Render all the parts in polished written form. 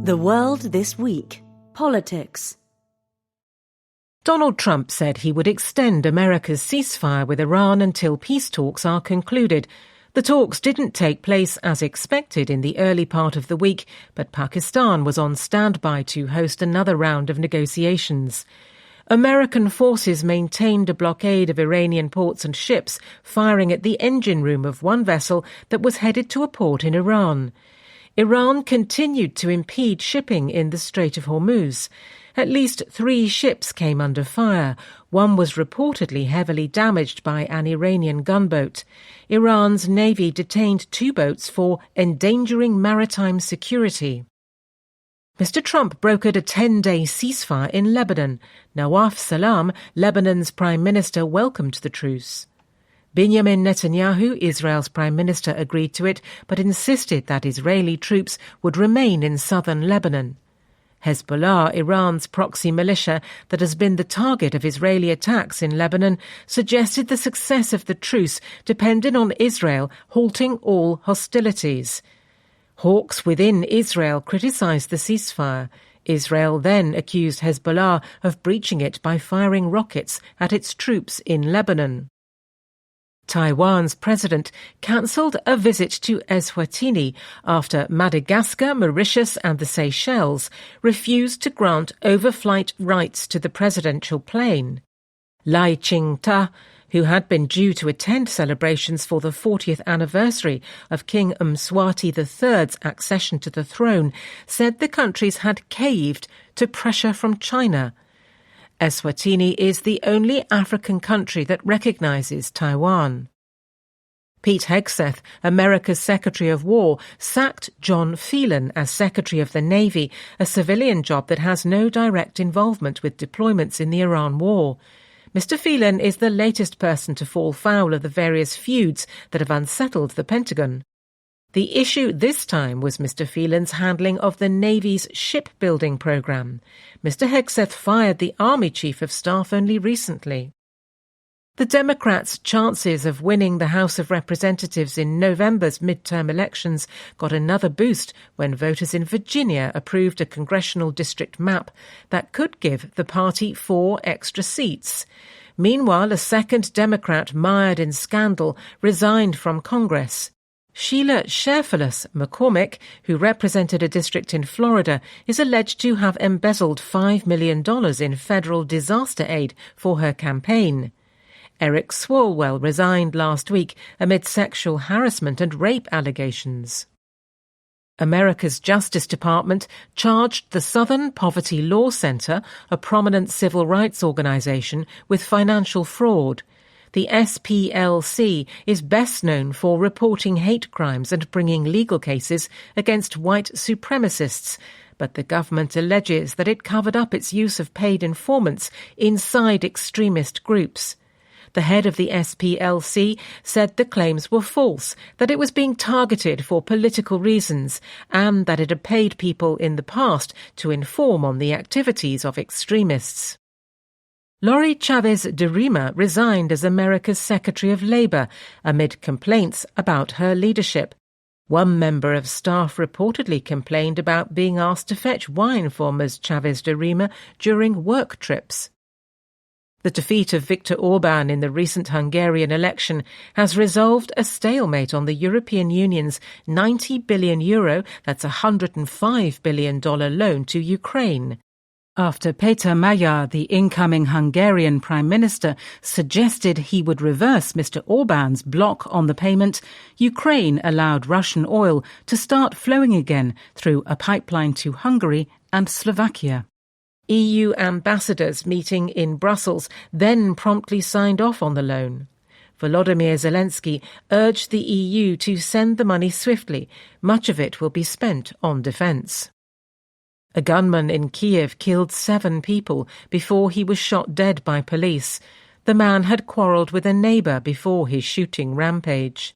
The World This Week. Politics. Donald Trump said he would extend America's ceasefire with Iran until peace talks are concluded. The talks didn't take place as expected in the early part of the week, but Pakistan was on standby to host another round of negotiations. American forces maintained a blockade of Iranian ports and ships, firing at the engine room of one vessel that was headed to a port in Iran. Iran continued to impede shipping in the Strait of Hormuz. At least 3 ships came under fire. One was reportedly heavily damaged by an Iranian gunboat. Iran's navy detained 2 boats for endangering maritime security. Mr. Trump brokered a 10-day ceasefire in Lebanon. Nawaf Salam, Lebanon's prime minister, welcomed the truce. Benjamin Netanyahu, Israel's prime minister, agreed to it, but insisted that Israeli troops would remain in southern Lebanon. Hezbollah, Iran's proxy militia that has been the target of Israeli attacks in Lebanon, suggested the success of the truce depended on Israel halting all hostilities. Hawks within Israel criticised the ceasefire. Israel then accused Hezbollah of breaching it by firing rockets at its troops in Lebanon. Taiwan's president cancelled a visit to Eswatini after Madagascar, Mauritius and the Seychelles refused to grant overflight rights to the presidential plane. Lai Ching-te, who had been due to attend celebrations for the 40th anniversary of King Mswati III's accession to the throne, said the countries had caved to pressure from China. Eswatini is the only African country that recognises Taiwan. Pete Hegseth, America's Secretary of War, sacked John Phelan as Secretary of the Navy, a civilian job that has no direct involvement with deployments in the Iran war. Mr. Phelan is the latest person to fall foul of the various feuds that have unsettled the Pentagon. The issue this time was Mr. Phelan's handling of the Navy's shipbuilding program. Mr. Hegseth fired the Army Chief of Staff only recently. The Democrats' chances of winning the House of Representatives in November's midterm elections got another boost when voters in Virginia approved a congressional district map that could give the party 4 extra seats. Meanwhile, a second Democrat mired in scandal resigned from Congress. Sheila Sherfulus McCormick, who represented a district in Florida, is alleged to have embezzled $5 million in federal disaster aid for her campaign. Eric Swalwell resigned last week amid sexual harassment and rape allegations. America's Justice Department charged the Southern Poverty Law Center, a prominent civil rights organization, with financial fraud. The SPLC is best known for reporting hate crimes and bringing legal cases against white supremacists, but the government alleges that it covered up its use of paid informants inside extremist groups. The head of the SPLC said the claims were false, that it was being targeted for political reasons, and that it had paid people in the past to inform on the activities of extremists. Lori Chavez de Rima resigned as America's Secretary of Labor amid complaints about her leadership. One member of staff reportedly complained about being asked to fetch wine for Ms. Chavez de Rima during work trips. The defeat of Viktor Orban in the recent Hungarian election has resolved a stalemate on the European Union's €90 billion, that's $105 billion loan to Ukraine. After Peter Magyar, the incoming Hungarian Prime Minister, suggested he would reverse Mr. Orban's block on the payment, Ukraine allowed Russian oil to start flowing again through a pipeline to Hungary and Slovakia. EU ambassadors meeting in Brussels then promptly signed off on the loan. Volodymyr Zelensky urged the EU to send the money swiftly. Much of it will be spent on defence. A gunman in Kiev killed 7 people before he was shot dead by police. The man had quarrelled with a neighbour before his shooting rampage.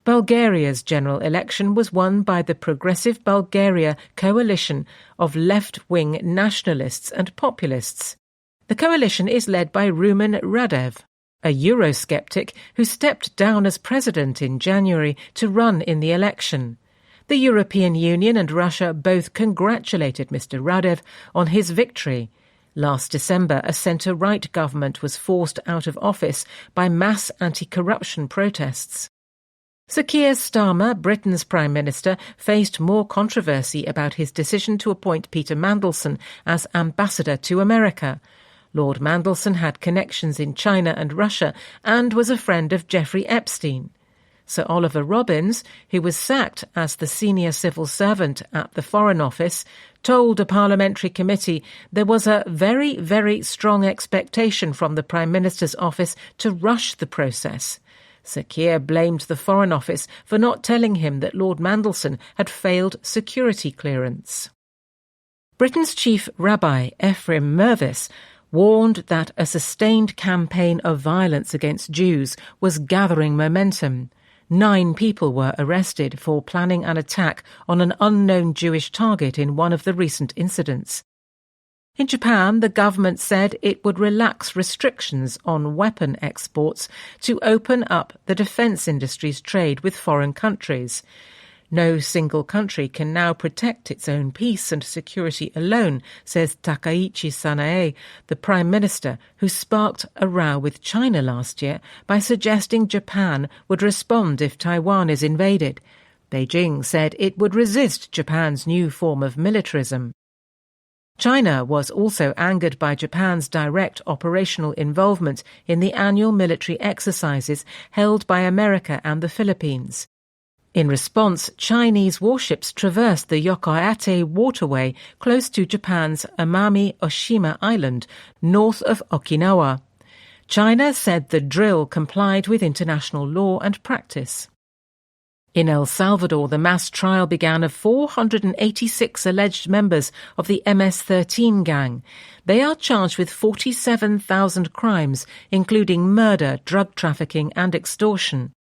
Bulgaria's general election was won by the Progressive Bulgaria coalition of left-wing nationalists and populists. The coalition is led by Rumen Radev, a Eurosceptic who stepped down as president in January to run in the election. The European Union and Russia both congratulated Mr. Radev on his victory. Last December, a centre-right government was forced out of office by mass anti-corruption protests. Sir Keir Starmer, Britain's Prime Minister, faced more controversy about his decision to appoint Peter Mandelson as ambassador to America. Lord Mandelson had connections in China and Russia and was a friend of Jeffrey Epstein. Sir Oliver Robbins, who was sacked as the senior civil servant at the Foreign Office, told a parliamentary committee there was a very, very strong expectation from the Prime Minister's office to rush the process. Sir Keir blamed the Foreign Office for not telling him that Lord Mandelson had failed security clearance. Britain's chief rabbi, Ephraim Mervis, warned that a sustained campaign of violence against Jews was gathering momentum. 9 people were arrested for planning an attack on an unknown Jewish target in one of the recent incidents. In Japan, the government said it would relax restrictions on weapon exports to open up the defence industry's trade with foreign countries. No single country can now protect its own peace and security alone, says Takaichi Sanae, the Prime Minister, who sparked a row with China last year by suggesting Japan would respond if Taiwan is invaded. Beijing said it would resist Japan's new form of militarism. China was also angered by Japan's direct operational involvement in the annual military exercises held by America and the Philippines. In response, Chinese warships traversed the Yokohama waterway close to Japan's Amami Oshima Island, north of Okinawa. China said the drill complied with international law and practice. In El Salvador, the mass trial began of 486 alleged members of the MS-13 gang. They are charged with 47,000 crimes, including murder, drug trafficking and extortion.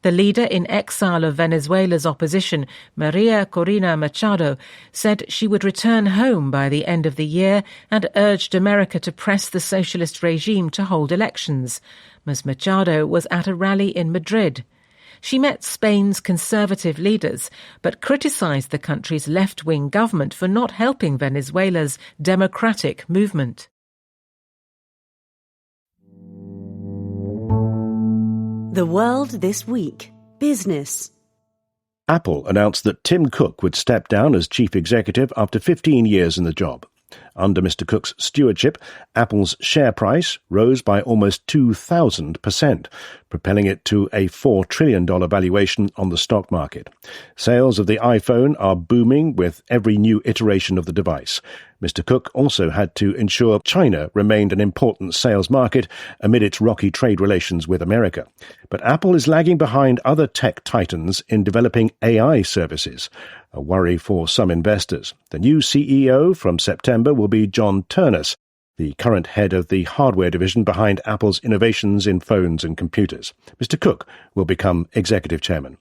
The leader in exile of Venezuela's opposition, Maria Corina Machado, said she would return home by the end of the year and urged America to press the socialist regime to hold elections. Ms. Machado was at a rally in Madrid. She met Spain's conservative leaders, but criticised the country's left-wing government for not helping Venezuela's democratic movement. The World This Week. Business. Apple announced that Tim Cook would step down as chief executive after 15 years in the job. Under Mr. Cook's stewardship, Apple's share price rose by almost 2,000%, propelling it to a $4 trillion valuation on the stock market. Sales of the iPhone are booming with every new iteration of the device. Mr. Cook also had to ensure China remained an important sales market amid its rocky trade relations with America. But Apple is lagging behind other tech titans in developing AI services, a worry for some investors. The new CEO from September will be John Ternus, the current head of the hardware division behind Apple's innovations in phones and computers. Mr. Cook will become executive chairman.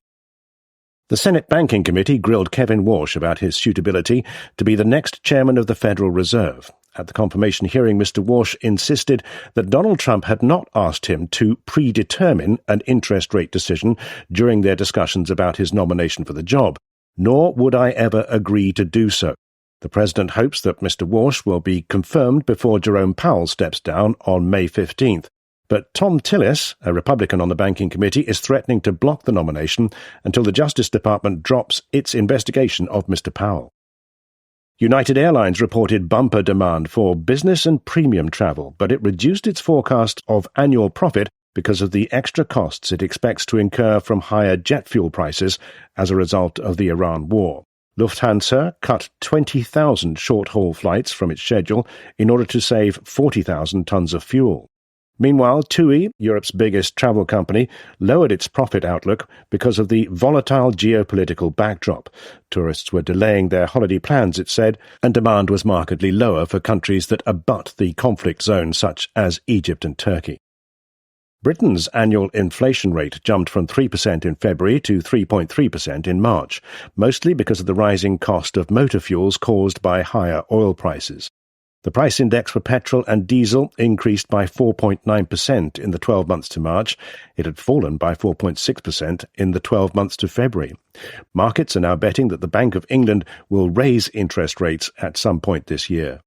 The Senate Banking Committee grilled Kevin Walsh about his suitability to be the next chairman of the Federal Reserve. At the confirmation hearing, Mr. Walsh insisted that Donald Trump had not asked him to predetermine an interest rate decision during their discussions about his nomination for the job, nor would I ever agree to do so. The president hopes that Mr. Walsh will be confirmed before Jerome Powell steps down on May 15th. But Tom Tillis, a Republican on the Banking Committee, is threatening to block the nomination until the Justice Department drops its investigation of Mr. Powell. United Airlines reported bumper demand for business and premium travel, but it reduced its forecast of annual profit because of the extra costs it expects to incur from higher jet fuel prices as a result of the Iran war. Lufthansa cut 20,000 short-haul flights from its schedule in order to save 40,000 tons of fuel. Meanwhile, TUI, Europe's biggest travel company, lowered its profit outlook because of the volatile geopolitical backdrop. Tourists were delaying their holiday plans, it said, and demand was markedly lower for countries that abut the conflict zone, such as Egypt and Turkey. Britain's annual inflation rate jumped from 3% in February to 3.3% in March, mostly because of the rising cost of motor fuels caused by higher oil prices. The price index for petrol and diesel increased by 4.9% in the 12 months to March. It had fallen by 4.6% in the 12 months to February. Markets are now betting that the Bank of England will raise interest rates at some point this year.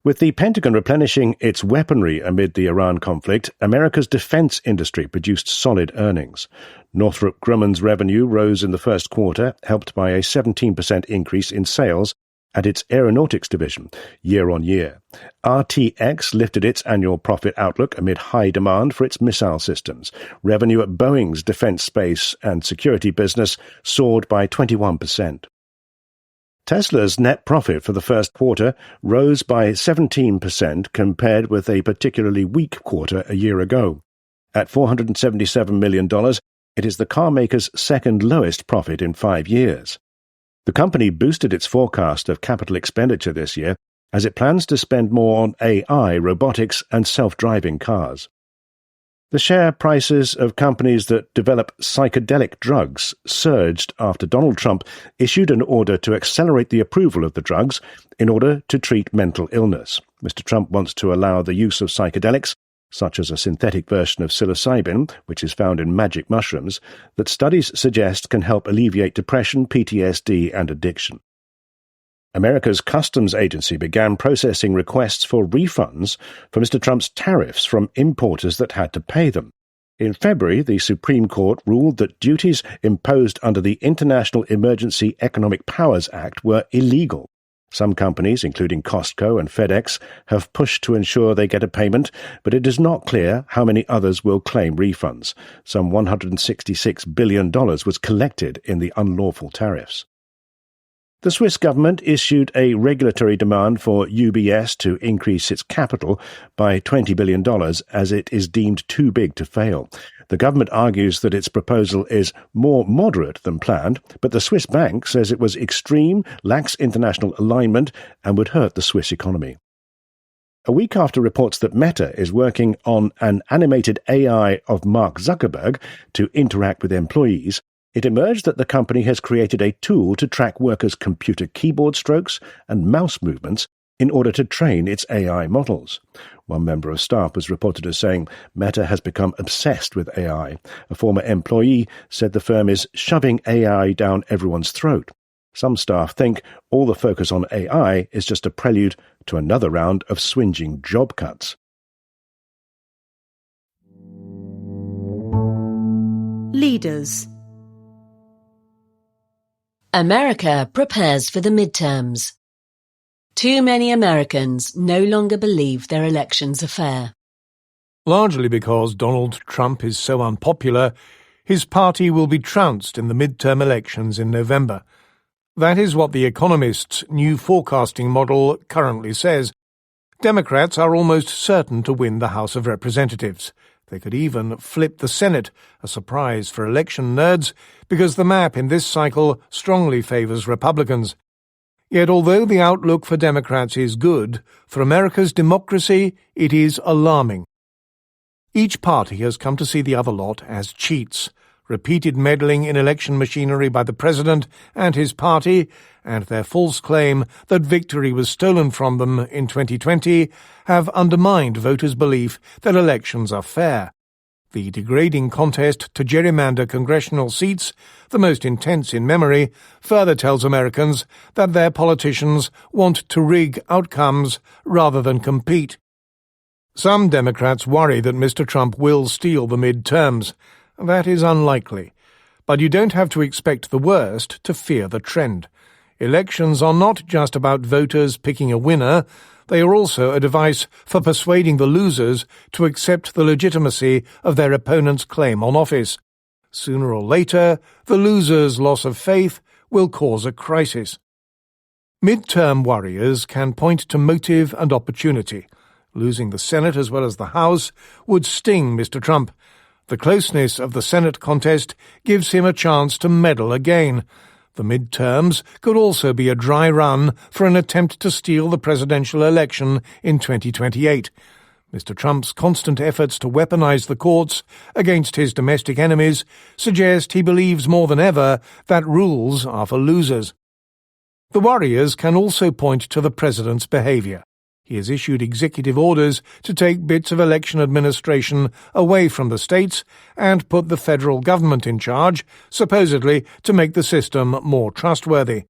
With the Pentagon replenishing its weaponry amid the Iran conflict, America's defense industry produced solid earnings. Northrop Grumman's revenue rose in the first quarter, helped by a 17% increase in sales at its aeronautics division, year-on-year. RTX lifted its annual profit outlook amid high demand for its missile systems. Revenue at Boeing's defense, space and security business soared by 21%. Tesla's net profit for the first quarter rose by 17% compared with a particularly weak quarter a year ago. At $477 million, it is the carmaker's second lowest profit in 5 years. The company boosted its forecast of capital expenditure this year as it plans to spend more on AI, robotics and self-driving cars. The share prices of companies that develop psychedelic drugs surged after Donald Trump issued an order to accelerate the approval of the drugs in order to treat mental illness. Mr. Trump wants to allow the use of psychedelics, such as a synthetic version of psilocybin, which is found in magic mushrooms, that studies suggest can help alleviate depression, PTSD and addiction. America's customs agency began processing requests for refunds for Mr. Trump's tariffs from importers that had to pay them. In February, the Supreme Court ruled that duties imposed under the International Emergency Economic Powers Act were illegal. Some companies, including Costco and FedEx, have pushed to ensure they get a payment, but it is not clear how many others will claim refunds. Some $166 billion was collected in the unlawful tariffs. The Swiss government issued a regulatory demand for UBS to increase its capital by $20 billion as it is deemed too big to fail. The government argues that its proposal is more moderate than planned, but the Swiss bank says it was extreme, lacks international alignment, and would hurt the Swiss economy. A week after reports that Meta is working on an animated AI of Mark Zuckerberg to interact with employees, it emerged that the company has created a tool to track workers' computer keyboard strokes and mouse movements in order to train its AI models. One member of staff was reported as saying Meta has become obsessed with AI. A former employee said the firm is shoving AI down everyone's throat. Some staff think all the focus on AI is just a prelude to another round of swingeing job cuts. Leaders. America prepares for the midterms. Too many Americans no longer believe their elections are fair. Largely because Donald Trump is so unpopular, his party will be trounced in the midterm elections in November. That is what the Economist's new forecasting model currently says. Democrats are almost certain to win the House of Representatives. They could even flip the Senate, a surprise for election nerds, because the map in this cycle strongly favors Republicans. Yet although the outlook for Democrats is good, for America's democracy it is alarming. Each party has come to see the other lot as cheats. Repeated meddling in election machinery by the president and his party, and their false claim that victory was stolen from them in 2020, have undermined voters' belief that elections are fair. The degrading contest to gerrymander congressional seats, the most intense in memory, further tells Americans that their politicians want to rig outcomes rather than compete. Some Democrats worry that Mr. Trump will steal the midterms. That is unlikely. But you don't have to expect the worst to fear the trend. Elections are not just about voters picking a winner. They are also a device for persuading the losers to accept the legitimacy of their opponent's claim on office. Sooner or later, the loser's loss of faith will cause a crisis. Midterm worriers can point to motive and opportunity. Losing the Senate as well as the House would sting Mr. Trump. The closeness of the Senate contest gives him a chance to meddle again. The midterms could also be a dry run for an attempt to steal the presidential election in 2028. Mr. Trump's constant efforts to weaponize the courts against his domestic enemies suggest he believes more than ever that rules are for losers. The worriers can also point to the president's behavior. He has issued executive orders to take bits of election administration away from the states and put the federal government in charge, supposedly to make the system more trustworthy.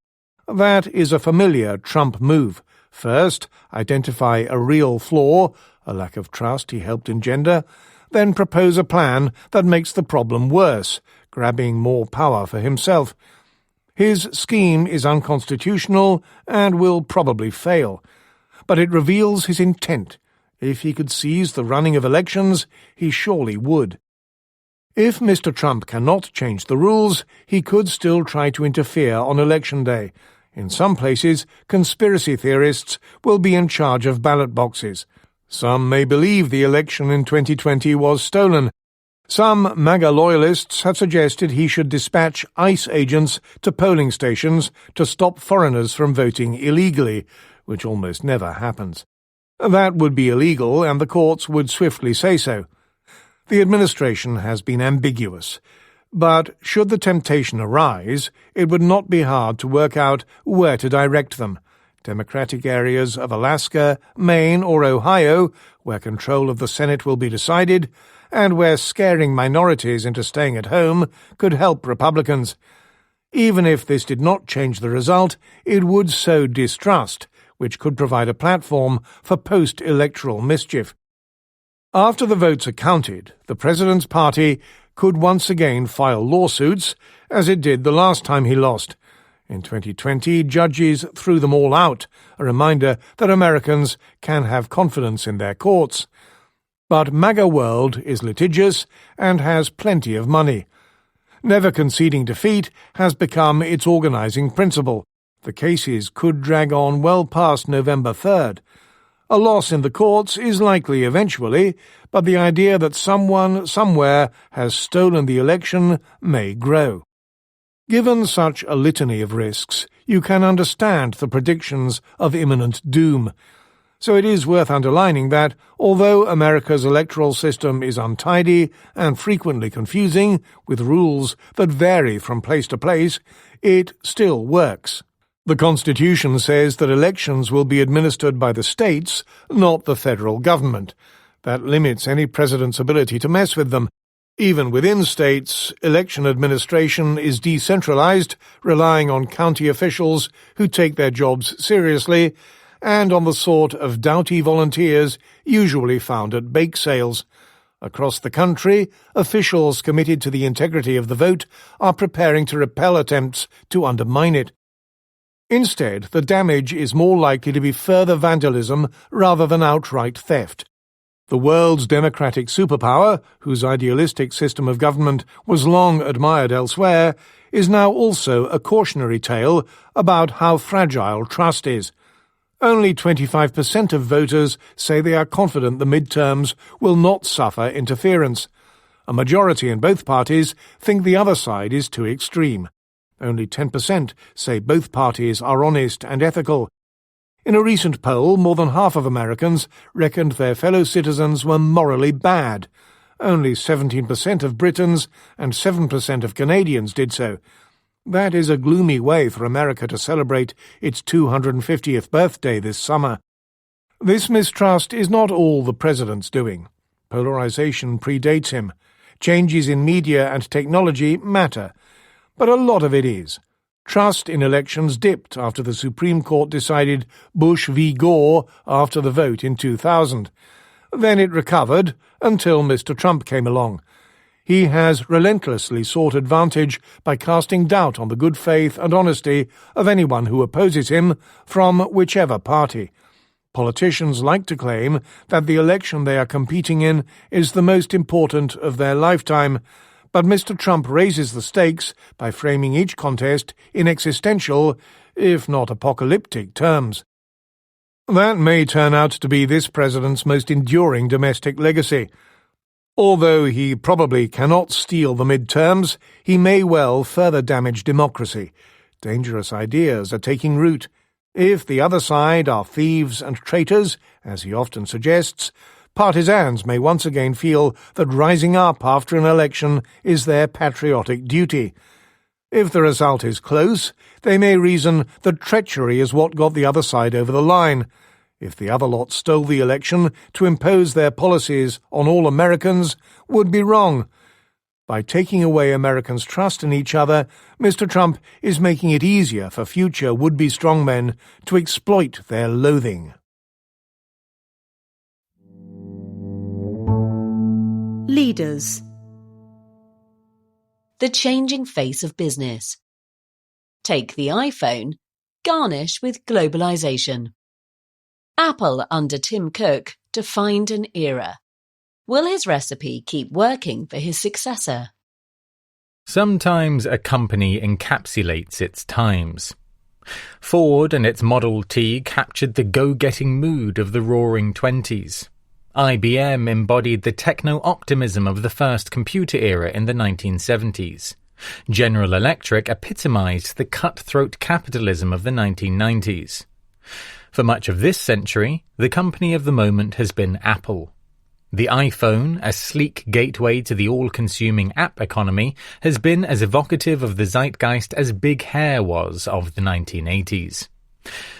That is a familiar Trump move. First, identify a real flaw, a lack of trust he helped engender, then propose a plan that makes the problem worse, grabbing more power for himself. His scheme is unconstitutional and will probably fail. But it reveals his intent. If he could seize the running of elections, he surely would. If Mr. Trump cannot change the rules, he could still try to interfere on Election Day. In some places, conspiracy theorists will be in charge of ballot boxes. Some may believe the election in 2020 was stolen. Some MAGA loyalists have suggested he should dispatch ICE agents to polling stations to stop foreigners from voting illegally, which almost never happens. That would be illegal, and the courts would swiftly say so. The administration has been ambiguous, but should the temptation arise, it would not be hard to work out where to direct them. Democratic areas of Alaska, Maine, or Ohio, where control of the Senate will be decided, and where scaring minorities into staying at home could help Republicans. Even if this did not change the result, it would sow distrust, which could provide a platform for post-electoral mischief. After the votes are counted, the president's party could once again file lawsuits, as it did the last time he lost. In 2020, judges threw them all out, a reminder that Americans can have confidence in their courts. But MAGA world is litigious and has plenty of money. Never conceding defeat has become its organizing principle. The cases could drag on well past November 3rd. A loss in the courts is likely eventually, but the idea that someone somewhere has stolen the election may grow. Given such a litany of risks, you can understand the predictions of imminent doom. So it is worth underlining that, although America's electoral system is untidy and frequently confusing, with rules that vary from place to place, it still works. The Constitution says that elections will be administered by the states, not the federal government. That limits any president's ability to mess with them. Even within states, election administration is decentralized, relying on county officials who take their jobs seriously, and on the sort of doughty volunteers usually found at bake sales. Across the country, officials committed to the integrity of the vote are preparing to repel attempts to undermine it. Instead, the damage is more likely to be further vandalism rather than outright theft. The world's democratic superpower, whose idealistic system of government was long admired elsewhere, is now also a cautionary tale about how fragile trust is. Only 25% of voters say they are confident the midterms will not suffer interference. A majority in both parties think the other side is too extreme. Only 10% say both parties are honest and ethical. In a recent poll, more than half of Americans reckoned their fellow citizens were morally bad. Only 17% of Britons and 7% of Canadians did so. That is a gloomy way for America to celebrate its 250th birthday this summer. This mistrust is not all the president's doing. Polarization predates him. Changes in media and technology matter. But a lot of it is. Trust in elections dipped after the Supreme Court decided Bush v. Gore after the vote in 2000. Then it recovered until Mr. Trump came along. He has relentlessly sought advantage by casting doubt on the good faith and honesty of anyone who opposes him from whichever party. Politicians like to claim that the election they are competing in is the most important of their lifetime, but Mr. Trump raises the stakes by framing each contest in existential, if not apocalyptic, terms. That may turn out to be this president's most enduring domestic legacy. Although he probably cannot steal the midterms, he may well further damage democracy. Dangerous ideas are taking root. If the other side are thieves and traitors, as he often suggests, partisans may once again feel that rising up after an election is their patriotic duty. If the result is close, they may reason that treachery is what got the other side over the line. if the other lot stole the election to impose their policies on all Americans, would be wrong. By taking away Americans' trust in each other, Mr. Trump is making it easier for future would-be strongmen to exploit their loathing. Leaders. The changing face of business. Take the iPhone, garnish with globalization. Apple under Tim Cook defined an era. Will his recipe keep working for his successor? Sometimes a company encapsulates its times. Ford and its Model T captured the go-getting mood of the Roaring Twenties. IBM embodied the techno-optimism of the first computer era in the 1970s. General Electric epitomized the cutthroat capitalism of the 1990s. For much of this century, the company of the moment has been Apple. The iPhone, a sleek gateway to the all-consuming app economy, has been as evocative of the zeitgeist as Big Hair was of the 1980s.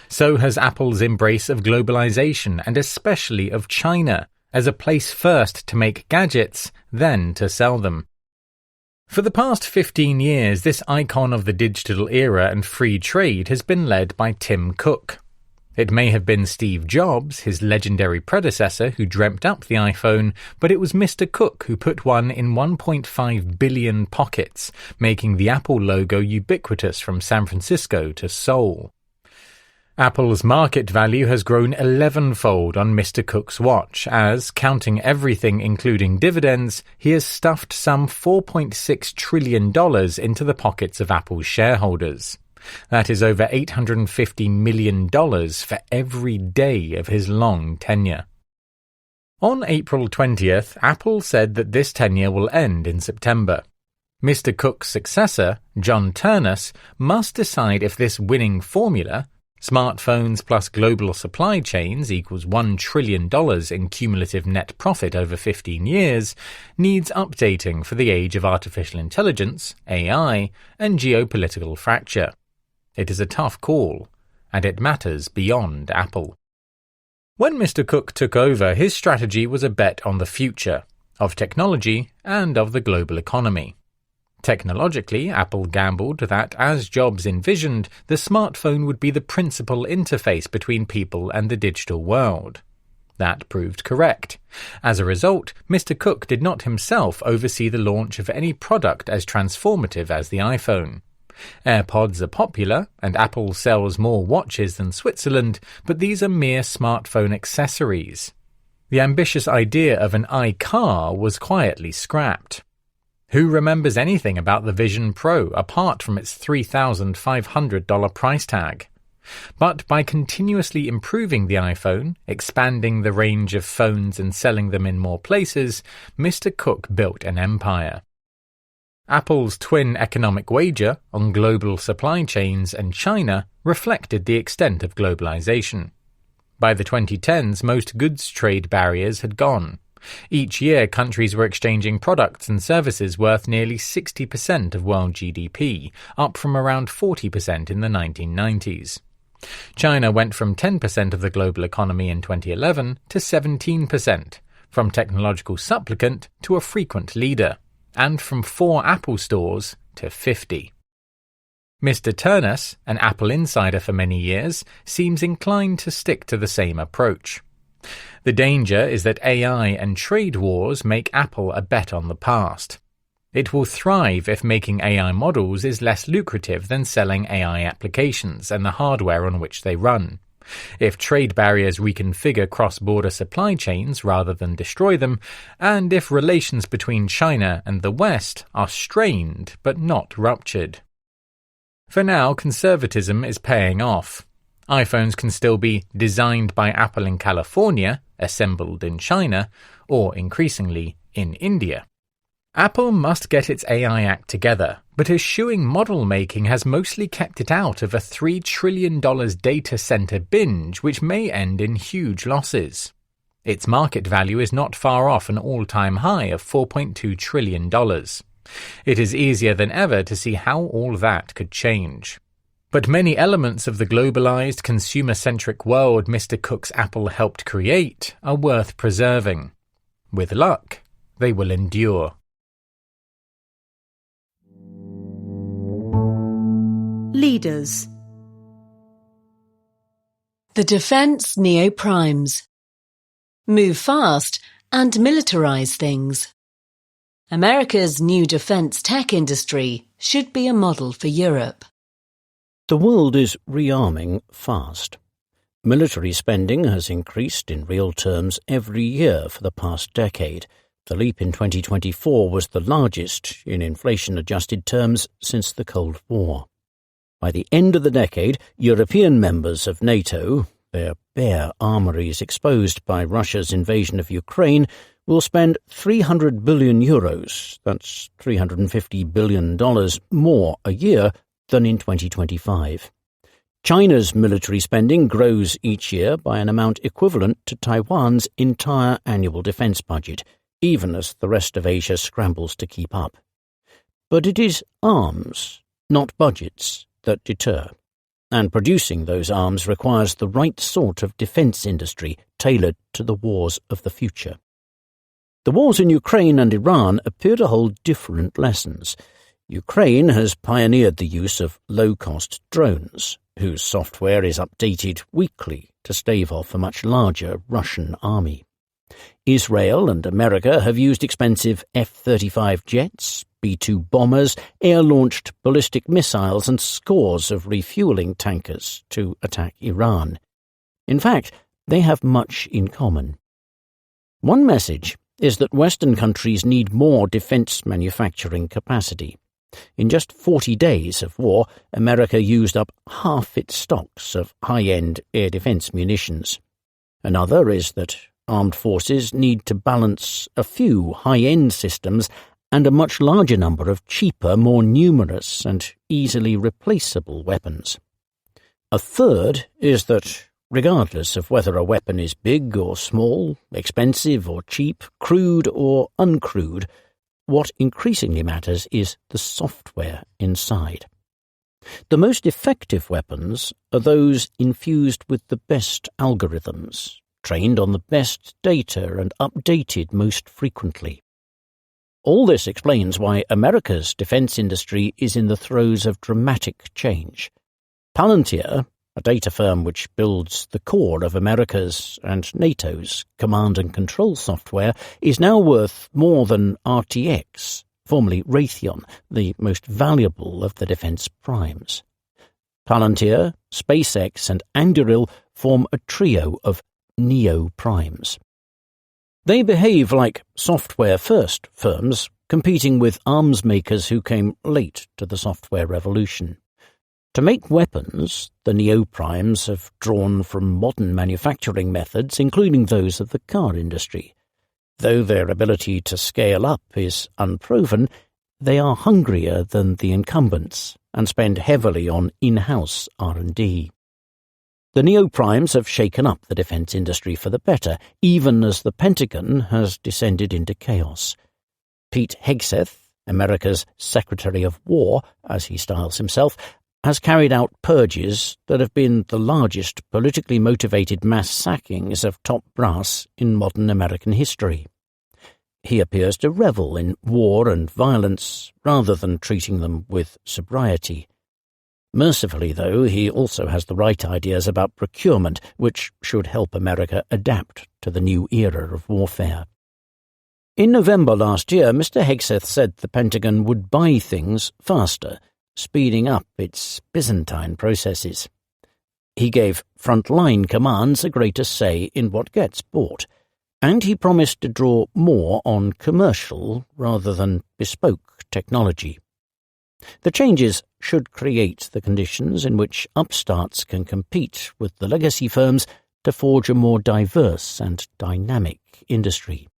So has Apple's embrace of globalization and especially of China, as a place first to make gadgets, then to sell them. For the past 15 years, this icon of the digital era and free trade has been led by Tim Cook. It may have been Steve Jobs, his legendary predecessor, who dreamt up the iPhone, but it was Mr. Cook who put one in 1.5 billion pockets, making the Apple logo ubiquitous from San Francisco to Seoul. Apple's market value has grown 11-fold on Mr. Cook's watch as, counting everything including dividends, he has stuffed some $4.6 trillion into the pockets of Apple's shareholders. That is over $850 million for every day of his long tenure. On April 20th, Apple said that this tenure will end in September. Mr. Cook's successor, John Ternus, must decide if this winning formula, smartphones plus global supply chains equals $1 trillion in cumulative net profit over 15 years, needs updating for the age of artificial intelligence, AI, and geopolitical fracture. It is a tough call, and it matters beyond Apple. When Mr. Cook took over, his strategy was a bet on the future, of technology and of the global economy. Technologically, Apple gambled that, as Jobs envisioned, the smartphone would be the principal interface between people and the digital world. That proved correct. As a result, Mr. Cook did not himself oversee the launch of any product as transformative as the iPhone. AirPods are popular, and Apple sells more watches than Switzerland, but these are mere smartphone accessories. The ambitious idea of an iCar was quietly scrapped. Who remembers anything about the Vision Pro apart from its $3,500 price tag? But by continuously improving the iPhone, expanding the range of phones and selling them in more places, Mr. Cook built an empire. Apple's twin economic wager on global supply chains and China reflected the extent of globalization. By the 2010s, most goods trade barriers had gone. Each year, countries were exchanging products and services worth nearly 60% of world GDP, up from around 40% in the 1990s. China went from 10% of the global economy in 2011 to 17%, from technological supplicant to a frequent leader, and from 4 Apple stores to 50. Mr. Ternus, an Apple insider for many years, seems inclined to stick to the same approach. The danger is that AI and trade wars make Apple a bet on the past. It will thrive if making AI models is less lucrative than selling AI applications and the hardware on which they run. If trade barriers reconfigure cross-border supply chains rather than destroy them, and if relations between China and the West are strained but not ruptured. For now, conservatism is paying off. iPhones can still be designed by Apple in California, assembled in China, or increasingly in India. Apple must get its AI act together, but eschewing model making has mostly kept it out of a $3 trillion data center binge which may end in huge losses. Its market value is not far off an all-time high of $4.2 trillion. It is easier than ever to see how all that could change. But many elements of the globalized, consumer-centric world Mr. Cook's Apple helped create are worth preserving. With luck, they will endure. Leaders. The defence neo-primes. Move fast and militarize things. America's new defence tech industry should be a model for Europe. The world is rearming fast. Military spending has increased in real terms every year for the past decade. The leap in 2024 was the largest in inflation-adjusted terms since the Cold War. By the end of the decade, European members of NATO, their bare armouries exposed by Russia's invasion of Ukraine, will spend €300 billion, that's $350 billion more a year than in 2025. China's military spending grows each year by an amount equivalent to Taiwan's entire annual defence budget, even as the rest of Asia scrambles to keep up. But it is arms, not budgets, that deter, and producing those arms requires the right sort of defence industry tailored to the wars of the future. The wars in Ukraine and Iran appear to hold different lessons. Ukraine has pioneered the use of low-cost drones, whose software is updated weekly to stave off a much larger Russian army. Israel and America have used expensive F-35 jets, B-2 bombers, air-launched ballistic missiles and scores of refueling tankers to attack Iran. In fact, they have much in common. One message is that Western countries need more defence manufacturing capacity. In just 40 days of war, America used up half its stocks of high-end air defence munitions. Another is that armed forces need to balance a few high-end systems and a much larger number of cheaper, more numerous and easily replaceable weapons. A third is that, regardless of whether a weapon is big or small, expensive or cheap, crude or uncrewed, what increasingly matters is the software inside. The most effective weapons are those infused with the best algorithms, trained on the best data and updated most frequently. All this explains why America's defence industry is in the throes of dramatic change. Palantir, a data firm which builds the core of America's and NATO's command and control software, is now worth more than RTX, formerly Raytheon, the most valuable of the defence primes. Palantir, SpaceX and Anduril form a trio of neo-primes. They behave like software-first firms competing with arms makers who came late to the software revolution. To make weapons, the neo-primes have drawn from modern manufacturing methods, including those of the car industry. Though their ability to scale up is unproven, they are hungrier than the incumbents and spend heavily on in-house R&D. The neo-primes have shaken up the defence industry for the better, even as the Pentagon has descended into chaos. Pete Hegseth, America's Secretary of War, as he styles himself, has carried out purges that have been the largest politically motivated mass sackings of top brass in modern American history. He appears to revel in war and violence rather than treating them with sobriety. Mercifully, though, he also has the right ideas about procurement, which should help America adapt to the new era of warfare. In November last year, Mr. Hegseth said the Pentagon would buy things faster, speeding up its Byzantine processes. He gave frontline commands a greater say in what gets bought, and he promised to draw more on commercial rather than bespoke technology. The changes should create the conditions in which upstarts can compete with the legacy firms to forge a more diverse and dynamic industry.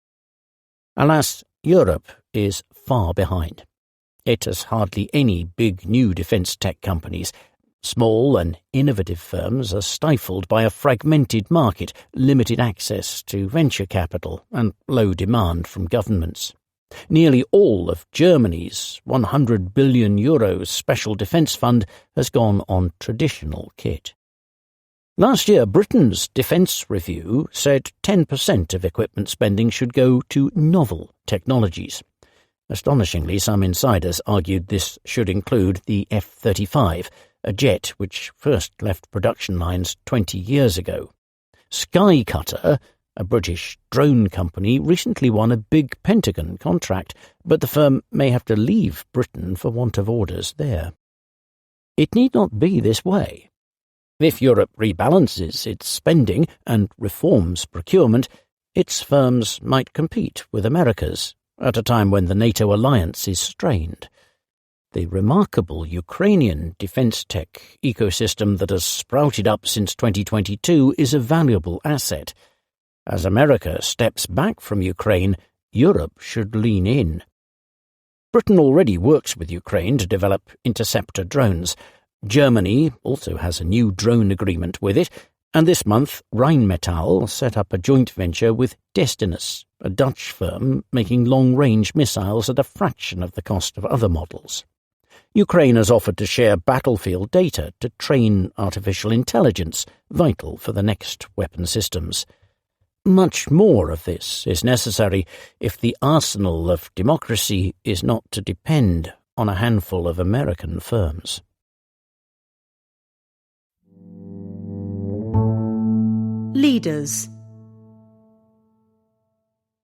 Alas, Europe is far behind. It has hardly any big new defence tech companies. Small and innovative firms are stifled by a fragmented market, limited access to venture capital, and low demand from governments. Nearly all of Germany's €100 billion special defence fund has gone on traditional kit. Last year, Britain's Defence Review said 10% of equipment spending should go to novel technologies. Astonishingly, some insiders argued this should include the F-35, a jet which first left production lines 20 years ago. Skycutter, a British drone company, recently won a big Pentagon contract, but the firm may have to leave Britain for want of orders there. It need not be this way. If Europe rebalances its spending and reforms procurement, its firms might compete with America's at a time when the NATO alliance is strained. The remarkable Ukrainian defence tech ecosystem that has sprouted up since 2022 is a valuable asset. As America steps back from Ukraine, Europe should lean in. Britain already works with Ukraine to develop interceptor drones. Germany also has a new drone agreement with it, and this month Rheinmetall set up a joint venture with Destinus, a Dutch firm making long-range missiles at a fraction of the cost of other models. Ukraine has offered to share battlefield data to train artificial intelligence, vital for the next weapon systems. Much more of this is necessary if the arsenal of democracy is not to depend on a handful of American firms. Leaders.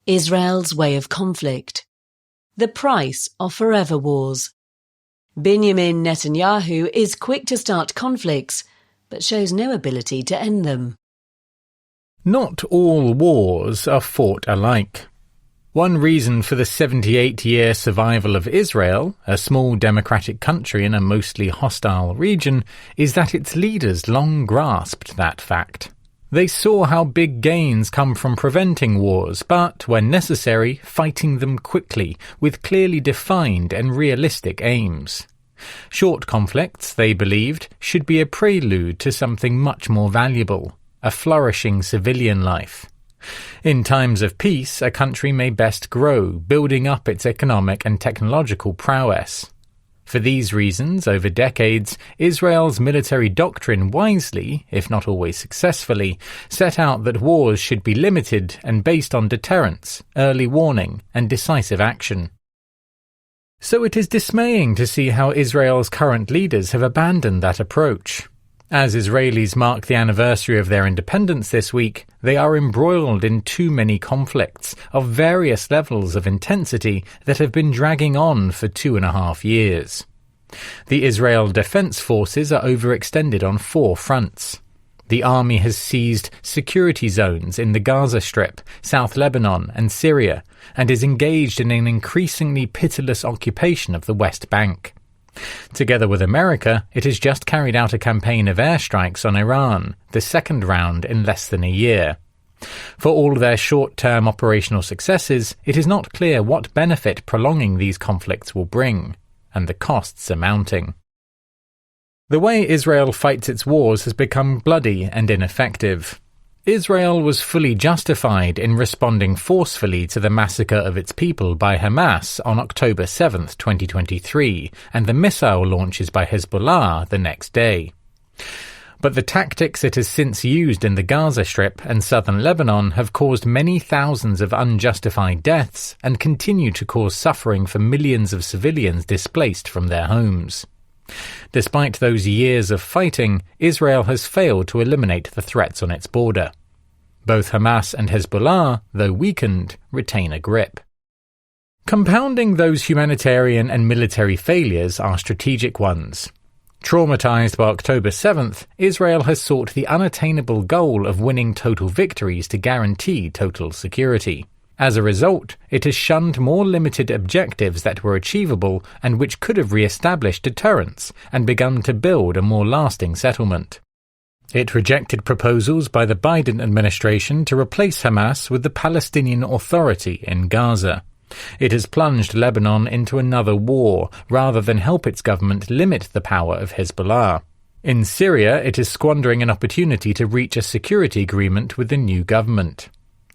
Israel's way of conflict. The price of forever wars. Benjamin Netanyahu is quick to start conflicts, but shows no ability to end them. Not all wars are fought alike. One reason for the 78-year survival of Israel, a small democratic country in a mostly hostile region, is that its leaders long grasped that fact. They saw how big gains come from preventing wars, but, when necessary, fighting them quickly, with clearly defined and realistic aims. Short conflicts, they believed, should be a prelude to something much more valuable, a flourishing civilian life. In times of peace, a country may best grow, building up its economic and technological prowess. For these reasons, over decades, Israel's military doctrine wisely, if not always successfully, set out that wars should be limited and based on deterrence, early warning, and decisive action. So it is dismaying to see how Israel's current leaders have abandoned that approach. As Israelis mark the anniversary of their independence this week, they are embroiled in too many conflicts of various levels of intensity that have been dragging on for 2.5 years. The Israel Defense Forces are overextended on 4 fronts. The army has seized security zones in the Gaza Strip, South Lebanon and Syria, and is engaged in an increasingly pitiless occupation of the West Bank. Together with America, it has just carried out a campaign of airstrikes on Iran, the second round in less than a year. For all their short-term operational successes, it is not clear what benefit prolonging these conflicts will bring, and the costs are mounting. The way Israel fights its wars has become bloody and ineffective. Israel was fully justified in responding forcefully to the massacre of its people by Hamas on October 7, 2023, and the missile launches by Hezbollah the next day. But the tactics it has since used in the Gaza Strip and southern Lebanon have caused many thousands of unjustified deaths and continue to cause suffering for millions of civilians displaced from their homes. Despite those years of fighting, Israel has failed to eliminate the threats on its border. Both Hamas and Hezbollah, though weakened, retain a grip. Compounding those humanitarian and military failures are strategic ones. Traumatized by October 7th, Israel has sought the unattainable goal of winning total victories to guarantee total security. As a result, it has shunned more limited objectives that were achievable and which could have re-established deterrence and begun to build a more lasting settlement. It rejected proposals by the Biden administration to replace Hamas with the Palestinian Authority in Gaza. It has plunged Lebanon into another war, rather than help its government limit the power of Hezbollah. In Syria, it is squandering an opportunity to reach a security agreement with the new government.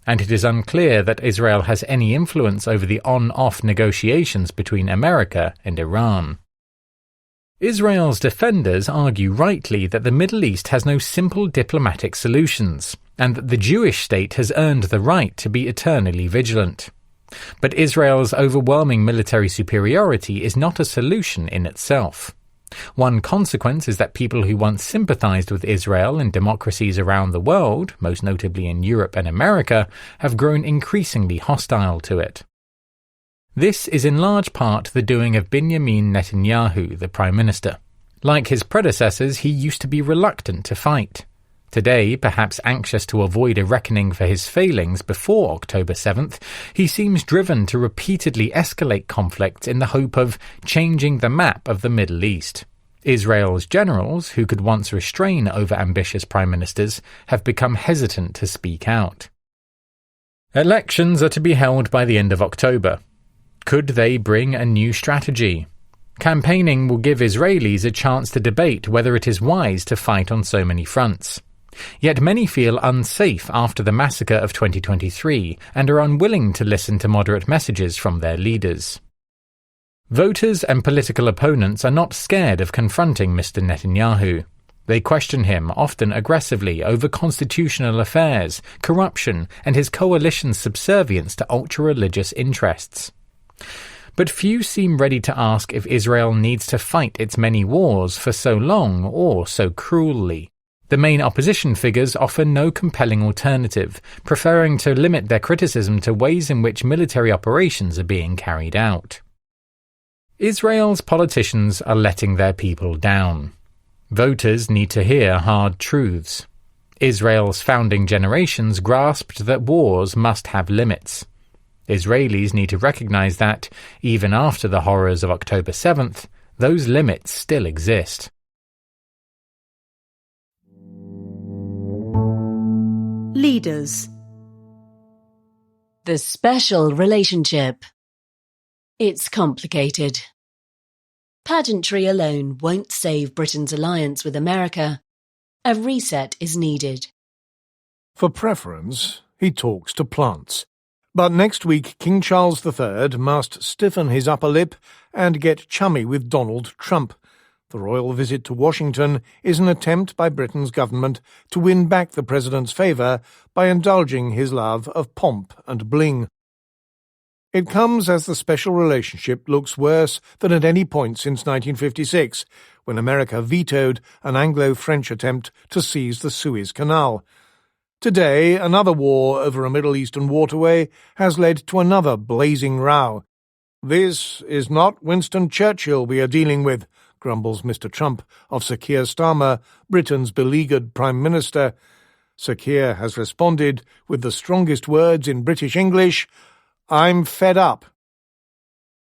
and it is unclear that Israel has any influence over the on-off negotiations between America and Iran. Israel's defenders argue rightly that the Middle East has no simple diplomatic solutions, and that the Jewish state has earned the right to be eternally vigilant. But Israel's overwhelming military superiority is not a solution in itself. One consequence is that people who once sympathized with Israel in democracies around the world, most notably in Europe and America, have grown increasingly hostile to it. This is in large part the doing of Benjamin Netanyahu, the Prime Minister. Like his predecessors, he used to be reluctant to fight. Today, perhaps anxious to avoid a reckoning for his failings before October 7th, he seems driven to repeatedly escalate conflicts in the hope of changing the map of the Middle East. Israel's generals, who could once restrain over-ambitious prime ministers, have become hesitant to speak out. Elections are to be held by the end of October. Could they bring a new strategy? Campaigning will give Israelis a chance to debate whether it is wise to fight on so many fronts. Yet many feel unsafe after the massacre of 2023 and are unwilling to listen to moderate messages from their leaders. Voters and political opponents are not scared of confronting Mr. Netanyahu. They question him, often aggressively, over constitutional affairs, corruption, and his coalition's subservience to ultra-religious interests. But few seem ready to ask if Israel needs to fight its many wars for so long or so cruelly. The main opposition figures offer no compelling alternative, preferring to limit their criticism to ways in which military operations are being carried out. Israel's politicians are letting their people down. Voters need to hear hard truths. Israel's founding generations grasped that wars must have limits. Israelis need to recognize that, even after the horrors of October 7th, those limits still exist. Leaders. The special relationship. It's complicated. Pageantry alone won't save Britain's alliance with America. A reset is needed. For preference, he talks to plants. But next week, King Charles III must stiffen his upper lip and get chummy with Donald Trump. The royal visit to Washington is an attempt by Britain's government to win back the president's favour by indulging his love of pomp and bling. It comes as the special relationship looks worse than at any point since 1956, when America vetoed an Anglo-French attempt to seize the Suez Canal. Today, another war over a Middle Eastern waterway has led to another blazing row. "This is not Winston Churchill we are dealing with," grumbles Mr. Trump of Sir Keir Starmer, Britain's beleaguered Prime Minister. Sir Keir has responded with the strongest words in British English: "I'm fed up."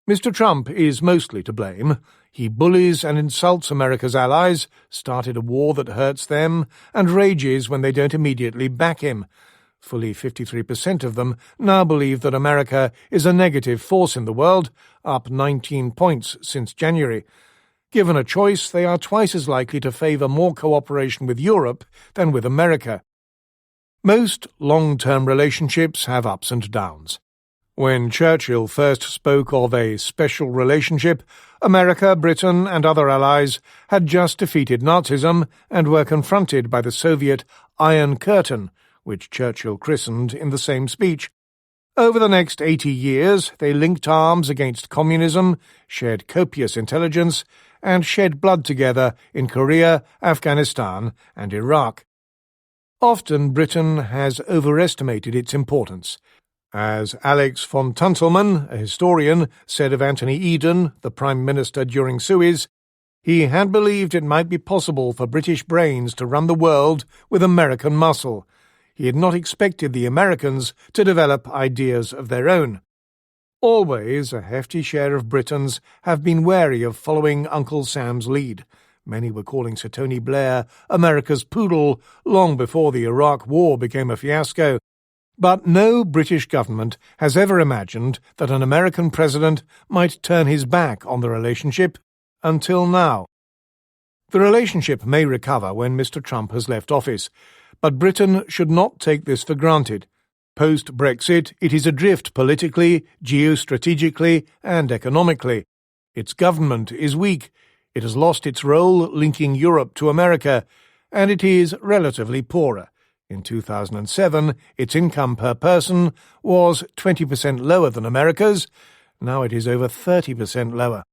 Mr. Trump is mostly to blame. He bullies and insults America's allies, started a war that hurts them, and rages when they don't immediately back him. Fully 53% of them now believe that America is a negative force in the world, up 19 points since January. Given a choice, they are twice as likely to favour more cooperation with Europe than with America. Most long-term relationships have ups and downs. When Churchill first spoke of a special relationship, America, Britain, and other allies had just defeated Nazism and were confronted by the Soviet Iron Curtain, which Churchill christened in the same speech. Over the next 80 years, they linked arms against communism, shared copious intelligence, and shed blood together in Korea, Afghanistan, and Iraq. Often Britain has overestimated its importance. As Alex von Tunzelmann, a historian, said of Anthony Eden, the Prime Minister during Suez, he had believed it might be possible for British brains to run the world with American muscle. He had not expected the Americans to develop ideas of their own. Always, a hefty share of Britons have been wary of following Uncle Sam's lead. Many were calling Sir Tony Blair America's poodle long before the Iraq War became a fiasco. But no British government has ever imagined that an American president might turn his back on the relationship until now. The relationship may recover when Mr. Trump has left office, but Britain should not take this for granted. Post-Brexit, it is adrift politically, geostrategically, and economically. Its government is weak. It has lost its role linking Europe to America, and it is relatively poorer. In 2007, its income per person was 20% lower than America's. Now it is over 30% lower.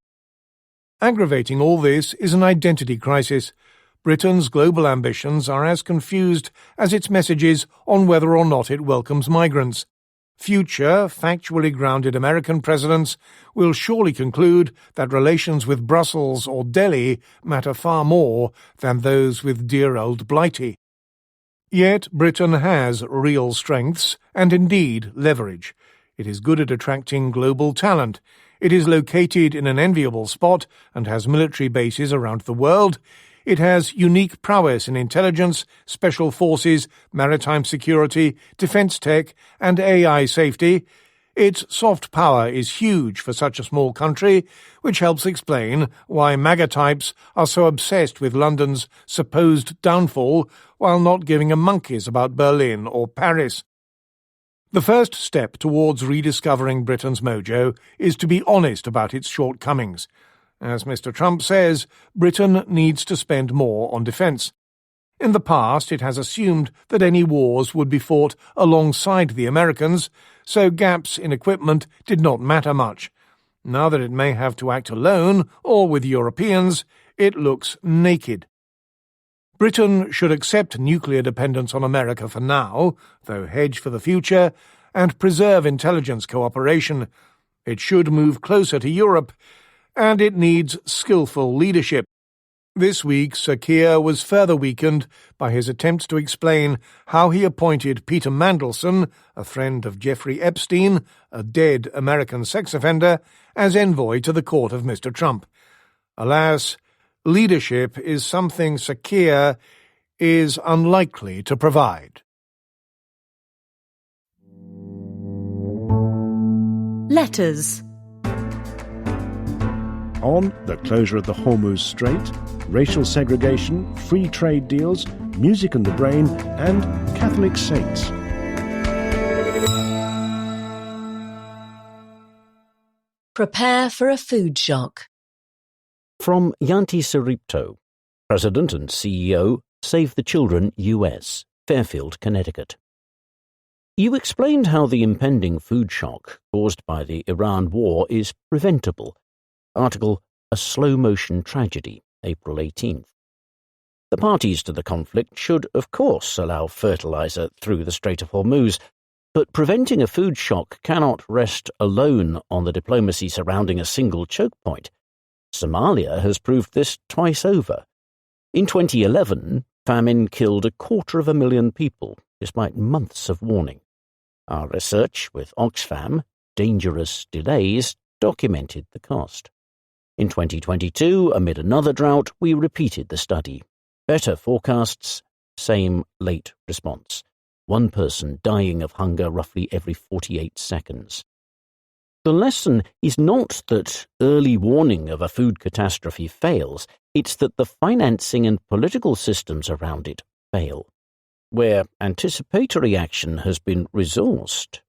Aggravating all this is an identity crisis. Britain's global ambitions are as confused as its messages on whether or not it welcomes migrants. Future, factually grounded American presidents will surely conclude that relations with Brussels or Delhi matter far more than those with dear old Blighty. Yet Britain has real strengths and indeed leverage. It is good at attracting global talent. It is located in an enviable spot and has military bases around the world. It has unique prowess in intelligence, special forces, maritime security, defence tech, and AI safety. Its soft power is huge for such a small country, which helps explain why MAGA types are so obsessed with London's supposed downfall while not giving a monkeys about Berlin or Paris. The first step towards rediscovering Britain's mojo is to be honest about its shortcomings. As Mr. Trump says, Britain needs to spend more on defence. In the past, it has assumed that any wars would be fought alongside the Americans, so gaps in equipment did not matter much. Now that it may have to act alone or with Europeans, it looks naked. Britain should accept nuclear dependence on America for now, though hedge for the future, and preserve intelligence cooperation. It should move closer to Europe, and it needs skillful leadership. This week, Sir Keir was further weakened by his attempts to explain how he appointed Peter Mandelson, a friend of Jeffrey Epstein, a dead American sex offender, as envoy to the court of Mr. Trump. Alas, leadership is something Sir Keir is unlikely to provide. Letters. On the closure of the Hormuz Strait, racial segregation, free trade deals, music and the brain, and Catholic saints. Prepare for a food shock. From Yanti Saripto, President and CEO, Save the Children US, Fairfield, Connecticut. You explained how the impending food shock caused by the Iran war is preventable. Article, A Slow-Motion Tragedy, April 18th. The parties to the conflict should, of course, allow fertilizer through the Strait of Hormuz, but preventing a food shock cannot rest alone on the diplomacy surrounding a single choke point. Somalia has proved this twice over. In 2011, famine killed 250,000 people, despite months of warning. Our research with Oxfam, Dangerous Delays, documented the cost. In 2022, amid another drought, we repeated the study. Better forecasts, same late response. One person dying of hunger roughly every 48 seconds. The lesson is not that early warning of a food catastrophe fails, it's that the financing and political systems around it fail. Where anticipatory action has been resourced,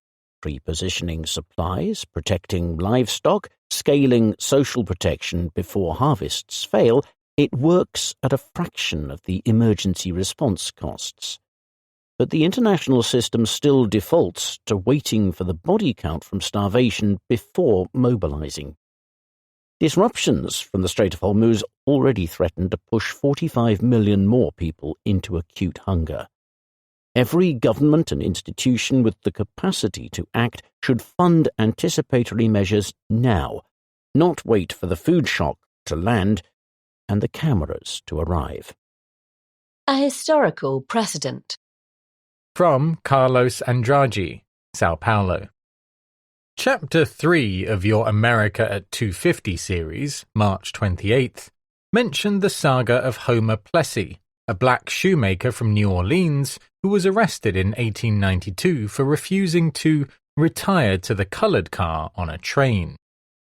pre-positioning supplies, protecting livestock, scaling social protection before harvests fail, it works at a fraction of the emergency response costs. But the international system still defaults to waiting for the body count from starvation before mobilizing. Disruptions from the Strait of Hormuz already threaten to push 45 million more people into acute hunger. Every government and institution with the capacity to act should fund anticipatory measures now, not wait for the food shock to land and the cameras to arrive. A historical precedent. From Carlos Andrade, Sao Paulo. Chapter 3 of your America at 250 series, March 28th, mentioned the saga of Homer Plessy, a black shoemaker from New Orleans who was arrested in 1892 for refusing to retire to the colored car on a train.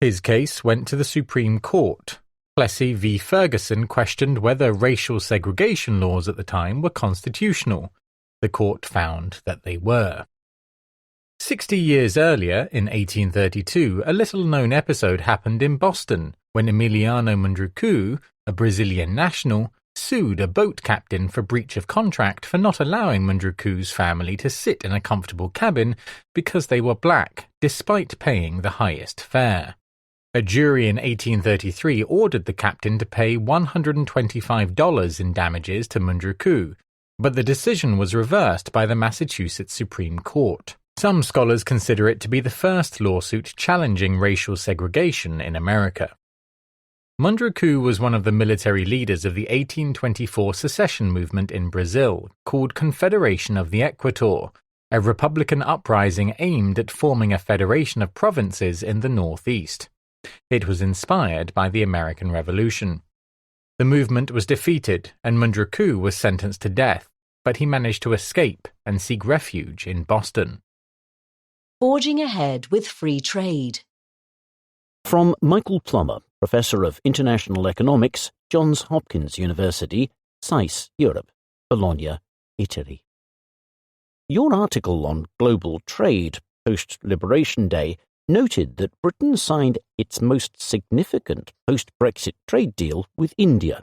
His case went to the Supreme Court. Plessy v. Ferguson questioned whether racial segregation laws at the time were constitutional. The court found that they were. 60 years earlier, in 1832, a little-known episode happened in Boston when Emiliano Munduruku, a Brazilian national, sued a boat captain for breach of contract for not allowing Munduruku's family to sit in a comfortable cabin because they were black, despite paying the highest fare. A jury in 1833 ordered the captain to pay $125 in damages to Munduruku, but the decision was reversed by the Massachusetts Supreme Court. Some scholars consider it to be the first lawsuit challenging racial segregation in America. Munduruku was one of the military leaders of the 1824 secession movement in Brazil, called Confederation of the Equator, a republican uprising aimed at forming a federation of provinces in the northeast. It was inspired by the American Revolution. The movement was defeated and Munduruku was sentenced to death, but he managed to escape and seek refuge in Boston. Forging ahead with free trade. From Michael Plummer, Professor of International Economics, Johns Hopkins University, SAIS, Europe, Bologna, Italy. Your article on global trade post-Liberation Day noted that Britain signed its most significant post-Brexit trade deal with India.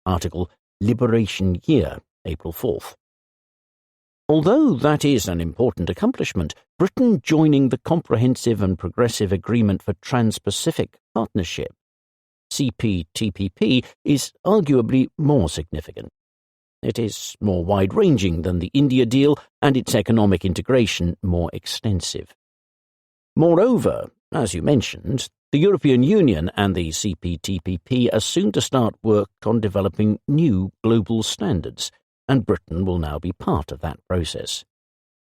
Article Liberation Year, April 4th. Although that is an important accomplishment, Britain joining the Comprehensive and Progressive Agreement for Trans-Pacific Partnership, CPTPP, is arguably more significant. It is more wide-ranging than the India deal and its economic integration more extensive. Moreover, as you mentioned, the European Union and the CPTPP are soon to start work on developing new global standards, and Britain will now be part of that process.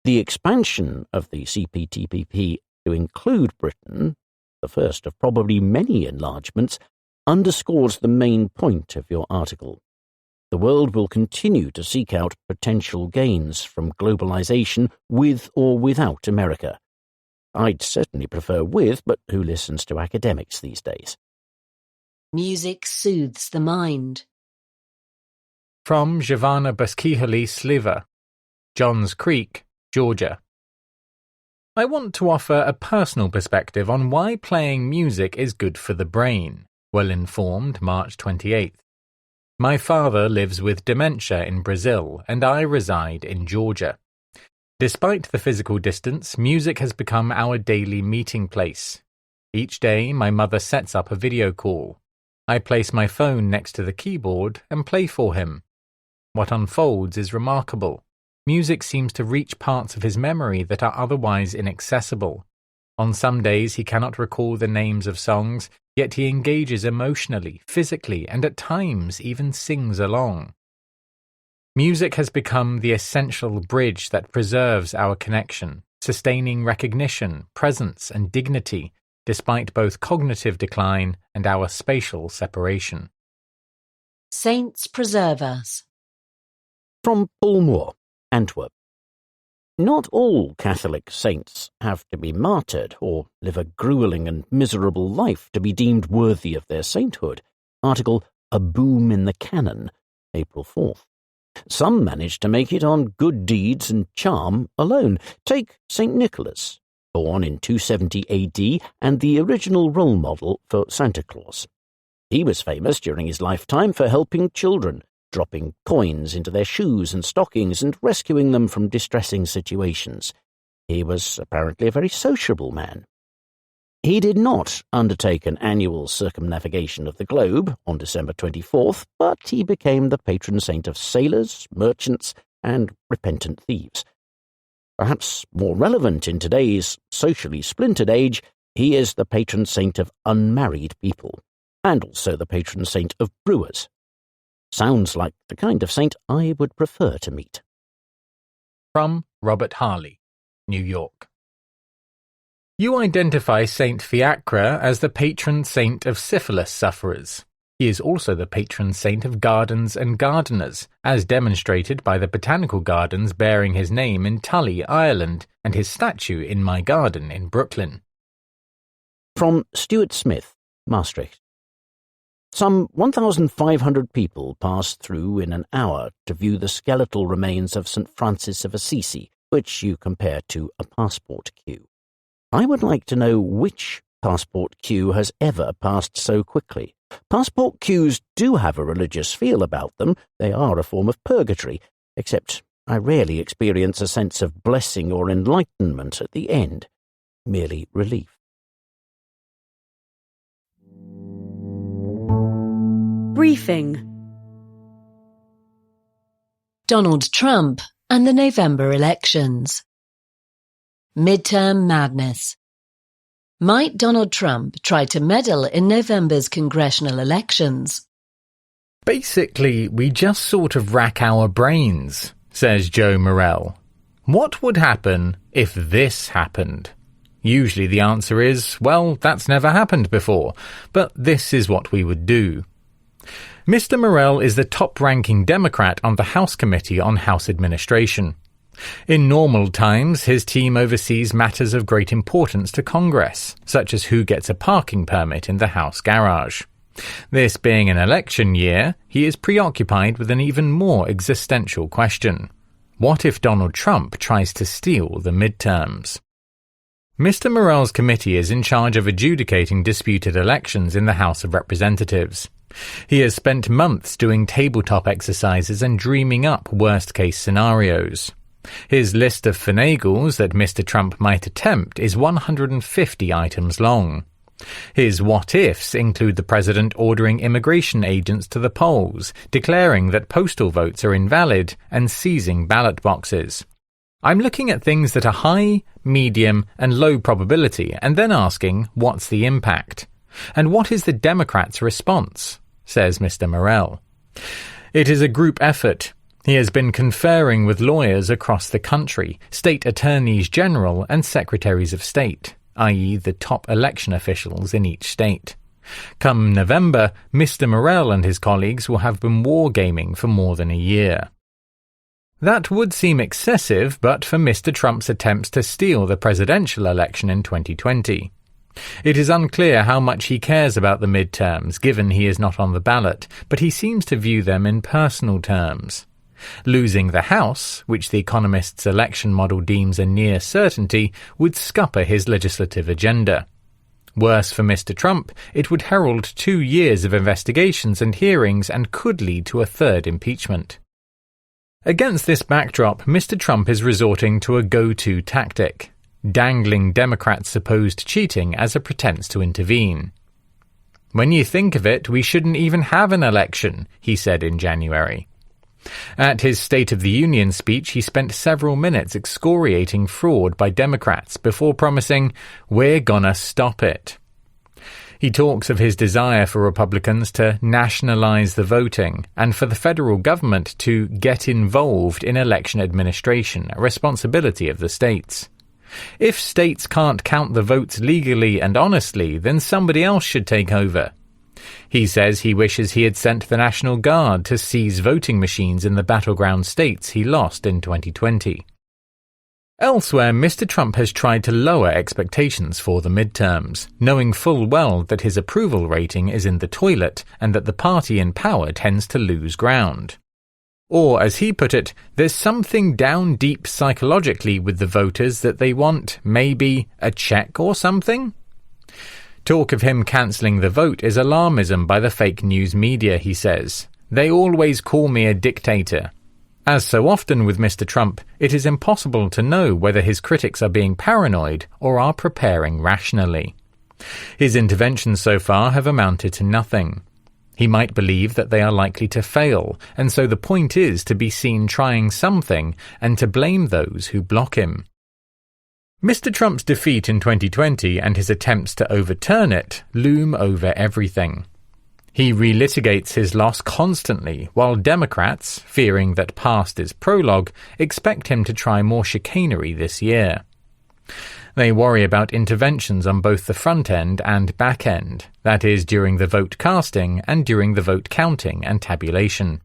The expansion of the CPTPP to include Britain, the first of probably many enlargements, underscores the main point of your article. The world will continue to seek out potential gains from globalization with or without America. I'd certainly prefer with, but who listens to academics these days? Music soothes the mind. From Giovanna Baskihali Sliva, Johns Creek, Georgia. I want to offer a personal perspective on why playing music is good for the brain. Well informed, March 28th. My father lives with dementia in Brazil, and I reside in Georgia. Despite the physical distance, music has become our daily meeting place. Each day, my mother sets up a video call. I place my phone next to the keyboard and play for him. What unfolds is remarkable. Music seems to reach parts of his memory that are otherwise inaccessible. On some days, he cannot recall the names of songs, yet he engages emotionally, physically, and at times even sings along. Music has become the essential bridge that preserves our connection, sustaining recognition, presence, and dignity, despite both cognitive decline and our spatial separation. Saints preserve us. From Paul Moore, Antwerp. Not all Catholic saints have to be martyred or live a grueling and miserable life to be deemed worthy of their sainthood. Article A Boom in the Canon, April 4th. Some manage to make it on good deeds and charm alone. Take St. Nicholas, born in 270 AD and the original role model for Santa Claus. He was famous during his lifetime for helping children, dropping coins into their shoes and stockings and rescuing them from distressing situations. He was apparently a very sociable man. He did not undertake an annual circumnavigation of the globe on December 24th, but he became the patron saint of sailors, merchants, and repentant thieves. Perhaps more relevant in today's socially splintered age, he is the patron saint of unmarried people, and also the patron saint of brewers. Sounds like the kind of saint I would prefer to meet. From Robert Harley, New York. You identify Saint Fiacre as the patron saint of syphilis sufferers. He is also the patron saint of gardens and gardeners, as demonstrated by the botanical gardens bearing his name in Tully, Ireland, and his statue in my garden in Brooklyn. From Stuart Smith, Maastricht. Some 1,500 people passed through in an hour to view the skeletal remains of St. Francis of Assisi, which you compare to a passport queue. I would like to know which passport queue has ever passed so quickly. Passport queues do have a religious feel about them. They are a form of purgatory, except I rarely experience a sense of blessing or enlightenment at the end, merely relief. Briefing. Donald Trump and the November elections. Midterm madness. Might Donald Trump try to meddle in November's congressional elections? Basically, we just sort of rack our brains, says Joe Morell. What would happen if this happened? Usually the answer is, well, that's never happened before, but this is what we would do. Mr. Morell is the top-ranking Democrat on the House Committee on House Administration. In normal times, his team oversees matters of great importance to Congress, such as who gets a parking permit in the House garage. This being an election year, he is preoccupied with an even more existential question. What if Donald Trump tries to steal the midterms? Mr. Morell's committee is in charge of adjudicating disputed elections in the House of Representatives. He has spent months doing tabletop exercises and dreaming up worst-case scenarios. His list of finagles that Mr. Trump might attempt is 150 items long. His what-ifs include the president ordering immigration agents to the polls, declaring that postal votes are invalid, and seizing ballot boxes. I'm looking at things that are high, medium, and low probability, and then asking, what's the impact? And what is the Democrats' response? Says Mr. Morell. It is a group effort. He has been conferring with lawyers across the country, state attorneys general and secretaries of state, i.e. the top election officials in each state. Come November, Mr. Morell and his colleagues will have been wargaming for more than a year. That would seem excessive, but for Mr. Trump's attempts to steal the presidential election in 2020. It is unclear how much he cares about the midterms, given he is not on the ballot, but he seems to view them in personal terms. Losing the House, which the Economist's election model deems a near certainty, would scupper his legislative agenda. Worse for Mr. Trump, it would herald 2 years of investigations and hearings and could lead to a third impeachment. Against this backdrop, Mr. Trump is resorting to a go-to tactic, dangling Democrats' supposed cheating as a pretense to intervene. When you think of it, we shouldn't even have an election, he said in January. At his State of the Union speech, he spent several minutes excoriating fraud by Democrats before promising, "We're gonna stop it." He talks of his desire for Republicans to nationalize the voting and for the federal government to get involved in election administration, a responsibility of the states. If states can't count the votes legally and honestly, then somebody else should take over. He says he wishes he had sent the National Guard to seize voting machines in the battleground states he lost in 2020. Elsewhere, Mr. Trump has tried to lower expectations for the midterms, knowing full well that his approval rating is in the toilet and that the party in power tends to lose ground. Or, as he put it, there's something down deep psychologically with the voters that they want, maybe, a check or something? Talk of him cancelling the vote is alarmism by the fake news media, he says. They always call me a dictator. As so often with Mr. Trump, it is impossible to know whether his critics are being paranoid or are preparing rationally. His interventions so far have amounted to nothing. He might believe that they are likely to fail, and so the point is to be seen trying something and to blame those who block him. Mr. Trump's defeat in 2020 and his attempts to overturn it loom over everything. He relitigates his loss constantly, while Democrats, fearing that past is prologue, expect him to try more chicanery this year. They worry about interventions on both the front end and back end, that is, during the vote casting and during the vote counting and tabulation.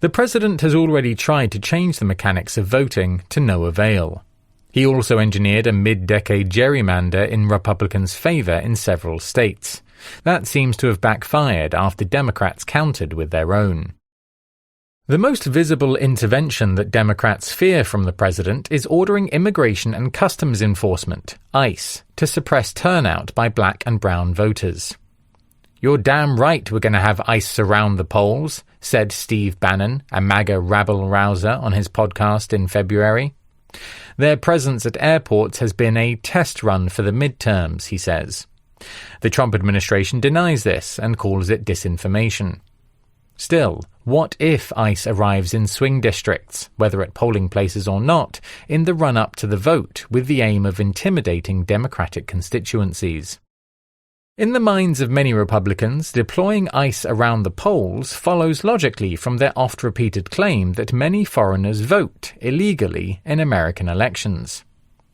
The president has already tried to change the mechanics of voting to no avail. He also engineered a mid-decade gerrymander in Republicans' favour in several states. That seems to have backfired after Democrats countered with their own. The most visible intervention that Democrats fear from the president is ordering Immigration and Customs Enforcement, ICE, to suppress turnout by black and brown voters. "You're damn right we're going to have ICE surround the polls," said Steve Bannon, a MAGA rabble-rouser, on his podcast in February. Their presence at airports has been a test run for the midterms, he says. The Trump administration denies this and calls it disinformation. Still, what if ICE arrives in swing districts, whether at polling places or not, in the run-up to the vote with the aim of intimidating Democratic constituencies? In the minds of many Republicans, deploying ICE around the polls follows logically from their oft-repeated claim that many foreigners vote illegally in American elections.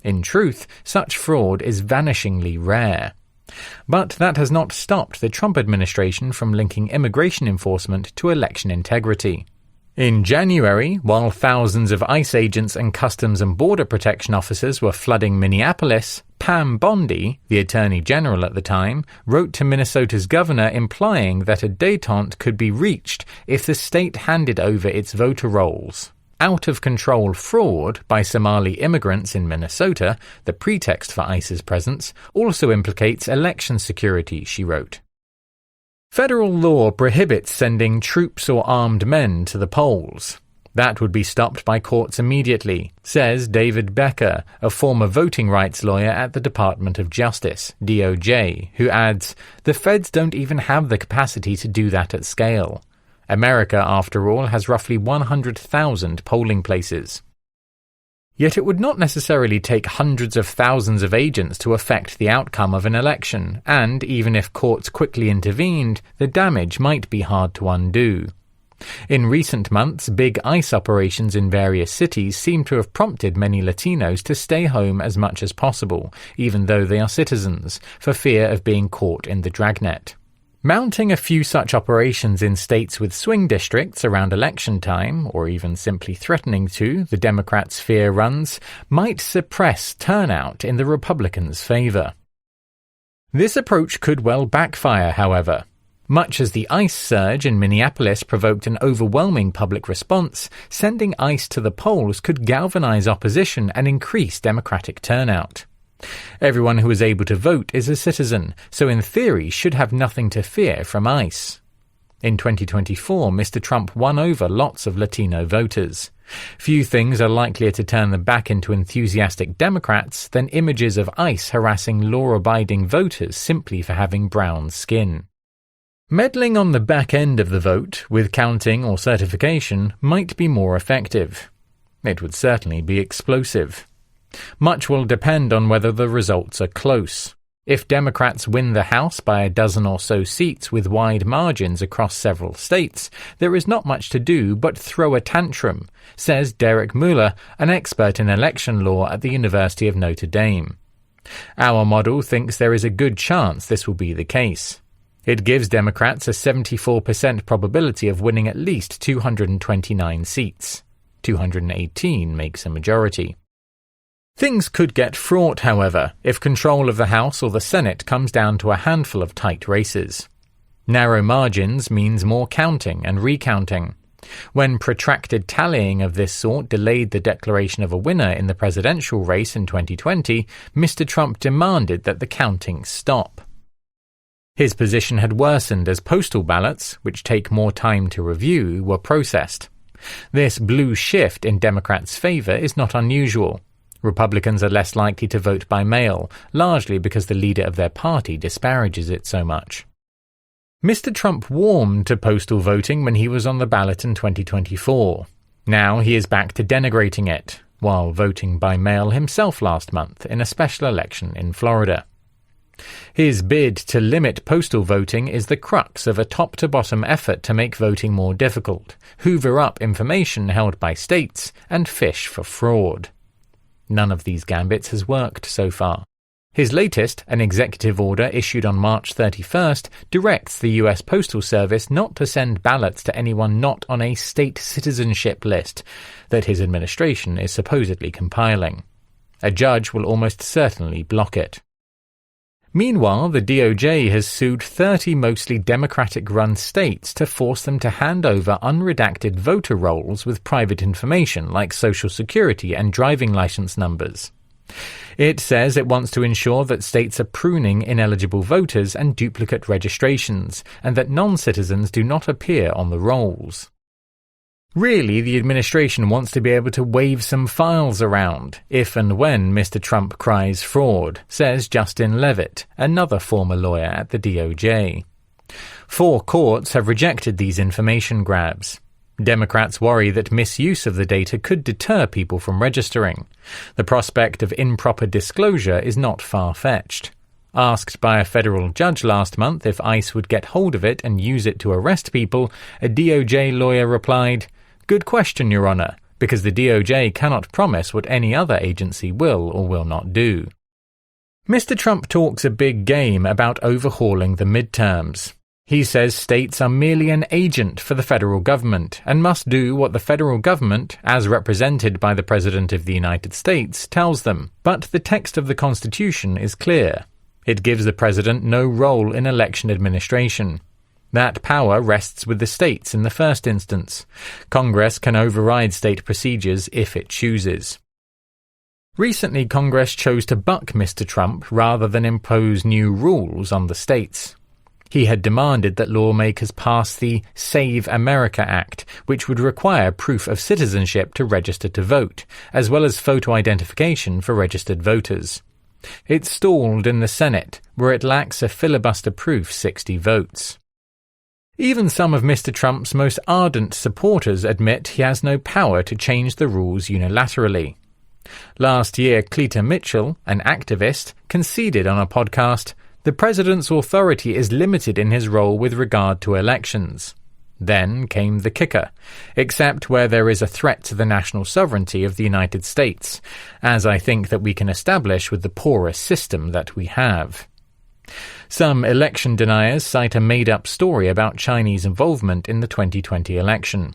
In truth, such fraud is vanishingly rare. But that has not stopped the Trump administration from linking immigration enforcement to election integrity. In January, while thousands of ICE agents and Customs and Border Protection officers were flooding Minneapolis, Pam Bondi, the Attorney General at the time, wrote to Minnesota's governor implying that a détente could be reached if the state handed over its voter rolls. Out-of-control fraud by Somali immigrants in Minnesota, the pretext for ICE's presence, also implicates election security, she wrote. Federal law prohibits sending troops or armed men to the polls. That would be stopped by courts immediately, says David Becker, a former voting rights lawyer at the Department of Justice, DOJ, who adds, "The feds don't even have the capacity to do that at scale. America, after all, has roughly 100,000 polling places." Yet it would not necessarily take hundreds of thousands of agents to affect the outcome of an election, and even if courts quickly intervened, the damage might be hard to undo. In recent months, big ICE operations in various cities seem to have prompted many Latinos to stay home as much as possible, even though they are citizens, for fear of being caught in the dragnet. Mounting a few such operations in states with swing districts around election time, or even simply threatening to, the Democrats' fear runs, might suppress turnout in the Republicans' favor. This approach could well backfire, however. Much as the ICE surge in Minneapolis provoked an overwhelming public response, sending ICE to the polls could galvanize opposition and increase Democratic turnout. Everyone who is able to vote is a citizen, so in theory should have nothing to fear from ICE. In 2024, Mr. Trump won over lots of Latino voters. Few things are likelier to turn them back into enthusiastic Democrats than images of ICE harassing law-abiding voters simply for having brown skin. Meddling on the back end of the vote, with counting or certification, might be more effective. It would certainly be explosive. Much will depend on whether the results are close. If Democrats win the House by a dozen or so seats with wide margins across several states, there is not much to do but throw a tantrum, says Derek Mueller, an expert in election law at the University of Notre Dame. Our model thinks there is a good chance this will be the case. It gives Democrats a 74% probability of winning at least 229 seats. 218 makes a majority. Things could get fraught, however, if control of the House or the Senate comes down to a handful of tight races. Narrow margins means more counting and recounting. When protracted tallying of this sort delayed the declaration of a winner in the presidential race in 2020, Mr. Trump demanded that the counting stop. His position had worsened as postal ballots, which take more time to review, were processed. This blue shift in Democrats' favor is not unusual. Republicans are less likely to vote by mail, largely because the leader of their party disparages it so much. Mr. Trump warmed to postal voting when he was on the ballot in 2024. Now he is back to denigrating it, while voting by mail himself last month in a special election in Florida. His bid to limit postal voting is the crux of a top-to-bottom effort to make voting more difficult, hoover up information held by states, and fish for fraud. None of these gambits has worked so far. His latest, an executive order issued on March 31st, directs the U.S. Postal Service not to send ballots to anyone not on a state citizenship list that his administration is supposedly compiling. A judge will almost certainly block it. Meanwhile, the DOJ has sued 30 mostly Democratic-run states to force them to hand over unredacted voter rolls with private information like Social Security and driving license numbers. It says it wants to ensure that states are pruning ineligible voters and duplicate registrations, and that non-citizens do not appear on the rolls. Really, the administration wants to be able to wave some files around if and when Mr. Trump cries fraud, says Justin Levitt, another former lawyer at the DOJ. 4 courts have rejected these information grabs. Democrats worry that misuse of the data could deter people from registering. The prospect of improper disclosure is not far-fetched. Asked by a federal judge last month if ICE would get hold of it and use it to arrest people, a DOJ lawyer replied, "Good question, Your Honor, because the DOJ cannot promise what any other agency will or will not do." Mr. Trump talks a big game about overhauling the midterms. He says states are merely an agent for the federal government and must do what the federal government, as represented by the President of the United States, tells them. But the text of the Constitution is clear. It gives the President no role in election administration. That power rests with the states in the first instance. Congress can override state procedures if it chooses. Recently, Congress chose to buck Mr. Trump rather than impose new rules on the states. He had demanded that lawmakers pass the Save America Act, which would require proof of citizenship to register to vote, as well as photo identification for registered voters. It stalled in the Senate, where it lacks a filibuster-proof 60 votes. Even some of Mr. Trump's most ardent supporters admit he has no power to change the rules unilaterally. Last year, Cleta Mitchell, an activist, conceded on a podcast, "The president's authority is limited in his role with regard to elections." Then came the kicker, except where there is a threat to the national sovereignty of the United States, as I think that we can establish with the porous system that we have. Some election deniers cite a made-up story about Chinese involvement in the 2020 election.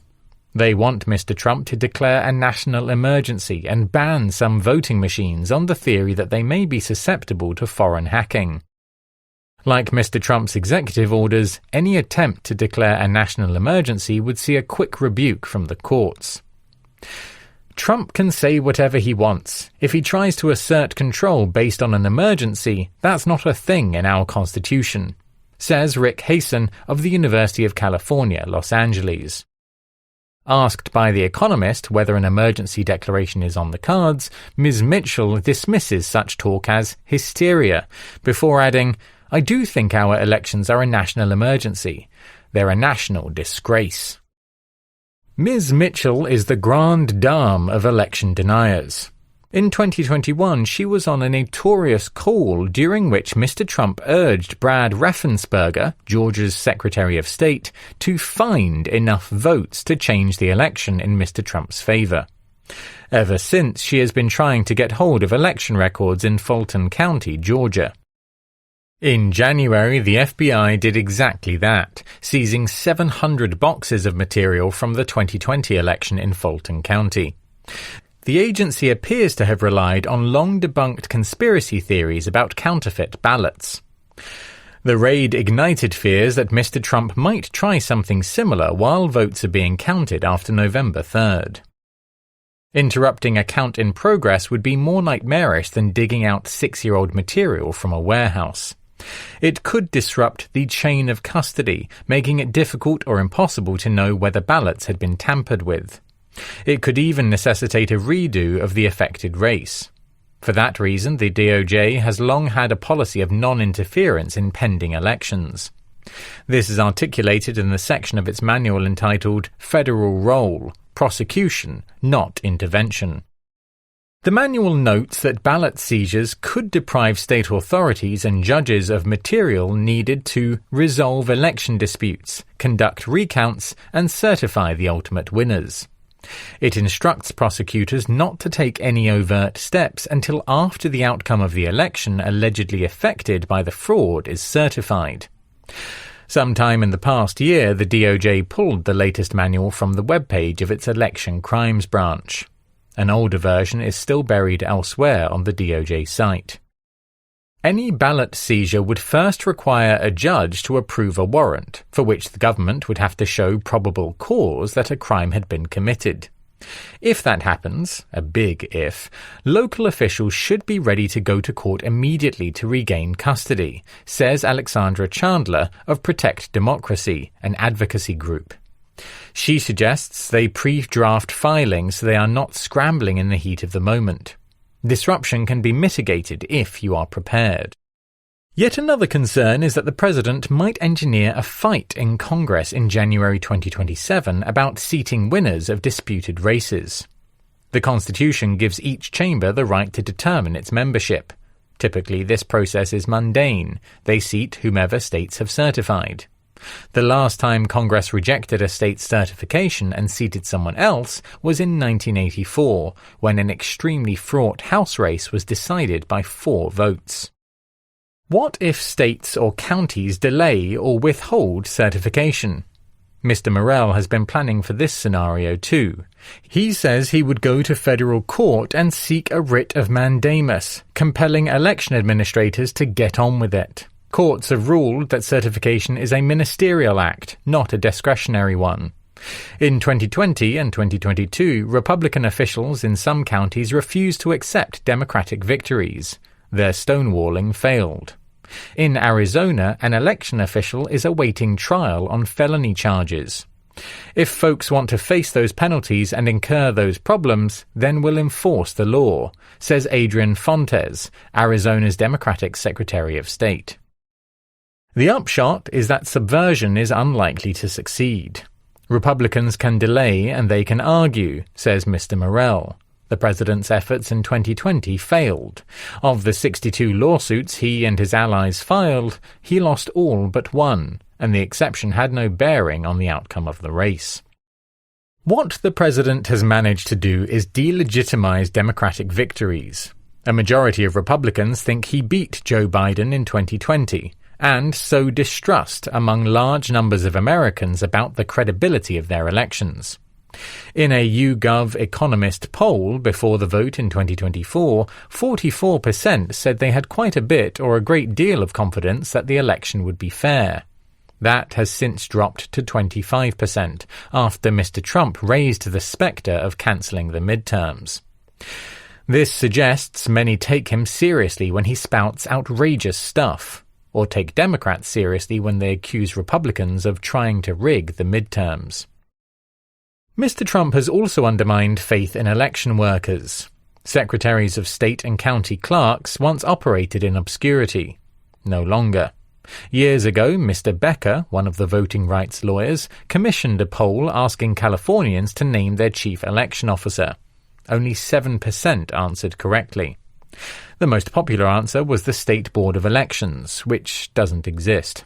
They want Mr. Trump to declare a national emergency and ban some voting machines on the theory that they may be susceptible to foreign hacking. Like Mr. Trump's executive orders, any attempt to declare a national emergency would see a quick rebuke from the courts. Trump can say whatever he wants. If he tries to assert control based on an emergency, that's not a thing in our Constitution, says Rick Hasen of the University of California, Los Angeles. Asked by The Economist whether an emergency declaration is on the cards, Ms. Mitchell dismisses such talk as hysteria, before adding, "I do think our elections are a national emergency. They're a national disgrace." Ms. Mitchell is the grande dame of election deniers. In 2021, she was on a notorious call during which Mr. Trump urged Brad Raffensperger, Georgia's Secretary of State, to find enough votes to change the election in Mr. Trump's favor. Ever since, she has been trying to get hold of election records in Fulton County, Georgia. In January, the FBI did exactly that, seizing 700 boxes of material from the 2020 election in Fulton County. The agency appears to have relied on long-debunked conspiracy theories about counterfeit ballots. The raid ignited fears that Mr. Trump might try something similar while votes are being counted after November 3rd. Interrupting a count in progress would be more nightmarish than digging out 6-year-old material from a warehouse. It could disrupt the chain of custody, making it difficult or impossible to know whether ballots had been tampered with. It could even necessitate a redo of the affected race. For that reason, the DOJ has long had a policy of non-interference in pending elections. This is articulated in the section of its manual entitled Federal Role, Prosecution, Not Intervention. The manual notes that ballot seizures could deprive state authorities and judges of material needed to resolve election disputes, conduct recounts, and certify the ultimate winners. It instructs prosecutors not to take any overt steps until after the outcome of the election allegedly affected by the fraud is certified. Sometime in the past year, the DOJ pulled the latest manual from the webpage of its Election Crimes branch. An older version is still buried elsewhere on the DOJ site. Any ballot seizure would first require a judge to approve a warrant, for which the government would have to show probable cause that a crime had been committed. If that happens, a big if, local officials should be ready to go to court immediately to regain custody, says Alexandra Chandler of Protect Democracy, an advocacy group. She suggests they pre-draft filings so they are not scrambling in the heat of the moment. Disruption can be mitigated if you are prepared. Yet another concern is that the president might engineer a fight in Congress in January 2027 about seating winners of disputed races. The Constitution gives each chamber the right to determine its membership. Typically, this process is mundane. They seat whomever states have certified. The last time Congress rejected a state's certification and seated someone else was in 1984, when an extremely fraught House race was decided by 4 votes. What if states or counties delay or withhold certification? Mr. Morell has been planning for this scenario too. He says he would go to federal court and seek a writ of mandamus, compelling election administrators to get on with it. Courts have ruled that certification is a ministerial act, not a discretionary one. In 2020 and 2022, Republican officials in some counties refused to accept Democratic victories. Their stonewalling failed. In Arizona, an election official is awaiting trial on felony charges. If folks want to face those penalties and incur those problems, then we'll enforce the law, says Adrian Fontes, Arizona's Democratic Secretary of State. The upshot is that subversion is unlikely to succeed. Republicans can delay and they can argue, says Mr. Morell. The president's efforts in 2020 failed. Of the 62 lawsuits he and his allies filed, he lost all but one, and the exception had no bearing on the outcome of the race. What the president has managed to do is delegitimize Democratic victories. A majority of Republicans think he beat Joe Biden in 2020, and sow distrust among large numbers of Americans about the credibility of their elections. In a YouGov Economist poll before the vote in 2024, 44% said they had quite a bit or a great deal of confidence that the election would be fair. That has since dropped to 25% after Mr. Trump raised the spectre of cancelling the midterms. This suggests many take him seriously when he spouts outrageous stuff, or take Democrats seriously when they accuse Republicans of trying to rig the midterms. Mr. Trump has also undermined faith in election workers. Secretaries of state and county clerks once operated in obscurity. No longer. Years ago, Mr. Becker, one of the voting rights lawyers, commissioned a poll asking Californians to name their chief election officer. Only 7% answered correctly. The most popular answer was the State Board of Elections, which doesn't exist.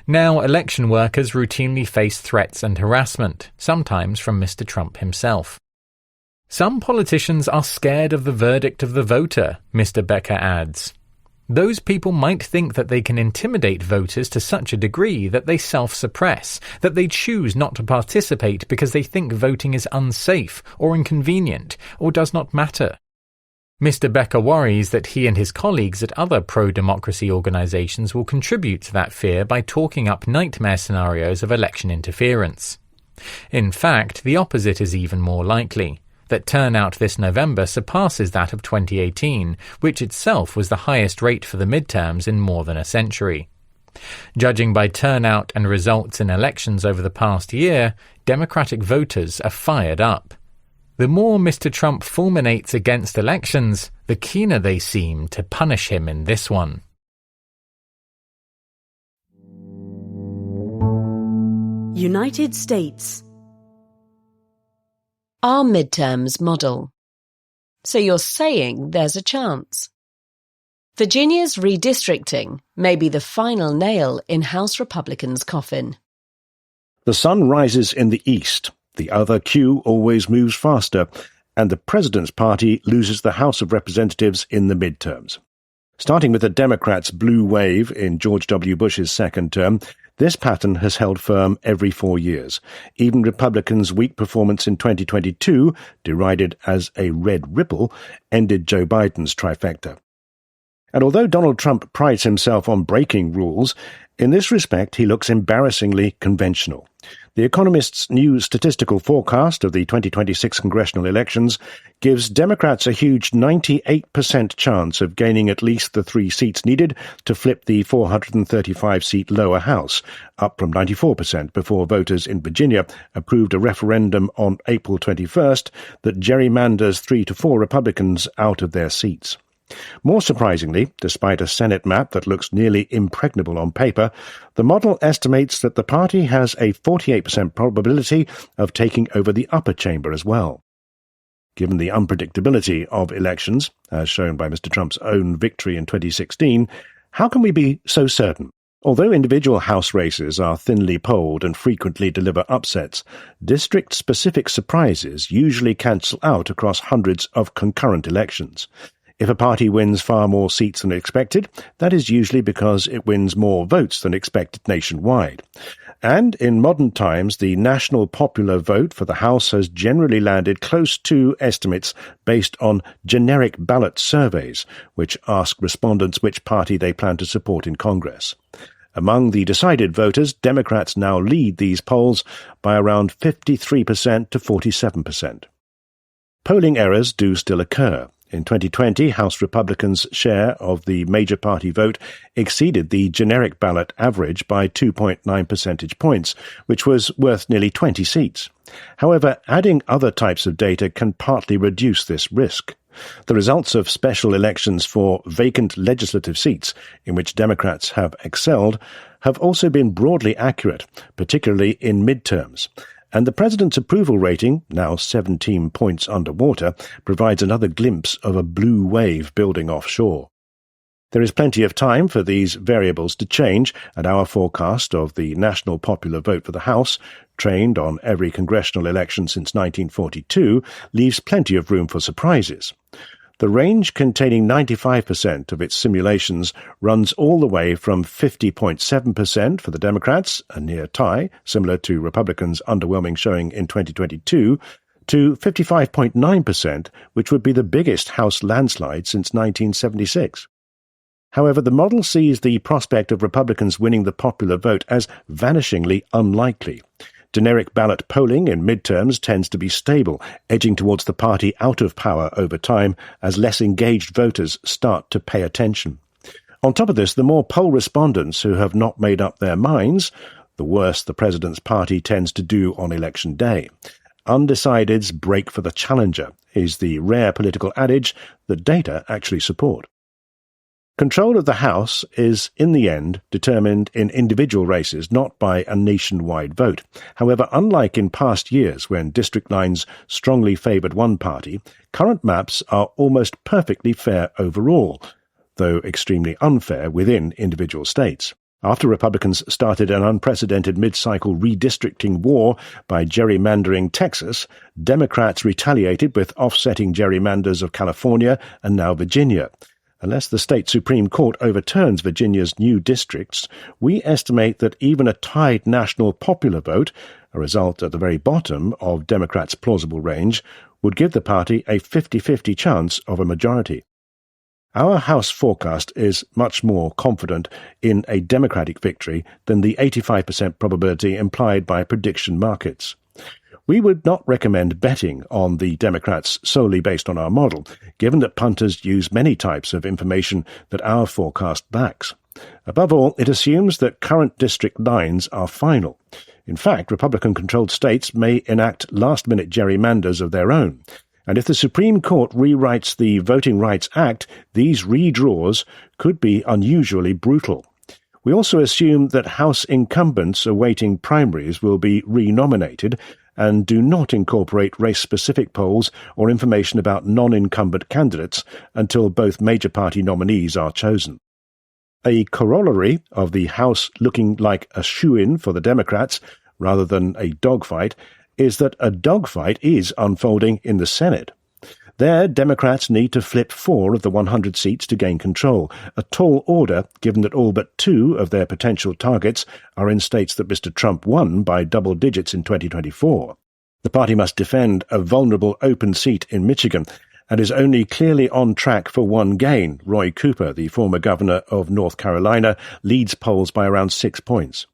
Now election workers routinely face threats and harassment, sometimes from Mr. Trump himself. Some politicians are scared of the verdict of the voter, Mr. Becker adds. Those people might think that they can intimidate voters to such a degree that they self-suppress, that they choose not to participate because they think voting is unsafe or inconvenient or does not matter. Mr. Becker worries that he and his colleagues at other pro-democracy organizations will contribute to that fear by talking up nightmare scenarios of election interference. In fact, the opposite is even more likely, that turnout this November surpasses that of 2018, which itself was the highest rate for the midterms in more than a century. Judging by turnout and results in elections over the past year, Democratic voters are fired up. The more Mr. Trump fulminates against elections, the keener they seem to punish him in this one. United States. Our midterms model. So you're saying there's a chance? Virginia's redistricting may be the final nail in House Republicans' coffin. The sun rises in the east. The other queue always moves faster, and the President's party loses the House of Representatives in the midterms. Starting with the Democrats' blue wave in George W. Bush's second term, this pattern has held firm every 4 years. Even Republicans' weak performance in 2022, derided as a red ripple, ended Joe Biden's trifecta. And although Donald Trump prides himself on breaking rules, in this respect he looks embarrassingly conventional. The Economist's new statistical forecast of the 2026 congressional elections gives Democrats a huge 98% chance of gaining at least the 3 seats needed to flip the 435-seat lower house, up from 94% before voters in Virginia approved a referendum on April 21st that gerrymanders 3 to 4 Republicans out of their seats. More surprisingly, despite a Senate map that looks nearly impregnable on paper, the model estimates that the party has a 48% probability of taking over the upper chamber as well. Given the unpredictability of elections, as shown by Mr. Trump's own victory in 2016, how can we be so certain? Although individual House races are thinly polled and frequently deliver upsets, district-specific surprises usually cancel out across hundreds of concurrent elections. If a party wins far more seats than expected, that is usually because it wins more votes than expected nationwide. And in modern times, the national popular vote for the House has generally landed close to estimates based on generic ballot surveys, which ask respondents which party they plan to support in Congress. Among the decided voters, Democrats now lead these polls by around 53% to 47%. Polling errors do still occur. In 2020, House Republicans' share of the major party vote exceeded the generic ballot average by 2.9 percentage points, which was worth nearly 20 seats. However, adding other types of data can partly reduce this risk. The results of special elections for vacant legislative seats, in which Democrats have excelled, have also been broadly accurate, particularly in midterms. And the president's approval rating, now 17 points underwater, provides another glimpse of a blue wave building offshore. There is plenty of time for these variables to change, and our forecast of the national popular vote for the House, trained on every congressional election since 1942, leaves plenty of room for surprises. The range containing 95% of its simulations runs all the way from 50.7% for the Democrats, a near tie, similar to Republicans' underwhelming showing in 2022, to 55.9%, which would be the biggest House landslide since 1976. However, the model sees the prospect of Republicans winning the popular vote as vanishingly unlikely. Generic ballot polling in midterms tends to be stable, edging towards the party out of power over time as less engaged voters start to pay attention. On top of this, the more poll respondents who have not made up their minds, the worse the president's party tends to do on election day. Undecideds break for the challenger is the rare political adage that data actually support. Control of the House is, in the end, determined in individual races, not by a nationwide vote. However, unlike in past years when district lines strongly favoured one party, current maps are almost perfectly fair overall, though extremely unfair within individual states. After Republicans started an unprecedented mid-cycle redistricting war by gerrymandering Texas, Democrats retaliated with offsetting gerrymanders of California and now Virginia. Unless the state Supreme Court overturns Virginia's new districts, we estimate that even a tied national popular vote, a result at the very bottom of Democrats' plausible range, would give the party a 50-50 chance of a majority. Our House forecast is much more confident in a Democratic victory than the 85% probability implied by prediction markets. We would not recommend betting on the Democrats solely based on our model, given that punters use many types of information that our forecast backs. Above all, it assumes that current district lines are final. In fact, Republican-controlled states may enact last-minute gerrymanders of their own. And if the Supreme Court rewrites the Voting Rights Act, these redraws could be unusually brutal. We also assume that House incumbents awaiting primaries will be renominated and do not incorporate race-specific polls or information about non-incumbent candidates until both major party nominees are chosen. A corollary of the House looking like a shoo-in for the Democrats rather than a dogfight is that a dogfight is unfolding in the Senate. There, Democrats need to flip 4 of the 100 seats to gain control, a tall order given that all but 2 of their potential targets are in states that Mr. Trump won by double digits in 2024. The party must defend a vulnerable open seat in Michigan, and is only clearly on track for one gain. Roy Cooper, the former governor of North Carolina, leads polls by around 6 points.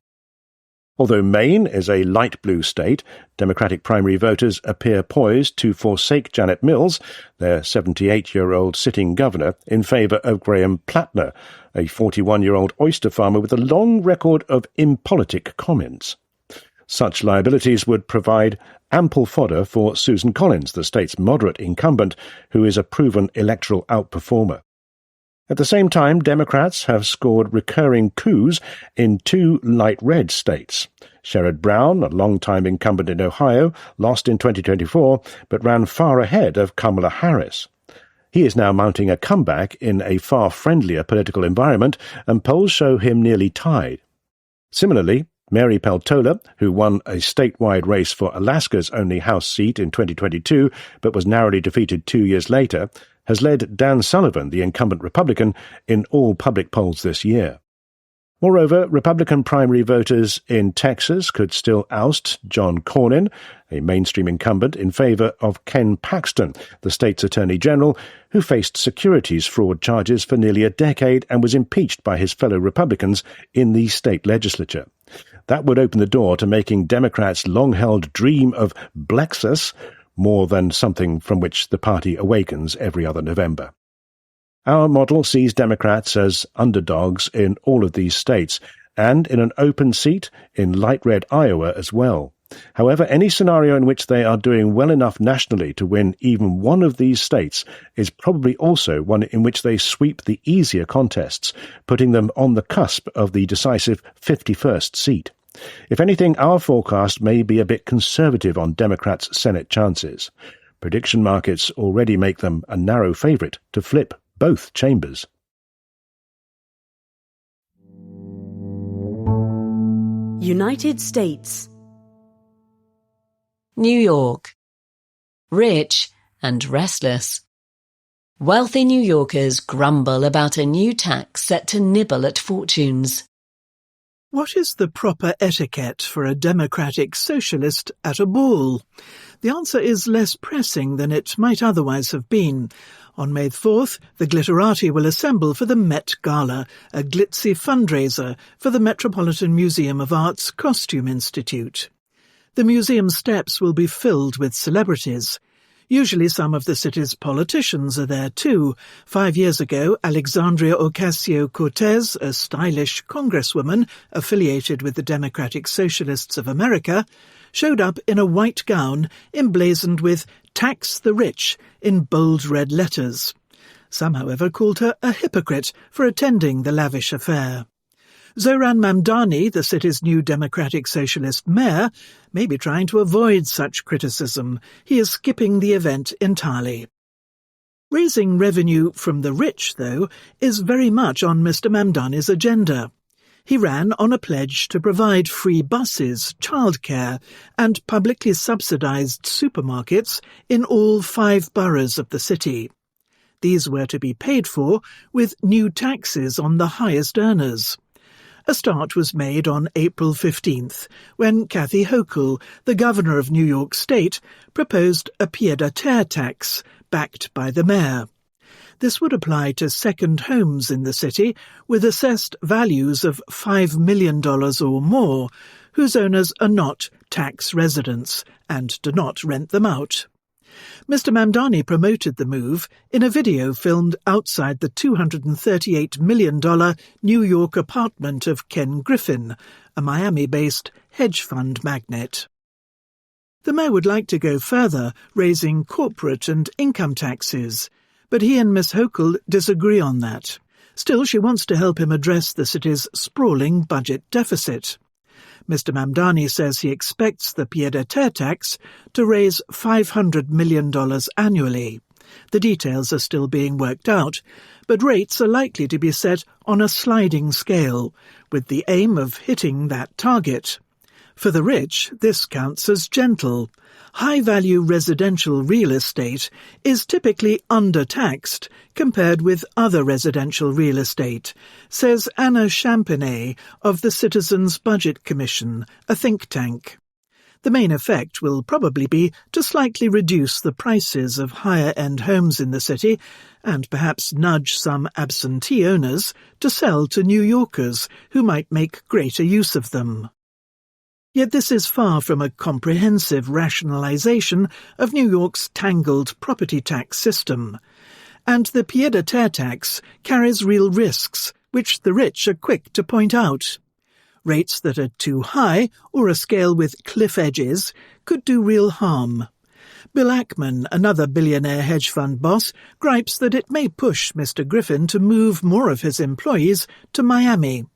Although Maine is a light blue state, Democratic primary voters appear poised to forsake Janet Mills, their 78-year-old sitting governor, in favour of Graham Plattner, a 41-year-old oyster farmer with a long record of impolitic comments. Such liabilities would provide ample fodder for Susan Collins, the state's moderate incumbent, who is a proven electoral outperformer. At the same time, Democrats have scored recurring coups in 2 light red states. Sherrod Brown, a long-time incumbent in Ohio, lost in 2024, but ran far ahead of Kamala Harris. He is now mounting a comeback in a far friendlier political environment, and polls show him nearly tied. Similarly, Mary Peltola, who won a statewide race for Alaska's only House seat in 2022, but was narrowly defeated 2 years later, has led Dan Sullivan, the incumbent Republican, in all public polls this year. Moreover, Republican primary voters in Texas could still oust John Cornyn, a mainstream incumbent, in favour of Ken Paxton, the state's Attorney General, who faced securities fraud charges for nearly a decade and was impeached by his fellow Republicans in the state legislature. That would open the door to making Democrats' long-held dream of Blexus more than something from which the party awakens every other November. Our model sees Democrats as underdogs in all of these states, and in an open seat in light red Iowa as well. However, any scenario in which they are doing well enough nationally to win even one of these states is probably also one in which they sweep the easier contests, putting them on the cusp of the decisive 51st seat. If anything, our forecast may be a bit conservative on Democrats' Senate chances. Prediction markets already make them a narrow favourite to flip both chambers. United States. New York. Rich and restless. Wealthy New Yorkers grumble about a new tax set to nibble at fortunes. What is the proper etiquette for a democratic socialist at a ball? The answer is less pressing than it might otherwise have been. On May 4th, the glitterati will assemble for the Met Gala, a glitzy fundraiser for the Metropolitan Museum of Art's Costume Institute. The museum steps will be filled with celebrities. Usually some of the city's politicians are there too. 5 years ago, Alexandria Ocasio-Cortez, a stylish congresswoman affiliated with the Democratic Socialists of America, showed up in a white gown emblazoned with "Tax the Rich" in bold red letters. Some, however, called her a hypocrite for attending the lavish affair. Zohran Mamdani, the city's new Democratic Socialist mayor, may be trying to avoid such criticism. He is skipping the event entirely. Raising revenue from the rich, though, is very much on Mr. Mamdani's agenda. He ran on a pledge to provide free buses, childcare, and publicly subsidized supermarkets in all 5 boroughs of the city. These were to be paid for with new taxes on the highest earners. A start was made on April 15th, when Kathy Hochul, the governor of New York State, proposed a pied-à-terre tax, backed by the mayor. This would apply to second homes in the city with assessed values of $5 million or more, whose owners are not tax residents and do not rent them out. Mr. Mamdani promoted the move in a video filmed outside the $238 million New York apartment of Ken Griffin, a Miami-based hedge fund magnate. The mayor would like to go further, raising corporate and income taxes, but he and Miss Hochul disagree on that. Still, she wants to help him address the city's sprawling budget deficit. Mr. Mamdani says he expects the pied-à-terre tax to raise $500 million annually. The details are still being worked out, but rates are likely to be set on a sliding scale, with the aim of hitting that target. For the rich, this counts as gentle. High-value residential real estate is typically undertaxed compared with other residential real estate, says Anna Champagnet of the Citizens Budget Commission, a think tank. The main effect will probably be to slightly reduce the prices of higher-end homes in the city and perhaps nudge some absentee owners to sell to New Yorkers who might make greater use of them. Yet this is far from a comprehensive rationalization of New York's tangled property tax system, and the pied-à-terre tax carries real risks, which the rich are quick to point out. Rates that are too high, or a scale with cliff edges, could do real harm. Bill Ackman, another billionaire hedge fund boss, gripes that it may push Mr. Griffin to move more of his employees to Miami.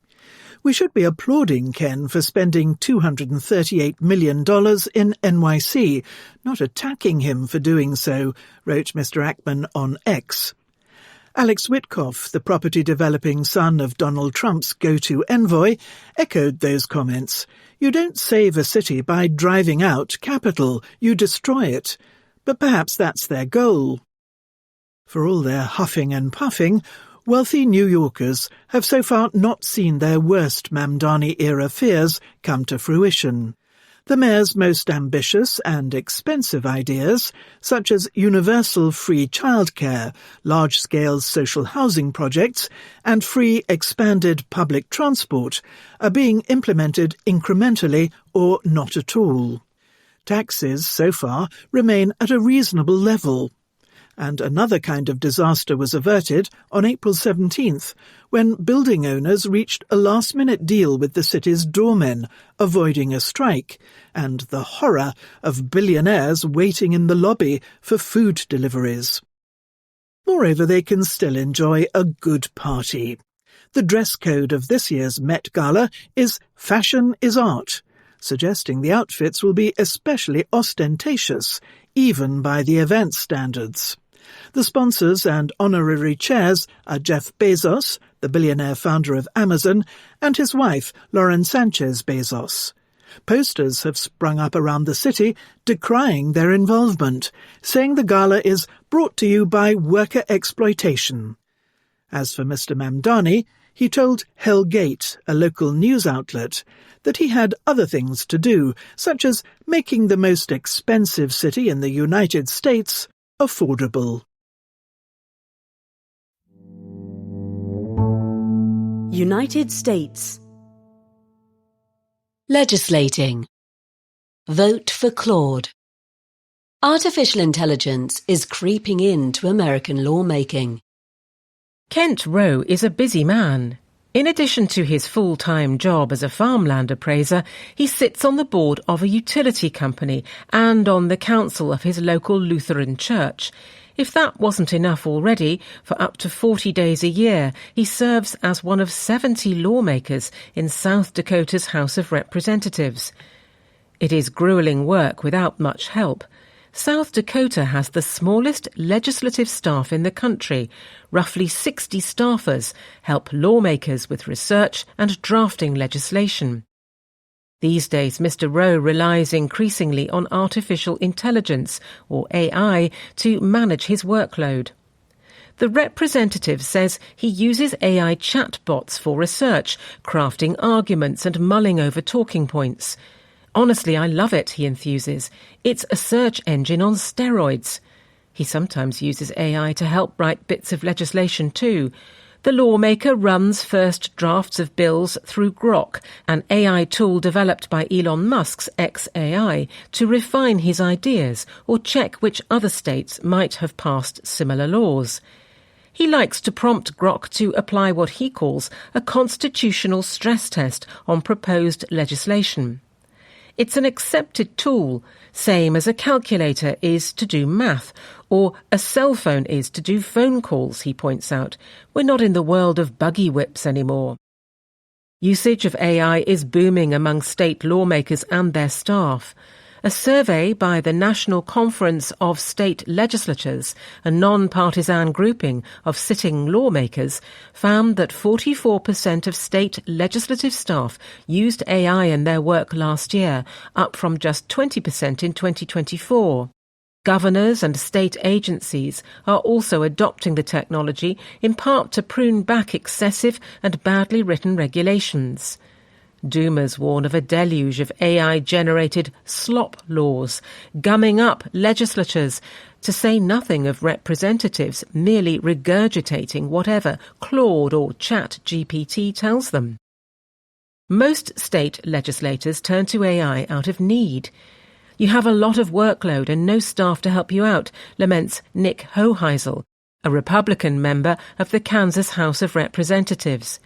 We should be applauding Ken for spending $238 million in NYC, not attacking him for doing so, wrote Mr. Ackman on X. Alex Witkoff, the property-developing son of Donald Trump's go-to envoy, echoed those comments. You don't save a city by driving out capital, you destroy it. But perhaps that's their goal. For all their huffing and puffing, wealthy New Yorkers have so far not seen their worst Mamdani-era fears come to fruition. The mayor's most ambitious and expensive ideas, such as universal free childcare, large-scale social housing projects, and free expanded public transport, are being implemented incrementally or not at all. Taxes, so far, remain at a reasonable level. And another kind of disaster was averted on April 17th, when building owners reached a last-minute deal with the city's doormen, avoiding a strike, and the horror of billionaires waiting in the lobby for food deliveries. Moreover, they can still enjoy a good party. The dress code of this year's Met Gala is "Fashion is Art," suggesting the outfits will be especially ostentatious, even by the event standards. The sponsors and honorary chairs are Jeff Bezos, the billionaire founder of Amazon, and his wife, Lauren Sanchez Bezos. Posters have sprung up around the city decrying their involvement, saying the gala is brought to you by worker exploitation. As for Mr. Mamdani, he told Hell Gate, a local news outlet, that he had other things to do, such as making the most expensive city in the United States affordable. United States. Legislating. Vote for Claude. Artificial intelligence is creeping into American lawmaking. Kent Rowe is a busy man. In addition to his full-time job as a farmland appraiser, he sits on the board of a utility company and on the council of his local Lutheran church. If that wasn't enough already, for up to 40 days a year, he serves as one of 70 lawmakers in South Dakota's House of Representatives. It is grueling work without much help. South Dakota has the smallest legislative staff in the country. Roughly 60 staffers help lawmakers with research and drafting legislation. These days, Mr. Rowe relies increasingly on artificial intelligence, or AI, to manage his workload. The representative says he uses AI chatbots for research, crafting arguments and mulling over talking points. Honestly, I love it, he enthuses. It's a search engine on steroids. He sometimes uses AI to help write bits of legislation too. The lawmaker runs first drafts of bills through Grok, an AI tool developed by Elon Musk's XAI, to refine his ideas or check which other states might have passed similar laws. He likes to prompt Grok to apply what he calls a constitutional stress test on proposed legislation. It's an accepted tool, same as a calculator is to do math, or a cell phone is to do phone calls, he points out. We're not in the world of buggy whips anymore. Usage of AI is booming among state lawmakers and their staff. A survey by the National Conference of State Legislatures, a non-partisan grouping of sitting lawmakers, found that 44% of state legislative staff used AI in their work last year, up from just 20% in 2024. Governors and state agencies are also adopting the technology, in part to prune back excessive and badly written regulations. Doomers warn of a deluge of AI-generated slop laws, gumming up legislatures, to say nothing of representatives merely regurgitating whatever Claude or ChatGPT tells them. Most state legislators turn to AI out of need. You have a lot of workload and no staff to help you out, laments Nick Hoheisel, a Republican member of the Kansas House of Representatives.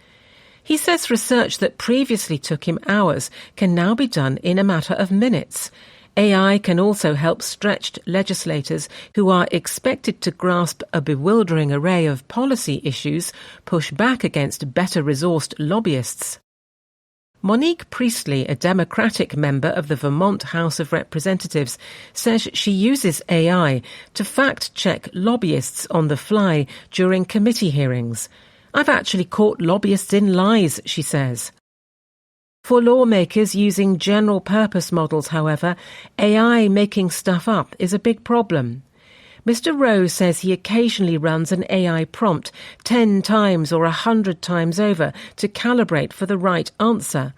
He says research that previously took him hours can now be done in a matter of minutes. AI can also help stretched legislators who are expected to grasp a bewildering array of policy issues push back against better-resourced lobbyists. Monique Priestley, a Democratic member of the Vermont House of Representatives, says she uses AI to fact-check lobbyists on the fly during committee hearings. I've actually caught lobbyists in lies, she says. For lawmakers using general-purpose models, however, AI making stuff up is a big problem. Mr. Rowe says he occasionally runs an AI prompt 10 times or 100 times over to calibrate for the right answer.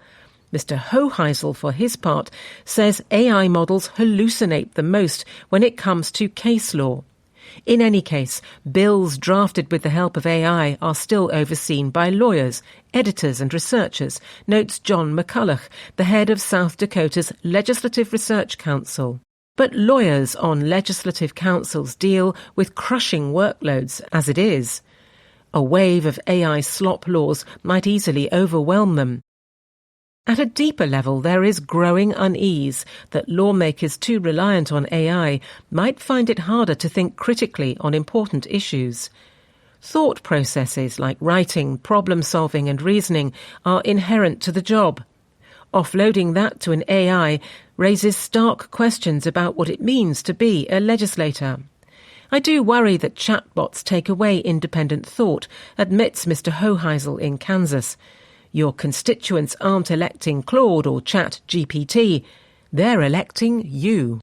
Mr. Hoheisel, for his part, says AI models hallucinate the most when it comes to case law. In any case, bills drafted with the help of AI are still overseen by lawyers, editors and researchers, notes John McCulloch, the head of South Dakota's Legislative Research Council. But lawyers on legislative councils deal with crushing workloads as it is. A wave of AI slop laws might easily overwhelm them. At a deeper level, there is growing unease that lawmakers too reliant on AI might find it harder to think critically on important issues. Thought processes like writing, problem-solving and reasoning are inherent to the job. Offloading that to an AI raises stark questions about what it means to be a legislator. I do worry that chatbots take away independent thought, admits Mr. Hoheisel in Kansas. Your constituents aren't electing Claude or ChatGPT. They're electing you.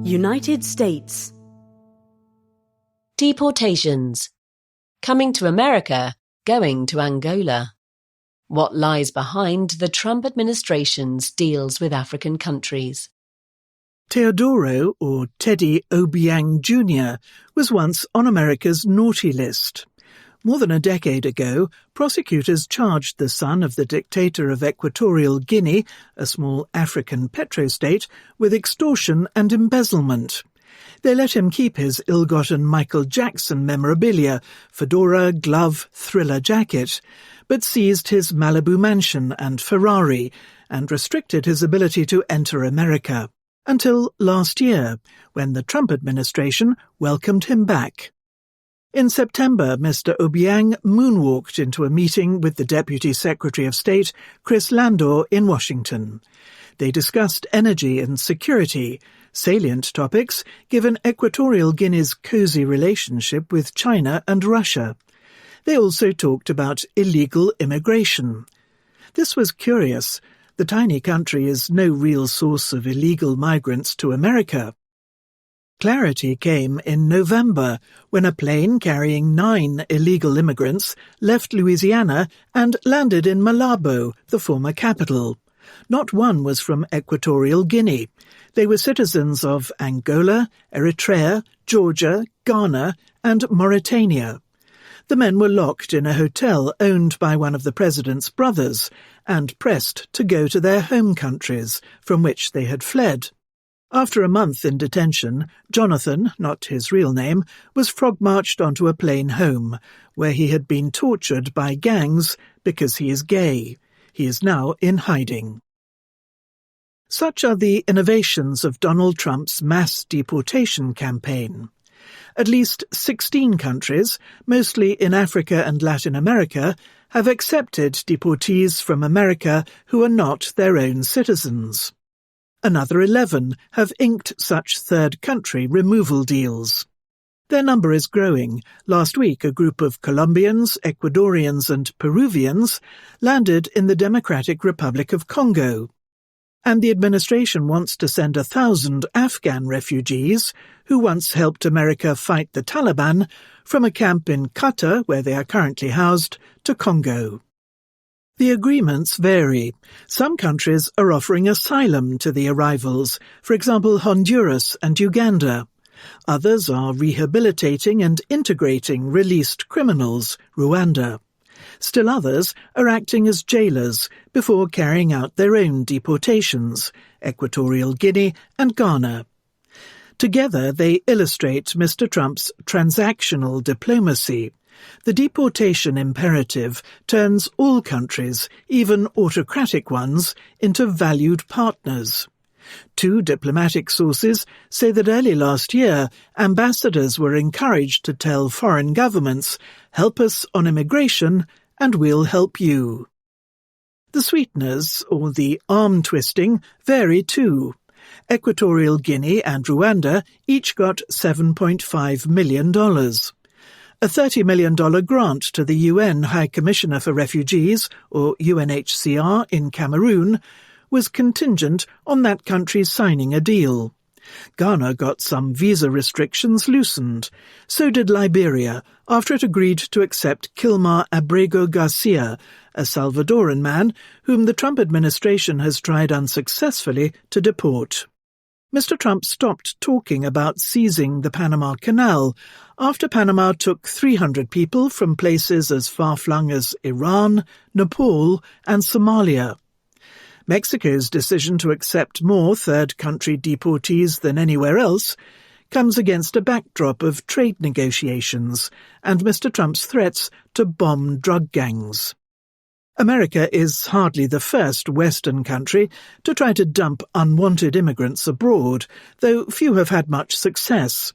United States. Deportations. Coming to America, going to Angola. What lies behind the Trump administration's deals with African countries? Teodoro, or Teddy Obiang Jr., was once on America's naughty list. More than a decade ago, prosecutors charged the son of the dictator of Equatorial Guinea, a small African petrostate, with extortion and embezzlement. They let him keep his ill-gotten Michael Jackson memorabilia, fedora, glove, Thriller jacket, but seized his Malibu mansion and Ferrari, and restricted his ability to enter America. Until last year, when the Trump administration welcomed him back. In September, Mr. Obiang moonwalked into a meeting with the Deputy Secretary of State, Chris Landor, in Washington. They discussed energy and security, salient topics given Equatorial Guinea's cosy relationship with China and Russia. They also talked about illegal immigration. This was curious. The tiny country is no real source of illegal migrants to America. Clarity came in November, when a plane carrying 9 illegal immigrants left Louisiana and landed in Malabo, the former capital. Not one was from Equatorial Guinea. They were citizens of Angola, Eritrea, Georgia, Ghana, and Mauritania. The men were locked in a hotel owned by one of the president's brothers and pressed to go to their home countries, from which they had fled. After a month in detention, Jonathan, not his real name, was frog-marched onto a plane home, where he had been tortured by gangs because he is gay. He is now in hiding. Such are the innovations of Donald Trump's mass deportation campaign. At least 16 countries, mostly in Africa and Latin America, have accepted deportees from America who are not their own citizens. Another 11 have inked such third country removal deals. Their number is growing. Last week, a group of Colombians, Ecuadorians and Peruvians landed in the Democratic Republic of Congo. And the administration wants to send 1,000 Afghan refugees, who once helped America fight the Taliban, from a camp in Qatar, where they are currently housed, to Congo. The agreements vary. Some countries are offering asylum to the arrivals, for example Honduras and Uganda. Others are rehabilitating and integrating released criminals, Rwanda. Still others are acting as jailers before carrying out their own deportations, Equatorial Guinea and Ghana. Together they illustrate Mr. Trump's transactional diplomacy. The deportation imperative turns all countries, even autocratic ones, into valued partners. Two diplomatic sources say that early last year, ambassadors were encouraged to tell foreign governments, "Help us on immigration, and we'll help you." The sweeteners, or the arm-twisting, vary too. Equatorial Guinea and Rwanda each got $7.5 million. A $30 million grant to the UN High Commissioner for Refugees, or UNHCR, in Cameroon, was contingent on that country signing a deal. Ghana got some visa restrictions loosened. So did Liberia, after it agreed to accept Kilmar Abrego Garcia, a Salvadoran man whom the Trump administration has tried unsuccessfully to deport. Mr. Trump stopped talking about seizing the Panama Canal after Panama took 300 people from places as far-flung as Iran, Nepal, and Somalia. Mexico's decision to accept more third-country deportees than anywhere else comes against a backdrop of trade negotiations and Mr. Trump's threats to bomb drug gangs. America is hardly the first Western country to try to dump unwanted immigrants abroad, though few have had much success.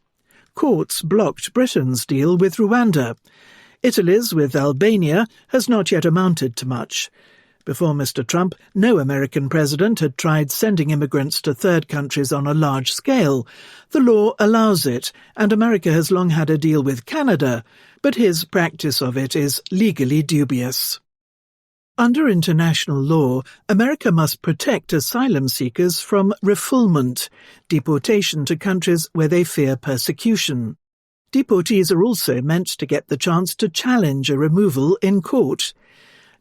Courts blocked Britain's deal with Rwanda. Italy's with Albania has not yet amounted to much. Before Mr. Trump, no American president had tried sending immigrants to third countries on a large scale. The law allows it, and America has long had a deal with Canada, but his practice of it is legally dubious. Under international law, America must protect asylum seekers from refoulement, deportation to countries where they fear persecution. Deportees are also meant to get the chance to challenge a removal in court.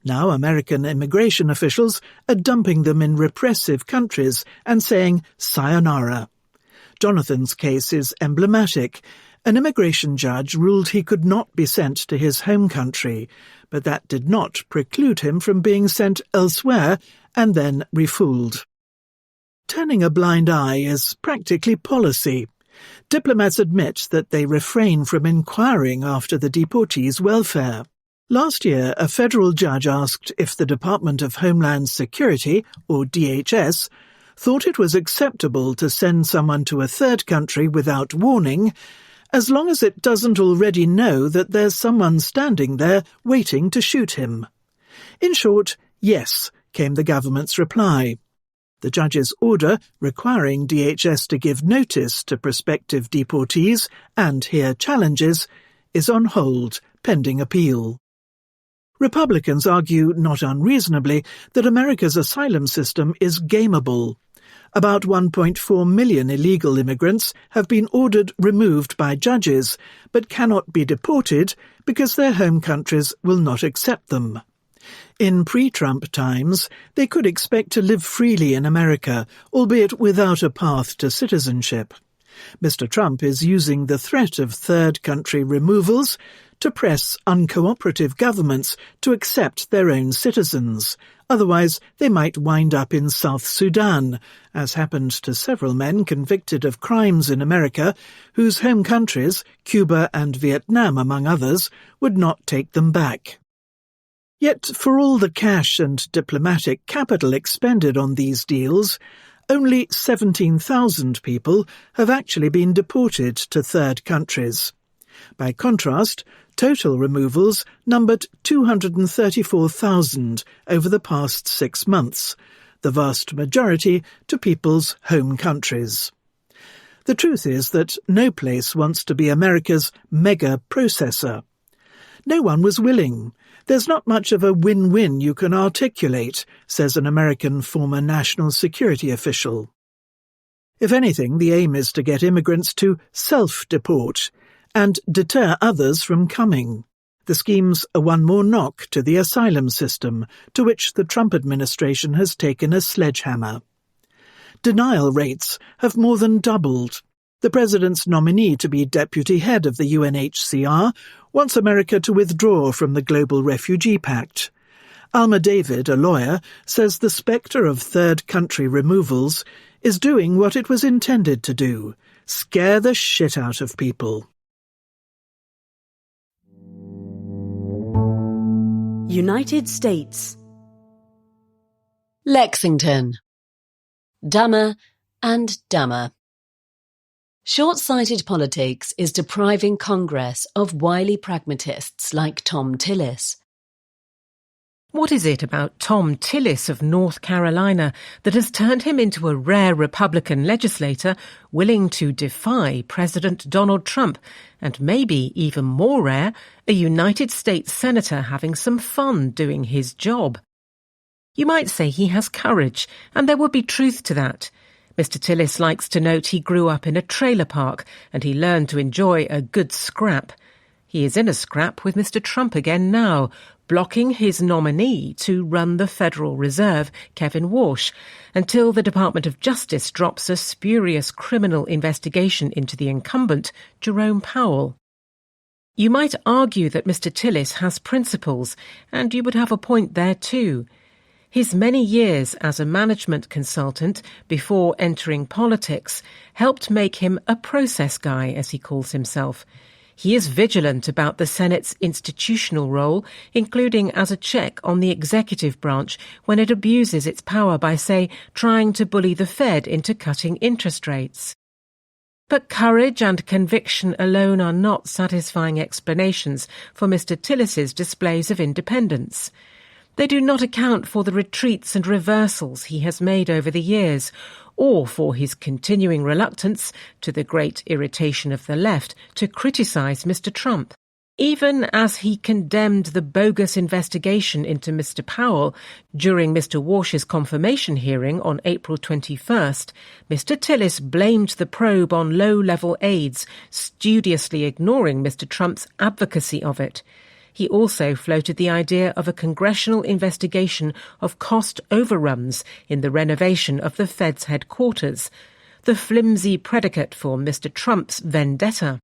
Now American immigration officials are dumping them in repressive countries and saying sayonara. Jonathan's case is emblematic. An immigration judge ruled he could not be sent to his home country, but that did not preclude him from being sent elsewhere and then refooled. Turning a blind eye is practically policy. Diplomats admit that they refrain from inquiring after the deportees' welfare. Last year, a federal judge asked if the Department of Homeland Security, or DHS, thought it was acceptable to send someone to a third country without warning, as long as it doesn't already know that there's someone standing there waiting to shoot him. In short, yes, came the government's reply. The judge's order requiring DHS to give notice to prospective deportees and hear challenges is on hold pending appeal. Republicans argue, not unreasonably, that America's asylum system is gameable. About 1.4 million illegal immigrants have been ordered removed by judges, but cannot be deported because their home countries will not accept them. In pre-Trump times, they could expect to live freely in America, albeit without a path to citizenship. Mr. Trump is using the threat of third-country removals to press uncooperative governments to accept their own citizens. Otherwise, they might wind up in South Sudan, as happened to several men convicted of crimes in America whose home countries, Cuba and Vietnam among others, would not take them back. Yet, for all the cash and diplomatic capital expended on these deals, only 17,000 people have actually been deported to third countries. By contrast, total removals numbered 234,000 over the past 6 months, the vast majority to people's home countries. The truth is that no place wants to be America's mega processor. No one was willing. There's not much of a win-win you can articulate, says an American former national security official. If anything, the aim is to get immigrants to self-deport and deter others from coming. The scheme's a one more knock to the asylum system, to which the Trump administration has taken a sledgehammer. Denial rates have more than doubled. The president's nominee to be deputy head of the UNHCR wants America to withdraw from the Global Refugee Pact. Alma David, a lawyer, says the spectre of third country removals is doing what it was intended to do: scare the shit out of people. United States. Lexington. Dumber and dumber. Short-sighted politics is depriving Congress of wily pragmatists like Tom Tillis. What is it about Tom Tillis of North Carolina that has turned him into a rare Republican legislator willing to defy President Donald Trump, and maybe even more rare, a United States senator having some fun doing his job? You might say he has courage, and there would be truth to that. Mr. Tillis likes to note he grew up in a trailer park, and he learned to enjoy a good scrap. He is in a scrap with Mr. Trump again now, blocking his nominee to run the Federal Reserve, Kevin Warsh, until the Department of Justice drops a spurious criminal investigation into the incumbent, Jerome Powell. You might argue that Mr. Tillis has principles, and you would have a point there too. His many years as a management consultant before entering politics helped make him a process guy, as he calls himself. He is vigilant about the Senate's institutional role, including as a check on the executive branch when it abuses its power by, say, trying to bully the Fed into cutting interest rates. But courage and conviction alone are not satisfying explanations for Mr. Tillis's displays of independence. They do not account for the retreats and reversals he has made over the years, or for his continuing reluctance, to the great irritation of the left, to criticise Mr. Trump. Even as he condemned the bogus investigation into Mr. Powell during Mr. Warsh's confirmation hearing on April 21st, Mr. Tillis blamed the probe on low-level aides, studiously ignoring Mr. Trump's advocacy of it. He also floated the idea of a congressional investigation of cost overruns in the renovation of the Fed's headquarters, the flimsy predicate for Mr. Trump's vendetta.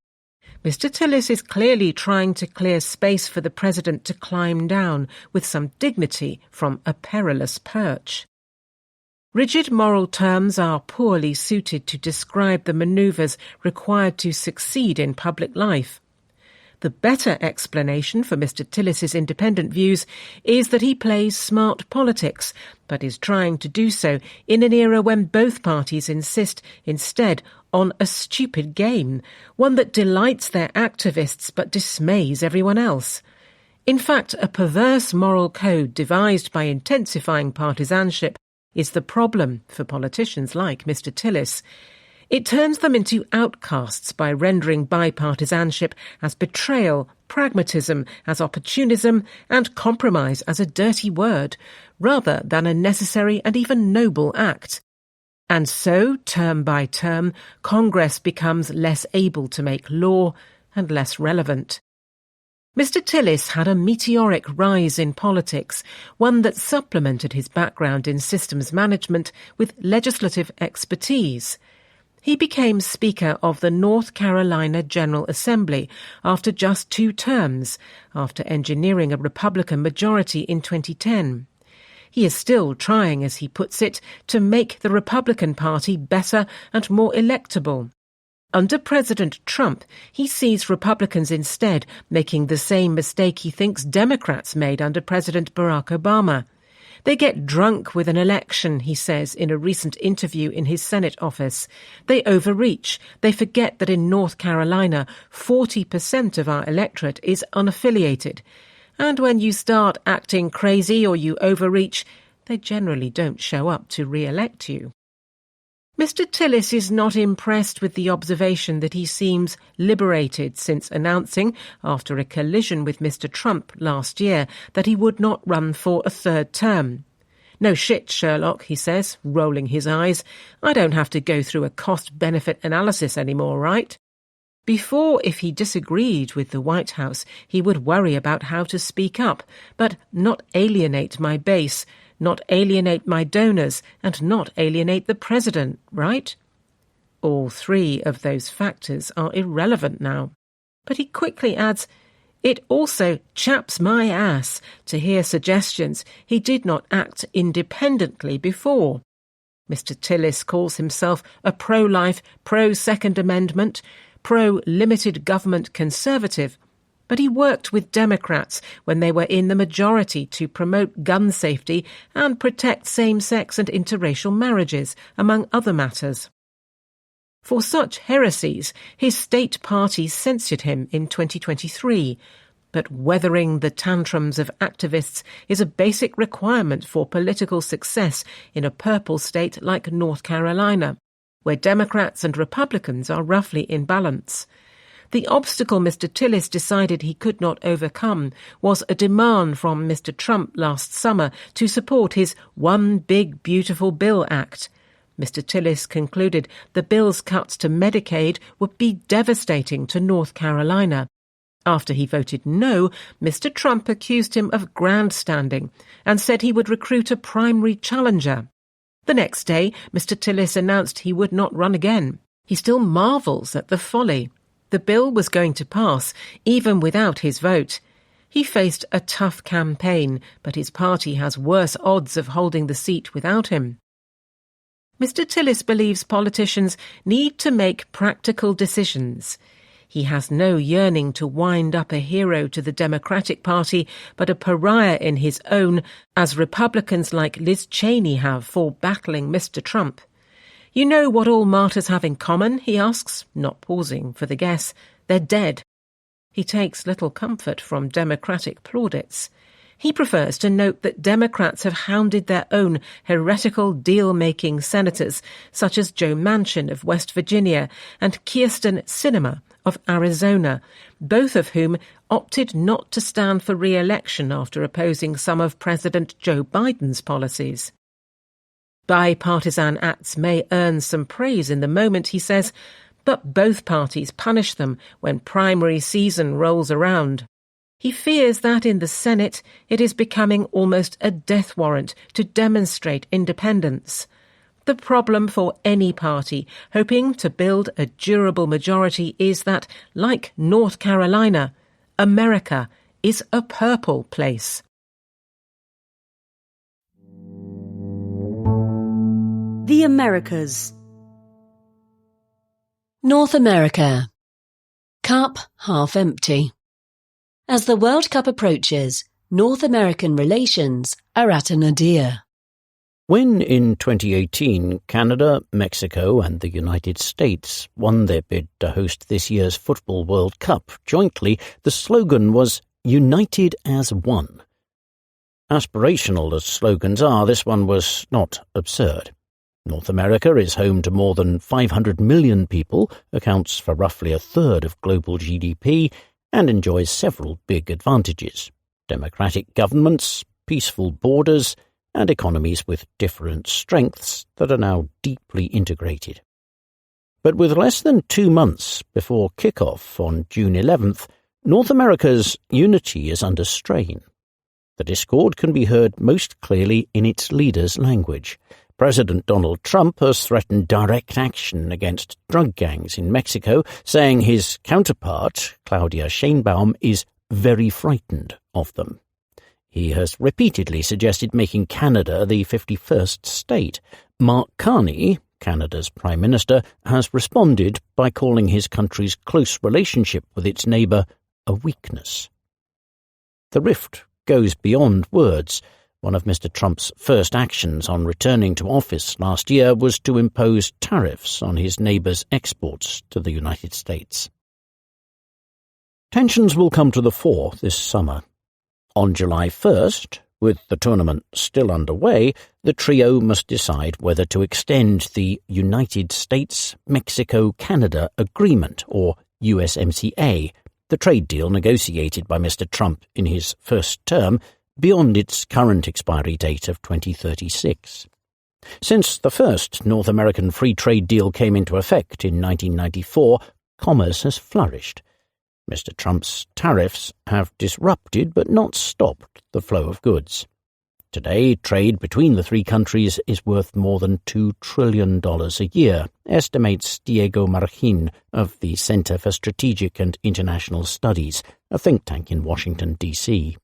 Mr. Tillis is clearly trying to clear space for the president to climb down with some dignity from a perilous perch. Rigid moral terms are poorly suited to describe the manoeuvres required to succeed in public life. The better explanation for Mr. Tillis's independent views is that he plays smart politics, but is trying to do so in an era when both parties insist instead on a stupid game, one that delights their activists but dismays everyone else. In fact, a perverse moral code devised by intensifying partisanship is the problem for politicians like Mr. Tillis. It turns them into outcasts by rendering bipartisanship as betrayal, pragmatism as opportunism, and compromise as a dirty word, rather than a necessary and even noble act. And so, term by term, Congress becomes less able to make law and less relevant. Mr. Tillis had a meteoric rise in politics, one that supplemented his background in systems management with legislative expertise. He became Speaker of the North Carolina General Assembly after just 2 terms, after engineering a Republican majority in 2010. He is still trying, as he puts it, to make the Republican Party better and more electable. Under President Trump, he sees Republicans instead making the same mistake he thinks Democrats made under President Barack Obama. They get drunk with an election, he says in a recent interview in his Senate office. They overreach. They forget that in North Carolina, 40% of our electorate is unaffiliated. And when you start acting crazy or you overreach, they generally don't show up to re-elect you. Mr. Tillis is not impressed with the observation that he seems liberated since announcing, after a collision with Mr. Trump last year, that he would not run for a third term. "No shit, Sherlock," he says, rolling his eyes. "I don't have to go through a cost-benefit analysis anymore, right?" Before, if he disagreed with the White House, he would worry about how to speak up, but not alienate my base, not alienate my donors, and not alienate the president, right? All three of those factors are irrelevant now. But he quickly adds, "It also chaps my ass to hear suggestions he did not act independently before." Mr. Tillis calls himself a pro-life, pro-Second Amendment, pro-limited government conservative, but he worked with Democrats when they were in the majority to promote gun safety and protect same-sex and interracial marriages, among other matters. For such heresies, his state party censured him in 2023, but weathering the tantrums of activists is a basic requirement for political success in a purple state like North Carolina, where Democrats and Republicans are roughly in balance. The obstacle Mr. Tillis decided he could not overcome was a demand from Mr. Trump last summer to support his One Big Beautiful Bill Act. Mr. Tillis concluded the bill's cuts to Medicaid would be devastating to North Carolina. After he voted no, Mr. Trump accused him of grandstanding and said he would recruit a primary challenger. The next day, Mr. Tillis announced he would not run again. He still marvels at the folly. The bill was going to pass, even without his vote. He faced a tough campaign, but his party has worse odds of holding the seat without him. Mr. Tillis believes politicians need to make practical decisions. He has no yearning to wind up a hero to the Democratic Party, but a pariah in his own, as Republicans like Liz Cheney have for battling Mr. Trump. "You know what all martyrs have in common?" he asks, not pausing for the guess. "They're dead." He takes little comfort from Democratic plaudits. He prefers to note that Democrats have hounded their own heretical deal-making senators, such as Joe Manchin of West Virginia and Kyrsten Sinema of Arizona, both of whom opted not to stand for re-election after opposing some of President Joe Biden's policies. Bipartisan acts may earn some praise in the moment, he says, but both parties punish them when primary season rolls around. He fears that in the Senate it is becoming almost a death warrant to demonstrate independence. The problem for any party hoping to build a durable majority is that, like North Carolina, America is a purple place. The Americas. North America. Cup half empty. As the World Cup approaches, North American relations are at a nadir. When in 2018 Canada, Mexico and the United States won their bid to host this year's Football World Cup jointly, the slogan was "United as One." Aspirational as slogans are, this one was not absurd. North America is home to more than 500 million people, accounts for roughly a third of global GDP, and enjoys several big advantages: democratic governments, peaceful borders, and economies with different strengths that are now deeply integrated. But with less than 2 months before kick-off on June 11th, North America's unity is under strain. The discord can be heard most clearly in its leader's language. President Donald Trump has threatened direct action against drug gangs in Mexico, saying his counterpart, Claudia Sheinbaum, is very frightened of them. He has repeatedly suggested making Canada the 51st state. Mark Carney, Canada's Prime Minister, has responded by calling his country's close relationship with its neighbour a weakness. The rift goes beyond words. One of Mr. Trump's first actions on returning to office last year was to impose tariffs on his neighbour's exports to the United States. Tensions will come to the fore this summer. On July 1st, With the tournament still underway, the trio must decide whether to extend the United States-Mexico-Canada Agreement, or USMCA, the trade deal negotiated by Mr. Trump in his first term, beyond its current expiry date of 2036. Since the first North American free trade deal came into effect in 1994, commerce has flourished. Mr. Trump's tariffs have disrupted but not stopped the flow of goods. Today, trade between the three countries is worth more than $2 trillion a year, estimates Diego Marroquin of the Center for Strategic and International Studies, a think tank in Washington, D.C.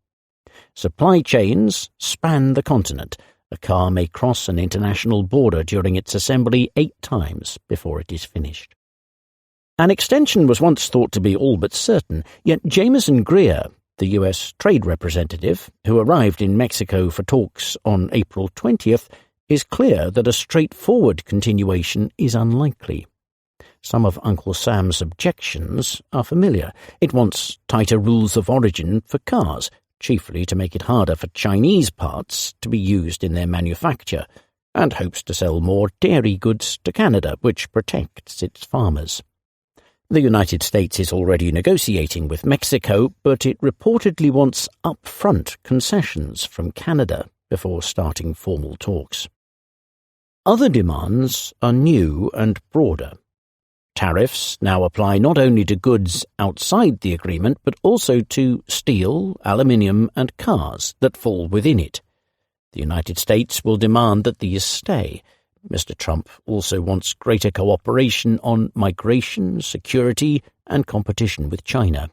Supply chains span the continent. A car may cross an international border during its assembly 8 times before it is finished. An extension was once thought to be all but certain, yet Jameson Greer, the U.S. trade representative, who arrived in Mexico for talks on April 20th, is clear that a straightforward continuation is unlikely. Some of Uncle Sam's objections are familiar. It wants tighter rules of origin for cars, chiefly to make it harder for Chinese parts to be used in their manufacture, and hopes to sell more dairy goods to Canada, which protects its farmers. The United States is already negotiating with Mexico, but it reportedly wants upfront concessions from Canada before starting formal talks. Other demands are new and broader. Tariffs now apply not only to goods outside the agreement, but also to steel, aluminium, and cars that fall within it. The United States will demand that these stay. Mr. Trump also wants greater cooperation on migration, security, and competition with China.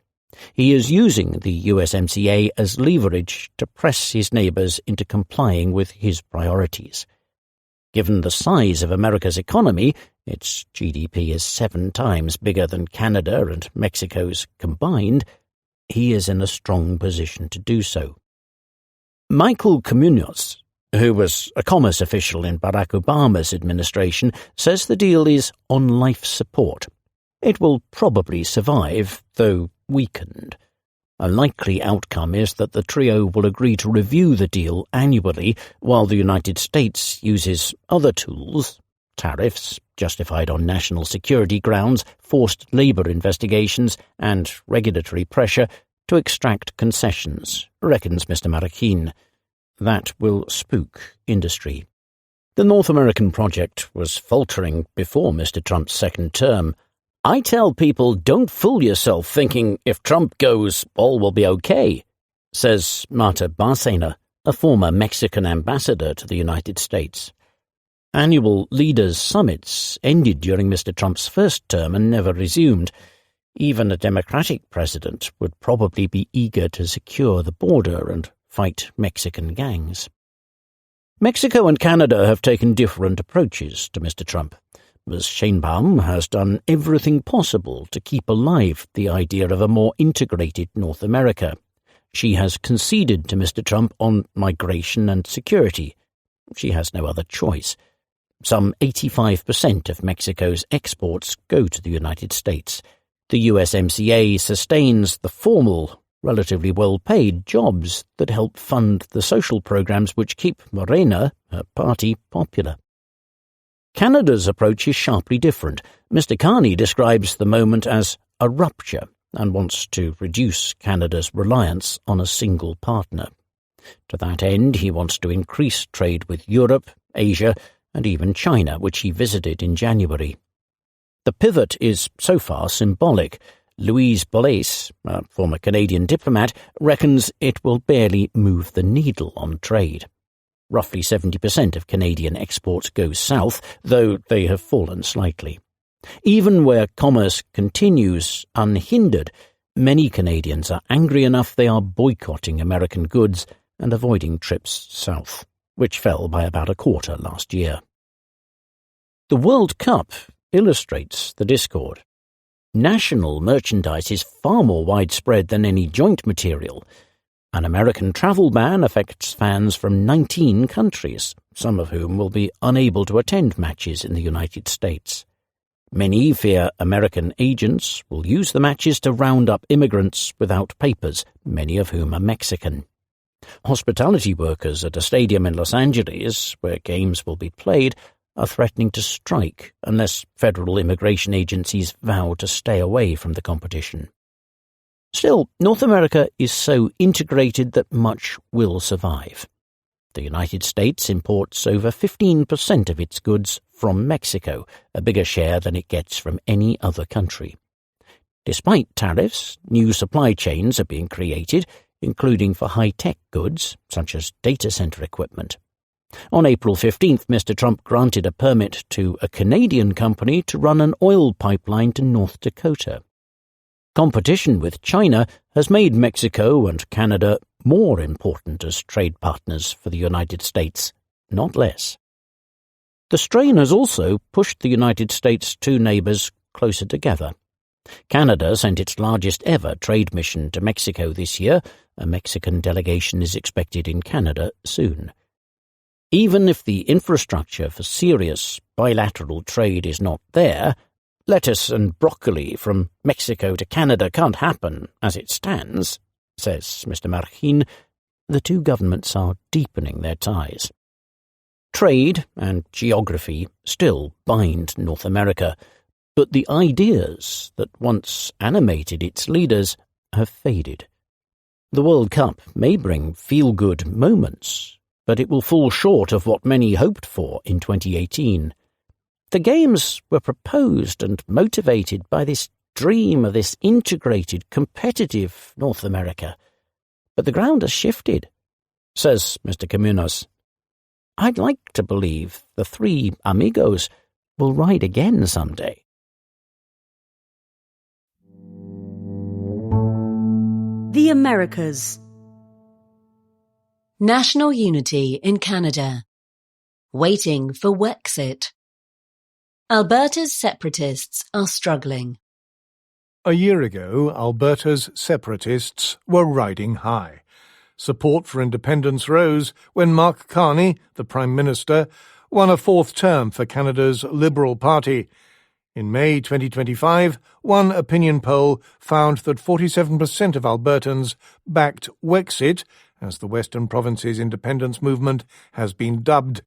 He is using the USMCA as leverage to press his neighbours into complying with his priorities. Given the size of America's economy, its GDP is 7 times bigger than Canada and Mexico's combined, he is in a strong position to do so. Michael Comuñoz, who was a commerce official in Barack Obama's administration, says the deal is on life support. It will probably survive, though weakened. A likely outcome is that the trio will agree to review the deal annually, while the United States uses other tools, tariffs, justified on national security grounds, forced labour investigations, and regulatory pressure, to extract concessions, reckons Mr. Marroquin. That will spook industry. The North American project was faltering before Mr. Trump's second term. I tell people, don't fool yourself thinking if Trump goes, all will be okay, says Marta Bárcena, a former Mexican ambassador to the United States. Annual leaders' summits ended during Mr. Trump's first term and never resumed. Even a Democratic president would probably be eager to secure the border and fight Mexican gangs. Mexico and Canada have taken different approaches to Mr. Trump. Ms. Sheinbaum has done everything possible to keep alive the idea of a more integrated North America. She has conceded to Mr. Trump on migration and security. She has no other choice. Some 85% of Mexico's exports go to the United States. The USMCA sustains the formal, relatively well-paid jobs that help fund the social programs which keep Morena, her party, popular. Canada's approach is sharply different. Mr. Carney describes the moment as a rupture and wants to reduce Canada's reliance on a single partner. To that end, he wants to increase trade with Europe, Asia, and even China, which he visited in January. The pivot is so far symbolic. Louise Bollès, a former Canadian diplomat, reckons it will barely move the needle on trade. Roughly 70% of Canadian exports go south, though they have fallen slightly. Even where commerce continues unhindered, many Canadians are angry enough they are boycotting American goods and avoiding trips south, which fell by about a quarter last year. The World Cup illustrates the discord. National merchandise is far more widespread than any joint material. An American travel ban affects fans from 19 countries, some of whom will be unable to attend matches in the United States. Many fear American agents will use the matches to round up immigrants without papers, many of whom are Mexican. Hospitality workers at a stadium in Los Angeles, where games will be played, are threatening to strike unless federal immigration agencies vow to stay away from the competition. Still, North America is so integrated that much will survive. The United States imports over 15% of its goods from Mexico, a bigger share than it gets from any other country. Despite tariffs, new supply chains are being created, including for high-tech goods, such as data center equipment. On April 15th, Mr. Trump granted a permit to a Canadian company to run an oil pipeline to North Dakota. Competition with China has made Mexico and Canada more important as trade partners for the United States, not less. The strain has also pushed the United States' two neighbours closer together. Canada sent its largest ever trade mission to Mexico this year. A Mexican delegation is expected in Canada soon. Even if the infrastructure for serious bilateral trade is not there, lettuce and broccoli from Mexico to Canada can't happen as it stands, says Mr. Marhin. The two governments are deepening their ties. Trade and geography still bind North America, but the ideas that once animated its leaders have faded. The World Cup may bring feel-good moments, but it will fall short of what many hoped for in 2018. The Games were proposed and motivated by this dream of this integrated, competitive North America. But the ground has shifted, says Mr. Comunos. I'd like to believe the three amigos will ride again someday. The Americas. National unity in Canada. Waiting for Wexit. Alberta's separatists are struggling. A year ago, Alberta's separatists were riding high. Support for independence rose when Mark Carney, the Prime Minister, won a fourth term for Canada's Liberal Party. In May 2025, one opinion poll found that 47% of Albertans backed Wexit, as the Western Province's independence movement has been dubbed.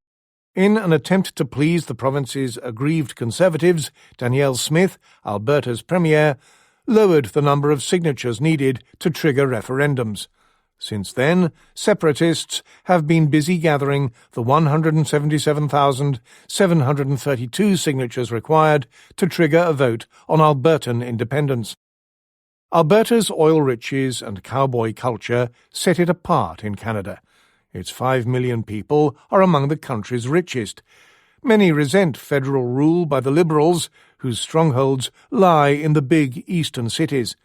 In an attempt to please the province's aggrieved Conservatives, Danielle Smith, Alberta's Premier, lowered the number of signatures needed to trigger referendums. Since then, separatists have been busy gathering the 177,732 signatures required to trigger a vote on Albertan independence. Alberta's oil riches and cowboy culture set it apart in Canada. Its 5 million people are among the country's richest. Many resent federal rule by the Liberals, whose strongholds lie in the big eastern cities.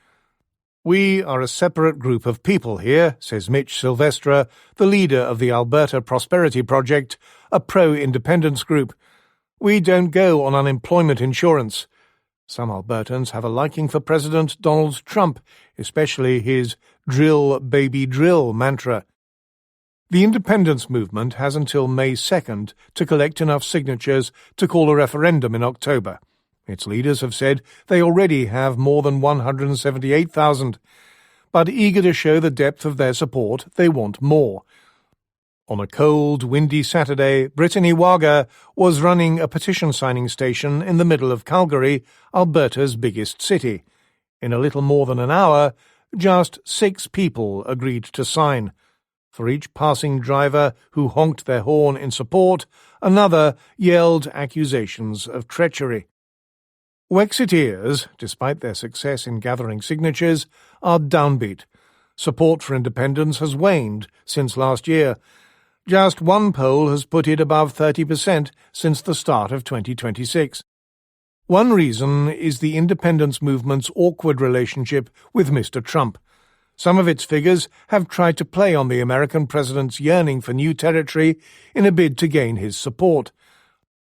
We are a separate group of people here, says Mitch Silvestre, the leader of the Alberta Prosperity Project, a pro-independence group. We don't go on unemployment insurance. Some Albertans have a liking for President Donald Trump, especially his drill, baby, drill mantra. The independence movement has until May 2nd to collect enough signatures to call a referendum in October. Its leaders have said they already have more than 178,000, but eager to show the depth of their support, they want more. On a cold, windy Saturday, Brittany Waga was running a petition-signing station in the middle of Calgary, Alberta's biggest city. In a little more than an hour, just 6 people agreed to sign. For each passing driver who honked their horn in support, another yelled accusations of treachery. Wexiteers, despite their success in gathering signatures, are downbeat. Support for independence has waned since last year. Just one poll has put it above 30% since the start of 2026. One reason is the independence movement's awkward relationship with Mr. Trump. Some of its figures have tried to play on the American president's yearning for new territory in a bid to gain his support.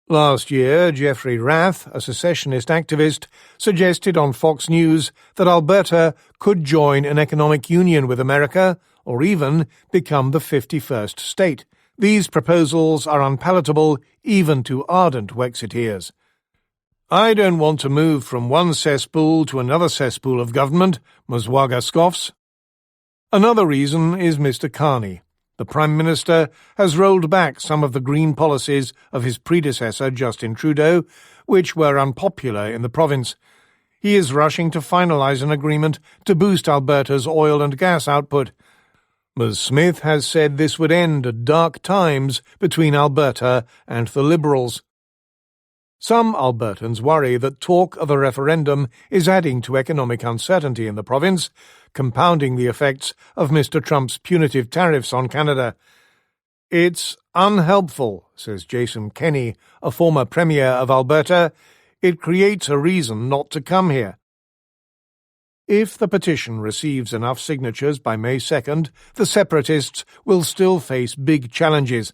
Last year, Jeffrey Rath, a secessionist activist, suggested on Fox News that Alberta could join an economic union with America, or even become the 51st state. These proposals are unpalatable even to ardent Wexiteers. I don't want to move from one cesspool to another cesspool of government, Muswaga scoffs. Another reason is Mr. Carney. The Prime Minister has rolled back some of the green policies of his predecessor Justin Trudeau, which were unpopular in the province. He is rushing to finalise an agreement to boost Alberta's oil and gas output. Ms Smith has said this would end dark times between Alberta and the Liberals. Some Albertans worry that talk of a referendum is adding to economic uncertainty in the province, compounding the effects of Mr Trump's punitive tariffs on Canada. It's unhelpful, says Jason Kenney, a former Premier of Alberta. It creates a reason not to come here. If the petition receives enough signatures by May 2nd, the separatists will still face big challenges.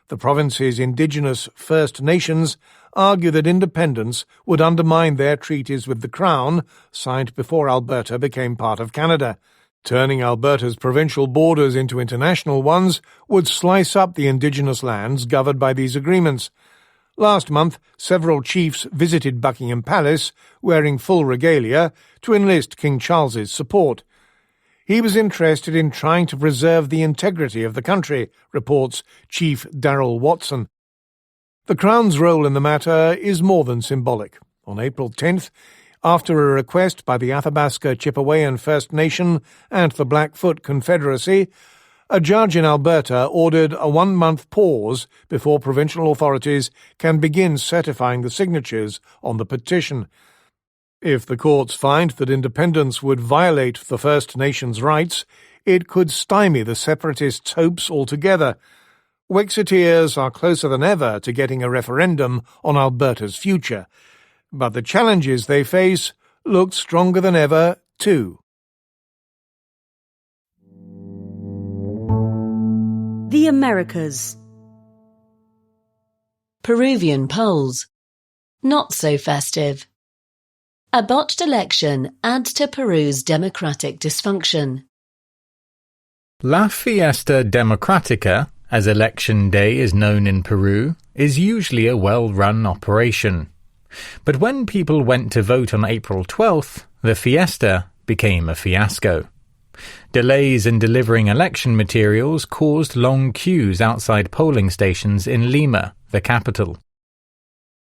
The province's Indigenous First Nations argue that independence would undermine their treaties with the Crown, signed before Alberta became part of Canada. Turning Alberta's provincial borders into international ones would slice up the Indigenous lands governed by these agreements. Last month, several chiefs visited Buckingham Palace, wearing full regalia, to enlist King Charles's support. He was interested in trying to preserve the integrity of the country, reports Chief Darrell Watson. The Crown's role in the matter is more than symbolic. On April 10th, after a request by the Athabasca Chipewyan First Nation and the Blackfoot Confederacy, a judge in Alberta ordered a 1-month pause before provincial authorities can begin certifying the signatures on the petition. If the courts find that independence would violate the First Nations' rights, it could stymie the separatists' hopes altogether. Wexiteers are closer than ever to getting a referendum on Alberta's future, but the challenges they face look stronger than ever, too. The Americas. Peruvian polls. Not so festive. A botched election adds to Peru's democratic dysfunction. La Fiesta Democrática, as Election Day is known in Peru, is usually a well-run operation. But when people went to vote on April 12th, the fiesta became a fiasco. Delays in delivering election materials caused long queues outside polling stations in Lima, the capital.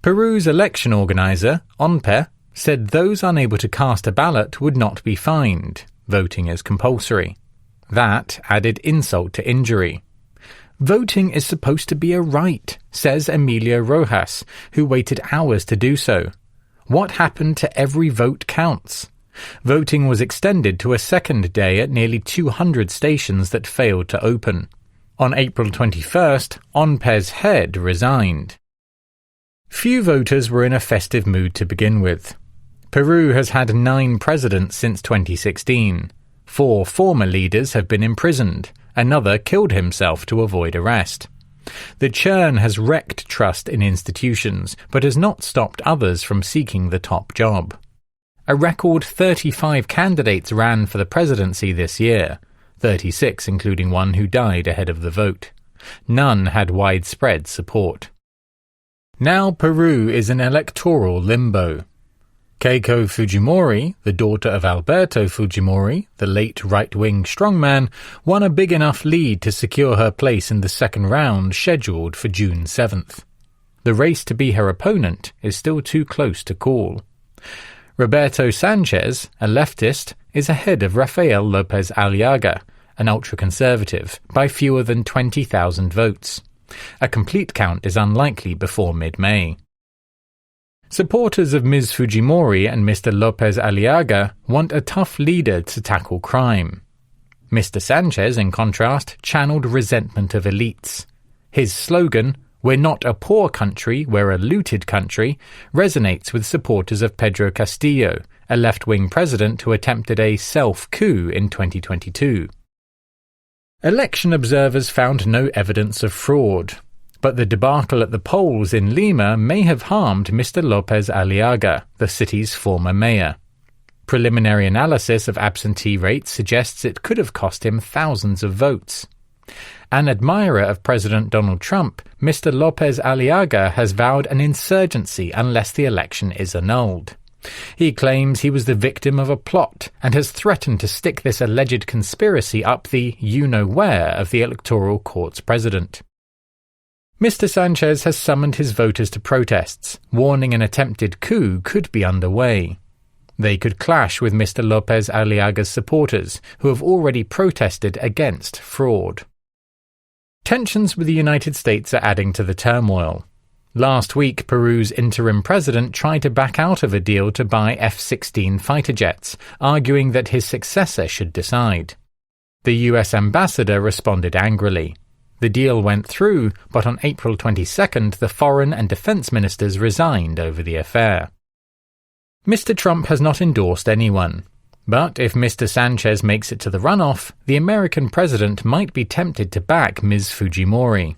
Peru's election organizer, ONPE, said those unable to cast a ballot would not be fined. Voting is compulsory. That added insult to injury. Voting is supposed to be a right, says Emilio Rojas, who waited hours to do so. What happened to every vote counts? Voting was extended to a second day at nearly 200 stations that failed to open. On April 21st, ONPE's head resigned. Few voters were in a festive mood to begin with. Peru has had 9 presidents since 2016. 4 former leaders have been imprisoned. Another killed himself to avoid arrest. The churn has wrecked trust in institutions, but has not stopped others from seeking the top job. A record 35 candidates ran for the presidency this year, 36 including one who died ahead of the vote. None had widespread support. Now Peru is in electoral limbo. Keiko Fujimori, the daughter of Alberto Fujimori, the late right-wing strongman, won a big enough lead to secure her place in the second round scheduled for June 7th. The race to be her opponent is still too close to call. Roberto Sanchez, a leftist, is ahead of Rafael López Aliaga, an ultra-conservative, by fewer than 20,000 votes. A complete count is unlikely before mid-May. Supporters of Ms. Fujimori and Mr. López Aliaga want a tough leader to tackle crime. Mr. Sanchez, in contrast, channeled resentment of elites. His slogan, "We're not a poor country, we're a looted country," resonates with supporters of Pedro Castillo, a left-wing president who attempted a self-coup in 2022. Election observers found no evidence of fraud. But the debacle at the polls in Lima may have harmed Mr. López Aliaga, the city's former mayor. Preliminary analysis of absentee rates suggests it could have cost him thousands of votes. An admirer of President Donald Trump, Mr. López Aliaga has vowed an insurgency unless the election is annulled. He claims he was the victim of a plot and has threatened to stick this alleged conspiracy up the you-know-where of the electoral court's president. Mr. Sanchez has summoned his voters to protests, warning an attempted coup could be underway. They could clash with Mr. López Aliaga's supporters, who have already protested against fraud. Tensions with the United States are adding to the turmoil. Last week, Peru's interim president tried to back out of a deal to buy F-16 fighter jets, arguing that his successor should decide. The US ambassador responded angrily. The deal went through, but on April 22nd, the foreign and defense ministers resigned over the affair. Mr. Trump has not endorsed anyone. But if Mr. Sanchez makes it to the runoff, the American president might be tempted to back Ms. Fujimori.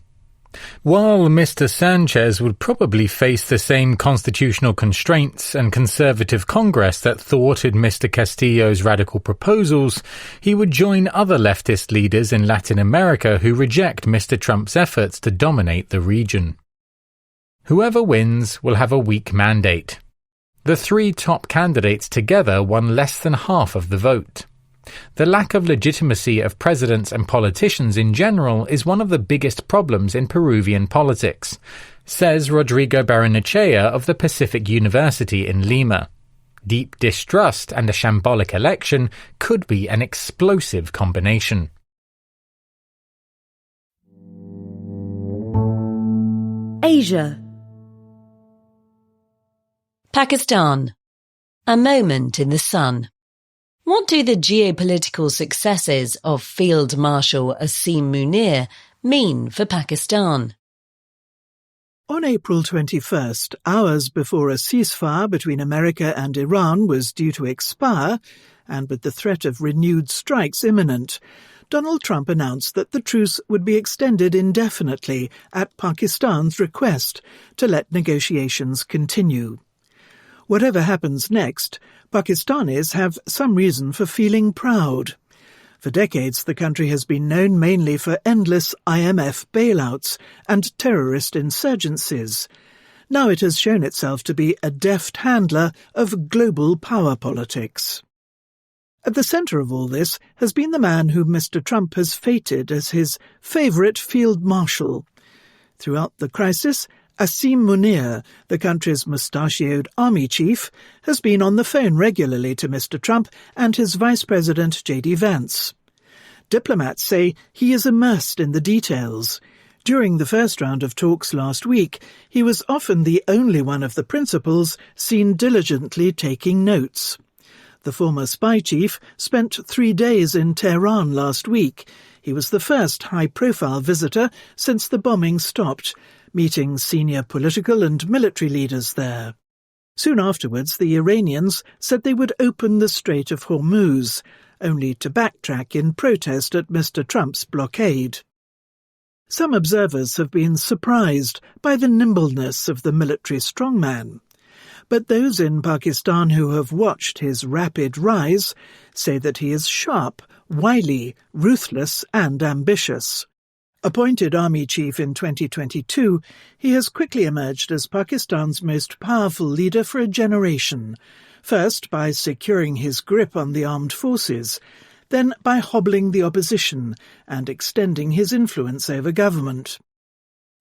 While Mr. Sanchez would probably face the same constitutional constraints and conservative Congress that thwarted Mr. Castillo's radical proposals, he would join other leftist leaders in Latin America who reject Mr. Trump's efforts to dominate the region. Whoever wins will have a weak mandate. The three top candidates together won less than half of the vote. The lack of legitimacy of presidents and politicians in general is one of the biggest problems in Peruvian politics, says Rodrigo Barrenechea of the Pacific University in Lima. Deep distrust and a shambolic election could be an explosive combination. Asia. Pakistan. A moment in the sun. What do the geopolitical successes of Field Marshal Asim Munir mean for Pakistan? On April 21st, hours before a ceasefire between America and Iran was due to expire, and with the threat of renewed strikes imminent, Donald Trump announced that the truce would be extended indefinitely at Pakistan's request to let negotiations continue. Whatever happens next, Pakistanis have some reason for feeling proud. For decades, the country has been known mainly for endless IMF bailouts and terrorist insurgencies. Now it has shown itself to be a deft handler of global power politics. At the centre of all this has been the man whom Mr. Trump has feted as his favourite field marshal. Throughout the crisis, Asim Munir, the country's mustachioed army chief, has been on the phone regularly to Mr. Trump and his Vice President J.D. Vance. Diplomats say he is immersed in the details. During the first round of talks last week, he was often the only one of the principals seen diligently taking notes. The former spy chief spent 3 days in Tehran last week. He was the first high-profile visitor since the bombing stopped, meeting senior political and military leaders there. Soon afterwards, the Iranians said they would open the Strait of Hormuz, only to backtrack in protest at Mr. Trump's blockade. Some observers have been surprised by the nimbleness of the military strongman, but those in Pakistan who have watched his rapid rise say that he is sharp, wily, ruthless and ambitious. Appointed army chief in 2022, he has quickly emerged as Pakistan's most powerful leader for a generation, first by securing his grip on the armed forces, then by hobbling the opposition and extending his influence over government.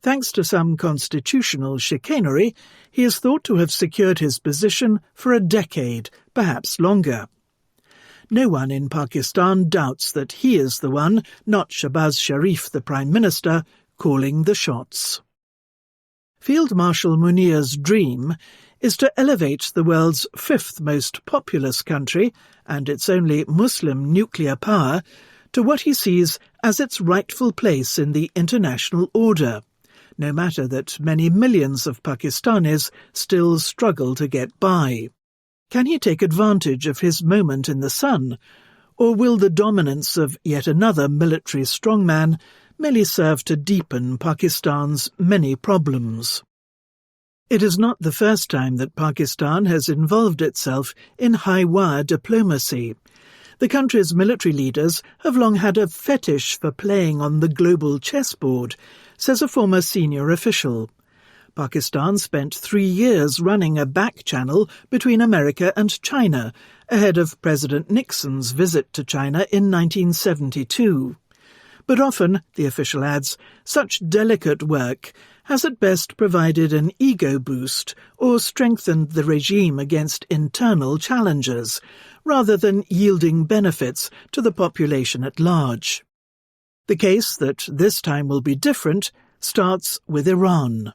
Thanks to some constitutional chicanery, he is thought to have secured his position for a decade, perhaps longer. No one in Pakistan doubts that he is the one, not Shahbaz Sharif, the Prime Minister, calling the shots. Field Marshal Munir's dream is to elevate the world's fifth most populous country and its only Muslim nuclear power to what he sees as its rightful place in the international order, no matter that many millions of Pakistanis still struggle to get by. Can he take advantage of his moment in the sun, or will the dominance of yet another military strongman merely serve to deepen Pakistan's many problems? It is not the first time that Pakistan has involved itself in high-wire diplomacy. The country's military leaders have long had a fetish for playing on the global chessboard, says a former senior official. Pakistan spent 3 years running a back channel between America and China, ahead of President Nixon's visit to China in 1972. But often, the official adds, such delicate work has at best provided an ego boost or strengthened the regime against internal challenges, rather than yielding benefits to the population at large. The case that this time will be different starts with Iran.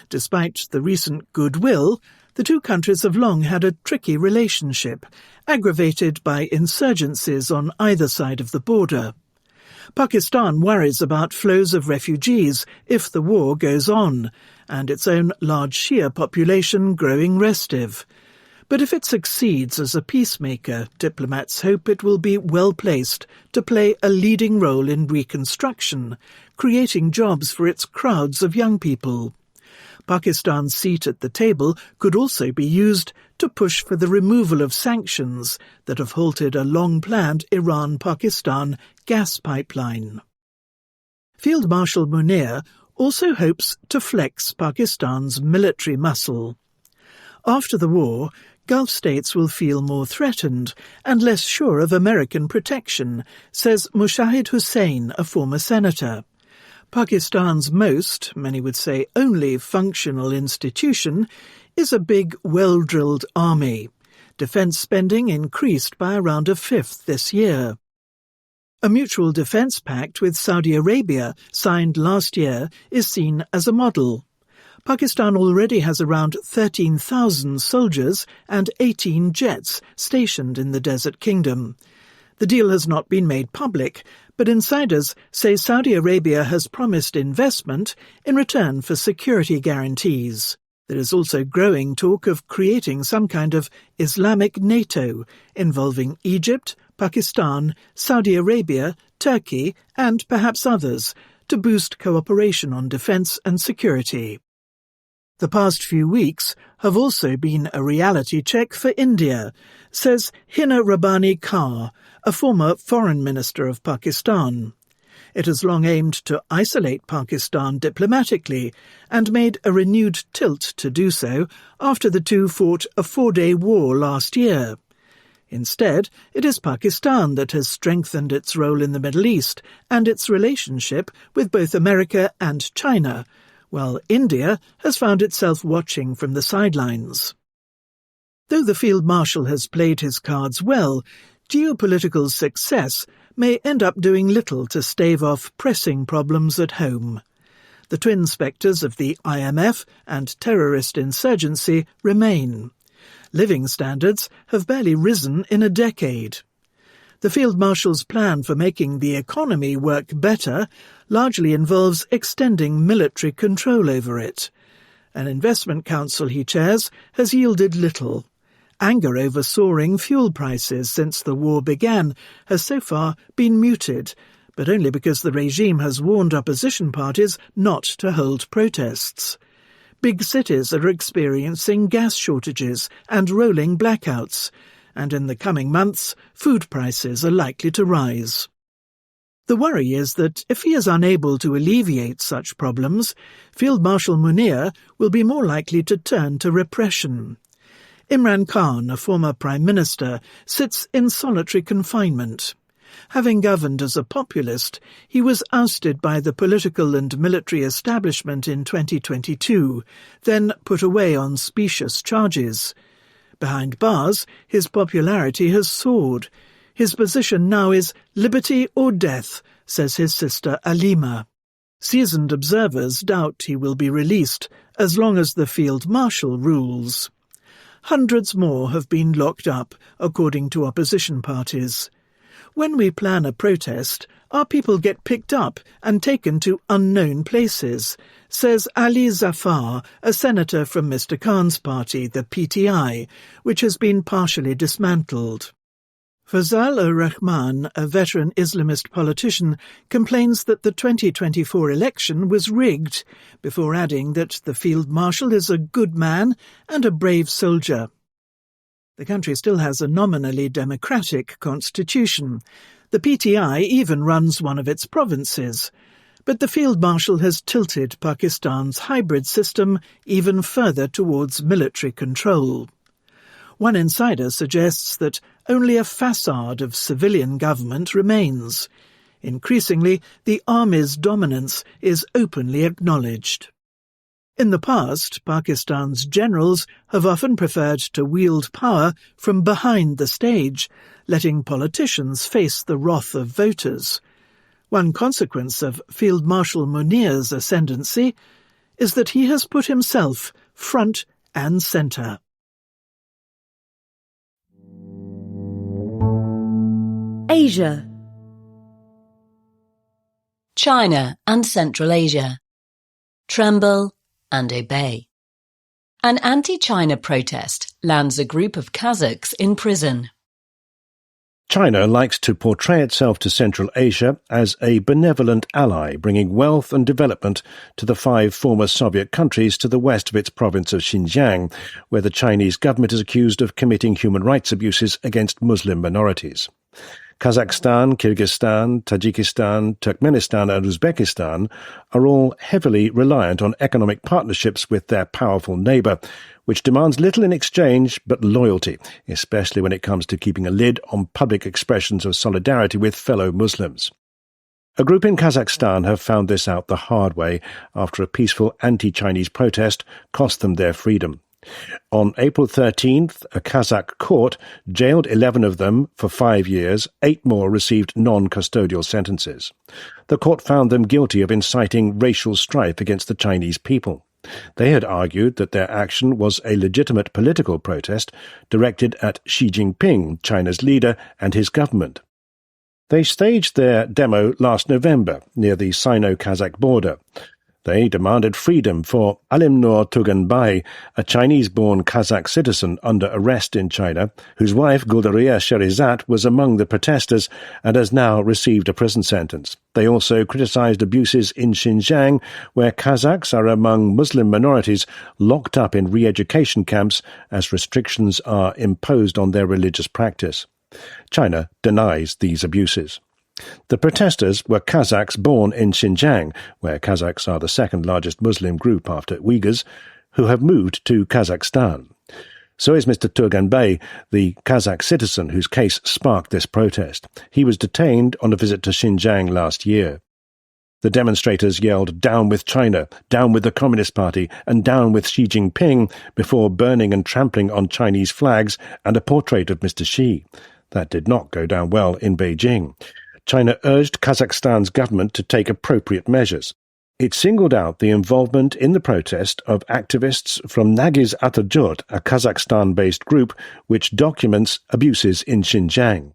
Despite the recent goodwill, the two countries have long had a tricky relationship, aggravated by insurgencies on either side of the border. Pakistan worries about flows of refugees if the war goes on, and its own large Shia population growing restive. But if it succeeds as a peacemaker, diplomats hope it will be well placed to play a leading role in reconstruction, creating jobs for its crowds of young people. Pakistan's seat at the table could also be used to push for the removal of sanctions that have halted a long-planned Iran-Pakistan gas pipeline. Field Marshal Munir also hopes to flex Pakistan's military muscle. After the war, Gulf states will feel more threatened and less sure of American protection, says Mushahid Hussain, a former senator. Pakistan's most, many would say only, functional institution is a big, well-drilled army. Defence spending increased by around a fifth this year. A mutual defence pact with Saudi Arabia, signed last year, is seen as a model. Pakistan already has around 13,000 soldiers and 18 jets stationed in the Desert Kingdom. The deal has not been made public, but insiders say Saudi Arabia has promised investment in return for security guarantees. There is also growing talk of creating some kind of Islamic NATO involving Egypt, Pakistan, Saudi Arabia, Turkey, and perhaps others to boost cooperation on defence and security. The past few weeks have also been a reality check for India, says Hina Rabbani Kar, a former foreign minister of Pakistan. It has long aimed to isolate Pakistan diplomatically and made a renewed tilt to do so after the two fought a 4-day war last year. Instead, it is Pakistan that has strengthened its role in the Middle East and its relationship with both America and China, while India has found itself watching from the sidelines. Though the Field Marshal has played his cards well, geopolitical success may end up doing little to stave off pressing problems at home. The twin spectres of the IMF and terrorist insurgency remain. Living standards have barely risen in a decade. The Field Marshal's plan for making the economy work better largely involves extending military control over it. An investment council he chairs has yielded little. Anger over soaring fuel prices since the war began has so far been muted, but only because the regime has warned opposition parties not to hold protests. Big cities are experiencing gas shortages and rolling blackouts, and in the coming months, food prices are likely to rise. The worry is that if he is unable to alleviate such problems, Field Marshal Munir will be more likely to turn to repression. Imran Khan, a former Prime Minister, sits in solitary confinement. Having governed as a populist, he was ousted by the political and military establishment in 2022, then put away on specious charges. Behind bars, his popularity has soared. His position now is liberty or death, says his sister Alima. Seasoned observers doubt he will be released as long as the Field Marshal rules. Hundreds more have been locked up, according to opposition parties. When we plan a protest, our people get picked up and taken to unknown places, says Ali Zafar, a senator from Mr. Khan's party, the PTI, which has been partially dismantled. Fazal Ur-Rahman, a veteran Islamist politician, complains that the 2024 election was rigged, before adding that the Field Marshal is a good man and a brave soldier. The country still has a nominally democratic constitution. The PTI even runs one of its provinces. But the Field Marshal has tilted Pakistan's hybrid system even further towards military control. One insider suggests that only a facade of civilian government remains. Increasingly, the army's dominance is openly acknowledged. In the past, Pakistan's generals have often preferred to wield power from behind the stage, letting politicians face the wrath of voters. One consequence of Field Marshal Munir's ascendancy is that he has put himself front and centre. Asia. China and Central Asia. Tremble and obey. An anti-China protest lands a group of Kazakhs in prison. China likes to portray itself to Central Asia as a benevolent ally, bringing wealth and development to the 5 former Soviet countries to the west of its province of Xinjiang, where the Chinese government is accused of committing human rights abuses against Muslim minorities. Kazakhstan, Kyrgyzstan, Tajikistan, Turkmenistan and Uzbekistan are all heavily reliant on economic partnerships with their powerful neighbour, which demands little in exchange but loyalty, especially when it comes to keeping a lid on public expressions of solidarity with fellow Muslims. A group in Kazakhstan have found this out the hard way after a peaceful anti-Chinese protest cost them their freedom. On April 13th, a Kazakh court jailed 11 of them for 5 years. 8 more received non-custodial sentences. The court found them guilty of inciting racial strife against the Chinese people. They had argued that their action was a legitimate political protest directed at Xi Jinping, China's leader, and his government. They staged their demo last November near the Sino-Kazakh border. They demanded freedom for Alimnur Tuganbay, a Chinese-born Kazakh citizen under arrest in China, whose wife Guldaria Sherizat was among the protesters and has now received a prison sentence. They also criticized abuses in Xinjiang, where Kazakhs are among Muslim minorities locked up in re-education camps as restrictions are imposed on their religious practice. China denies these abuses. The protesters were Kazakhs born in Xinjiang, where Kazakhs are the second largest Muslim group after Uyghurs, who have moved to Kazakhstan. So is Mr. Turganbay, the Kazakh citizen whose case sparked this protest. He was detained on a visit to Xinjiang last year. The demonstrators yelled, "Down with China, down with the Communist Party, and down with Xi Jinping," before burning and trampling on Chinese flags and a portrait of Mr. Xi. That did not go down well in Beijing. China urged Kazakhstan's government to take appropriate measures. It singled out the involvement in the protest of activists from Nagiz Atajurt, a Kazakhstan-based group which documents abuses in Xinjiang.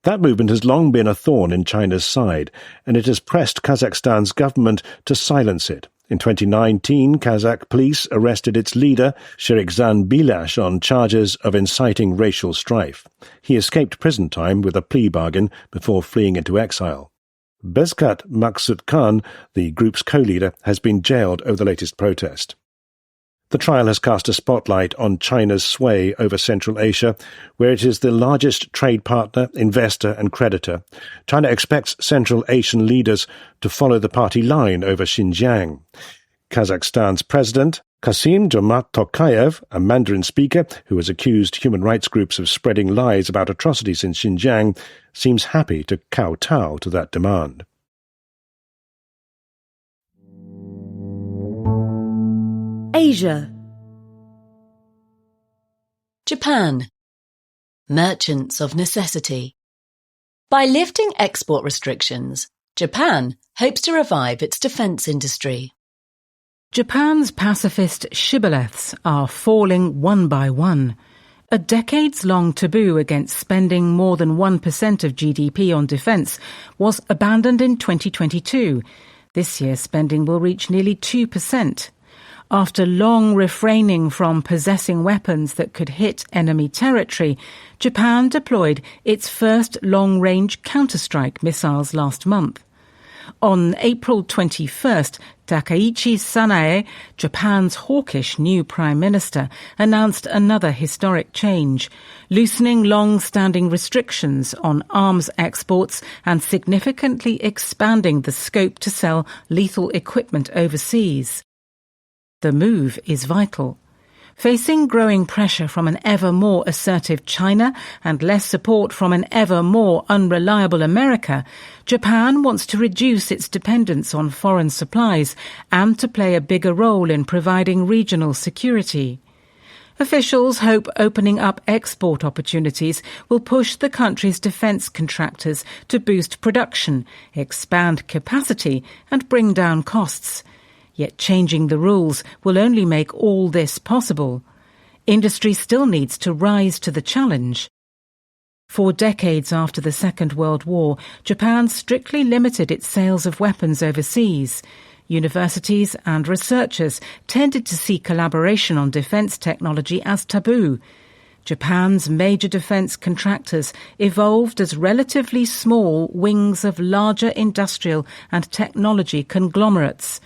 That movement has long been a thorn in China's side, and it has pressed Kazakhstan's government to silence it. In 2019, Kazakh police arrested its leader, Sherikhzan Bilash, on charges of inciting racial strife. He escaped prison time with a plea bargain before fleeing into exile. Bezkat Maksud Khan, the group's co-leader, has been jailed over the latest protest. The trial has cast a spotlight on China's sway over Central Asia, where it is the largest trade partner, investor and creditor. China expects Central Asian leaders to follow the party line over Xinjiang. Kazakhstan's president, Kassym-Jomart Tokayev, a Mandarin speaker who has accused human rights groups of spreading lies about atrocities in Xinjiang, seems happy to kowtow to that demand. Asia. Japan. Merchants of necessity. By lifting export restrictions, Japan hopes to revive its defence industry. Japan's pacifist shibboleths are falling one by one. A decades-long taboo against spending more than 1% of GDP on defence was abandoned in 2022. This year, spending will reach nearly 2%. After long refraining from possessing weapons that could hit enemy territory, Japan deployed its first long-range counterstrike missiles last month. On April 21st, Takaichi Sanae, Japan's hawkish new prime minister, announced another historic change, loosening long-standing restrictions on arms exports and significantly expanding the scope to sell lethal equipment overseas. The move is vital. Facing growing pressure from an ever more assertive China and less support from an ever more unreliable America, Japan wants to reduce its dependence on foreign supplies and to play a bigger role in providing regional security. Officials hope opening up export opportunities will push the country's defence contractors to boost production, expand capacity and bring down costs. Yet changing the rules will only make all this possible. Industry still needs to rise to the challenge. For decades after the Second World War, Japan strictly limited its sales of weapons overseas. Universities and researchers tended to see collaboration on defence technology as taboo. Japan's major defence contractors evolved as relatively small wings of larger industrial and technology conglomerates.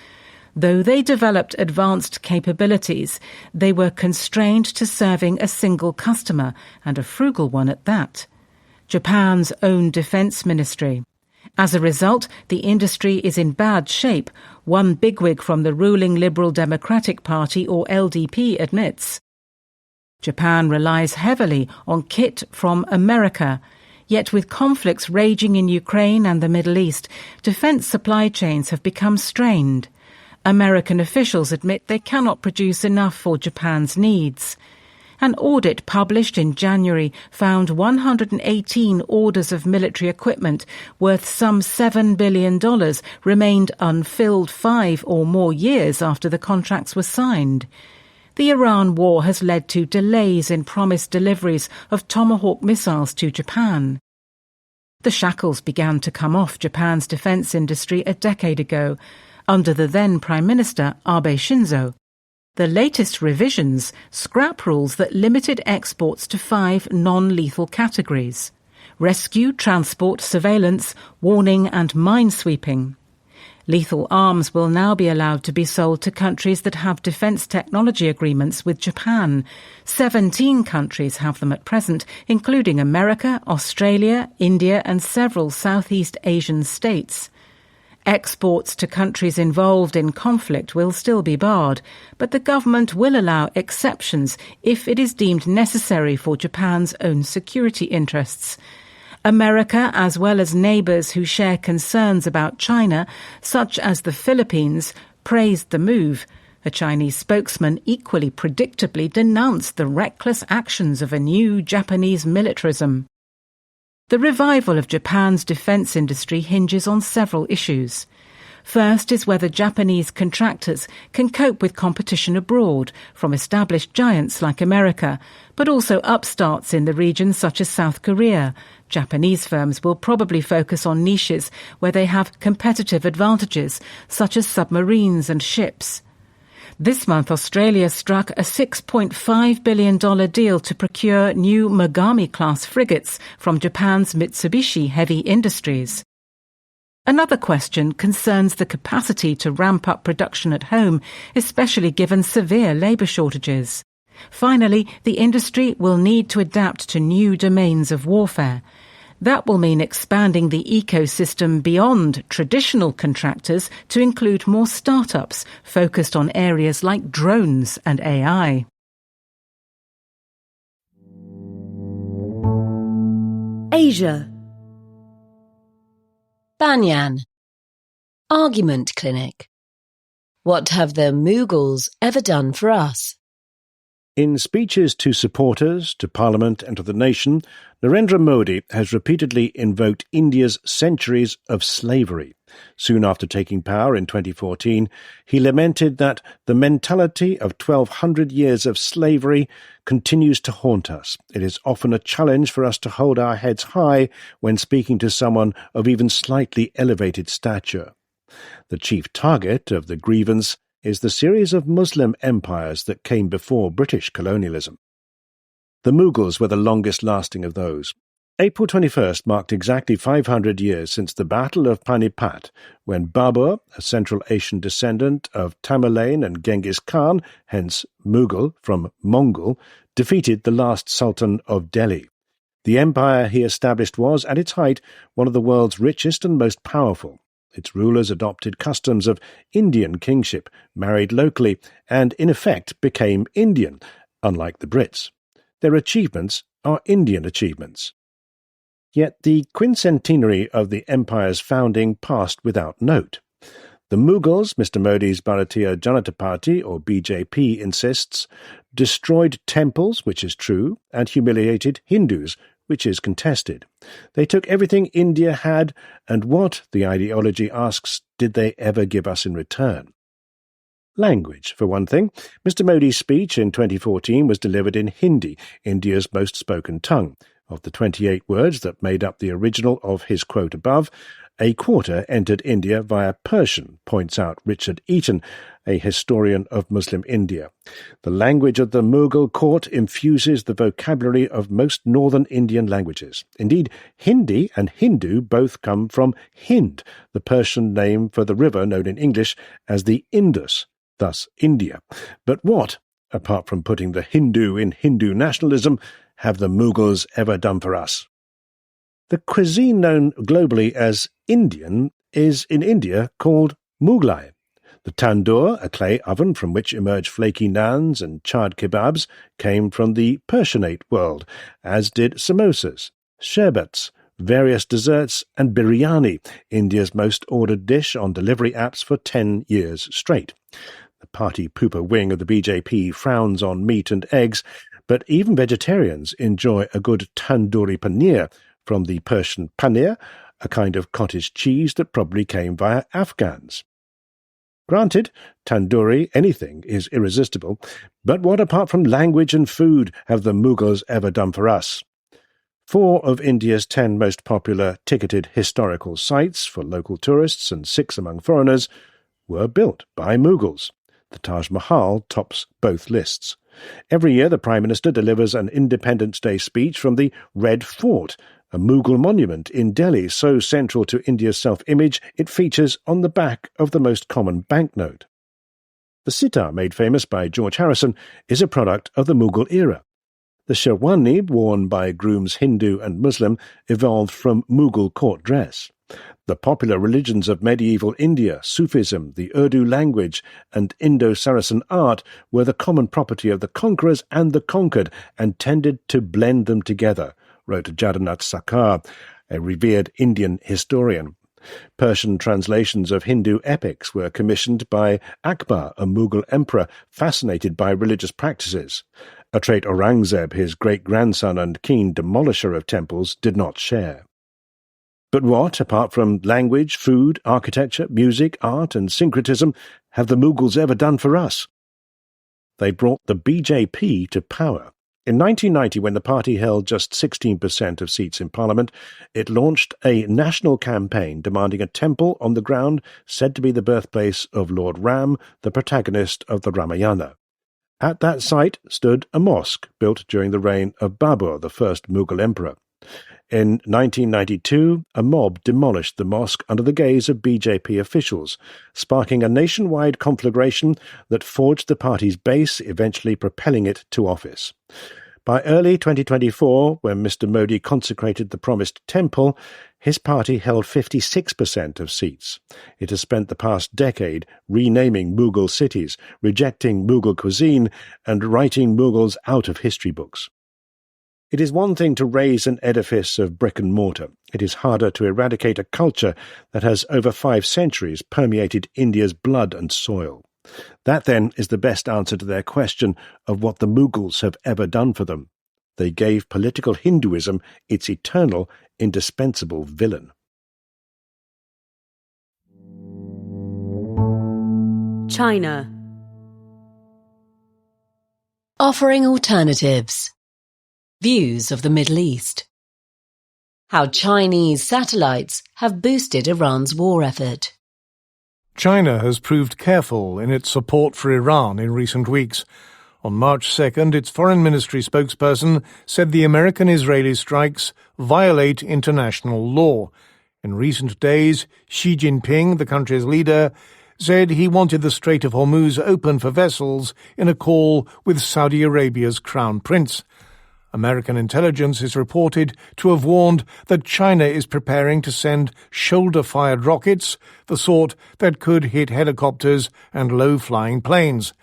Though they developed advanced capabilities, they were constrained to serving a single customer, and a frugal one at that: Japan's own defence ministry. As a result, the industry is in bad shape, one bigwig from the ruling Liberal Democratic Party, or LDP, admits. Japan relies heavily on kit from America. Yet with conflicts raging in Ukraine and the Middle East, defence supply chains have become strained. American officials admit they cannot produce enough for Japan's needs. An audit published in January found 118 orders of military equipment worth some $7 billion remained unfilled 5 or more years after the contracts were signed. The Iran war has led to delays in promised deliveries of Tomahawk missiles to Japan. The shackles began to come off Japan's defence industry a decade ago, under the then Prime Minister Abe Shinzo. The latest revisions scrap rules that limited exports to 5 non-lethal categories: rescue, transport, surveillance, warning and minesweeping. Lethal arms will now be allowed to be sold to countries that have defence technology agreements with Japan. 17 countries have them at present, including America, Australia, India and several Southeast Asian states. Exports to countries involved in conflict will still be barred, but the government will allow exceptions if it is deemed necessary for Japan's own security interests. America, as well as neighbours who share concerns about China, such as the Philippines, praised the move. A Chinese spokesman equally predictably denounced the reckless actions of a new Japanese militarism. The revival of Japan's defence industry hinges on several issues. First is whether Japanese contractors can cope with competition abroad from established giants like America, but also upstarts in the region such as South Korea. Japanese firms will probably focus on niches where they have competitive advantages, such as submarines and ships. This month, Australia struck a $6.5 billion deal to procure new Mogami-class frigates from Japan's Mitsubishi Heavy Industries. Another question concerns the capacity to ramp up production at home, especially given severe labour shortages. Finally, the industry will need to adapt to new domains of warfare. That will mean expanding the ecosystem beyond traditional contractors to include more startups focused on areas like drones and AI. Asia. Banyan. Argument Clinic. What have the Mughals ever done for us? In speeches to supporters, to Parliament and to the nation, Narendra Modi has repeatedly invoked India's centuries of slavery. Soon after taking power in 2014, he lamented that the mentality of 1,200 years of slavery continues to haunt us. It is often a challenge for us to hold our heads high when speaking to someone of even slightly elevated stature. The chief target of the grievance is the series of Muslim empires that came before British colonialism. The Mughals were the longest-lasting of those. April 21st marked exactly 500 years since the Battle of Panipat, when Babur, a Central Asian descendant of Tamerlane and Genghis Khan, hence Mughal from Mongol, defeated the last Sultan of Delhi. The empire he established was, at its height, one of the world's richest and most powerful. Its rulers adopted customs of Indian kingship, married locally, and in effect became Indian, unlike the Brits. Their achievements are Indian achievements. Yet the quincentenary of the empire's founding passed without note. The Mughals, Mr. Modi's Bharatiya Janata Party, or BJP, insists, destroyed temples, which is true, and humiliated Hindus, which is contested. They took everything India had, and what, the ideology asks, did they ever give us in return? Language, for one thing. Mr. Modi's speech in 2014 was delivered in Hindi, India's most spoken tongue. Of the 28 words that made up the original of his quote above, a quarter entered India via Persian, points out Richard Eaton, a historian of Muslim India. The language of the Mughal court infuses the vocabulary of most northern Indian languages. Indeed, Hindi and Hindu both come from Hind, the Persian name for the river known in English as the Indus, thus India. But what, apart from putting the Hindu in Hindu nationalism, have the Mughals ever done for us? The cuisine known globally as Indian is in India called Mughlai. The tandoor, a clay oven from which emerge flaky naans and charred kebabs, came from the Persianate world, as did samosas, sherbets, various desserts, and biryani, India's most ordered dish on delivery apps for 10 years straight. The party pooper wing of the BJP frowns on meat and eggs, but even vegetarians enjoy a good tandoori paneer from the Persian paneer, a kind of cottage cheese that probably came via Afghans. Granted, tandoori anything is irresistible, but what apart from language and food have the Mughals ever done for us? 4 of India's 10 most popular ticketed historical sites for local tourists and 6 among foreigners were built by Mughals. The Taj Mahal tops both lists. Every year the Prime Minister delivers an Independence Day speech from the Red Fort, a Mughal monument in Delhi so central to India's self-image it features on the back of the most common banknote. The sitar, made famous by George Harrison, is a product of the Mughal era. The sherwani, worn by grooms Hindu and Muslim, evolved from Mughal court dress. The popular religions of medieval India, Sufism, the Urdu language, and Indo-Saracen art were the common property of the conquerors and the conquered, and tended to blend them together, wrote Jagannath Sakar, a revered Indian historian. Persian translations of Hindu epics were commissioned by Akbar, a Mughal emperor fascinated by religious practices, a trait Aurangzeb, his great-grandson and keen demolisher of temples, did not share. But what, apart from language, food, architecture, music, art, and syncretism, have the Mughals ever done for us? They brought the BJP to power. In 1990, when the party held just 16% of seats in Parliament, it launched a national campaign demanding a temple on the ground said to be the birthplace of Lord Ram, the protagonist of the Ramayana. At that site stood a mosque built during the reign of Babur, the first Mughal emperor. In 1992, a mob demolished the mosque under the gaze of BJP officials, sparking a nationwide conflagration that forged the party's base, eventually propelling it to office. By early 2024, when Mr. Modi consecrated the promised temple, his party held 56% of seats. It has spent the past decade renaming Mughal cities, rejecting Mughal cuisine, and writing Mughals out of history books. It is one thing to raise an edifice of brick and mortar. It is harder to eradicate a culture that has over 5 centuries permeated India's blood and soil. That, then, is the best answer to their question of what the Mughals have ever done for them. They gave political Hinduism its eternal, indispensable villain. China. Offering alternatives. Views of the Middle East. How Chinese satellites have boosted Iran's war effort. China has proved careful in its support for Iran in recent weeks, On March 2nd, its foreign ministry spokesperson said the American-Israeli strikes violate international law. In recent days, Xi Jinping, the country's leader, said he wanted the Strait of Hormuz open for vessels in a call with Saudi Arabia's Crown Prince. American intelligence is reported to have warned that China is preparing to send shoulder-fired rockets, the sort that could hit helicopters and low-flying planes.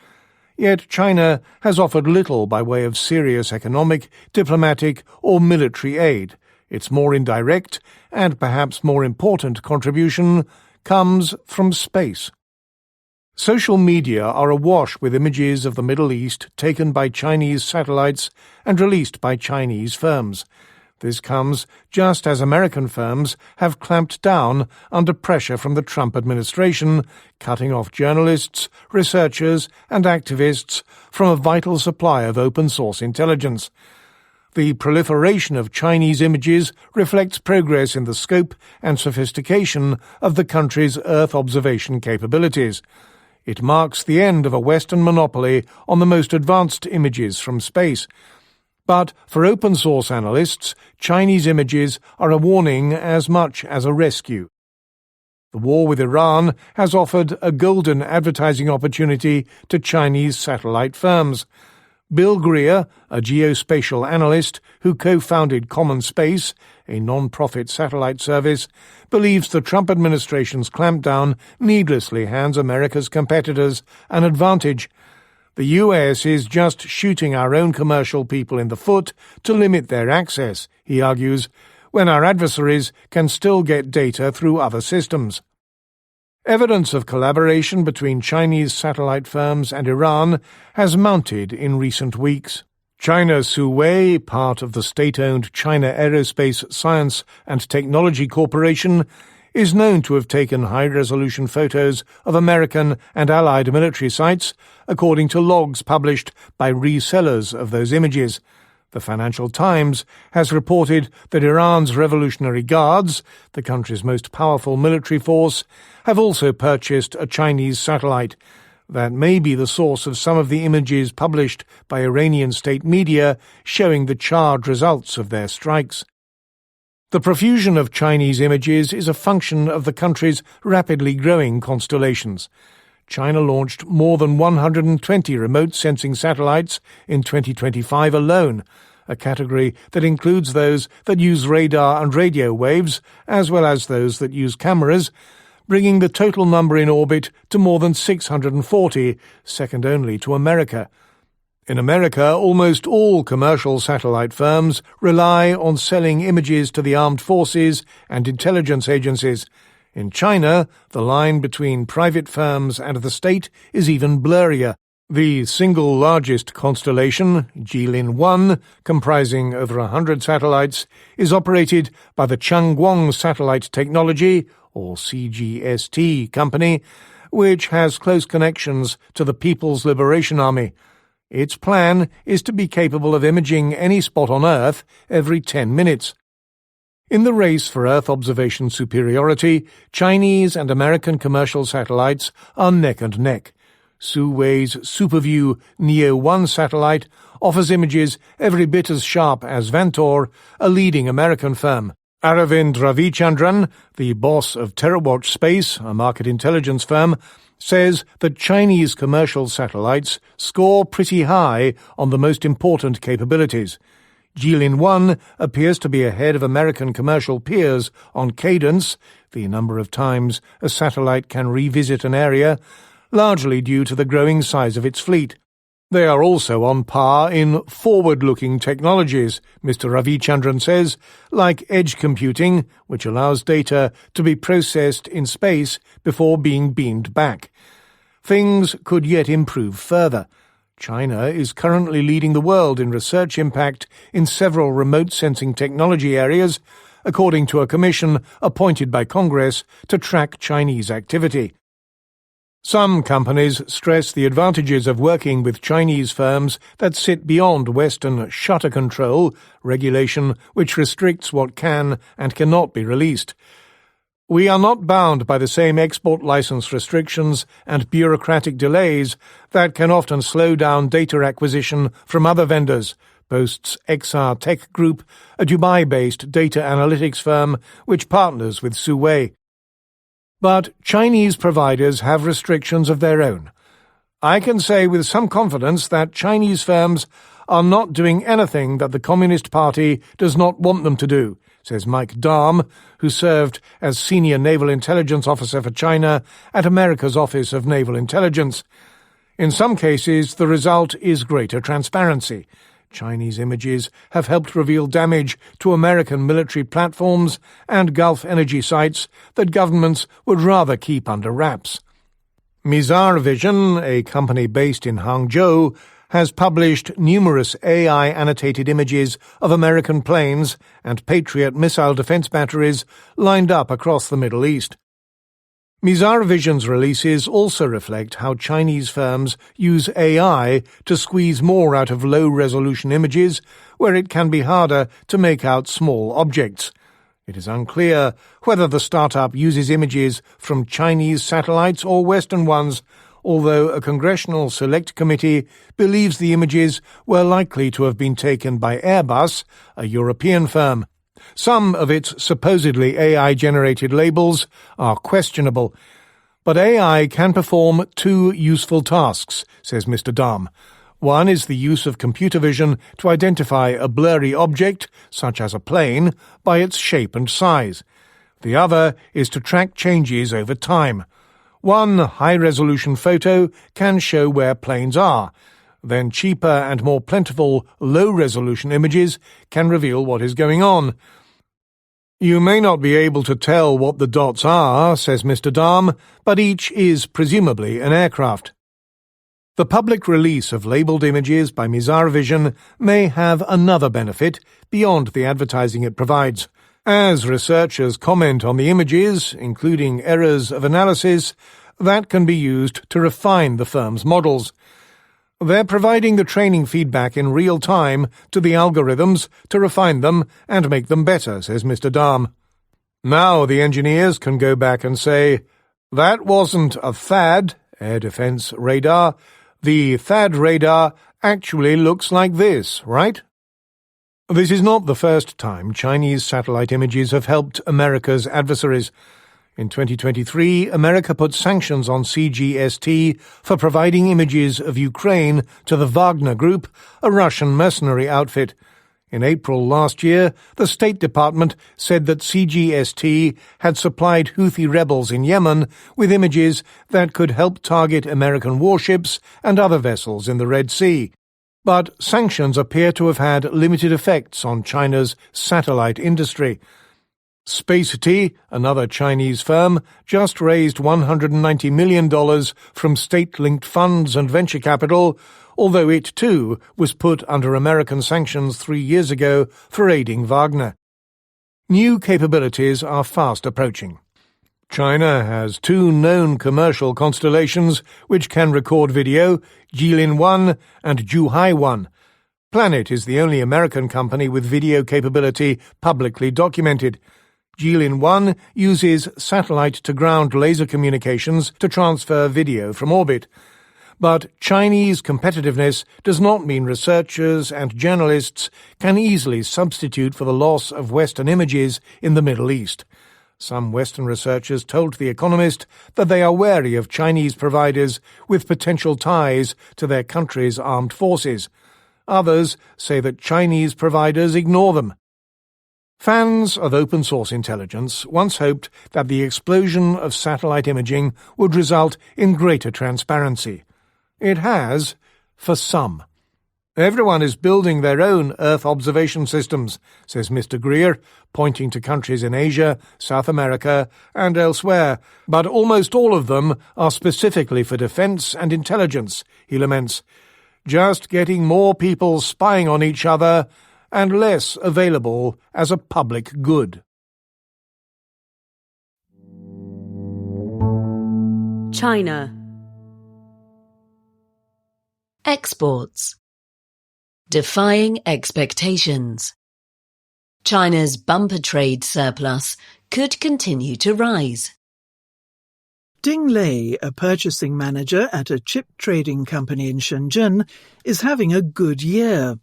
Yet China has offered little by way of serious economic, diplomatic or military aid. Its more indirect and perhaps more important contribution comes from space. Social media are awash with images of the Middle East taken by Chinese satellites and released by Chinese firms. This comes just as American firms have clamped down under pressure from the Trump administration, cutting off journalists, researchers and activists from a vital supply of open-source intelligence. The proliferation of Chinese images reflects progress in the scope and sophistication of the country's Earth observation capabilities. It marks the end of a Western monopoly on the most advanced images from space. But for open-source analysts, Chinese images are a warning as much as a rescue. The war with Iran has offered a golden advertising opportunity to Chinese satellite firms. Bill Greer, a geospatial analyst who co-founded Common Space, a non-profit satellite service, believes the Trump administration's clampdown needlessly hands America's competitors an advantage. The US is just shooting our own commercial people in the foot to limit their access, he argues, when our adversaries can still get data through other systems. Evidence of collaboration between Chinese satellite firms and Iran has mounted in recent weeks. China Suwei, part of the state-owned China Aerospace Science and Technology Corporation, is known to have taken high-resolution photos of American and Allied military sites, according to logs published by resellers of those images. The Financial Times has reported that Iran's Revolutionary Guards, the country's most powerful military force, have also purchased a Chinese satellite. That may be the source of some of the images published by Iranian state media showing the charred results of their strikes. The profusion of Chinese images is a function of the country's rapidly growing constellations. China launched more than 120 remote sensing satellites in 2025 alone, a category that includes those that use radar and radio waves, as well as those that use cameras, bringing the total number in orbit to more than 640, second only to America. In America, almost all commercial satellite firms rely on selling images to the armed forces and intelligence agencies. In China, the line between private firms and the state is even blurrier. The single largest constellation, Jilin-1, comprising over 100 satellites, is operated by the Changguang Satellite Technology, or CGST, company, which has close connections to the People's Liberation Army. Its plan is to be capable of imaging any spot on Earth every 10 minutes. In the race for Earth observation superiority, Chinese and American commercial satellites are neck and neck. Suwei's SuperView Neo-1 satellite offers images every bit as sharp as Vantor, a leading American firm. Aravind Ravichandran, the boss of TerraWatch Space, a market intelligence firm, says that Chinese commercial satellites score pretty high on the most important capabilities. Jilin-1 appears to be ahead of American commercial peers on cadence, the number of times a satellite can revisit an area, largely due to the growing size of its fleet. They are also on par in forward-looking technologies, Mr. Ravichandran says, like edge computing, which allows data to be processed in space before being beamed back. Things could yet improve further. China is currently leading the world in research impact in several remote sensing technology areas, according to a commission appointed by Congress to track Chinese activity. Some companies stress the advantages of working with Chinese firms that sit beyond Western shutter control, regulation which restricts what can and cannot be released. We are not bound by the same export license restrictions and bureaucratic delays that can often slow down data acquisition from other vendors, boasts XR Tech Group, a Dubai-based data analytics firm which partners with Suway. But Chinese providers have restrictions of their own. I can say with some confidence that Chinese firms are not doing anything that the Communist Party does not want them to do, says Mike Dahm, who served as Senior Naval Intelligence Officer for China at America's Office of Naval Intelligence. In some cases, the result is greater transparency. Chinese images have helped reveal damage to American military platforms and Gulf energy sites that governments would rather keep under wraps. Mizar Vision, a company based in Hangzhou, has published numerous AI-annotated images of American planes and Patriot missile defense batteries lined up across the Middle East. Mizar Vision's releases also reflect how Chinese firms use AI to squeeze more out of low-resolution images where it can be harder to make out small objects. It is unclear whether the startup uses images from Chinese satellites or Western ones, although a congressional select committee believes the images were likely to have been taken by Airbus, a European firm. Some of its supposedly AI-generated labels are questionable, but AI can perform two useful tasks, says Mr. Dahm. One is the use of computer vision to identify a blurry object, such as a plane, by its shape and size. The other is to track changes over time. One high-resolution photo can show where planes are. Then cheaper and more plentiful low-resolution images can reveal what is going on. You may not be able to tell what the dots are, says Mr. Dahm, but each is presumably an aircraft. The public release of labelled images by Mizar Vision may have another benefit beyond the advertising it provides. As researchers comment on the images, including errors of analysis, that can be used to refine the firm's models. They're providing the training feedback in real time to the algorithms to refine them and make them better, says Mr. Dahm. Now the engineers can go back and say, that wasn't a THAAD, air defense radar. The THAAD radar actually looks like this, right? This is not the first time Chinese satellite images have helped America's adversaries. In 2023, America put sanctions on CGST for providing images of Ukraine to the Wagner Group, a Russian mercenary outfit. In April last year, the State Department said that CGST had supplied Houthi rebels in Yemen with images that could help target American warships and other vessels in the Red Sea. But sanctions appear to have had limited effects on China's satellite industry. Spacety, another Chinese firm, just raised $190 million from state-linked funds and venture capital, although it too was put under American sanctions 3 years ago for aiding Wagner. New capabilities are fast approaching. China has two known commercial constellations which can record video, Jilin-1 and Zhuhai-1. Planet is the only American company with video capability publicly documented. Jilin-1 uses satellite-to-ground laser communications to transfer video from orbit. But Chinese competitiveness does not mean researchers and journalists can easily substitute for the loss of Western images in the Middle East. Some Western researchers told The Economist that they are wary of Chinese providers with potential ties to their country's armed forces. Others say that Chinese providers ignore them. Fans of open-source intelligence once hoped that the explosion of satellite imaging would result in greater transparency. It has, for some. Everyone is building their own Earth observation systems, says Mr. Greer, pointing to countries in Asia, South America, and elsewhere, but almost all of them are specifically for defense and intelligence, he laments. Just getting more people spying on each other and less available as a public good. China. Exports. Defying expectations. China's bumper trade surplus could continue to rise. Ding Lei, a purchasing manager at a chip trading company in Shenzhen, is having a good year.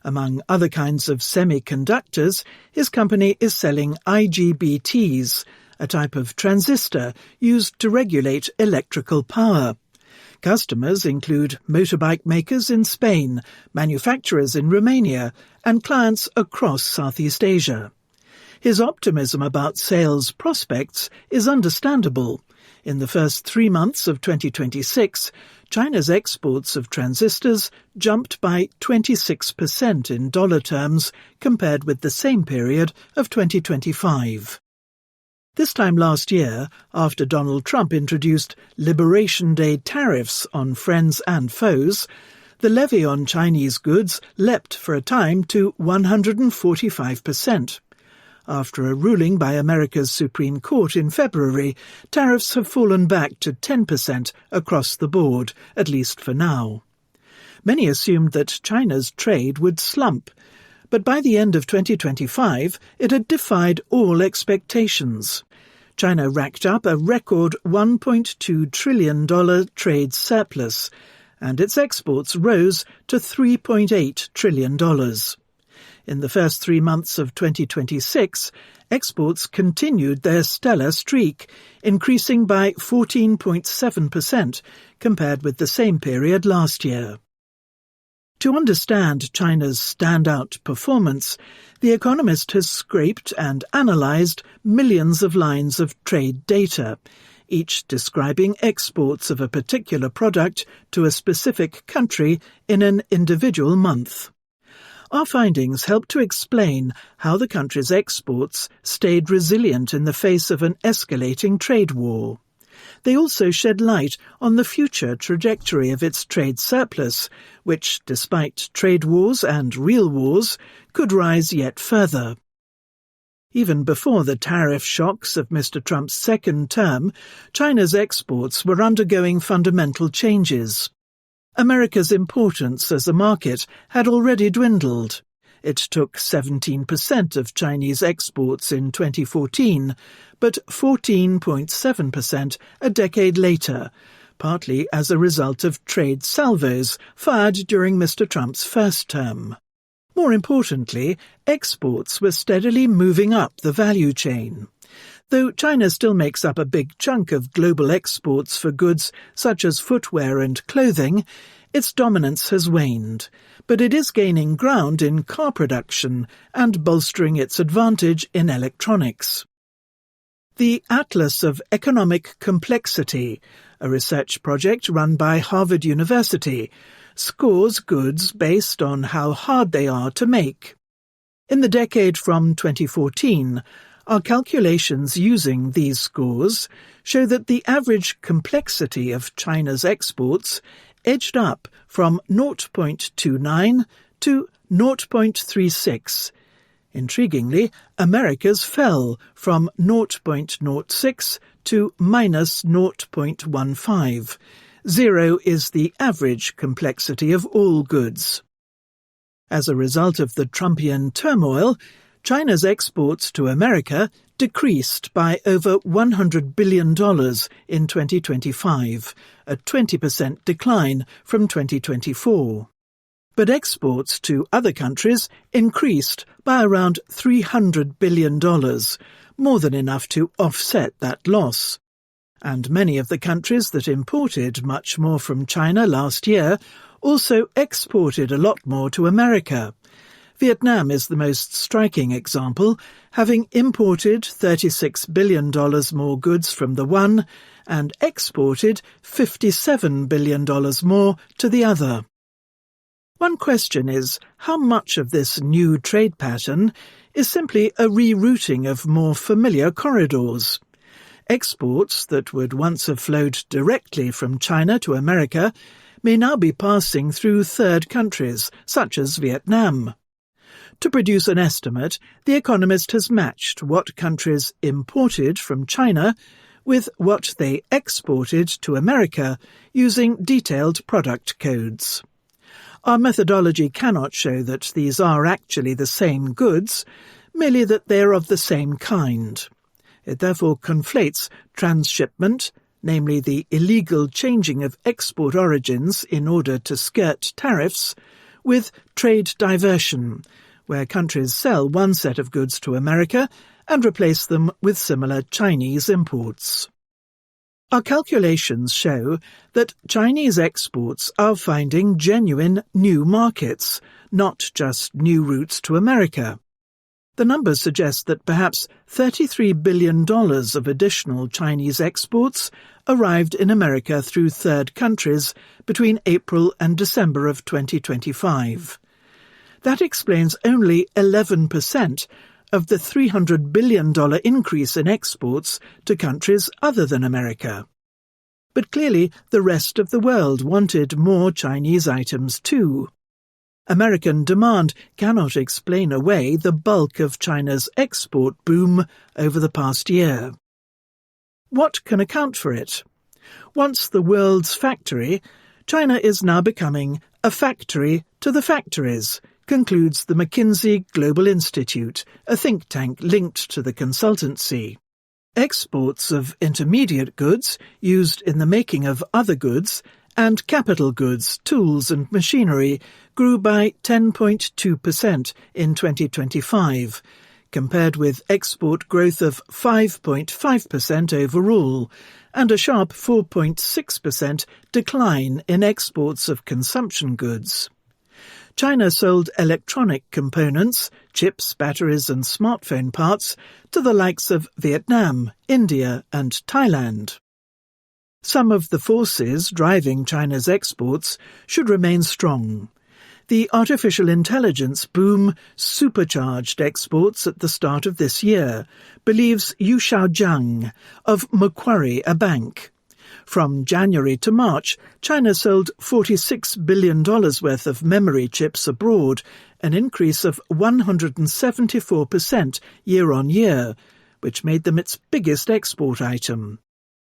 Among other kinds of semiconductors, his company is selling IGBTs, a type of transistor used to regulate electrical power. Customers include motorbike makers in Spain, manufacturers in Romania, and clients across Southeast Asia. His optimism about sales prospects is understandable. In the first 3 months of 2026, China's exports of transistors jumped by 26% in dollar terms compared with the same period of 2025. This time last year, after Donald Trump introduced Liberation Day tariffs on friends and foes, the levy on Chinese goods leapt for a time to 145%. After a ruling by America's Supreme Court in February, tariffs have fallen back to 10% across the board, at least for now. Many assumed that China's trade would slump, but by the end of 2025 it had defied all expectations. China racked up a record $1.2 trillion trade surplus, and its exports rose to $3.8 trillion. In the first 3 months of 2026, exports continued their stellar streak, increasing by 14.7% compared with the same period last year. To understand China's standout performance, The Economist has scraped and analysed millions of lines of trade data, each describing exports of a particular product to a specific country in an individual month. Our findings help to explain how the country's exports stayed resilient in the face of an escalating trade war. They also shed light on the future trajectory of its trade surplus, which, despite trade wars and real wars, could rise yet further. Even before the tariff shocks of Mr. Trump's second term, China's exports were undergoing fundamental changes. America's importance as a market had already dwindled. It took 17% of Chinese exports in 2014, but 14.7% a decade later, partly as a result of trade salvos fired during Mr. Trump's first term. More importantly, exports were steadily moving up the value chain. Though China still makes up a big chunk of global exports for goods such as footwear and clothing, its dominance has waned, but it is gaining ground in car production and bolstering its advantage in electronics. The Atlas of Economic Complexity, a research project run by Harvard University, scores goods based on how hard they are to make. In the decade from 2014, our calculations using these scores show that the average complexity of China's exports edged up from 0.29 to 0.36. Intriguingly, America's fell from 0.06 to minus 0.15. 0 is the average complexity of all goods. As a result of the Trumpian turmoil, China's exports to America decreased by over $100 billion in 2025, a 20% decline from 2024. But exports to other countries increased by around $300 billion, more than enough to offset that loss. And many of the countries that imported much more from China last year also exported a lot more to America. Vietnam is the most striking example, having imported $36 billion more goods from the one and exported $57 billion more to the other. One question is how much of this new trade pattern is simply a rerouting of more familiar corridors. Exports that would once have flowed directly from China to America may now be passing through third countries, such as Vietnam. To produce an estimate, The Economist has matched what countries imported from China with what they exported to America using detailed product codes. Our methodology cannot show that these are actually the same goods, merely that they are of the same kind. It therefore conflates transshipment, namely the illegal changing of export origins in order to skirt tariffs, with trade diversion, where countries sell one set of goods to America and replace them with similar Chinese imports. Our calculations show that Chinese exports are finding genuine new markets, not just new routes to America. The numbers suggest that perhaps $33 billion of additional Chinese exports arrived in America through third countries between April and December of 2025. That explains only 11% of the $300 billion increase in exports to countries other than America. But clearly the rest of the world wanted more Chinese items too. American demand cannot explain away the bulk of China's export boom over the past year. What can account for it? Once the world's factory, China is now becoming a factory to the factories, concludes the McKinsey Global Institute, a think tank linked to the consultancy. Exports of intermediate goods used in the making of other goods and capital goods, tools and machinery grew by 10.2% in 2025, compared with export growth of 5.5% overall, and a sharp 4.6% decline in exports of consumption goods. China sold electronic components, chips, batteries and smartphone parts to the likes of Vietnam, India and Thailand. Some of the forces driving China's exports should remain strong. The artificial intelligence boom supercharged exports at the start of this year, believes Yu Xiaojiang of Macquarie, a bank. From January to March, China sold $46 billion worth of memory chips abroad, an increase of 174% year-on-year, which made them its biggest export item.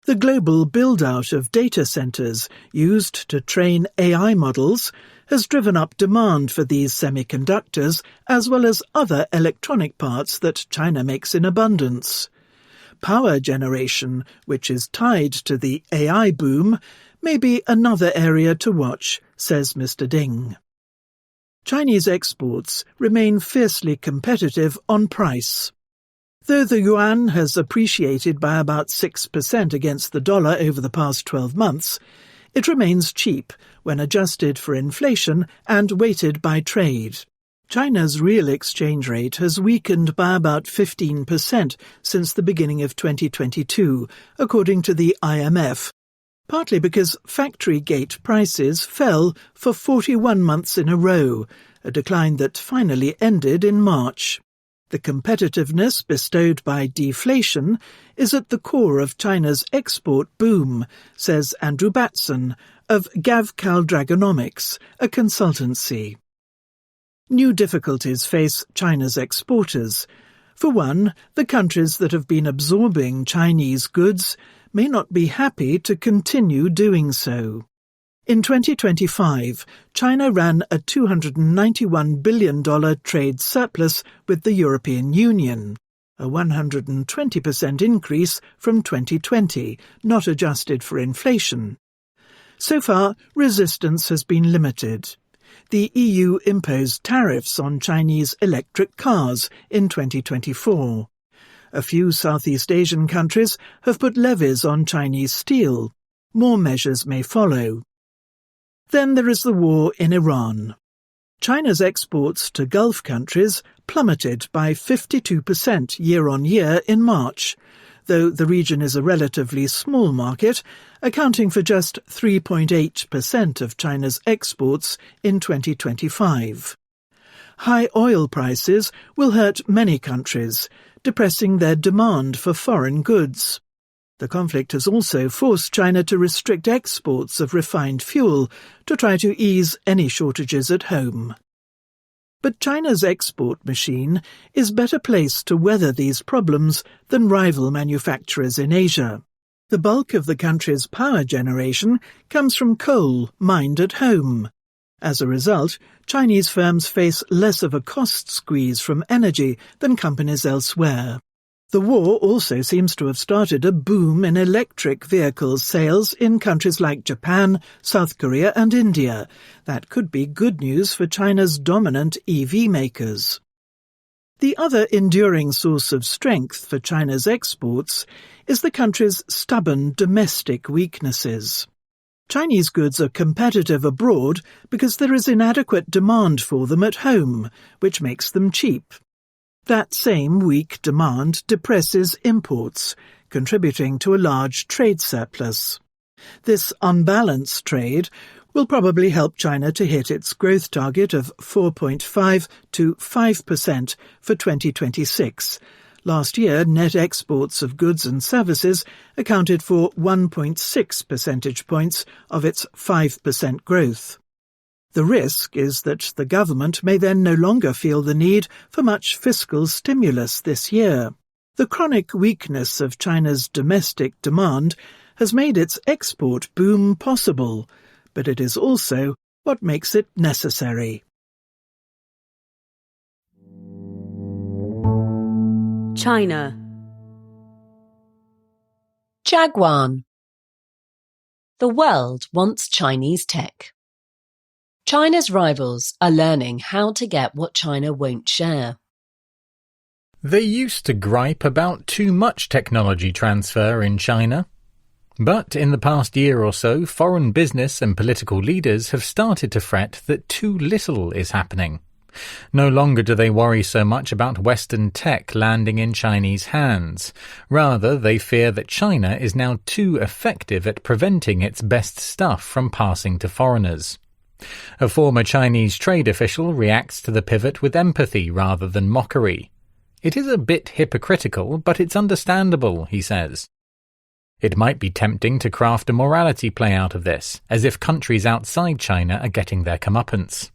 The global build-out of data centers used to train AI models has driven up demand for these semiconductors as well as other electronic parts that China makes in abundance. Power generation, which is tied to the AI boom, may be another area to watch, says Mr. Ding. Chinese exports remain fiercely competitive on price. Though the yuan has appreciated by about 6% against the dollar over the past 12 months, it remains cheap when adjusted for inflation and weighted by trade. China's real exchange rate has weakened by about 15% since the beginning of 2022, according to the IMF, partly because factory gate prices fell for 41 months in a row, a decline that finally ended in March. The competitiveness bestowed by deflation is at the core of China's export boom, says Andrew Batson of Gavcal Dragonomics, a consultancy. New difficulties face China's exporters. For one, the countries that have been absorbing Chinese goods may not be happy to continue doing so. In 2025, China ran a $291 billion trade surplus with the European Union, a 120% increase from 2020, not adjusted for inflation. So far, resistance has been limited. The EU imposed tariffs on Chinese electric cars in 2024. A few Southeast Asian countries have put levies on Chinese steel. More measures may follow. Then there is the war in Iran. China's exports to Gulf countries plummeted by 52% year-on-year in March, though the region is a relatively small market, accounting for just 3.8% of China's exports in 2025. High oil prices will hurt many countries, depressing their demand for foreign goods. The conflict has also forced China to restrict exports of refined fuel to try to ease any shortages at home. But China's export machine is better placed to weather these problems than rival manufacturers in Asia. The bulk of the country's power generation comes from coal mined at home. As a result, Chinese firms face less of a cost squeeze from energy than companies elsewhere. The war also seems to have started a boom in electric vehicles sales in countries like Japan, South Korea and India. That could be good news for China's dominant EV makers. The other enduring source of strength for China's exports is the country's stubborn domestic weaknesses. Chinese goods are competitive abroad because there is inadequate demand for them at home, which makes them cheap. That same weak demand depresses imports, contributing to a large trade surplus. This unbalanced trade will probably help China to hit its growth target of 4.5 to 5% for 2026. Last year, net exports of goods and services accounted for 1.6 percentage points of its 5% growth. The risk is that the government may then no longer feel the need for much fiscal stimulus this year. The chronic weakness of China's domestic demand has made its export boom possible, but it is also what makes it necessary. China. Jaguan. The world wants Chinese tech. China's rivals are learning how to get what China won't share. They used to gripe about too much technology transfer in China. But in the past year or so, foreign business and political leaders have started to fret that too little is happening. No longer do they worry so much about Western tech landing in Chinese hands. Rather, they fear that China is now too effective at preventing its best stuff from passing to foreigners. A former Chinese trade official reacts to the pivot with empathy rather than mockery. It is a bit hypocritical, but it's understandable, he says. It might be tempting to craft a morality play out of this, as if countries outside China are getting their comeuppance.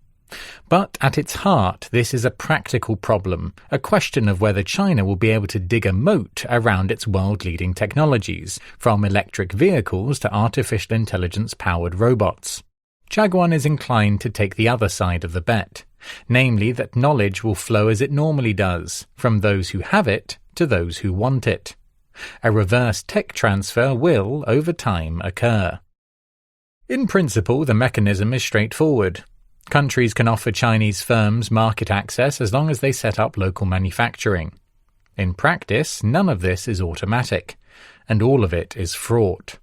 But at its heart, this is a practical problem, a question of whether China will be able to dig a moat around its world-leading technologies, from electric vehicles to artificial intelligence-powered robots. Jaguan is inclined to take the other side of the bet, namely that knowledge will flow as it normally does, from those who have it to those who want it. A reverse tech transfer will, over time, occur. In principle, the mechanism is straightforward. Countries can offer Chinese firms market access as long as they set up local manufacturing. In practice, none of this is automatic, and all of it is fraught.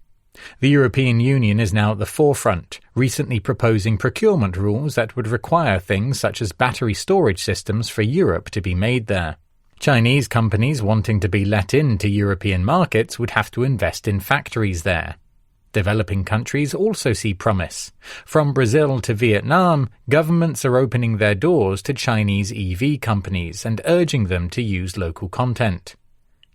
The European Union is now at the forefront, recently proposing procurement rules that would require things such as battery storage systems for Europe to be made there. Chinese companies wanting to be let into European markets would have to invest in factories there. Developing countries also see promise. From Brazil to Vietnam, governments are opening their doors to Chinese EV companies and urging them to use local content.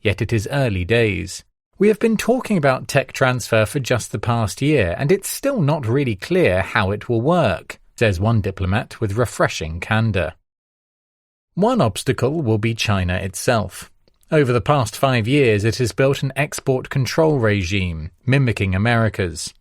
Yet it is early days. We have been talking about tech transfer for just the past year, and it's still not really clear how it will work, says one diplomat with refreshing candour. One obstacle will be China itself. Over the past 5 years, it has built an export control regime, mimicking America's.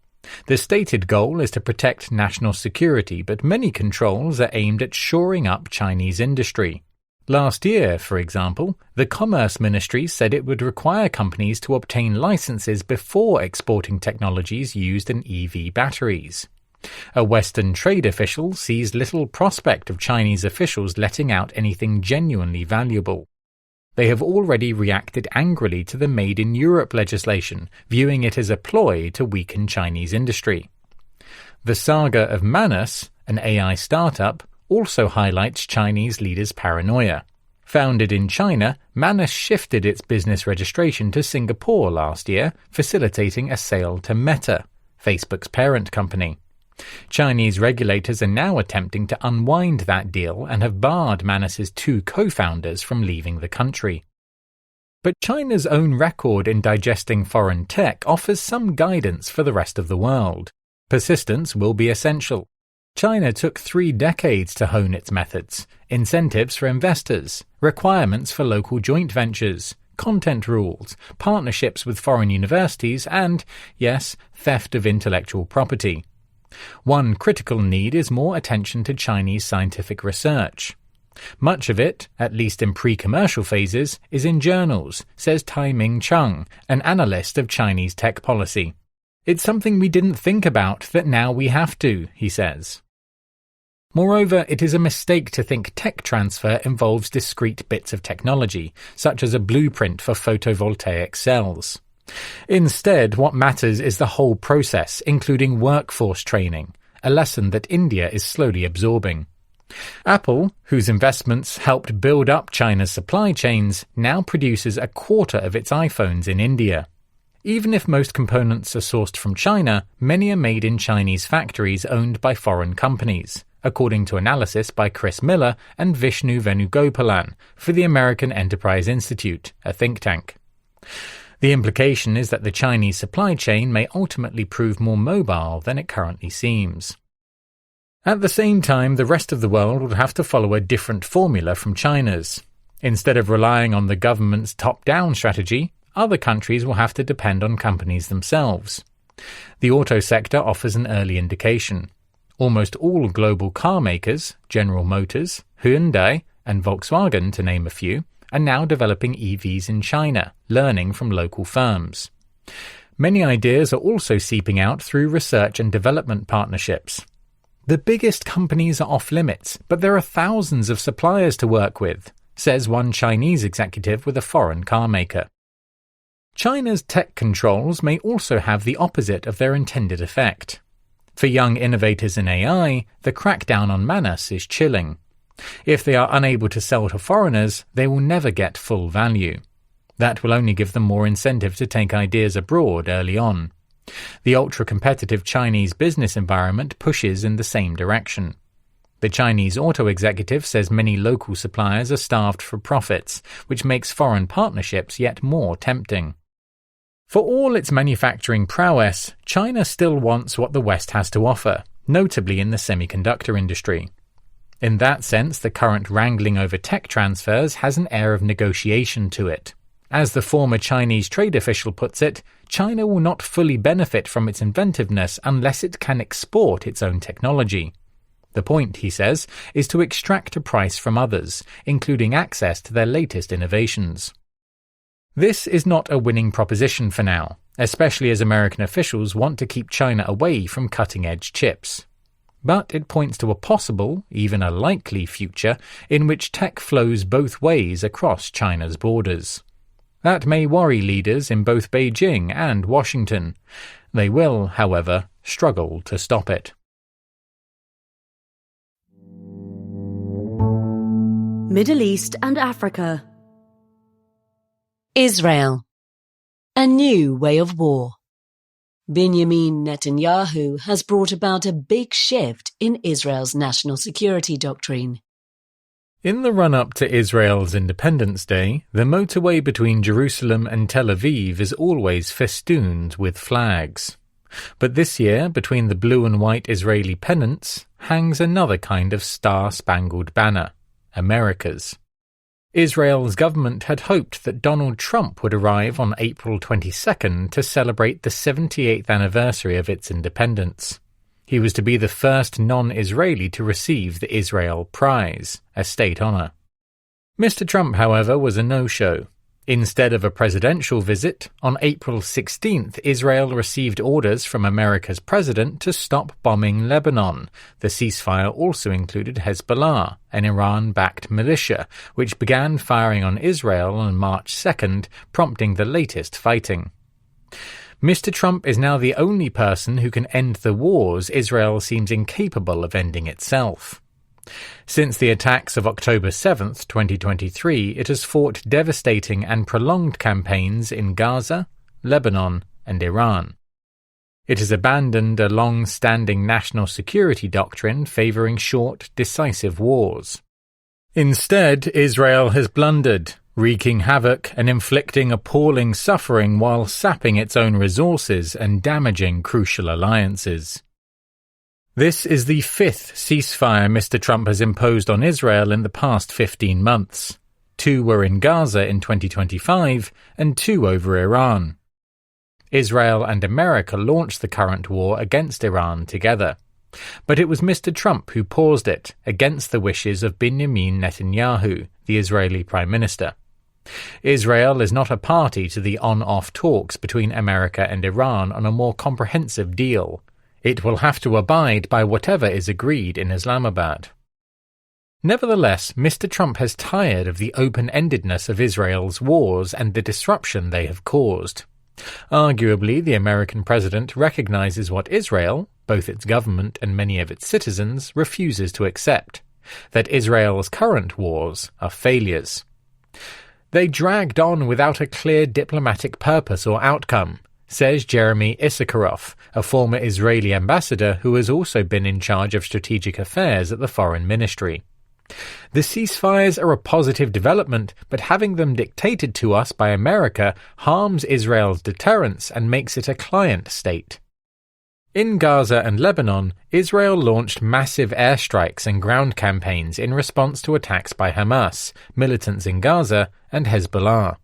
The stated goal is to protect national security, but many controls are aimed at shoring up Chinese industry. Last year, for example, the Commerce Ministry said it would require companies to obtain licenses before exporting technologies used in EV batteries. A Western trade official sees little prospect of Chinese officials letting out anything genuinely valuable. They have already reacted angrily to the Made in Europe legislation, viewing it as a ploy to weaken Chinese industry. The saga of Manus, an AI startup, also highlights Chinese leaders' paranoia. Founded in China, Manus shifted its business registration to Singapore last year, facilitating a sale to Meta, Facebook's parent company. Chinese regulators are now attempting to unwind that deal and have barred Manus's 2 co-founders from leaving the country. But China's own record in digesting foreign tech offers some guidance for the rest of the world. Persistence will be essential. China took 3 decades to hone its methods, incentives for investors, requirements for local joint ventures, content rules, partnerships with foreign universities and, yes, theft of intellectual property. One critical need is more attention to Chinese scientific research. Much of it, at least in pre-commercial phases, is in journals, says Tai-Ming Chung, an analyst of Chinese tech policy. It's something we didn't think about that now we have to, he says. Moreover, it is a mistake to think tech transfer involves discrete bits of technology, such as a blueprint for photovoltaic cells. Instead, what matters is the whole process, including workforce training, a lesson that India is slowly absorbing. Apple, whose investments helped build up China's supply chains, now produces a quarter of its iPhones in India. Even if most components are sourced from China, many are made in Chinese factories owned by foreign companies, according to analysis by Chris Miller and Vishnu Venugopalan for the American Enterprise Institute, a think tank. The implication is that the Chinese supply chain may ultimately prove more mobile than it currently seems. At the same time, the rest of the world would have to follow a different formula from China's. Instead of relying on the government's top-down strategy, other countries will have to depend on companies themselves. The auto sector offers an early indication. Almost all global car makers, General Motors, Hyundai, and Volkswagen, to name a few, are now developing EVs in China, learning from local firms. Many ideas are also seeping out through research and development partnerships. The biggest companies are off limits, but there are thousands of suppliers to work with, says one Chinese executive with a foreign car maker. China's tech controls may also have the opposite of their intended effect. For young innovators in AI, the crackdown on Manas is chilling. If they are unable to sell to foreigners, they will never get full value. That will only give them more incentive to take ideas abroad early on. The ultra-competitive Chinese business environment pushes in the same direction. The Chinese auto executive says many local suppliers are starved for profits, which makes foreign partnerships yet more tempting. For all its manufacturing prowess, China still wants what the West has to offer, notably in the semiconductor industry. In that sense, the current wrangling over tech transfers has an air of negotiation to it. As the former Chinese trade official puts it, China will not fully benefit from its inventiveness unless it can export its own technology. The point, he says, is to extract a price from others, including access to their latest innovations. This is not a winning proposition for now, especially as American officials want to keep China away from cutting-edge chips. But it points to a possible, even a likely future, in which tech flows both ways across China's borders. That may worry leaders in both Beijing and Washington. They will, however, struggle to stop it. Middle East and Africa. Israel. A new way of war. Benjamin Netanyahu has brought about a big shift in Israel's national security doctrine. In the run-up to Israel's Independence Day, the motorway between Jerusalem and Tel Aviv is always festooned with flags. But this year, between the blue and white Israeli pennants, hangs another kind of star-spangled banner, America's. Israel's government had hoped that Donald Trump would arrive on April 22nd to celebrate the 78th anniversary of its independence. He was to be the first non-Israeli to receive the Israel Prize, a state honor. Mr. Trump, however, was a no-show. Instead of a presidential visit, on April 16th, Israel received orders from America's president to stop bombing Lebanon. The ceasefire also included Hezbollah, an Iran-backed militia, which began firing on Israel on March 2nd, prompting the latest fighting. Mr. Trump is now the only person who can end the wars Israel seems incapable of ending itself. Since the attacks of October 7, 2023, it has fought devastating and prolonged campaigns in Gaza, Lebanon, and Iran. It has abandoned a long-standing national security doctrine favoring short, decisive wars. Instead, Israel has blundered, wreaking havoc and inflicting appalling suffering while sapping its own resources and damaging crucial alliances. This is the fifth ceasefire Mr. Trump has imposed on Israel in the past 15 months. 2 were in Gaza in 2025 and 2 over Iran. Israel and America launched the current war against Iran together, But it was Mr. Trump who paused it, against the wishes of Benjamin Netanyahu, the Israeli Prime Minister. Israel is not a party to the on-off talks between America and Iran on a more comprehensive deal. It will have to abide by whatever is agreed in Islamabad. Nevertheless, Mr. Trump has tired of the open-endedness of Israel's wars and the disruption they have caused. Arguably, the American president recognizes what Israel, both its government and many of its citizens, refuses to accept: that Israel's current wars are failures. They dragged on without a clear diplomatic purpose or outcome, says Jeremy Issacharoff, a former Israeli ambassador who has also been in charge of strategic affairs at the Foreign Ministry. The ceasefires are a positive development, but having them dictated to us by America harms Israel's deterrence and makes it a client state. In Gaza and Lebanon, Israel launched massive airstrikes and ground campaigns in response to attacks by Hamas, militants in Gaza, and Hezbollah.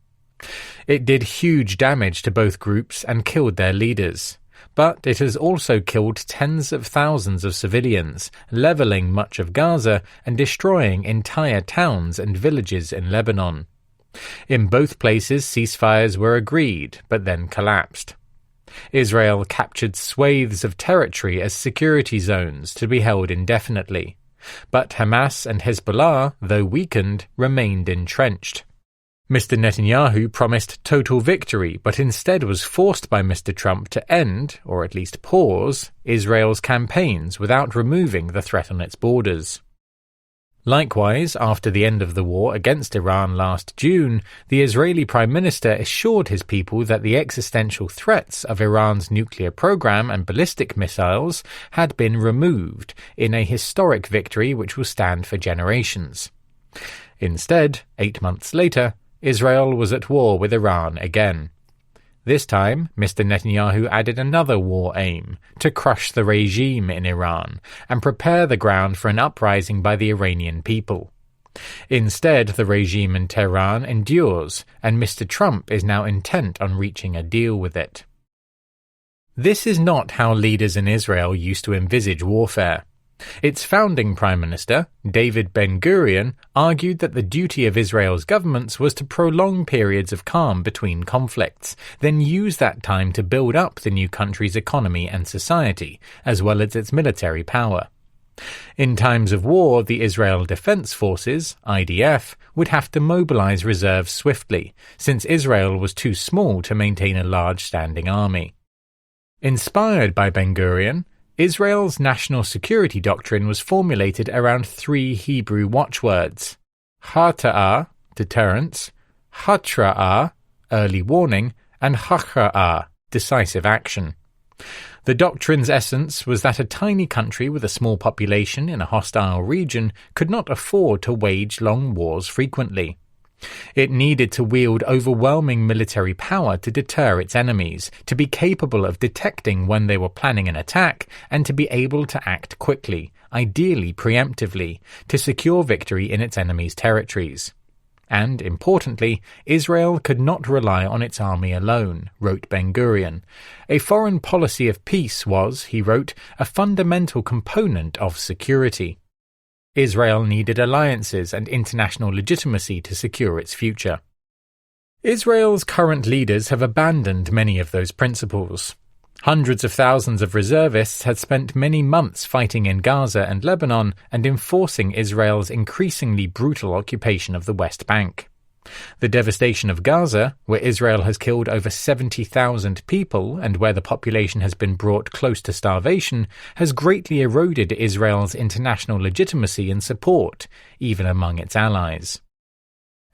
It did huge damage to both groups and killed their leaders. But it has also killed tens of thousands of civilians, levelling much of Gaza and destroying entire towns and villages in Lebanon. In both places, ceasefires were agreed, but then collapsed. Israel captured swathes of territory as security zones to be held indefinitely. But Hamas and Hezbollah, though weakened, remained entrenched. Mr. Netanyahu promised total victory, but instead was forced by Mr. Trump to end, or at least pause, Israel's campaigns without removing the threat on its borders. Likewise, after the end of the war against Iran last June, the Israeli Prime Minister assured his people that the existential threats of Iran's nuclear program and ballistic missiles had been removed in a historic victory which will stand for generations. Instead, 8 months later, Israel was at war with Iran again. This time, Mr. Netanyahu added another war aim: to crush the regime in Iran and prepare the ground for an uprising by the Iranian people. Instead, the regime in Tehran endures, and Mr. Trump is now intent on reaching a deal with it. This is not how leaders in Israel used to envisage warfare. Its founding Prime Minister, David Ben-Gurion, argued that the duty of Israel's governments was to prolong periods of calm between conflicts, then use that time to build up the new country's economy and society, as well as its military power. In times of war, the Israel Defense Forces, IDF, would have to mobilize reserves swiftly, since Israel was too small to maintain a large standing army. Inspired by Ben-Gurion, Israel's national security doctrine was formulated around 3 Hebrew watchwords: Harta'ah, deterrence; Hatra'ah, early warning; and Hachra'ah, decisive action. The doctrine's essence was that a tiny country with a small population in a hostile region could not afford to wage long wars frequently. It needed to wield overwhelming military power to deter its enemies, to be capable of detecting when they were planning an attack, and to be able to act quickly, ideally preemptively, to secure victory in its enemies' territories. And, importantly, Israel could not rely on its army alone, wrote Ben-Gurion. A foreign policy of peace was, he wrote, a fundamental component of security. Israel needed alliances and international legitimacy to secure its future. Israel's current leaders have abandoned many of those principles. Hundreds of thousands of reservists had spent many months fighting in Gaza and Lebanon and enforcing Israel's increasingly brutal occupation of the West Bank. The devastation of Gaza, where Israel has killed over 70,000 people and where the population has been brought close to starvation, has greatly eroded Israel's international legitimacy and support, even among its allies.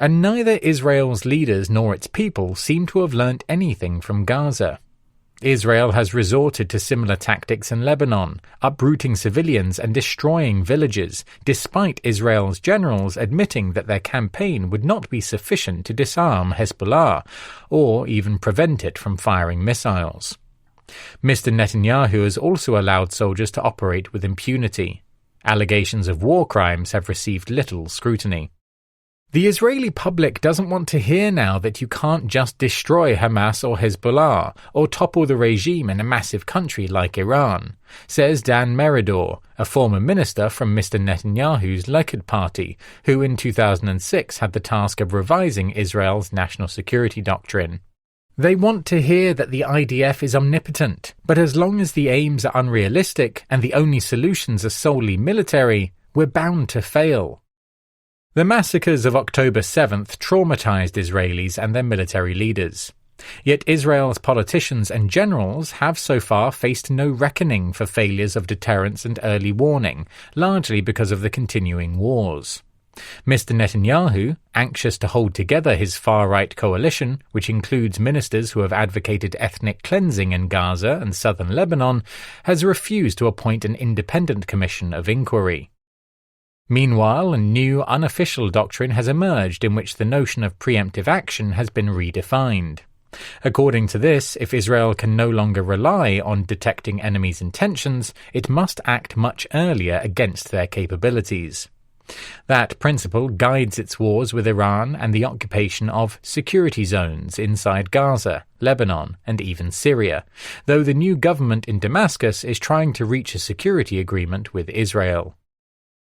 And neither Israel's leaders nor its people seem to have learnt anything from Gaza. Israel has resorted to similar tactics in Lebanon, uprooting civilians and destroying villages, despite Israel's generals admitting that their campaign would not be sufficient to disarm Hezbollah, or even prevent it from firing missiles. Mr. Netanyahu has also allowed soldiers to operate with impunity. Allegations of war crimes have received little scrutiny. The Israeli public doesn't want to hear now that you can't just destroy Hamas or Hezbollah or topple the regime in a massive country like Iran, says Dan Meridor, a former minister from Mr. Netanyahu's Likud party, who in 2006 had the task of revising Israel's national security doctrine. They want to hear that the IDF is omnipotent, but as long as the aims are unrealistic and the only solutions are solely military, we're bound to fail. The massacres of October 7th traumatized Israelis and their military leaders. Yet Israel's politicians and generals have so far faced no reckoning for failures of deterrence and early warning, largely because of the continuing wars. Mr. Netanyahu, anxious to hold together his far-right coalition, which includes ministers who have advocated ethnic cleansing in Gaza and southern Lebanon, has refused to appoint an independent commission of inquiry. Meanwhile, a new unofficial doctrine has emerged in which the notion of preemptive action has been redefined. According to this, if Israel can no longer rely on detecting enemies' intentions, it must act much earlier against their capabilities. That principle guides its wars with Iran and the occupation of security zones inside Gaza, Lebanon, and even Syria, though the new government in Damascus is trying to reach a security agreement with Israel.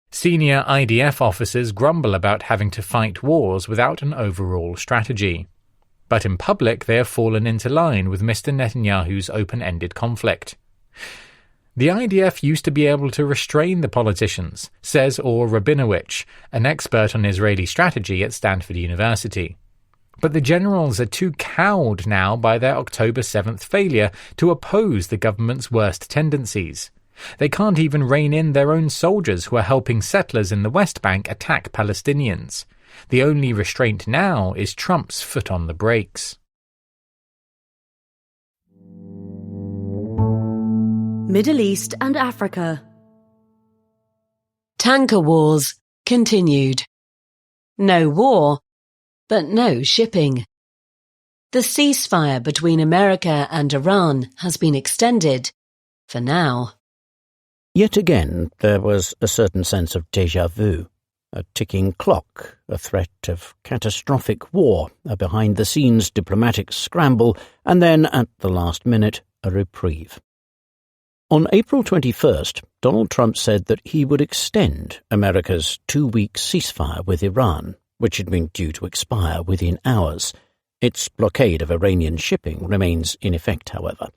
Senior IDF officers grumble about having to fight wars without an overall strategy. But in public they have fallen into line with Mr. Netanyahu's open-ended conflict. The IDF used to be able to restrain the politicians, says Or Rabinowitz, an expert on Israeli strategy at Stanford University. But the generals are too cowed now by their October 7th failure to oppose the government's worst tendencies. They can't even rein in their own soldiers who are helping settlers in the West Bank attack Palestinians. The only restraint now is Trump's foot on the brakes. Middle East and Africa. Tanker wars continued. No war, but no shipping. The ceasefire between America and Iran has been extended, for now. Yet again, there was a certain sense of déjà vu, a ticking clock, a threat of catastrophic war, a behind-the-scenes diplomatic scramble, and then, at the last minute, a reprieve. On April 21st, Donald Trump said that he would extend America's 2-week ceasefire with Iran, which had been due to expire within hours. Its blockade of Iranian shipping remains in effect, however.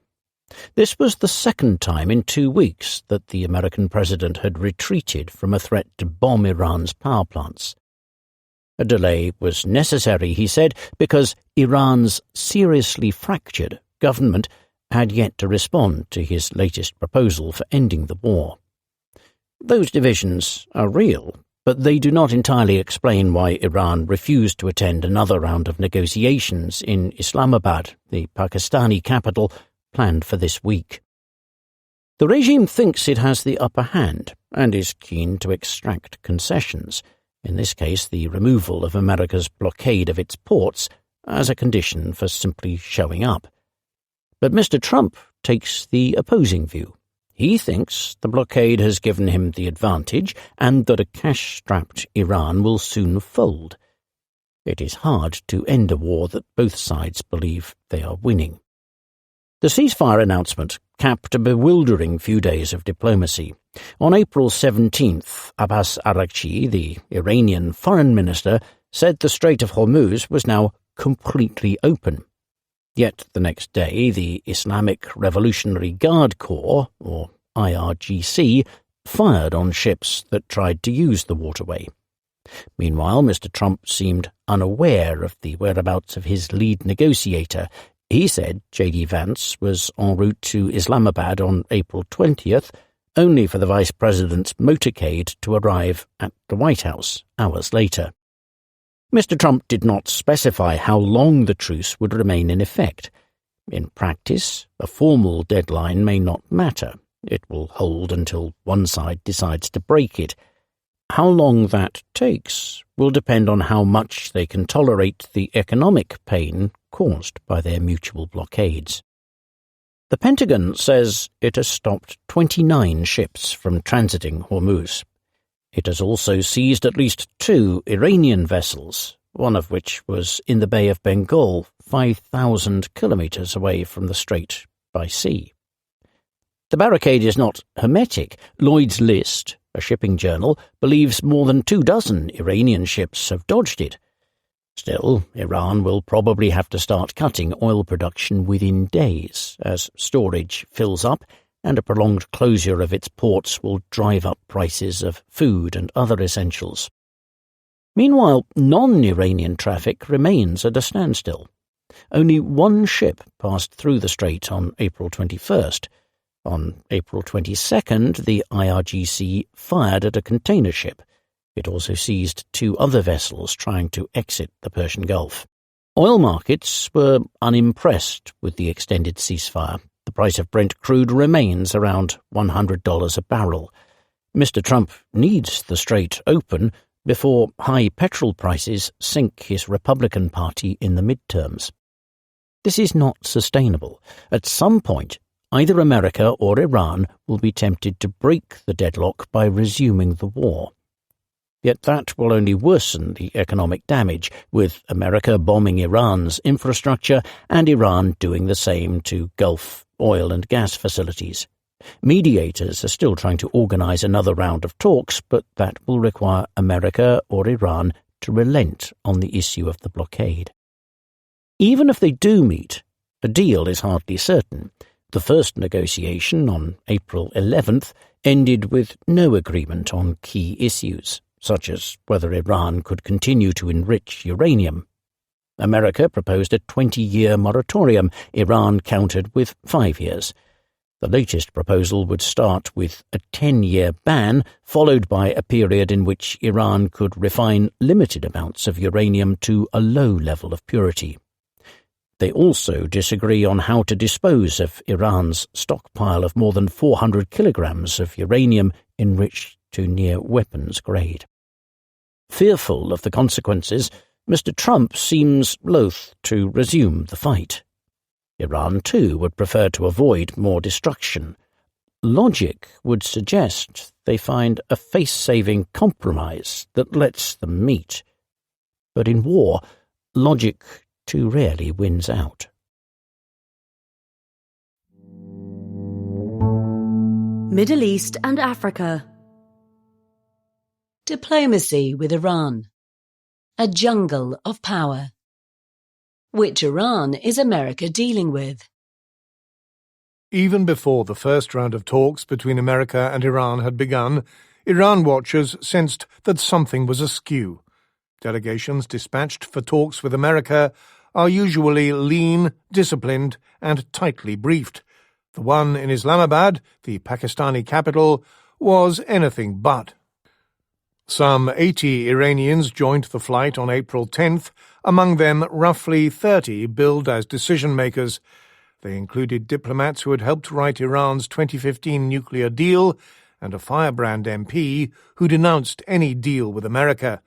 This was the second time in 2 weeks that the American president had retreated from a threat to bomb Iran's power plants. A delay was necessary, he said, because Iran's seriously fractured government had yet to respond to his latest proposal for ending the war. Those divisions are real, but they do not entirely explain why Iran refused to attend another round of negotiations in Islamabad, the Pakistani capital, planned for this week. The regime thinks it has the upper hand and is keen to extract concessions, in this case the removal of America's blockade of its ports, as a condition for simply showing up. But Mr. Trump takes the opposing view. He thinks the blockade has given him the advantage and that a cash-strapped Iran will soon fold. It is hard to end a war that both sides believe they are winning. The ceasefire announcement capped a bewildering few days of diplomacy. On April 17th, Abbas Araghchi, the Iranian foreign minister, said the Strait of Hormuz was now completely open. Yet the next day, the Islamic Revolutionary Guard Corps, or IRGC, fired on ships that tried to use the waterway. Meanwhile, Mr. Trump seemed unaware of the whereabouts of his lead negotiator. He said J.D. Vance was en route to Islamabad on April 20th, only for the Vice President's motorcade to arrive at the White House hours later. Mr. Trump did not specify how long the truce would remain in effect. In practice, a formal deadline may not matter. It will hold until one side decides to break it. How long that takes will depend on how much they can tolerate the economic pain caused by their mutual blockades. The Pentagon says it has stopped 29 ships from transiting Hormuz. It has also seized at least 2 Iranian vessels, one of which was in the Bay of Bengal, 5,000 kilometres away from the strait by sea. The barricade is not hermetic. Lloyd's List, a shipping journal, believes more than 24 Iranian ships have dodged it. Still, Iran will probably have to start cutting oil production within days as storage fills up, and a prolonged closure of its ports will drive up prices of food and other essentials. Meanwhile, non-Iranian traffic remains at a standstill. Only 1 ship passed through the strait on April 21st. On April 22nd, the IRGC fired at a container ship. It also seized 2 other vessels trying to exit the Persian Gulf. Oil markets were unimpressed with the extended ceasefire. The price of Brent crude remains around $100 a barrel. Mr. Trump needs the strait open before high petrol prices sink his Republican Party in the midterms. This is not sustainable. At some point, either America or Iran will be tempted to break the deadlock by resuming the war. Yet that will only worsen the economic damage, with America bombing Iran's infrastructure and Iran doing the same to Gulf oil and gas facilities. Mediators are still trying to organize another round of talks, but that will require America or Iran to relent on the issue of the blockade. Even if they do meet, a deal is hardly certain. The first negotiation on April 11th ended with no agreement on key issues, such as whether Iran could continue to enrich uranium. America proposed a 20-year moratorium. Iran countered with 5 years. The latest proposal would start with a 10-year ban, followed by a period in which Iran could refine limited amounts of uranium to a low level of purity. They also disagree on how to dispose of Iran's stockpile of more than 400 kilograms of uranium enriched to near weapons grade. Fearful of the consequences, Mr. Trump seems loath to resume the fight. Iran, too, would prefer to avoid more destruction. Logic would suggest they find a face-saving compromise that lets them meet. But in war, logic too rarely wins out. Middle East and Africa. Diplomacy with Iran. A jungle of power. Which Iran is America dealing with? Even before the first round of talks between America and Iran had begun, Iran watchers sensed that something was askew. Delegations dispatched for talks with America are usually lean, disciplined, and tightly briefed. The one in Islamabad, the Pakistani capital, was anything but. Some 80 Iranians joined the flight on April 10th, among them roughly 30 billed as decision-makers. They included diplomats who had helped write Iran's 2015 nuclear deal and a firebrand MP who denounced any deal with America.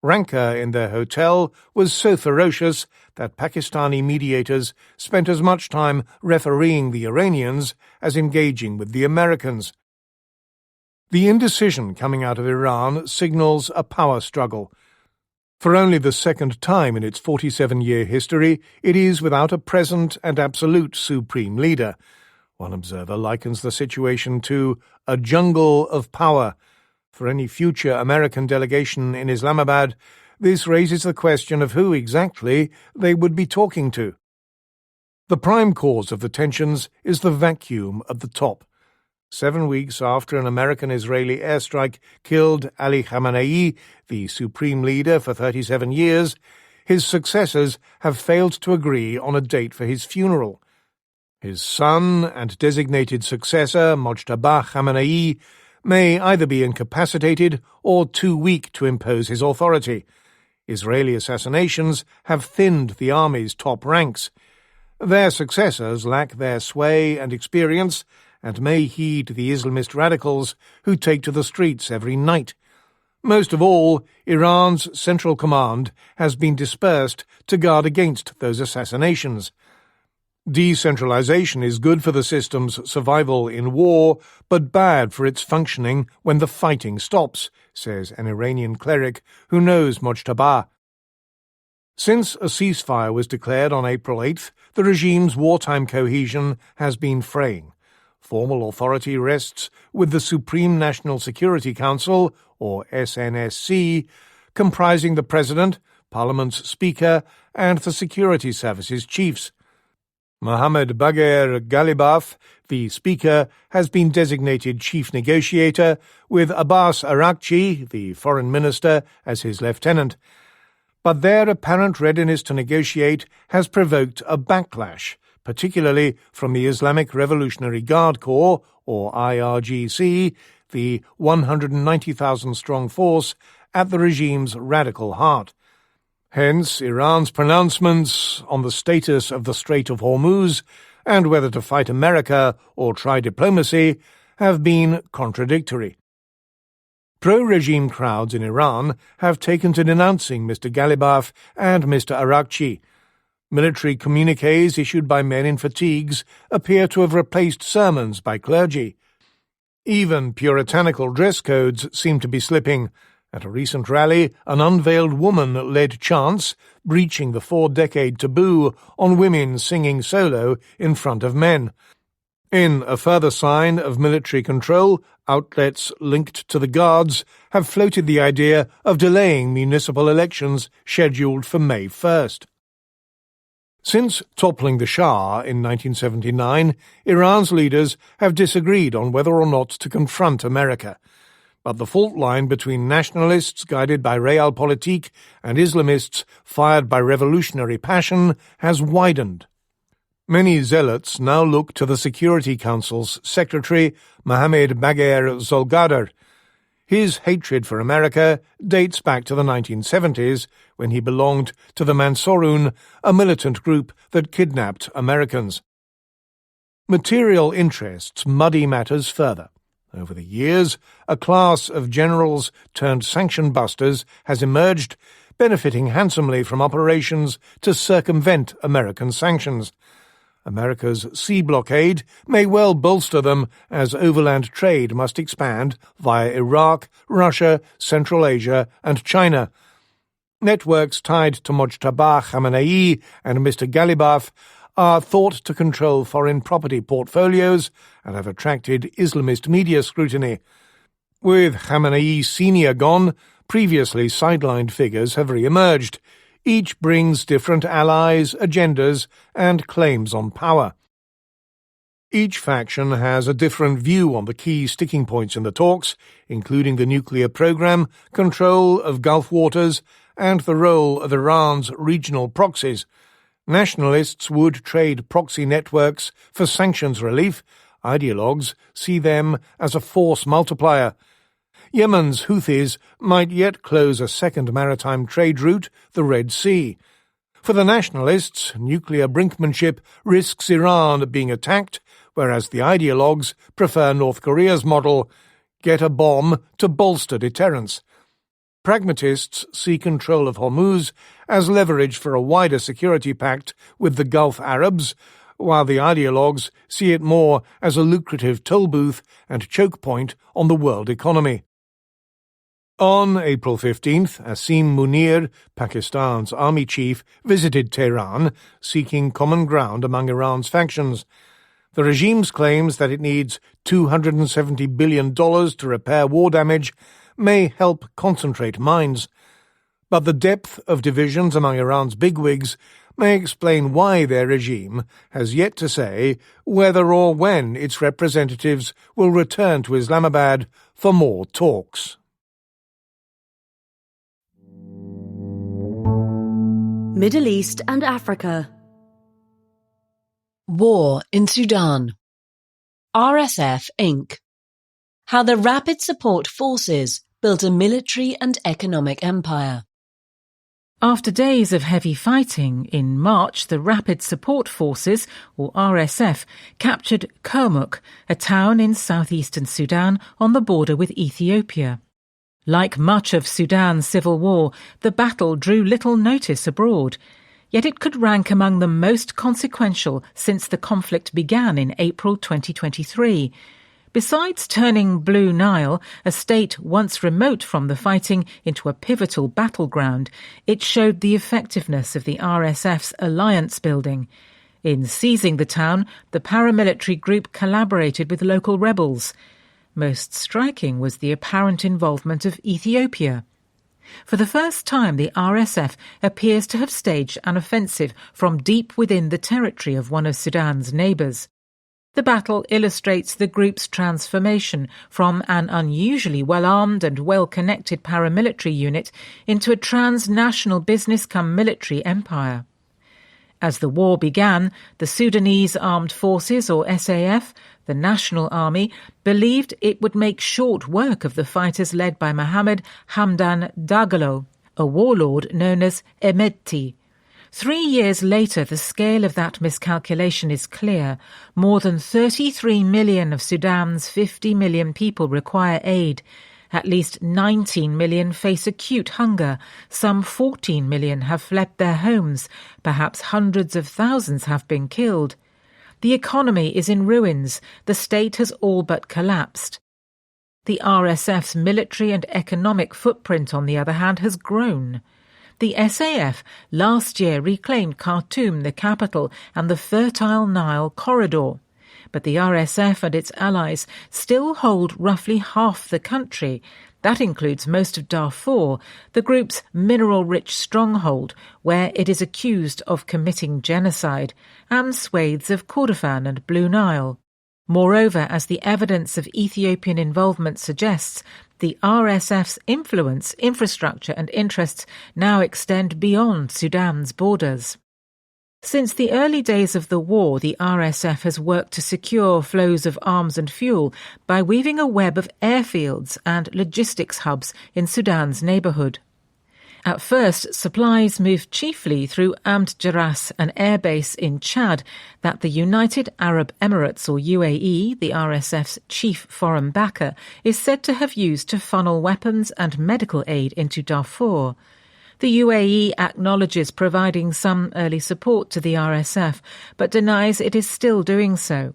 Rancor in their hotel was so ferocious that Pakistani mediators spent as much time refereeing the Iranians as engaging with the Americans. The indecision coming out of Iran signals a power struggle. For only the second time in its 47-year history, it is without a present and absolute supreme leader. One observer likens the situation to a jungle of power. For any future American delegation in Islamabad, this raises the question of who exactly they would be talking to. The prime cause of the tensions is the vacuum at the top. 7 weeks after an American-Israeli airstrike killed Ali Khamenei, the supreme leader for 37 years, his successors have failed to agree on a date for his funeral. His son and designated successor, Mojtaba Khamenei, may either be incapacitated or too weak to impose his authority. Israeli assassinations have thinned the army's top ranks. Their successors lack their sway and experience and may heed the Islamist radicals who take to the streets every night. Most of all, Iran's Central Command has been dispersed to guard against those assassinations. Decentralization is good for the system's survival in war, but bad for its functioning when the fighting stops, says an Iranian cleric who knows Mujtaba. Since a ceasefire was declared on April 8th, the regime's wartime cohesion has been fraying. Formal authority rests with the Supreme National Security Council, or SNSC, comprising the President, Parliament's Speaker, and the Security Services chiefs. Mohammad Bagher Ghalibaf, the Speaker, has been designated Chief Negotiator, with Abbas Araghchi, the Foreign Minister, as his lieutenant. But their apparent readiness to negotiate has provoked a backlash, particularly from the Islamic Revolutionary Guard Corps, or IRGC, the 190,000-strong force at the regime's radical heart. Hence, Iran's pronouncements on the status of the Strait of Hormuz and whether to fight America or try diplomacy have been contradictory. Pro-regime crowds in Iran have taken to denouncing Mr. Ghalibaf and Mr. Araghchi. Military communiques issued by men in fatigues appear to have replaced sermons by clergy. Even puritanical dress codes seem to be slipping. At a recent rally, an unveiled woman led chants, breaching the 4-decade taboo on women singing solo in front of men. In a further sign of military control, outlets linked to the Guards have floated the idea of delaying municipal elections scheduled for May 1st. Since toppling the Shah in 1979, Iran's leaders have disagreed on whether or not to confront America. But the fault line between nationalists guided by realpolitik and Islamists fired by revolutionary passion has widened. Many zealots now look to the Security Council's Secretary, Mohammad Bagher Zolgadar. His hatred for America dates back to the 1970s, when he belonged to the Mansourun, a militant group that kidnapped Americans. Material interests muddy matters further. Over the years, a class of generals turned sanction busters has emerged, benefiting handsomely from operations to circumvent American sanctions. America's sea blockade may well bolster them, as overland trade must expand via Iraq, Russia, Central Asia and China. Networks tied to Mujtaba Khamenei and Mr. Ghalibaf are thought to control foreign property portfolios and have attracted Islamist media scrutiny. With Khamenei Sr. gone, previously sidelined figures have re-emerged. Each brings different allies, agendas, and claims on power. Each faction has a different view on the key sticking points in the talks, including the nuclear program, control of Gulf waters, and the role of Iran's regional proxies. Nationalists would trade proxy networks for sanctions relief. Ideologues see them as a force multiplier. Yemen's Houthis might yet close a second maritime trade route, the Red Sea. For the nationalists, nuclear brinkmanship risks Iran being attacked, whereas the ideologues prefer North Korea's model: get a bomb to bolster deterrence. Pragmatists see control of Hormuz as leverage for a wider security pact with the Gulf Arabs, while the ideologues see it more as a lucrative toll booth and choke point on the world economy. On April 15th, Asim Munir, Pakistan's army chief, visited Tehran, seeking common ground among Iran's factions. The regime's claims that it needs $270 billion to repair war damage may help concentrate minds. But the depth of divisions among Iran's bigwigs may explain why their regime has yet to say whether or when its representatives will return to Islamabad for more talks. Middle East and Africa. War in Sudan. RSF Inc. How the Rapid Support Forces built a military and economic empire. After days of heavy fighting, in March the Rapid Support Forces, or RSF, captured Kurmuk, a town in southeastern Sudan on the border with Ethiopia. Like much of Sudan's civil war, the battle drew little notice abroad. Yet it could rank among the most consequential since the conflict began in April 2023. Besides turning Blue Nile, a state once remote from the fighting, into a pivotal battleground, it showed the effectiveness of the RSF's alliance building. In seizing the town, the paramilitary group collaborated with local rebels. Most striking was the apparent involvement of Ethiopia. For the first time, the RSF appears to have staged an offensive from deep within the territory of one of Sudan's neighbours. The battle illustrates the group's transformation from an unusually well-armed and well-connected paramilitary unit into a transnational business-cum-military empire. As the war began, the Sudanese Armed Forces, or SAF, the National Army, believed it would make short work of the fighters led by Mohammed Hamdan Dagalo, a warlord known as Emeti. 3 years later, the scale of that miscalculation is clear. More than 33 million of Sudan's 50 million people require aid. At least 19 million face acute hunger. Some 14 million have fled their homes. Perhaps hundreds of thousands have been killed. The economy is in ruins. The state has all but collapsed. The RSF's military and economic footprint, on the other hand, has grown. The SAF last year reclaimed Khartoum, the capital, and the Fertile Nile corridor. But the RSF and its allies still hold roughly half the country. That includes most of Darfur, the group's mineral-rich stronghold, where it is accused of committing genocide, and swathes of Kordofan and Blue Nile. Moreover, as the evidence of Ethiopian involvement suggests, the RSF's influence, infrastructure and interests now extend beyond Sudan's borders. Since the early days of the war, the RSF has worked to secure flows of arms and fuel by weaving a web of airfields and logistics hubs in Sudan's neighbourhood. At first, supplies moved chiefly through Amd Jaras, an airbase in Chad that the United Arab Emirates, or UAE, the RSF's chief foreign backer, is said to have used to funnel weapons and medical aid into Darfur. The UAE acknowledges providing some early support to the RSF, but denies it is still doing so.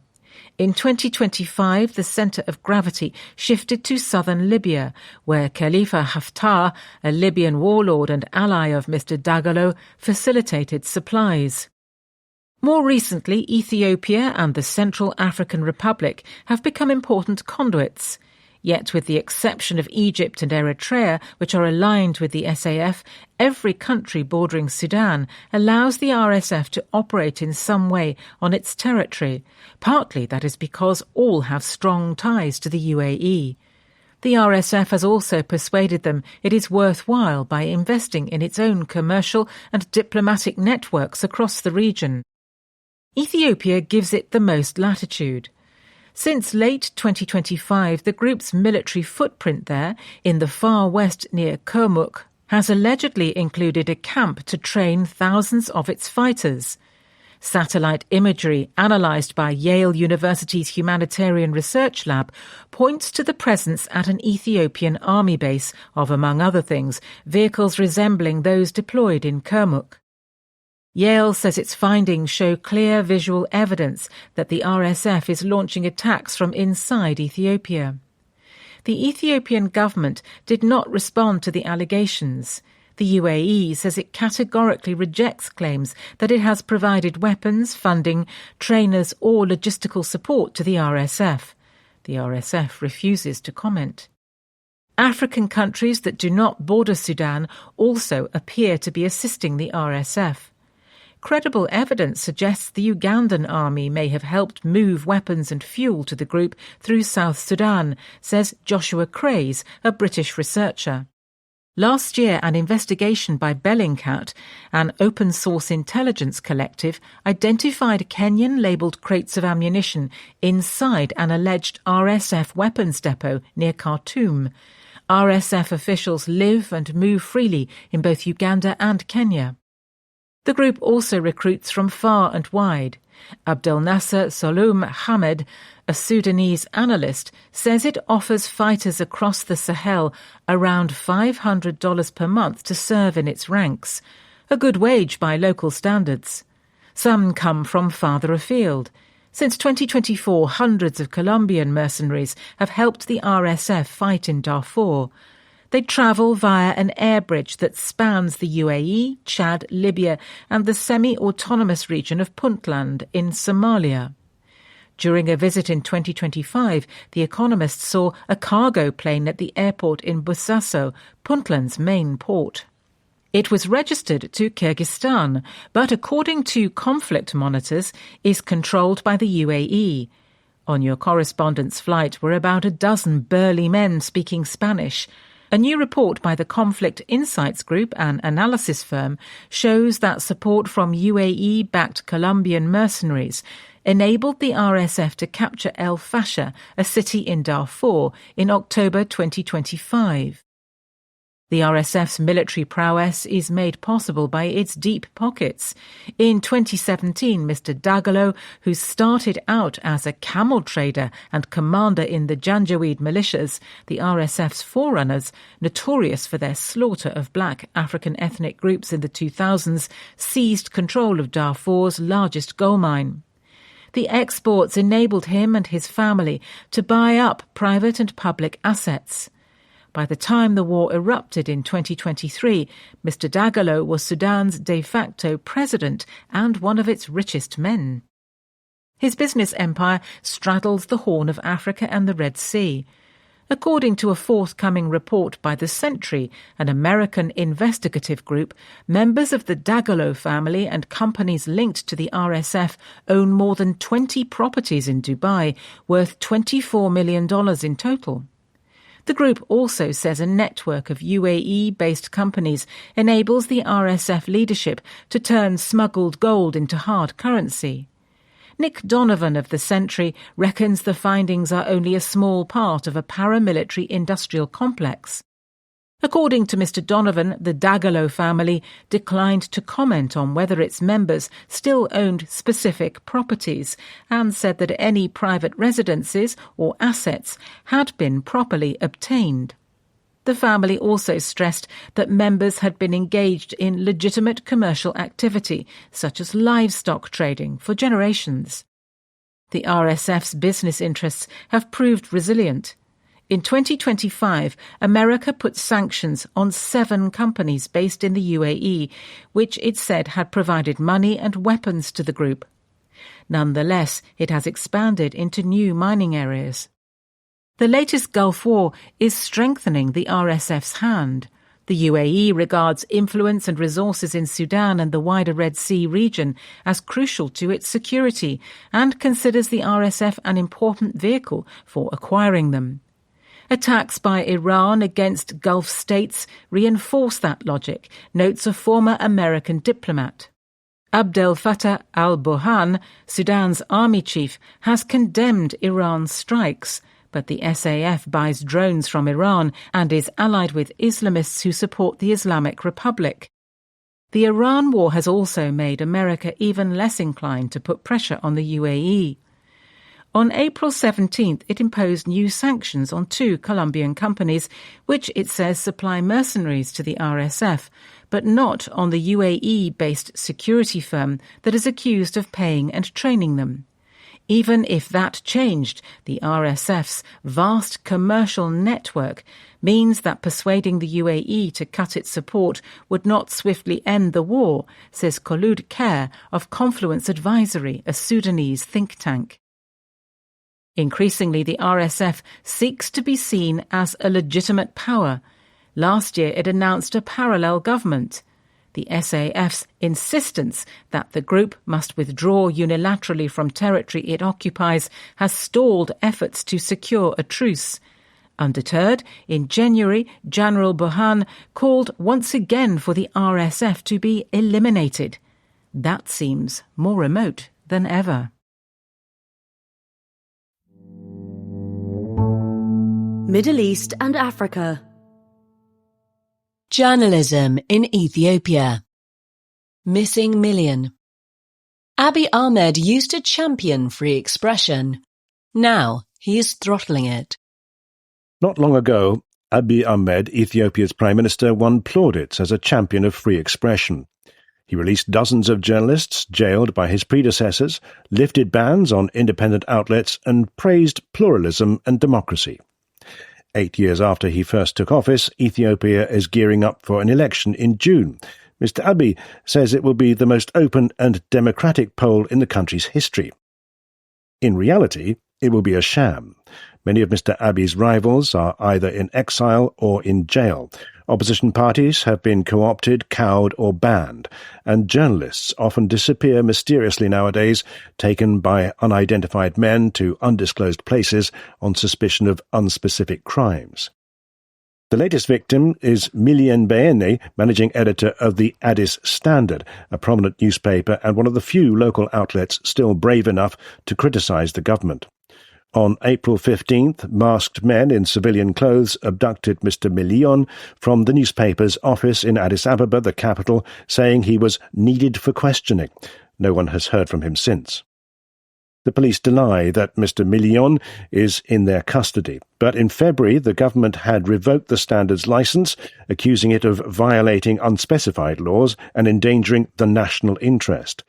In 2025, the centre of gravity shifted to southern Libya, where Khalifa Haftar, a Libyan warlord and ally of Mr. Dagalo, facilitated supplies. More recently, Ethiopia and the Central African Republic have become important conduits. Yet, with the exception of Egypt and Eritrea, which are aligned with the SAF, every country bordering Sudan allows the RSF to operate in some way on its territory. Partly that is because all have strong ties to the UAE. The RSF has also persuaded them it is worthwhile by investing in its own commercial and diplomatic networks across the region. Ethiopia gives it the most latitude. Since late 2025, the group's military footprint there, in the far west near Kurmuk, has allegedly included a camp to train thousands of its fighters. Satellite imagery analysed by Yale University's Humanitarian Research Lab points to the presence at an Ethiopian army base of, among other things, vehicles resembling those deployed in Kurmuk. Yale says its findings show clear visual evidence that the RSF is launching attacks from inside Ethiopia. The Ethiopian government did not respond to the allegations. The UAE says it categorically rejects claims that it has provided weapons, funding, trainers or logistical support to the RSF. The RSF refuses to comment. African countries that do not border Sudan also appear to be assisting the RSF. Credible evidence suggests the Ugandan army may have helped move weapons and fuel to the group through South Sudan, says Joshua Craze, a British researcher. Last year, an investigation by Bellingcat, an open-source intelligence collective, identified Kenyan-labelled crates of ammunition inside an alleged RSF weapons depot near Khartoum. RSF officials live and move freely in both Uganda and Kenya. The group also recruits from far and wide. Abdel Nasser Saloum Hamed, a Sudanese analyst, says it offers fighters across the Sahel around $500 per month to serve in its ranks. a good wage by local standards. Some come from farther afield. Since 2024, hundreds of Colombian mercenaries have helped the RSF fight in Darfur. They travel via an air bridge that spans the UAE, Chad, Libya and the semi-autonomous region of Puntland in Somalia. During a visit in 2025, The Economist saw a cargo plane at the airport in Bosaso, Puntland's main port. It was registered to Kyrgyzstan, but according to conflict monitors, is controlled by the UAE. On your correspondence flight were about a dozen burly men speaking Spanish. A new report by the Conflict Insights Group, an analysis firm, shows that support from UAE-backed Colombian mercenaries enabled the RSF to capture El Fasher, a city in Darfur, in October 2025. The RSF's military prowess is made possible by its deep pockets. In 2017, Mr. Dagalo, who started out as a camel trader and commander in the Janjaweed militias, the RSF's forerunners, notorious for their slaughter of black African ethnic groups in the 2000s, seized control of Darfur's largest gold mine. The exports enabled him and his family to buy up private and public assets. By the time the war erupted in 2023, Mr. Dagalo was Sudan's de facto president and one of its richest men. His business empire straddles the Horn of Africa and the Red Sea. According to a forthcoming report by The Sentry, an American investigative group, members of the Dagalo family and companies linked to the RSF own more than 20 properties in Dubai, worth $24 million in total. The group also says a network of UAE-based companies enables the RSF leadership to turn smuggled gold into hard currency. Nick Donovan of The Sentry reckons the findings are only a small part of a paramilitary industrial complex. According to Mr. Donovan, the Dagalo family declined to comment on whether its members still owned specific properties and said that any private residences or assets had been properly obtained. The family also stressed that members had been engaged in legitimate commercial activity, such as livestock trading, for generations. The RSF's business interests have proved resilient. In 2025, America put sanctions on 7 companies based in the UAE, which it said had provided money and weapons to the group. Nonetheless, it has expanded into new mining areas. The latest Gulf War is strengthening the RSF's hand. The UAE regards influence and resources in Sudan and the wider Red Sea region as crucial to its security and considers the RSF an important vehicle for acquiring them. Attacks by Iran against Gulf states reinforce that logic, notes a former American diplomat. Abdel Fattah al-Burhan, Sudan's army chief, has condemned Iran's strikes, but the SAF buys drones from Iran and is allied with Islamists who support the Islamic Republic. The Iran war has also made America even less inclined to put pressure on the UAE. On April 17th, it imposed new sanctions on 2 Colombian companies, which it says supply mercenaries to the RSF, but not on the UAE-based security firm that is accused of paying and training them. Even if that changed, the RSF's vast commercial network means that persuading the UAE to cut its support would not swiftly end the war, says Kholoud Kher of Confluence Advisory, a Sudanese think tank. Increasingly, the RSF seeks to be seen as a legitimate power. Last year, it announced a parallel government. The SAF's insistence that the group must withdraw unilaterally from territory it occupies has stalled efforts to secure a truce. Undeterred, in January, General Burhan called once again for the RSF to be eliminated. That seems more remote than ever. Middle East and Africa. Journalism in Ethiopia. Missing million. Abiy Ahmed used to champion free expression. Now he is throttling it. Not long ago, Abiy Ahmed, Ethiopia's Prime Minister, won plaudits as a champion of free expression. He released dozens of journalists jailed by his predecessors, lifted bans on independent outlets, and praised pluralism and democracy. 8 years after he first took office, Ethiopia is gearing up for an election in June. Mr. Abiy says it will be the most open and democratic poll in the country's history. In reality, it will be a sham. Many of Mr. Abiy's rivals are either in exile or in jail. Opposition parties have been co-opted, cowed or banned, and journalists often disappear mysteriously nowadays, taken by unidentified men to undisclosed places on suspicion of unspecific crimes. The latest victim is Milien Beene, managing editor of the Addis Standard, a prominent newspaper and one of the few local outlets still brave enough to criticise the government. On April 15th, masked men in civilian clothes abducted Mr. Milien from the newspaper's office in Addis Ababa, the capital, saying he was needed for questioning. No one has heard from him since. The police deny that Mr. Milien is in their custody, but in February the government had revoked the Standard's licence, accusing it of violating unspecified laws and endangering the national interest.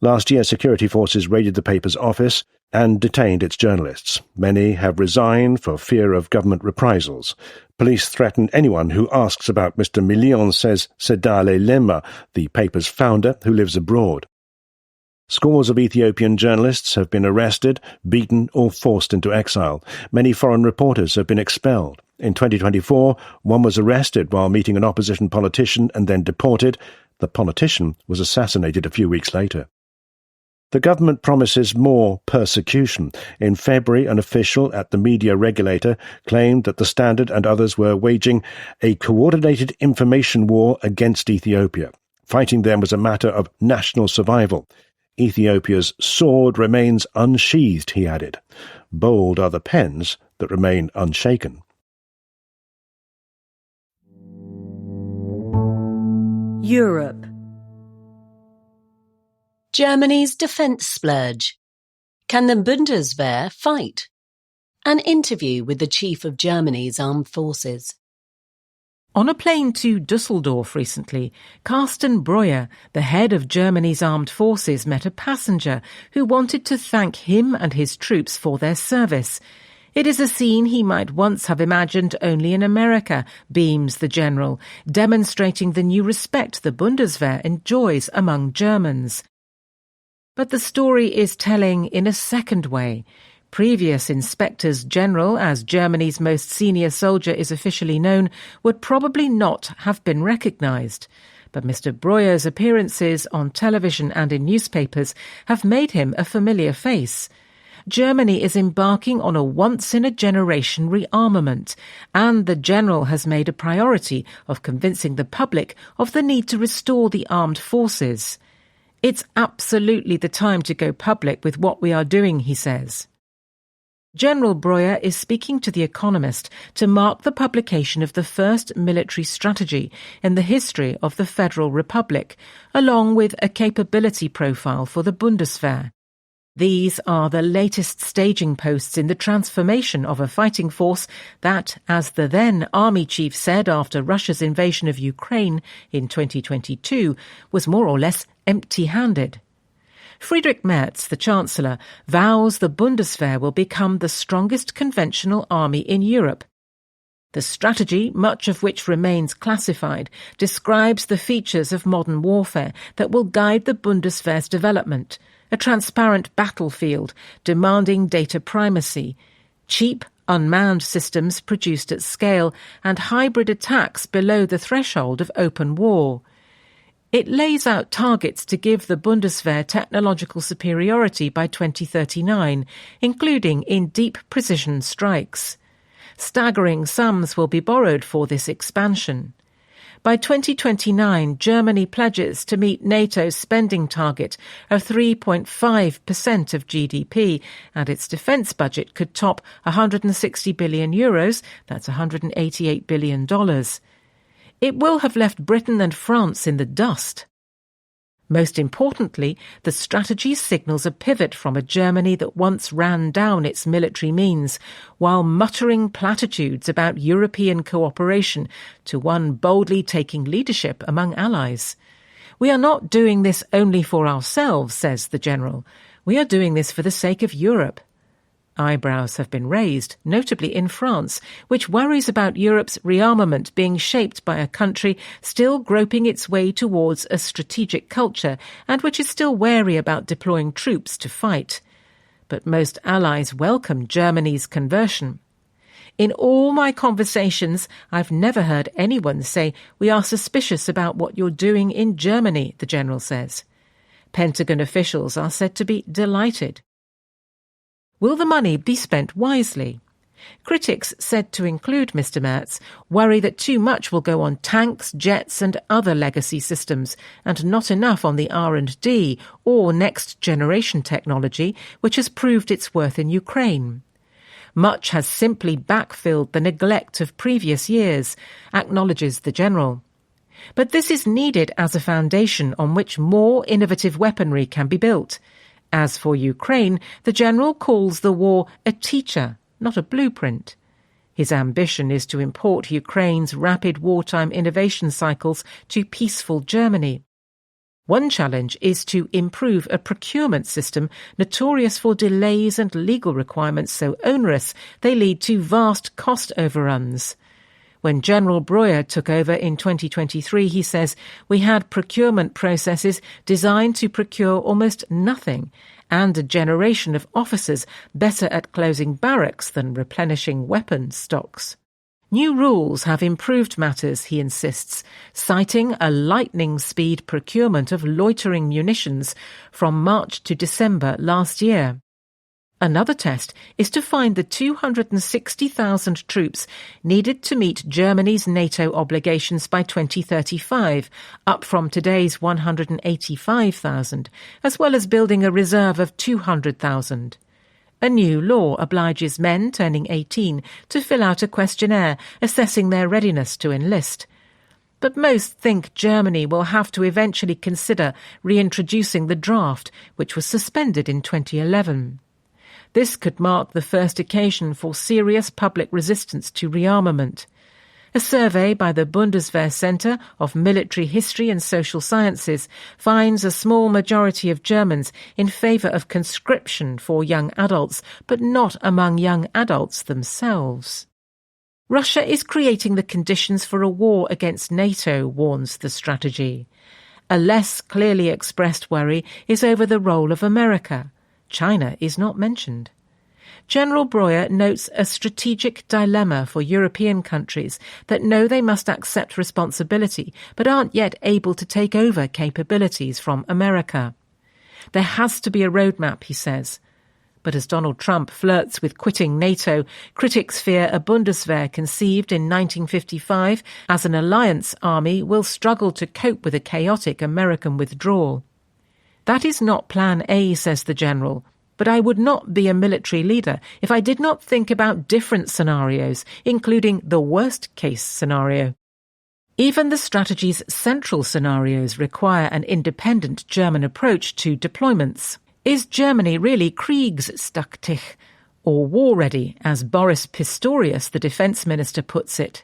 Last year, security forces raided the paper's office and detained its journalists. Many have resigned for fear of government reprisals. Police threaten anyone who asks about Mr. Milien, says Sedale Lema, the paper's founder, who lives abroad. Scores of Ethiopian journalists have been arrested, beaten or forced into exile. Many foreign reporters have been expelled. In 2024, one was arrested while meeting an opposition politician and then deported. The politician was assassinated a few weeks later. The government promises more persecution. In February, an official at the media regulator claimed that the Standard and others were waging a coordinated information war against Ethiopia. Fighting them was a matter of national survival. Ethiopia's sword remains unsheathed, he added. Bold are the pens that remain unshaken. Europe. Germany's defence splurge. Can the Bundeswehr fight? An interview with the Chief of Germany's Armed Forces. On a plane to Dusseldorf recently, Carsten Breuer, the head of Germany's armed forces, met a passenger who wanted to thank him and his troops for their service. It is a scene he might once have imagined only in America, beams the general, demonstrating the new respect the Bundeswehr enjoys among Germans. But the story is telling in a second way. Previous inspectors general, as Germany's most senior soldier is officially known, would probably not have been recognised. But Mr. Breuer's appearances on television and in newspapers have made him a familiar face. Germany is embarking on a once-in-a-generation rearmament, and the general has made a priority of convincing the public of the need to restore the armed forces. It's absolutely the time to go public with what we are doing, he says. General Breuer is speaking to The Economist to mark the publication of the first military strategy in the history of the Federal Republic, along with a capability profile for the Bundeswehr. These are the latest staging posts in the transformation of a fighting force that, as the then army chief said after Russia's invasion of Ukraine in 2022, was more or less empty-handed. Friedrich Merz, the Chancellor, vows the Bundeswehr will become the strongest conventional army in Europe. The strategy, much of which remains classified, describes the features of modern warfare that will guide the Bundeswehr's development: a transparent battlefield demanding data primacy, cheap, unmanned systems produced at scale, and hybrid attacks below the threshold of open war. It lays out targets to give the Bundeswehr technological superiority by 2039, including in deep precision strikes. Staggering sums will be borrowed for this expansion. By 2029, Germany pledges to meet NATO's spending target of 3.5% of GDP, and its defence budget could top €160 billion, that's $188 billion. It will have left Britain and France in the dust. Most importantly, the strategy signals a pivot from a Germany that once ran down its military means, while muttering platitudes about European cooperation, to one boldly taking leadership among allies. We are not doing this only for ourselves, says the general. We are doing this for the sake of Europe. Eyebrows have been raised, notably in France, which worries about Europe's rearmament being shaped by a country still groping its way towards a strategic culture and which is still wary about deploying troops to fight. But most allies welcome Germany's conversion. In all my conversations, I've never heard anyone say, "We are suspicious about what you're doing in Germany," the general says. Pentagon officials are said to be delighted. Will the money be spent wisely? Critics, said to include Mr. Merz, worry that too much will go on tanks, jets and other legacy systems, and not enough on the R&D or next-generation technology, which has proved its worth in Ukraine. Much has simply backfilled the neglect of previous years, acknowledges the general. But this is needed as a foundation on which more innovative weaponry can be built. As for Ukraine, the general calls the war a teacher, not a blueprint. His ambition is to import Ukraine's rapid wartime innovation cycles to peaceful Germany. One challenge is to improve a procurement system notorious for delays and legal requirements so onerous they lead to vast cost overruns. When General Breuer took over in 2023, he says, "We had procurement processes designed to procure almost nothing, and a generation of officers better at closing barracks than replenishing weapons stocks." New rules have improved matters, he insists, citing a lightning-speed procurement of loitering munitions from March to December last year. Another test is to find the 260,000 troops needed to meet Germany's NATO obligations by 2035, up from today's 185,000, as well as building a reserve of 200,000. A new law obliges men turning 18 to fill out a questionnaire assessing their readiness to enlist. But most think Germany will have to eventually consider reintroducing the draft, which was suspended in 2011. This could mark the first occasion for serious public resistance to rearmament. A survey by the Bundeswehr Center of Military History and Social Sciences finds a small majority of Germans in favour of conscription for young adults, but not among young adults themselves. Russia is creating the conditions for a war against NATO, warns the strategy. A less clearly expressed worry is over the role of America. China is not mentioned. General Breuer notes a strategic dilemma for European countries that know they must accept responsibility but aren't yet able to take over capabilities from America. There has to be a roadmap, he says. But as Donald Trump flirts with quitting NATO, critics fear a Bundeswehr conceived in 1955 as an alliance army will struggle to cope with a chaotic American withdrawal. That is not Plan A, says the general, but I would not be a military leader if I did not think about different scenarios, including the worst-case scenario. Even the strategy's central scenarios require an independent German approach to deployments. Is Germany really Kriegstaktik, or war-ready, as Boris Pistorius, the defence minister, puts it?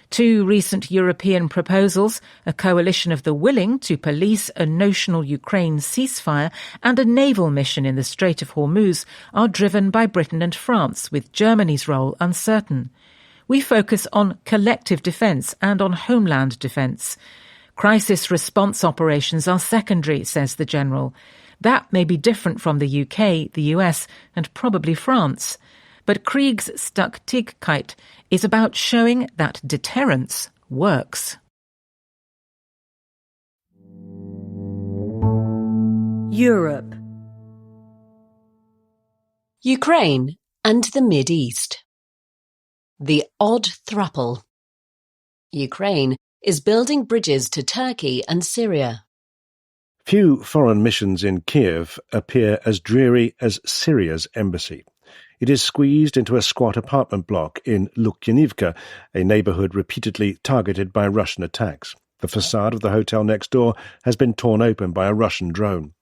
Two recent European proposals, a coalition of the willing to police a notional Ukraine ceasefire and a naval mission in the Strait of Hormuz, are driven by Britain and France, with Germany's role uncertain. We focus on collective defence and on homeland defence. Crisis response operations are secondary, says the general. That may be different from the UK, the US, and probably France. But Kriegstaktik is about showing that deterrence works. Europe. Ukraine and the Mid-East. The odd thruple. Ukraine is building bridges to Turkey and Syria. Few foreign missions in Kiev appear as dreary as Syria's embassy. It is squeezed into a squat apartment block in Lukyanivka, a neighbourhood repeatedly targeted by Russian attacks. The facade of the hotel next door has been torn open by a Russian drone.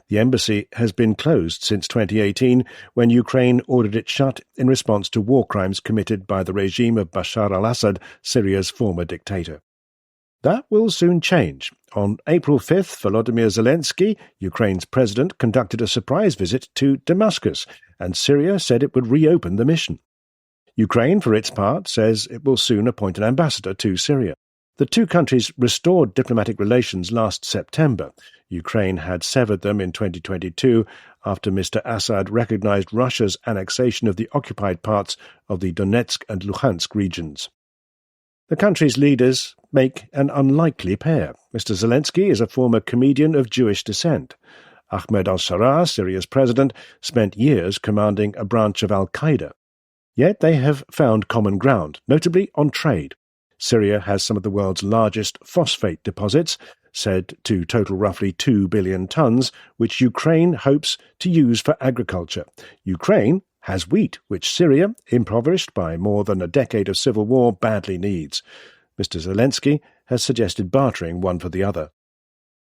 The embassy has been closed since 2018, when Ukraine ordered it shut in response to war crimes committed by the regime of Bashar al-Assad, Syria's former dictator. That will soon change, On April 5th, Volodymyr Zelensky, Ukraine's president, conducted a surprise visit to Damascus, and Syria said it would reopen the mission. Ukraine, for its part, says it will soon appoint an ambassador to Syria. The two countries restored diplomatic relations last September. Ukraine had severed them in 2022 after Mr. Assad recognized Russia's annexation of the occupied parts of the Donetsk and Luhansk regions. The country's leaders make an unlikely pair. Mr. Zelensky is a former comedian of Jewish descent. Ahmed al-Sharaa, Syria's president, spent years commanding a branch of al-Qaeda. Yet they have found common ground, notably on trade. Syria has some of the world's largest phosphate deposits, said to total roughly 2 billion tons, which Ukraine hopes to use for agriculture. Ukraine has wheat, which Syria, impoverished by more than a decade of civil war, badly needs. Mr. Zelensky has suggested bartering one for the other.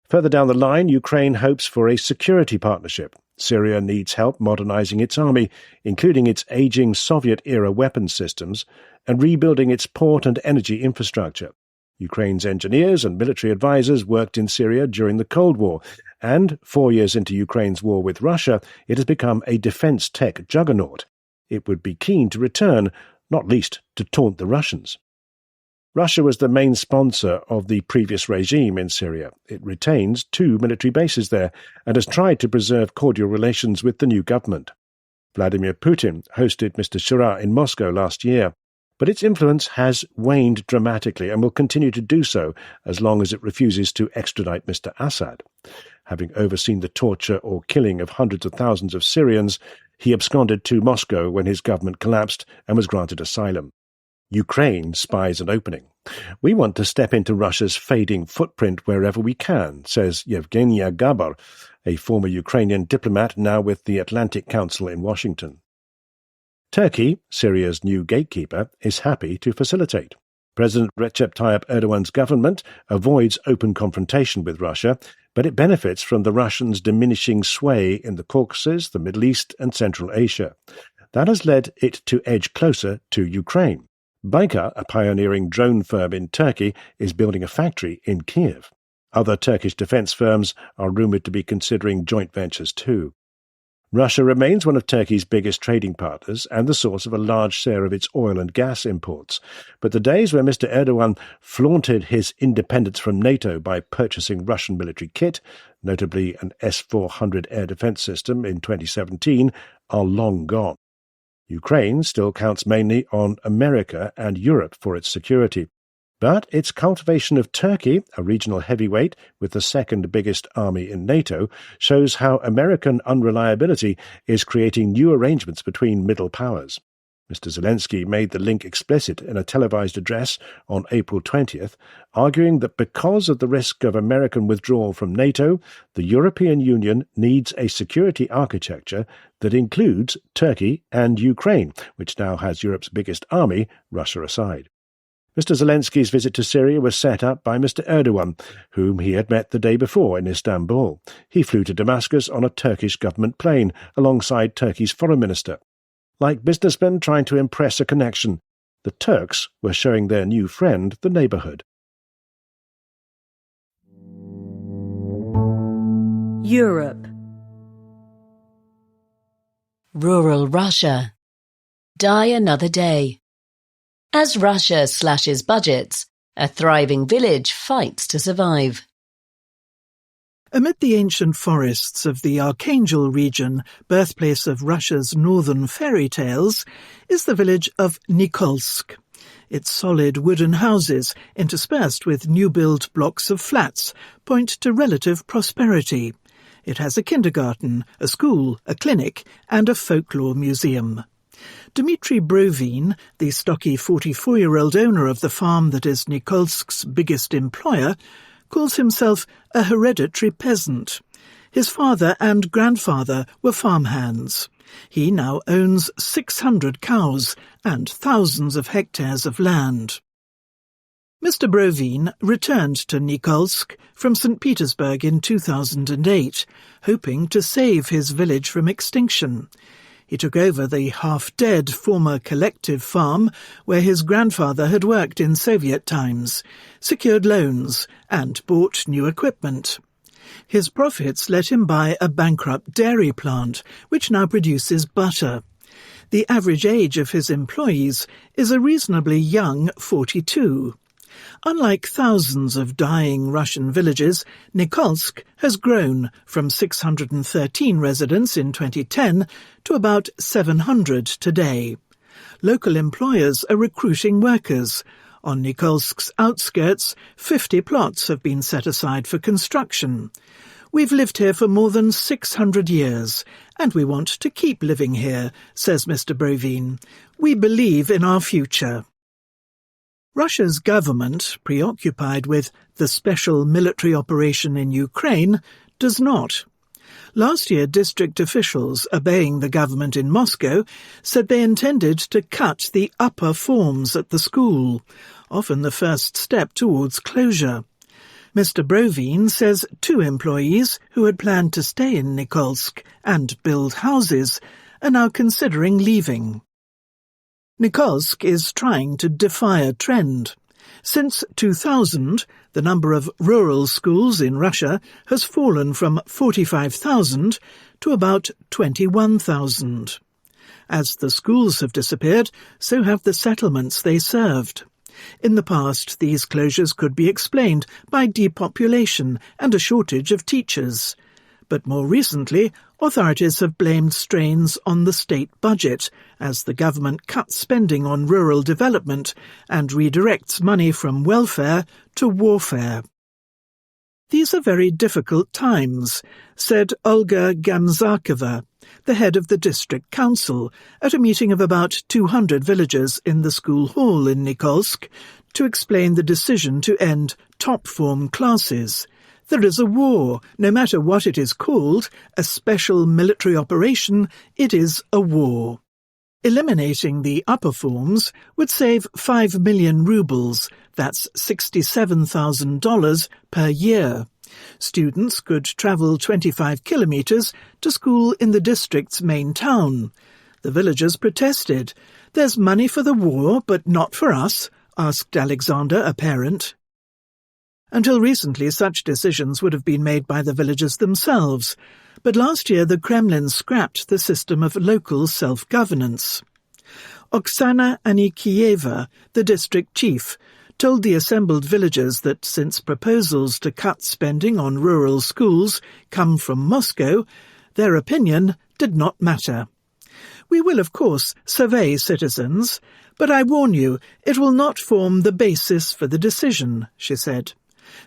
Further down the line, Ukraine hopes for a security partnership. Syria needs help modernizing its army, including its aging Soviet-era weapons systems, and rebuilding its port and energy infrastructure. Ukraine's engineers and military advisors worked in Syria during the Cold War, and 4 years into Ukraine's war with Russia, it has become a defense tech juggernaut. It would be keen to return, not least to taunt the Russians. Russia was the main sponsor of the previous regime in Syria. It retains 2 military bases there and has tried to preserve cordial relations with the new government. Vladimir Putin hosted Mr. Sharaa in Moscow last year, but its influence has waned dramatically and will continue to do so as long as it refuses to extradite Mr. Assad. Having overseen the torture or killing of hundreds of thousands of Syrians, he absconded to Moscow when his government collapsed and was granted asylum. Ukraine spies an opening. We want to step into Russia's fading footprint wherever we can, says Yevgenia Gabar, a former Ukrainian diplomat now with the Atlantic Council in Washington. Turkey, Syria's new gatekeeper, is happy to facilitate. President Recep Tayyip Erdogan's government avoids open confrontation with Russia, but it benefits from the Russians' diminishing sway in the Caucasus, the Middle East and Central Asia. That has led it to edge closer to Ukraine. Baykar, a pioneering drone firm in Turkey, is building a factory in Kiev. Other Turkish defence firms are rumoured to be considering joint ventures too. Russia remains one of Turkey's biggest trading partners and the source of a large share of its oil and gas imports. But the days where Mr. Erdogan flaunted his independence from NATO by purchasing Russian military kit, notably an S-400 air defence system in 2017, are long gone. Ukraine still counts mainly on America and Europe for its security. But its cultivation of Turkey, a regional heavyweight with the second biggest army in NATO, shows how American unreliability is creating new arrangements between middle powers. Mr. Zelensky made the link explicit in a televised address on April 20th, arguing that because of the risk of American withdrawal from NATO, the European Union needs a security architecture that includes Turkey and Ukraine, which now has Europe's biggest army, Russia aside. Mr. Zelensky's visit to Syria was set up by Mr. Erdogan, whom he had met the day before in Istanbul. He flew to Damascus on a Turkish government plane alongside Turkey's foreign minister. Like businessmen trying to impress a connection, the Turks were showing their new friend the neighbourhood. Europe. Rural Russia. Die another day. As Russia slashes budgets, a thriving village fights to survive. Amid the ancient forests of the Archangel region, birthplace of Russia's northern fairy tales, is the village of Nikolsk. Its solid wooden houses, interspersed with new-built blocks of flats, point to relative prosperity. It has a kindergarten, a school, a clinic, and a folklore museum. Dmitry Brovin, the stocky 44-year-old owner of the farm that is Nikolsk's biggest employer, calls himself a hereditary peasant. His father and grandfather were farmhands. He now owns 600 cows and thousands of hectares of land. Mr. Brovin returned to Nikolsk from St. Petersburg in 2008, hoping to save his village from extinction. He took over the half-dead former collective farm where his grandfather had worked in Soviet times, secured loans, and bought new equipment. His profits let him buy a bankrupt dairy plant, which now produces butter. The average age of his employees is a reasonably young 42. Unlike thousands of dying Russian villages, Nikolsk has grown from 613 residents in 2010 to about 700 today. Local employers are recruiting workers. On Nikolsk's outskirts, 50 plots have been set aside for construction. We've lived here for more than 600 years, and we want to keep living here, says Mr. Brovin. We believe in our future. Russia's government, preoccupied with the special military operation in Ukraine, does not. Last year, district officials, obeying the government in Moscow, said they intended to cut the upper forms at the school, often the first step towards closure. Mr. Brovin says 2 employees who had planned to stay in Nikolsk and build houses are now considering leaving. Nikolsk is trying to defy a trend. Since 2000, the number of rural schools in Russia has fallen from 45,000 to about 21,000. As the schools have disappeared, so have the settlements they served. In the past, these closures could be explained by depopulation and a shortage of teachers. But more recently, authorities have blamed strains on the state budget as the government cuts spending on rural development and redirects money from welfare to warfare. These are very difficult times, said Olga Gamzakova, the head of the district council, at a meeting of about 200 villagers in the school hall in Nikolsk to explain the decision to end top-form classes. There is a war. No matter what it is called, a special military operation, it is a war. Eliminating the upper forms would save 5 million rubles, that's $67,000 per year. Students could travel 25 kilometres to school in the district's main town. The villagers protested. "There's money for the war, but not for us," asked Alexander, a parent. Until recently, such decisions would have been made by the villagers themselves, but last year the Kremlin scrapped the system of local self-governance. Oksana Anikieva, the district chief, told the assembled villagers that since proposals to cut spending on rural schools come from Moscow, their opinion did not matter. "We will, of course, survey citizens, but I warn you, it will not form the basis for the decision," she said.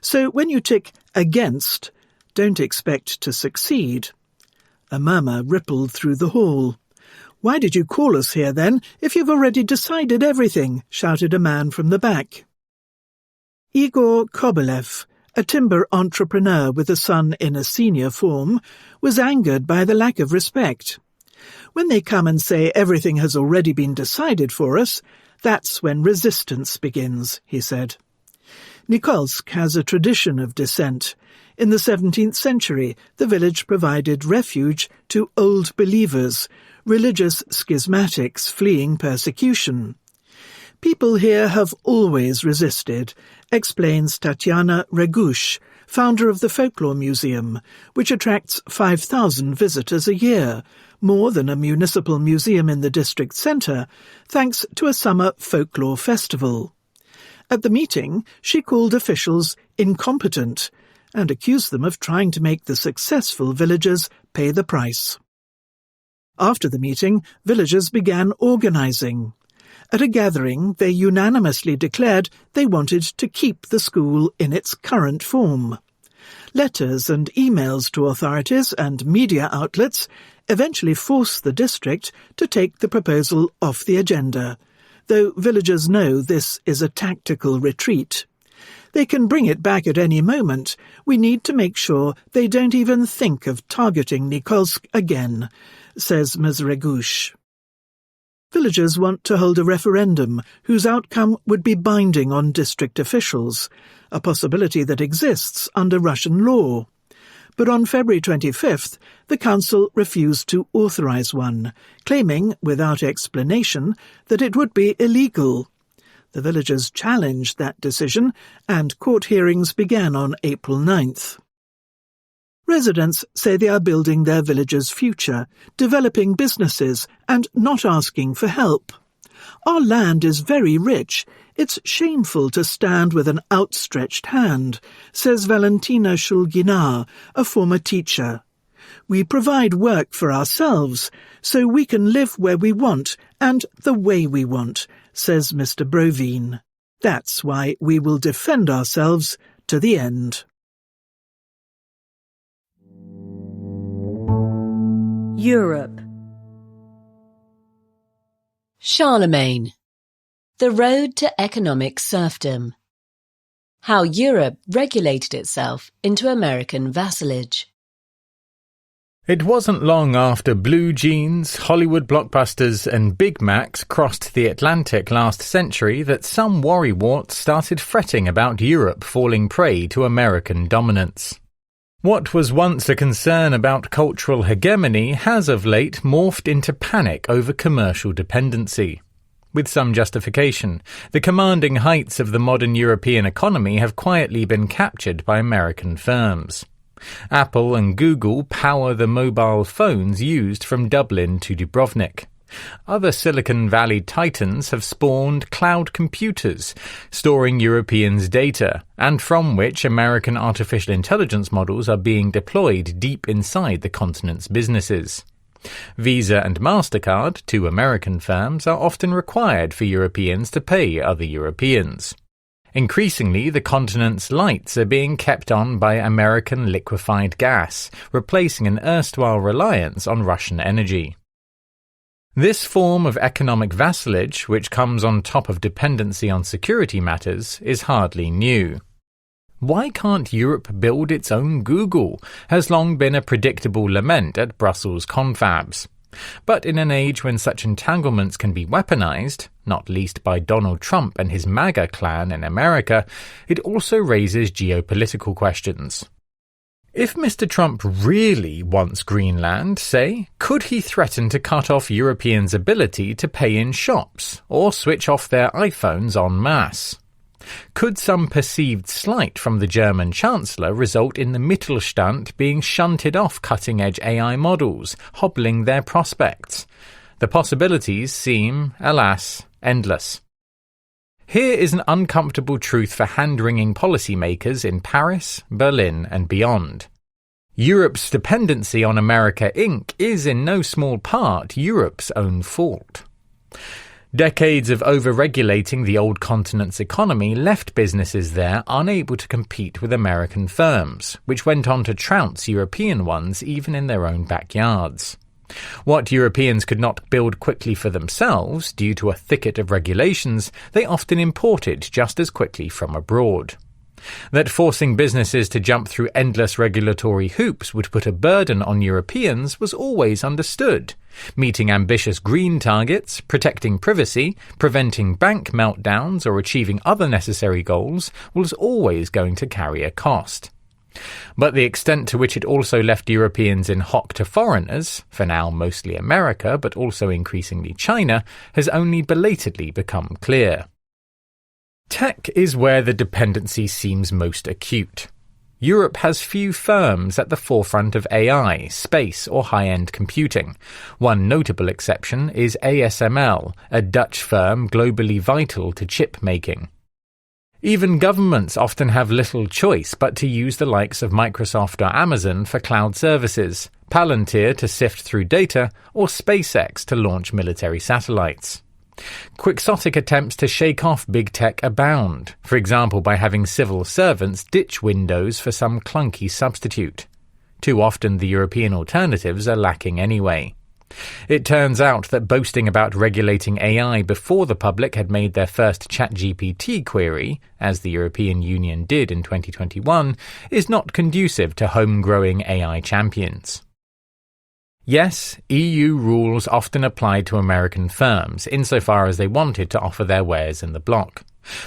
"So when you tick against, don't expect to succeed." A murmur rippled through the hall. "Why did you call us here, then, if you've already decided everything?" shouted a man from the back. Igor Kobylev, a timber entrepreneur with a son in a senior form, was angered by the lack of respect. "When they come and say everything has already been decided for us, that's when resistance begins," he said. Nikolsk has a tradition of dissent. In the 17th century, the village provided refuge to old believers, religious schismatics fleeing persecution. "People here have always resisted," explains Tatiana Regush, founder of the Folklore Museum, which attracts 5,000 visitors a year, more than a municipal museum in the district centre, thanks to a summer folklore festival. At the meeting, she called officials incompetent and accused them of trying to make the successful villagers pay the price. After the meeting, villagers began organising. At a gathering, they unanimously declared they wanted to keep the school in its current form. Letters and emails to authorities and media outlets eventually forced the district to take the proposal off the agenda, though villagers know this is a tactical retreat. They can bring it back at any moment. We need to make sure they don't even think of targeting Nikolsk again, says Ms. Regush. Villagers want to hold a referendum whose outcome would be binding on district officials, a possibility that exists under Russian law. But on February 25th, the Council refused to authorise one, claiming, without explanation, that it would be illegal. The villagers challenged that decision, and court hearings began on April 9th. Residents say they are building their village's future, developing businesses, and not asking for help. Our land is very rich. It's shameful to stand with an outstretched hand, says Valentina Shulginar, a former teacher. We provide work for ourselves, so we can live where we want and the way we want, says Mr. Broveen. That's why we will defend ourselves to the end. Europe. Charlemagne. The Road to Economic Serfdom. How Europe regulated itself into American vassalage. It wasn't long after blue jeans, Hollywood blockbusters and Big Macs crossed the Atlantic last century that some worrywarts started fretting about Europe falling prey to American dominance. What was once a concern about cultural hegemony has of late morphed into panic over commercial dependency. With some justification, the commanding heights of the modern European economy have quietly been captured by American firms. Apple and Google power the mobile phones used from Dublin to Dubrovnik. Other Silicon Valley titans have spawned cloud computers, storing Europeans' data, and from which American artificial intelligence models are being deployed deep inside the continent's businesses. Visa and MasterCard, two American firms, are often required for Europeans to pay other Europeans. Increasingly, the continent's lights are being kept on by American liquefied gas, replacing an erstwhile reliance on Russian energy. This form of economic vassalage, which comes on top of dependency on security matters, is hardly new. Why can't Europe build its own Google has long been a predictable lament at Brussels confabs. But in an age when such entanglements can be weaponized, not least by Donald Trump and his MAGA clan in America, it also raises geopolitical questions. If Mr. Trump really wants Greenland, say, could he threaten to cut off Europeans' ability to pay in shops or switch off their iPhones en masse? Could some perceived slight from the German Chancellor result in the Mittelstand being shunted off cutting-edge AI models, hobbling their prospects? The possibilities seem, alas, endless. Here is an uncomfortable truth for hand-wringing policymakers in Paris, Berlin and beyond. Europe's dependency on America Inc. is in no small part Europe's own fault. Decades of over-regulating the old continent's economy left businesses there unable to compete with American firms, which went on to trounce European ones even in their own backyards. What Europeans could not build quickly for themselves, due to a thicket of regulations, they often imported just as quickly from abroad. That forcing businesses to jump through endless regulatory hoops would put a burden on Europeans was always understood. Meeting ambitious green targets, protecting privacy, preventing bank meltdowns or achieving other necessary goals was always going to carry a cost. But the extent to which it also left Europeans in hock to foreigners, for now mostly America but also increasingly China, has only belatedly become clear. Tech is where the dependency seems most acute. Europe has few firms at the forefront of AI, space or high-end computing. One notable exception is ASML, a Dutch firm globally vital to chip making. Even governments often have little choice but to use the likes of Microsoft or Amazon for cloud services, Palantir to sift through data, or SpaceX to launch military satellites. Quixotic attempts to shake off big tech abound, for example by having civil servants ditch Windows for some clunky substitute. Too often the European alternatives are lacking anyway. It turns out that boasting about regulating AI before the public had made their first ChatGPT query, as the European Union did in 2021, is not conducive to home-growing AI champions. Yes, EU rules often applied to American firms, insofar as they wanted to offer their wares in the bloc.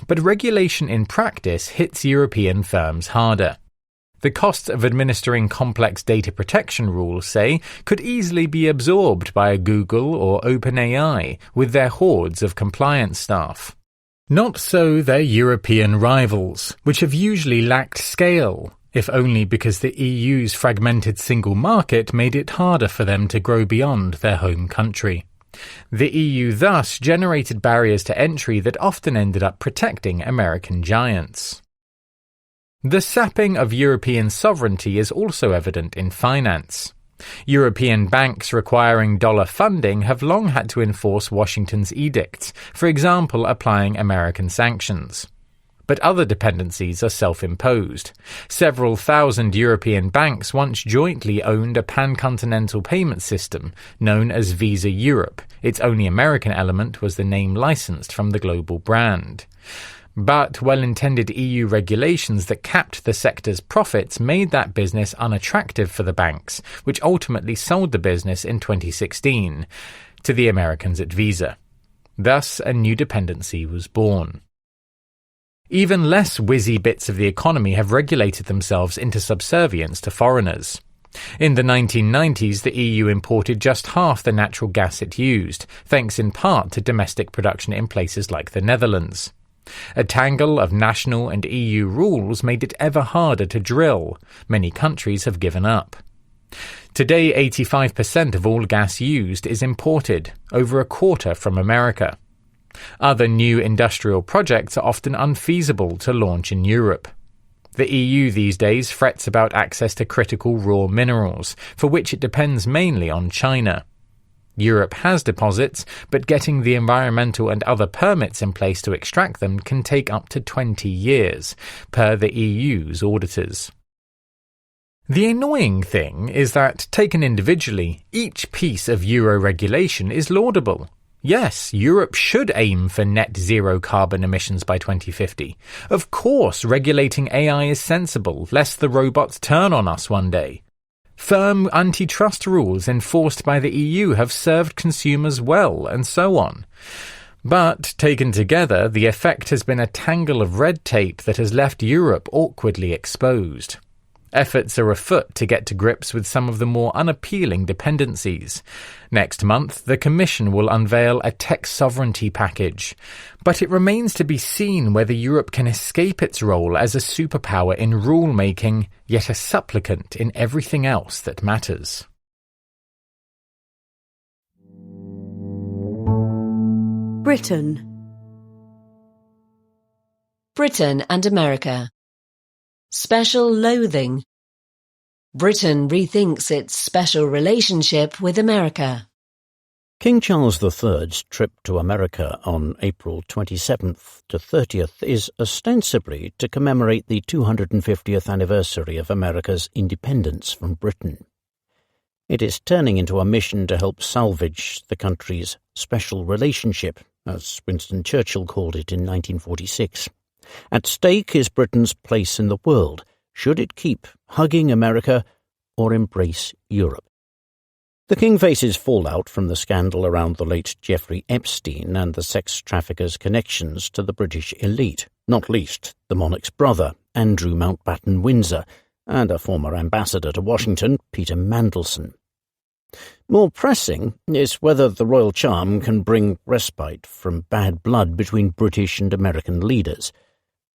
But regulation in practice hits European firms harder. The costs of administering complex data protection rules, say, could easily be absorbed by a Google or OpenAI with their hordes of compliance staff. Not so their European rivals, which have usually lacked scale, if only because the EU's fragmented single market made it harder for them to grow beyond their home country. The EU thus generated barriers to entry that often ended up protecting American giants. The sapping of European sovereignty is also evident in finance. European banks requiring dollar funding have long had to enforce Washington's edicts, for example applying American sanctions. But other dependencies are self-imposed. Several thousand European banks once jointly owned a pan-continental payment system known as Visa Europe. Its only American element was the name licensed from the global brand. But well-intended EU regulations that capped the sector's profits made that business unattractive for the banks, which ultimately sold the business in 2016 to the Americans at Visa. Thus, a new dependency was born. Even less whizzy bits of the economy have regulated themselves into subservience to foreigners. In the 1990s, the EU imported just half the natural gas it used, thanks in part to domestic production in places like the Netherlands. A tangle of national and EU rules made it ever harder to drill. Many countries have given up. Today, 85% of all gas used is imported, over a quarter from America. Other new industrial projects are often unfeasible to launch in Europe. The EU these days frets about access to critical raw minerals, for which it depends mainly on China. Europe has deposits, but getting the environmental and other permits in place to extract them can take up to 20 years, per the EU's auditors. The annoying thing is that, taken individually, each piece of Euro regulation is laudable. Yes, Europe should aim for net zero carbon emissions by 2050. Of course, regulating AI is sensible, lest the robots turn on us one day. Firm antitrust rules enforced by the EU have served consumers well, and so on. But, taken together, the effect has been a tangle of red tape that has left Europe awkwardly exposed. Efforts are afoot to get to grips with some of the more unappealing dependencies. Next month, the Commission will unveil a tech sovereignty package. But it remains to be seen whether Europe can escape its role as a superpower in rule-making, yet a supplicant in everything else that matters. Britain. Britain and America. Special loathing. Britain rethinks its special relationship with America. King Charles III's trip to America on April 27th to 30th is ostensibly to commemorate the 250th anniversary of America's independence from Britain. It is turning into a mission to help salvage the country's special relationship, as Winston Churchill called it in 1946. At stake is Britain's place in the world. Should it keep hugging America or embrace Europe? The King faces fallout from the scandal around the late Jeffrey Epstein and the sex traffickers' connections to the British elite, not least the monarch's brother, Andrew Mountbatten Windsor, and a former ambassador to Washington, Peter Mandelson. More pressing is whether the royal charm can bring respite from bad blood between British and American leaders.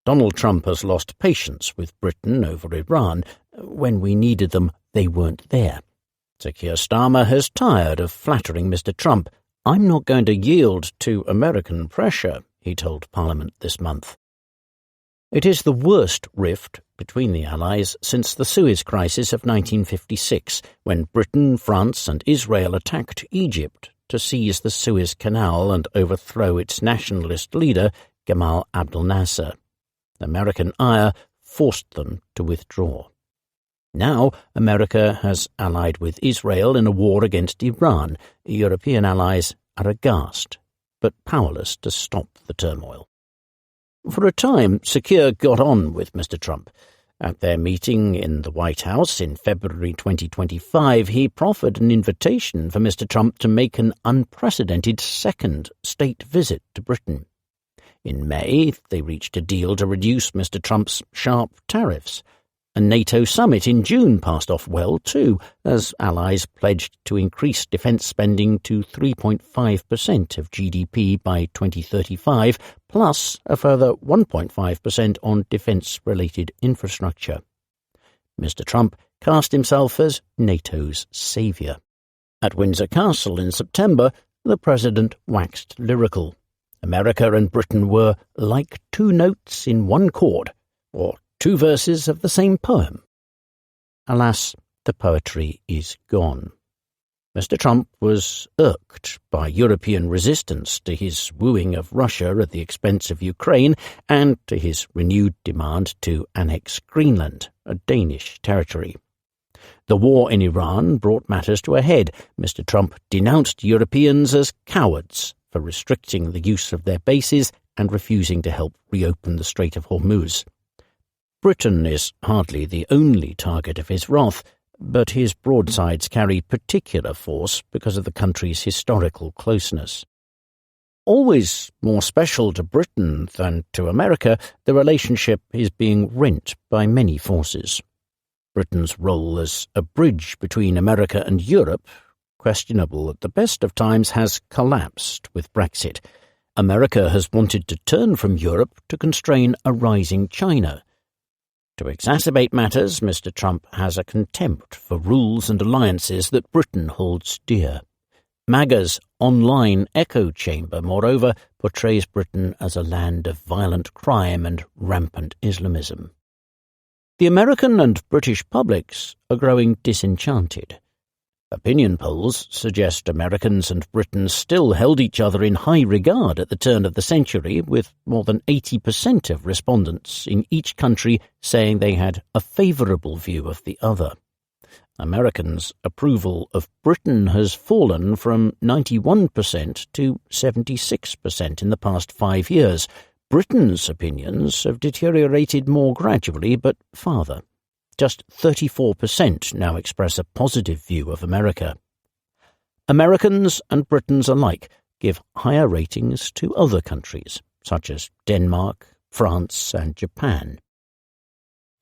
Donald Trump has lost patience with Britain over Iran. When we needed them, they weren't there. Sir Keir Starmer has tired of flattering Mr. Trump. "I'm not going to yield to American pressure," he told Parliament this month. It is the worst rift between the Allies since the Suez Crisis of 1956, when Britain, France and Israel attacked Egypt to seize the Suez Canal and overthrow its nationalist leader, Gamal Abdel Nasser. American ire forced them to withdraw. Now, America has allied with Israel in a war against Iran. European allies are aghast, but powerless to stop the turmoil. For a time, Sir Keir got on with Mr. Trump. At their meeting in the White House in February 2025, he proffered an invitation for Mr. Trump to make an unprecedented second state visit to Britain. In May, they reached a deal to reduce Mr. Trump's sharp tariffs. A NATO summit in June passed off well too, as allies pledged to increase defence spending to 3.5% of GDP by 2035, plus a further 1.5% on defence-related infrastructure. Mr. Trump cast himself as NATO's saviour. At Windsor Castle in September, the president waxed lyrical. America and Britain were like two notes in one chord, or two verses of the same poem. Alas, the poetry is gone. Mr. Trump was irked by European resistance to his wooing of Russia at the expense of Ukraine and to his renewed demand to annex Greenland, a Danish territory. The war in Iran brought matters to a head. Mr. Trump denounced Europeans as cowards for restricting the use of their bases and refusing to help reopen the Strait of Hormuz. Britain is hardly the only target of his wrath, but his broadsides carry particular force because of the country's historical closeness. Always more special to Britain than to America, the relationship is being rent by many forces. Britain's role as a bridge between America and Europe, questionable at the best of times, has collapsed with Brexit. America has wanted to turn from Europe to constrain a rising China. To exacerbate matters, Mr. Trump has a contempt for rules and alliances that Britain holds dear. MAGA's online echo chamber, moreover, portrays Britain as a land of violent crime and rampant Islamism. The American and British publics are growing disenchanted. Opinion polls suggest Americans and Britain still held each other in high regard at the turn of the century, with more than 80% of respondents in each country saying they had a favourable view of the other. Americans' approval of Britain has fallen from 91% to 76% in the past 5 years. Britain's opinions have deteriorated more gradually, but farther. Just 34% now express a positive view of America. Americans and Britons alike give higher ratings to other countries, such as Denmark, France, and Japan.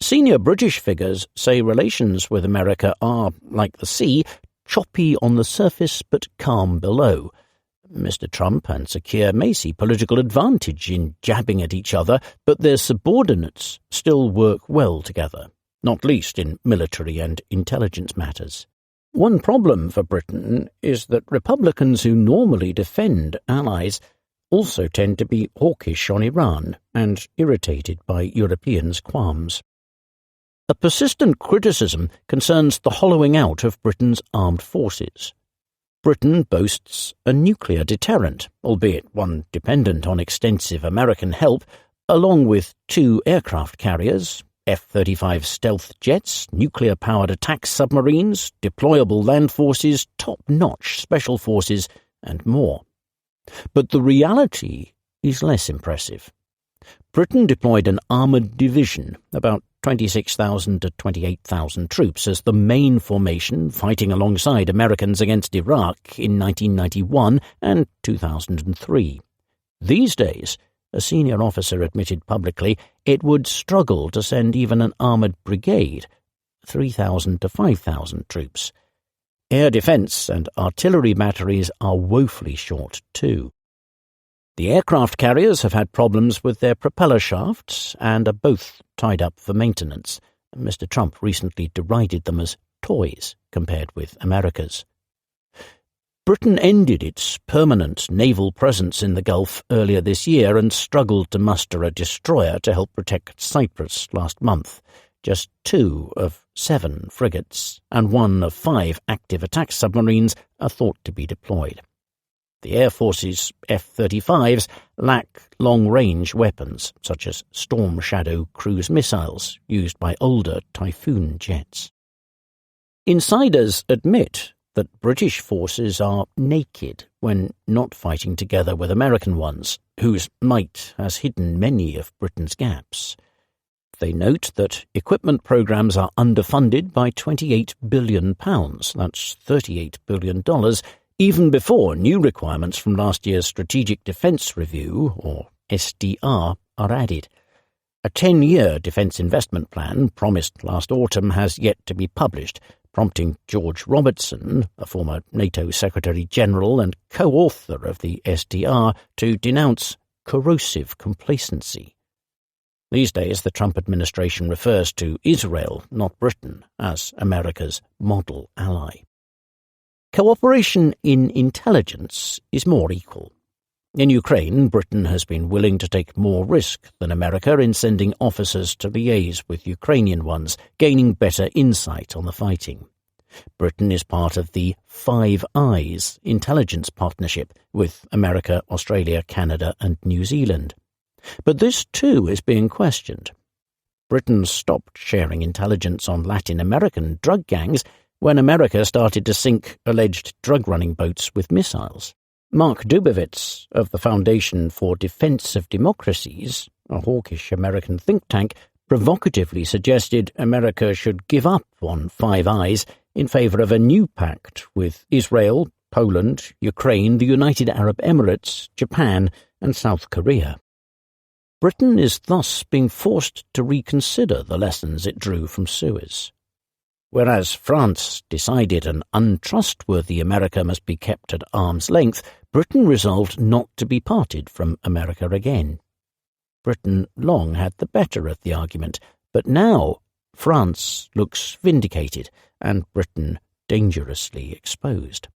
Senior British figures say relations with America are, like the sea, choppy on the surface but calm below. Mr. Trump and Sir Keir may see political advantage in jabbing at each other, but their subordinates still work well together, not least in military and intelligence matters. One problem for Britain is that Republicans who normally defend allies also tend to be hawkish on Iran and irritated by Europeans' qualms. A persistent criticism concerns the hollowing out of Britain's armed forces. Britain boasts a nuclear deterrent, albeit one dependent on extensive American help, along with 2 aircraft carriers, F-35 stealth jets, nuclear-powered attack submarines, deployable land forces, top-notch special forces, and more. But the reality is less impressive. Britain deployed an armoured division, about 26,000 to 28,000 troops, as the main formation fighting alongside Americans against Iraq in 1991 and 2003. These days, a senior officer admitted publicly it would struggle to send even an armoured brigade, 3,000 to 5,000 troops. Air defence and artillery batteries are woefully short too. The aircraft carriers have had problems with their propeller shafts and are both tied up for maintenance. Mr. Trump recently derided them as toys compared with America's. Britain ended its permanent naval presence in the Gulf earlier this year and struggled to muster a destroyer to help protect Cyprus last month. Just 2 of 7 frigates and 1 of 5 active attack submarines are thought to be deployed. The Air Force's F-35s lack long-range weapons, such as Storm Shadow cruise missiles used by older Typhoon jets. Insiders admit that British forces are naked when not fighting together with American ones, whose might has hidden many of Britain's gaps. They note that equipment programmes are underfunded by £28 billion, that's $38 billion, even before new requirements from last year's Strategic Defence Review, or SDR, are added. A 10-year defence investment plan promised last autumn has yet to be published, prompting George Robertson, a former NATO Secretary-General and co-author of the SDR, to denounce corrosive complacency. These days, the Trump administration refers to Israel, not Britain, as America's model ally. Cooperation in intelligence is more equal. In Ukraine, Britain has been willing to take more risk than America in sending officers to liaise with Ukrainian ones, gaining better insight on the fighting. Britain is part of the Five Eyes intelligence partnership with America, Australia, Canada and New Zealand. But this too is being questioned. Britain stopped sharing intelligence on Latin American drug gangs when America started to sink alleged drug-running boats with missiles. Mark Dubowitz of the Foundation for Defense of Democracies, a hawkish American think tank, provocatively suggested America should give up on Five Eyes in favour of a new pact with Israel, Poland, Ukraine, the United Arab Emirates, Japan and South Korea. Britain is thus being forced to reconsider the lessons it drew from Suez. Whereas France decided an untrustworthy America must be kept at arm's length, Britain resolved not to be parted from America again. Britain long had the better of the argument, but now France looks vindicated and Britain dangerously exposed.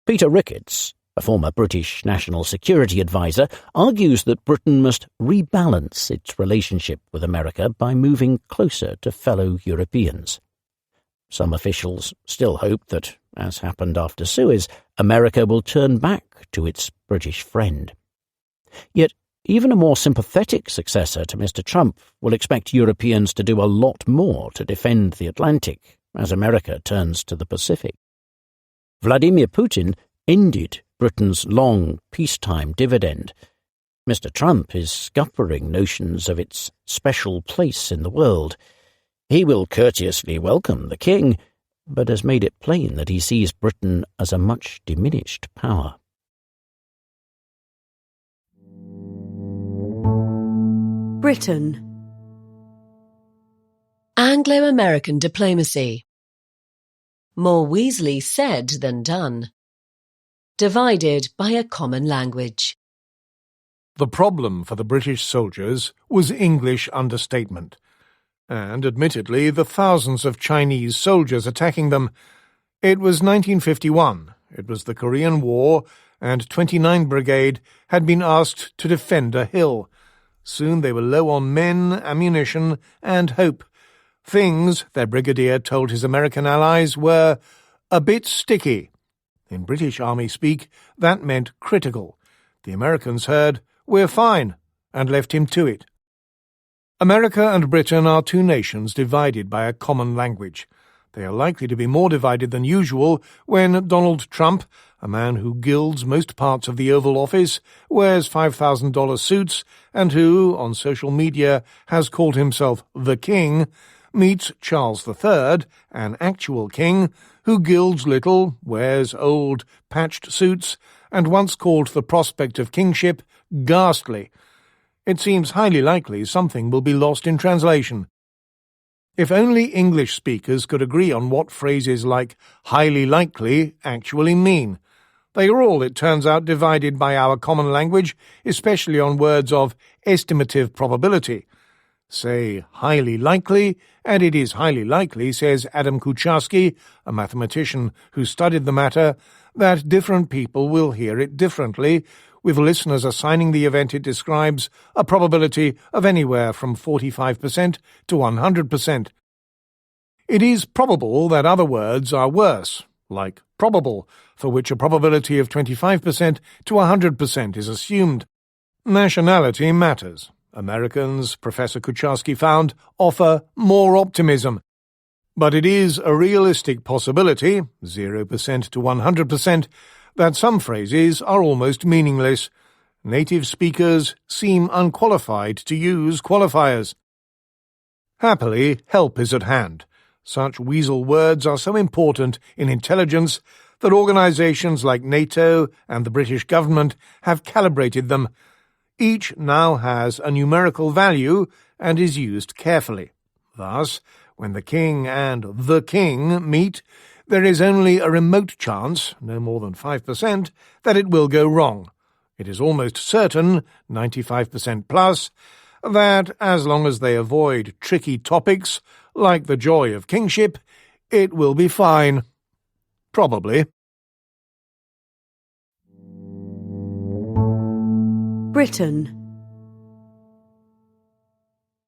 Peter Ricketts, a former British National Security Advisor, argues that Britain must rebalance its relationship with America by moving closer to fellow Europeans. Some officials still hope that, as happened after Suez, America will turn back to its British friend. Yet, even a more sympathetic successor to Mr. Trump will expect Europeans to do a lot more to defend the Atlantic as America turns to the Pacific. Vladimir Putin ended Britain's long peacetime dividend. Mr. Trump is scuppering notions of its special place in the world. He will courteously welcome the king, but has made it plain that he sees Britain as a much diminished power. Britain. Anglo-American diplomacy. More Weasley said than done. Divided by a common language. The problem for the British soldiers was English understatement, and, admittedly, the thousands of Chinese soldiers attacking them. It was 1951. It was the Korean War, and 29 Brigade had been asked to defend a hill. Soon they were low on men, ammunition, and hope. Things, their brigadier told his American allies, were a bit sticky. In British Army speak, that meant critical. The Americans heard, "We're fine," and left him to it. America and Britain are two nations divided by a common language. They are likely to be more divided than usual when Donald Trump, a man who gilds most parts of the Oval Office, wears $5,000 suits, and who, on social media, has called himself the King, meets Charles III, an actual king, who gilds little, wears old, patched suits, and once called the prospect of kingship ghastly. It seems highly likely something will be lost in translation. If only English speakers could agree on what phrases like highly likely actually mean. They are all, it turns out, divided by our common language, especially on words of estimative probability. Say highly likely, and it is highly likely, says Adam Kucharski, a mathematician who studied the matter, that different people will hear it differently, with listeners assigning the event it describes a probability of anywhere from 45% to 100%. It is probable that other words are worse, like probable, for which a probability of 25% to 100% is assumed. Nationality matters. Americans, Professor Kucharski found, offer more optimism. But it is a realistic possibility, 0% to 100%, that some phrases are almost meaningless. Native speakers seem unqualified to use qualifiers. Happily, help is at hand. Such weasel words are so important in intelligence that organizations like NATO and the British government have calibrated them. Each now has a numerical value, and is used carefully. Thus, when the King and the King meet, there is only a remote chance, no more than 5%, that it will go wrong. It is almost certain, 95% plus, that as long as they avoid tricky topics like the joy of kingship, it will be fine. Probably. Britain.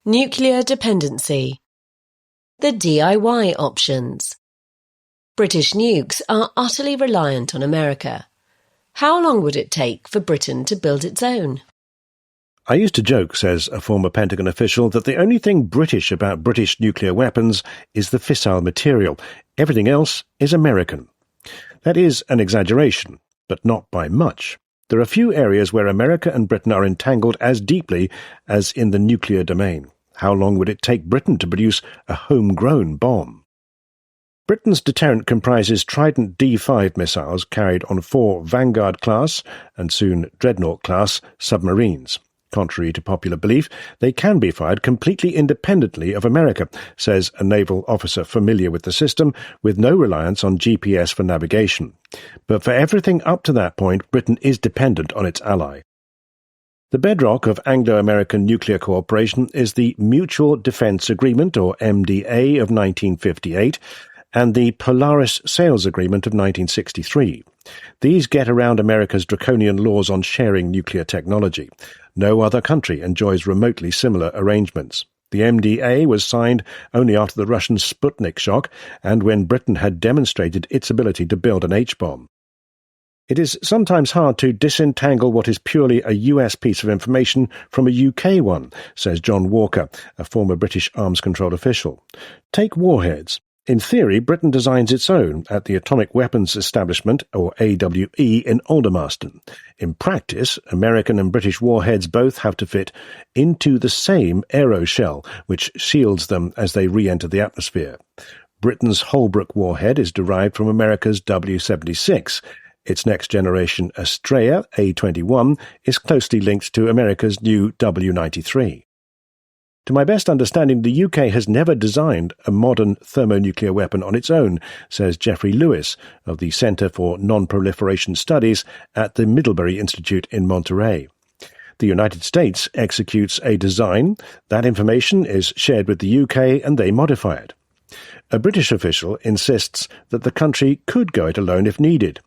Nuclear dependency. The DIY options. British nukes are utterly reliant on America. How long would it take for Britain to build its own? I used to joke, says a former Pentagon official, that the only thing British about British nuclear weapons is the fissile material. Everything else is American. That is an exaggeration, but not by much. There are few areas where America and Britain are entangled as deeply as in the nuclear domain. How long would it take Britain to produce a homegrown bomb? Britain's deterrent comprises Trident D5 missiles carried on 4 Vanguard-class and soon Dreadnought-class submarines. Contrary to popular belief, they can be fired completely independently of America, says a naval officer familiar with the system, with no reliance on GPS for navigation. But for everything up to that point, Britain is dependent on its ally. The bedrock of Anglo-American nuclear cooperation is the Mutual Defence Agreement, or MDA, of 1958, and the Polaris Sales Agreement of 1963. These get around America's draconian laws on sharing nuclear technology. No other country enjoys remotely similar arrangements. The MDA was signed only after the Russian Sputnik shock and when Britain had demonstrated its ability to build an H-bomb. It is sometimes hard to disentangle what is purely a US piece of information from a UK one, says John Walker, a former British arms control official. Take warheads. In theory, Britain designs its own at the Atomic Weapons Establishment, or AWE, in Aldermaston. In practice, American and British warheads both have to fit into the same aeroshell, which shields them as they re-enter the atmosphere. Britain's Holbrooke warhead is derived from America's W-76. Its next-generation Astrea, A-21, is closely linked to America's new W-93. To my best understanding, the UK has never designed a modern thermonuclear weapon on its own, says Geoffrey Lewis of the Centre for Non-Proliferation Studies at the Middlebury Institute in Monterey. The United States executes a design. That information is shared with the UK and they modify it. A British official insists that the country could go it alone if needed.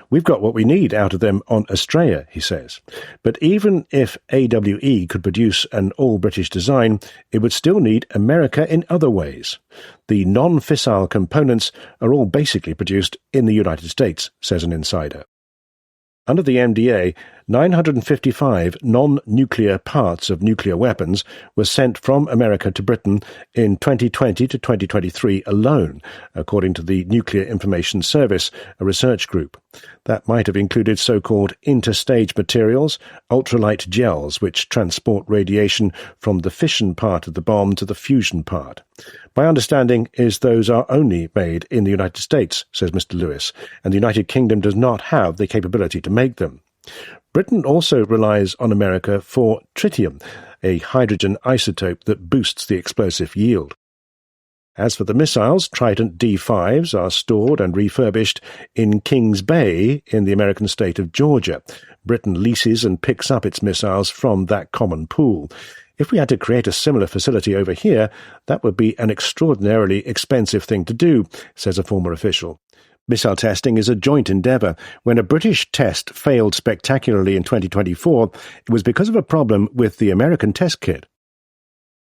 We've got what we need out of them on Astrea, he says. But even if AWE could produce an all-British design, it would still need America in other ways. The non-fissile components are all basically produced in the United States, says an insider. Under the MDA, 955 non-nuclear parts of nuclear weapons were sent from America to Britain in 2020 to 2023 alone, according to the Nuclear Information Service, a research group. That might have included so-called interstage materials, ultralight gels, which transport radiation from the fission part of the bomb to the fusion part. My understanding is those are only made in the United States, says Mr. Lewis, and the United Kingdom does not have the capability to make them. Britain also relies on America for tritium, a hydrogen isotope that boosts the explosive yield. As for the missiles, Trident D5s are stored and refurbished in Kings Bay in the American state of Georgia. Britain leases and picks up its missiles from that common pool. If we had to create a similar facility over here, that would be an extraordinarily expensive thing to do, says a former official. Missile testing is a joint endeavour. When a British test failed spectacularly in 2024, it was because of a problem with the American test kit.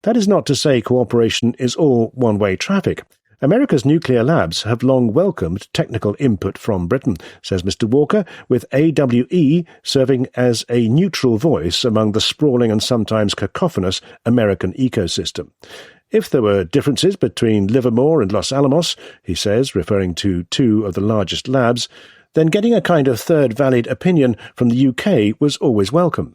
That is not to say cooperation is all one-way traffic. America's nuclear labs have long welcomed technical input from Britain, says Mr. Walker, with AWE serving as a neutral voice among the sprawling and sometimes cacophonous American ecosystem. If there were differences between Livermore and Los Alamos, he says, referring to two of the largest labs, then getting a kind of third valid opinion from the UK was always welcome.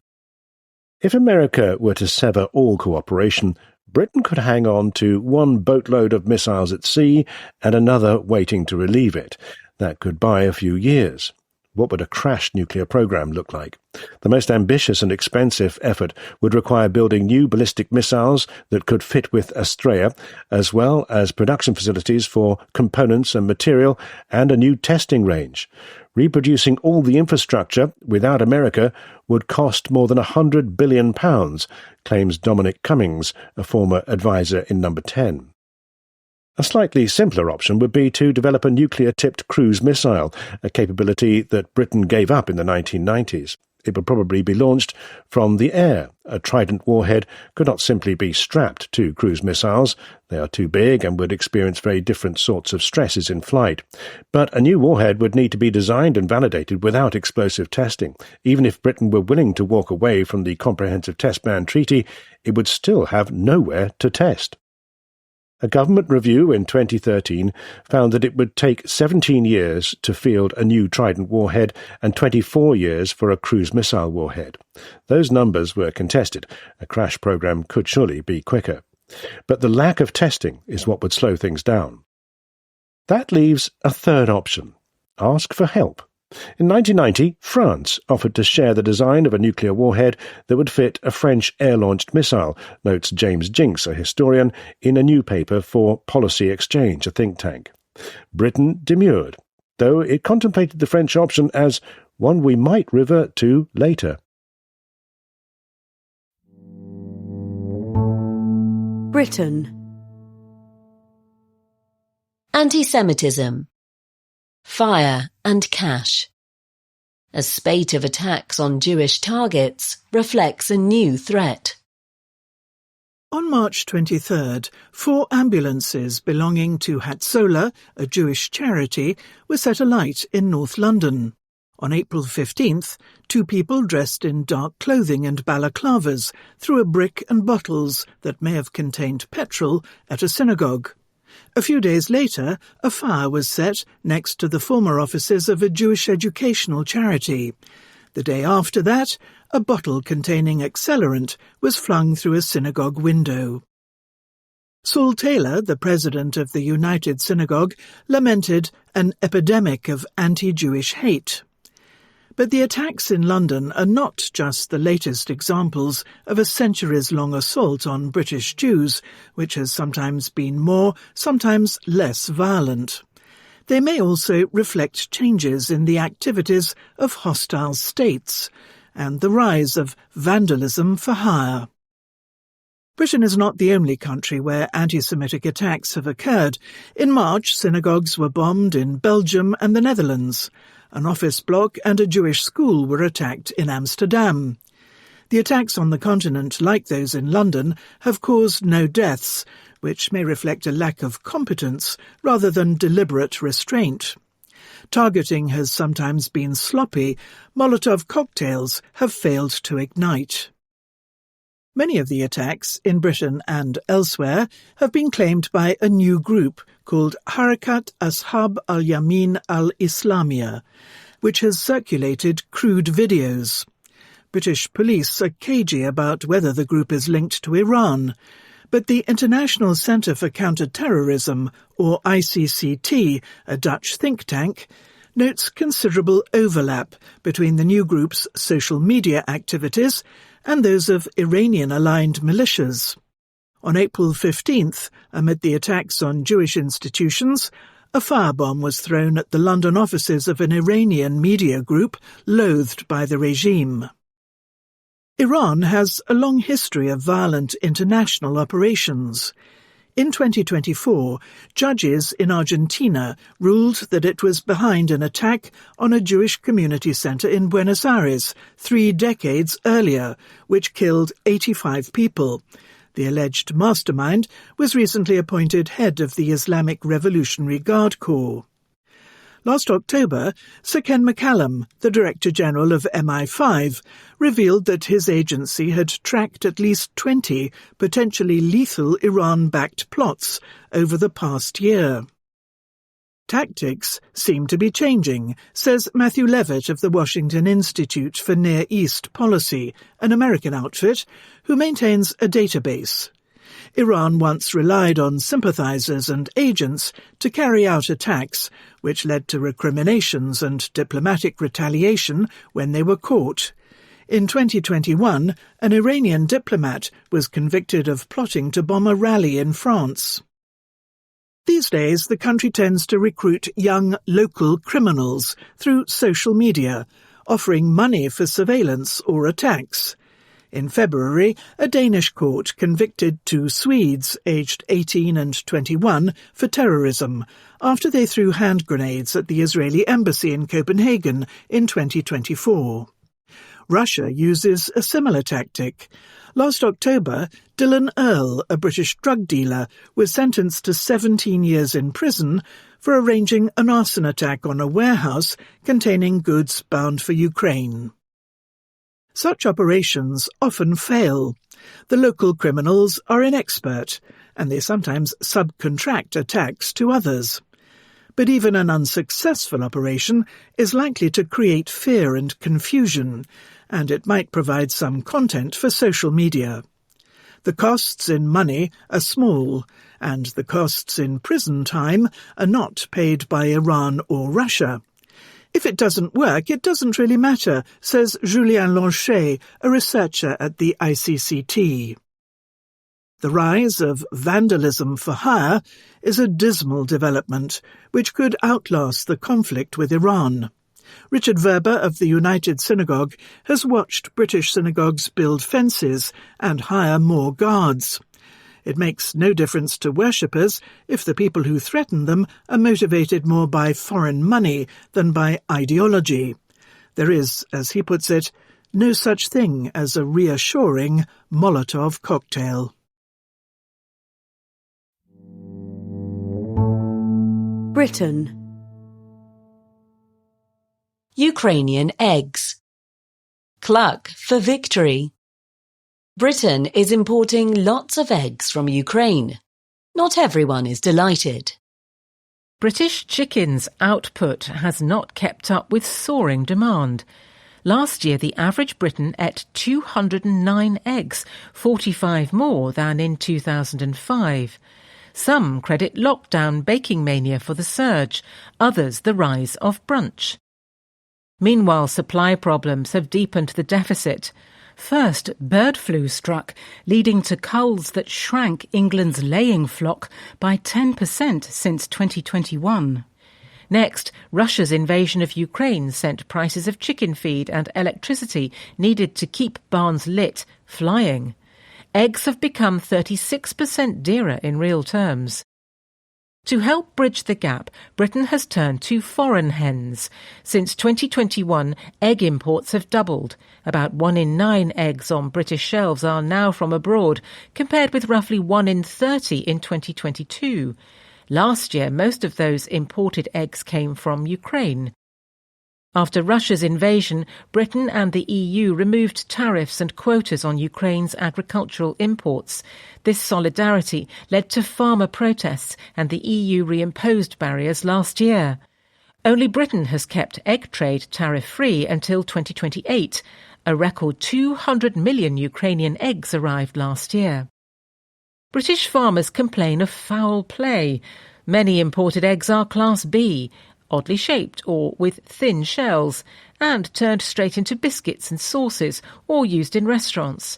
If America were to sever all cooperation, Britain could hang on to one boatload of missiles at sea and another waiting to relieve it. That could buy a few years. What would a crashed nuclear program look like? The most ambitious and expensive effort would require building new ballistic missiles that could fit with Astraea, as well as production facilities for components and material, and a new testing range. Reproducing all the infrastructure without America would cost more than £100 billion, claims Dominic Cummings, a former advisor in Number 10. A slightly simpler option would be to develop a nuclear-tipped cruise missile, a capability that Britain gave up in the 1990s. It would probably be launched from the air. A Trident warhead could not simply be strapped to cruise missiles. They are too big and would experience very different sorts of stresses in flight. But a new warhead would need to be designed and validated without explosive testing. Even if Britain were willing to walk away from the Comprehensive Test Ban Treaty, it would still have nowhere to test. A government review in 2013 found that it would take 17 years to field a new Trident warhead and 24 years for a cruise missile warhead. Those numbers were contested. A crash program could surely be quicker. But the lack of testing is what would slow things down. That leaves a third option. Ask for help. In 1990, France offered to share the design of a nuclear warhead that would fit a French air-launched missile, notes James Jinks, a historian, in a new paper for Policy Exchange, a think tank. Britain demurred, though it contemplated the French option as one we might revert to later. Britain. Anti-Semitism. Fire and cash. A spate of attacks on Jewish targets reflects a new threat. On March 23rd, 4 ambulances belonging to Hatzolah, a Jewish charity, were set alight in North London. On April 15th, 2 people dressed in dark clothing and balaclavas threw a brick and bottles that may have contained petrol at a synagogue. A few days later, a fire was set next to the former offices of a Jewish educational charity. The day after that, a bottle containing accelerant was flung through a synagogue window. Saul Taylor, the president of the United Synagogue, lamented an epidemic of anti-Jewish hate. But the attacks in London are not just the latest examples of a centuries-long assault on British Jews, which has sometimes been more, sometimes less violent. They may also reflect changes in the activities of hostile states and the rise of vandalism for hire. Britain is not the only country where anti-Semitic attacks have occurred. In March, synagogues were bombed in Belgium and the Netherlands. An office block and a Jewish school were attacked in Amsterdam. The attacks on the continent, like those in London, have caused no deaths, which may reflect a lack of competence rather than deliberate restraint. Targeting has sometimes been sloppy. Molotov cocktails have failed to ignite. Many of the attacks, in Britain and elsewhere, have been claimed by a new group called Harakat Ashab al-Yamin al-Islamiyah, which has circulated crude videos. British police are cagey about whether the group is linked to Iran, but the International Centre for Counter-Terrorism, or ICCT, a Dutch think tank, notes considerable overlap between the new group's social media activities and those of Iranian-aligned militias. On April 15th, amid the attacks on Jewish institutions, a firebomb was thrown at the London offices of an Iranian media group loathed by the regime. Iran has a long history of violent international operations. In 2024, judges in Argentina ruled that it was behind an attack on a Jewish community center in Buenos Aires 3 decades earlier, which killed 85 people. The alleged mastermind was recently appointed head of the Islamic Revolutionary Guard Corps. Last October, Sir Ken McCallum, the Director General of MI5, revealed that his agency had tracked at least 20 potentially lethal Iran-backed plots over the past year. Tactics seem to be changing, says Matthew Levitt of the Washington Institute for Near East Policy, an American outfit, who maintains a database. Iran once relied on sympathizers and agents to carry out attacks, which led to recriminations and diplomatic retaliation when they were caught. In 2021, an Iranian diplomat was convicted of plotting to bomb a rally in France. These days, the country tends to recruit young local criminals through social media, offering money for surveillance or attacks. In February, a Danish court convicted two Swedes, aged 18 and 21, for terrorism, after they threw hand grenades at the Israeli embassy in Copenhagen in 2024. Russia uses a similar tactic. Last October, Dylan Earle, a British drug dealer, was sentenced to 17 years in prison for arranging an arson attack on a warehouse containing goods bound for Ukraine. Such operations often fail. The local criminals are inexpert, and they sometimes subcontract attacks to others. But even an unsuccessful operation is likely to create fear and confusion, and it might provide some content for social media. The costs in money are small, and the costs in prison time are not paid by Iran or Russia. If it doesn't work, it doesn't really matter, says Julien Lanchet, a researcher at the ICCT. The rise of vandalism for hire is a dismal development, which could outlast the conflict with Iran. Richard Verber of the United Synagogue has watched British synagogues build fences and hire more guards. It makes no difference to worshippers if the people who threaten them are motivated more by foreign money than by ideology. There is, as he puts it, no such thing as a reassuring Molotov cocktail. Britain. Ukrainian eggs. Cluck for victory. Britain is importing lots of eggs from Ukraine. Not everyone is delighted. British chickens' output has not kept up with soaring demand. Last year, the average Briton ate 209 eggs, 45 more than in 2005. Some credit lockdown baking mania for the surge, others the rise of brunch. Meanwhile, supply problems have deepened the deficit. First, bird flu struck, leading to culls that shrank England's laying flock by 10% since 2021. Next, Russia's invasion of Ukraine sent prices of chicken feed and electricity needed to keep barns lit flying. Eggs have become 36% dearer in real terms. To help bridge the gap, Britain has turned to foreign hens. Since 2021, egg imports have doubled. About 1 in 9 eggs on British shelves are now from abroad, compared with roughly 1 in 30 in 2022. Last year, most of those imported eggs came from Ukraine. After Russia's invasion, Britain and the EU removed tariffs and quotas on Ukraine's agricultural imports. This solidarity led to farmer protests, and the EU reimposed barriers last year. Only Britain has kept egg trade tariff-free until 2028. A record 200 million Ukrainian eggs arrived last year. British farmers complain of foul play. Many imported eggs are Class B, oddly shaped or with thin shells, and turned straight into biscuits and sauces or used in restaurants.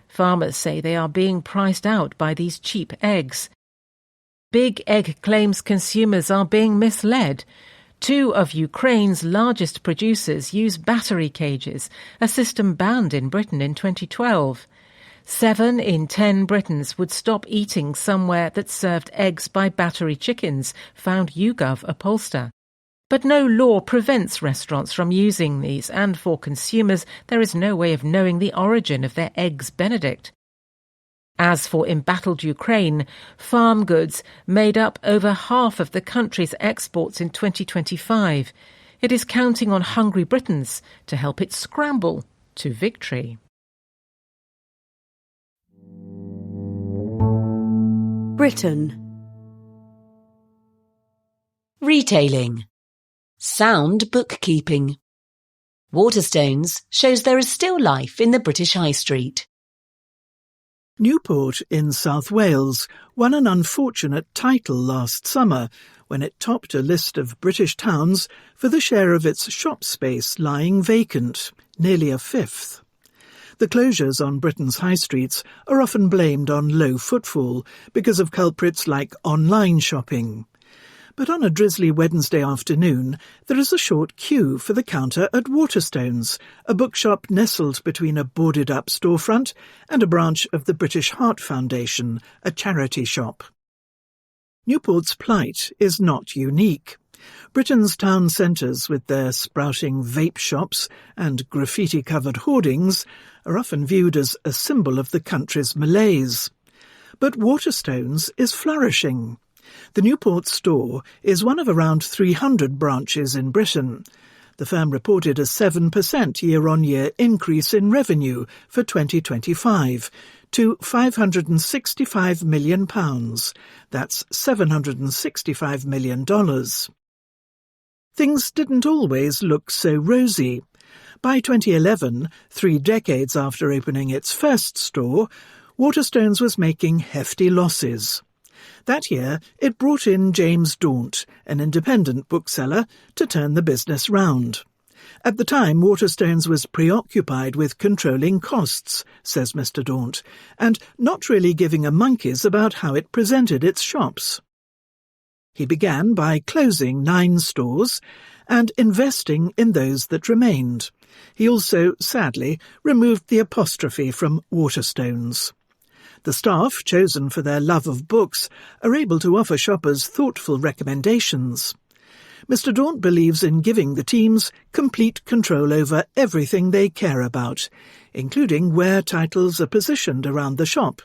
Farmers say they are being priced out by these cheap eggs. Big Egg claims consumers are being misled. 2 of Ukraine's largest producers use battery cages, a system banned in Britain in 2012. 7 in 10 Britons would stop eating somewhere that served eggs by battery chickens, found YouGov a pollster. But no law prevents restaurants from using these, and for consumers there is no way of knowing the origin of their Eggs Benedict. As for embattled Ukraine, farm goods made up over half of the country's exports in 2025. It is counting on hungry Britons to help it scramble to victory. Britain. Retailing. Sound bookkeeping. Waterstones shows there is still life in the British High Street. Newport in South Wales won an unfortunate title last summer when it topped a list of British towns for the share of its shop space lying vacant, nearly a fifth. The closures on Britain's high streets are often blamed on low footfall because of culprits like online shopping. But on a drizzly Wednesday afternoon, there is a short queue for the counter at Waterstones, a bookshop nestled between a boarded-up storefront and a branch of the British Heart Foundation, a charity shop. Newport's plight is not unique. Britain's town centres, with their sprouting vape shops and graffiti-covered hoardings, are often viewed as a symbol of the country's malaise. But Waterstones is flourishing. The Newport store is one of around 300 branches in Britain. The firm reported a 7% year-on-year increase in revenue for 2025 to £565 million. That's $765 million. Things didn't always look so rosy. By 2011, 3 decades after opening its first store, Waterstones was making hefty losses. That year, it brought in James Daunt, an independent bookseller, to turn the business round. At the time, Waterstones was preoccupied with controlling costs, says Mr. Daunt, and not really giving a monkeys about how it presented its shops. He began by closing 9 stores and investing in those that remained. He also, sadly, removed the apostrophe from Waterstones. The staff, chosen for their love of books, are able to offer shoppers thoughtful recommendations. Mr. Daunt believes in giving the teams complete control over everything they care about, including where titles are positioned around the shop.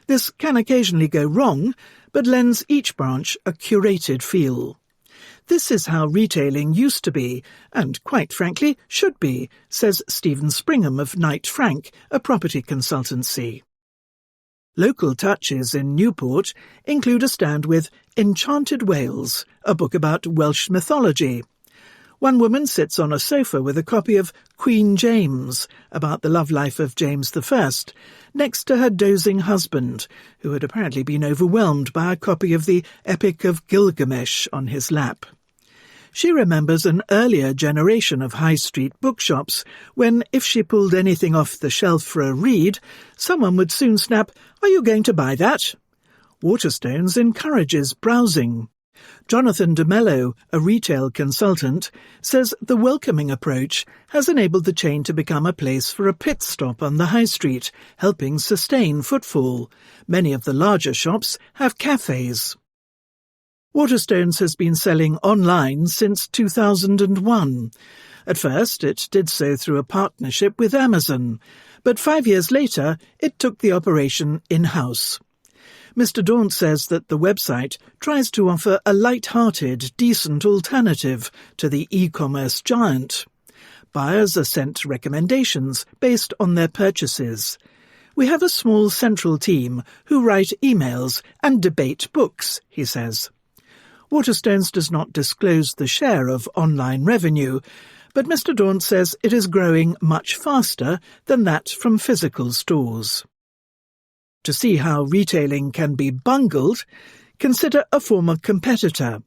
This can occasionally go wrong, but lends each branch a curated feel. This is how retailing used to be, and quite frankly should be, says Stephen Springham of Knight Frank, a property consultancy. Local touches in Newport include a stand with Enchanted Wales, a book about Welsh mythology. One woman sits on a sofa with a copy of Queen James, about the love life of James I, next to her dozing husband, who had apparently been overwhelmed by a copy of the Epic of Gilgamesh on his lap. She remembers an earlier generation of high street bookshops when, if she pulled anything off the shelf for a read, someone would soon snap, "Are you going to buy that?" Waterstones encourages browsing. Jonathan de Mello, a retail consultant, says the welcoming approach has enabled the chain to become a place for a pit stop on the high street, helping sustain footfall. Many of the larger shops have cafes. Waterstones has been selling online since 2001. At first, it did so through a partnership with Amazon, but 5 years later, it took the operation in-house. Mr. Daunt says that the website tries to offer a light-hearted, decent alternative to the e-commerce giant. Buyers are sent recommendations based on their purchases. We have a small central team who write emails and debate books, he says. Waterstones does not disclose the share of online revenue, but Mr. Daunt says it is growing much faster than that from physical stores. To see how retailing can be bungled, consider a former competitor.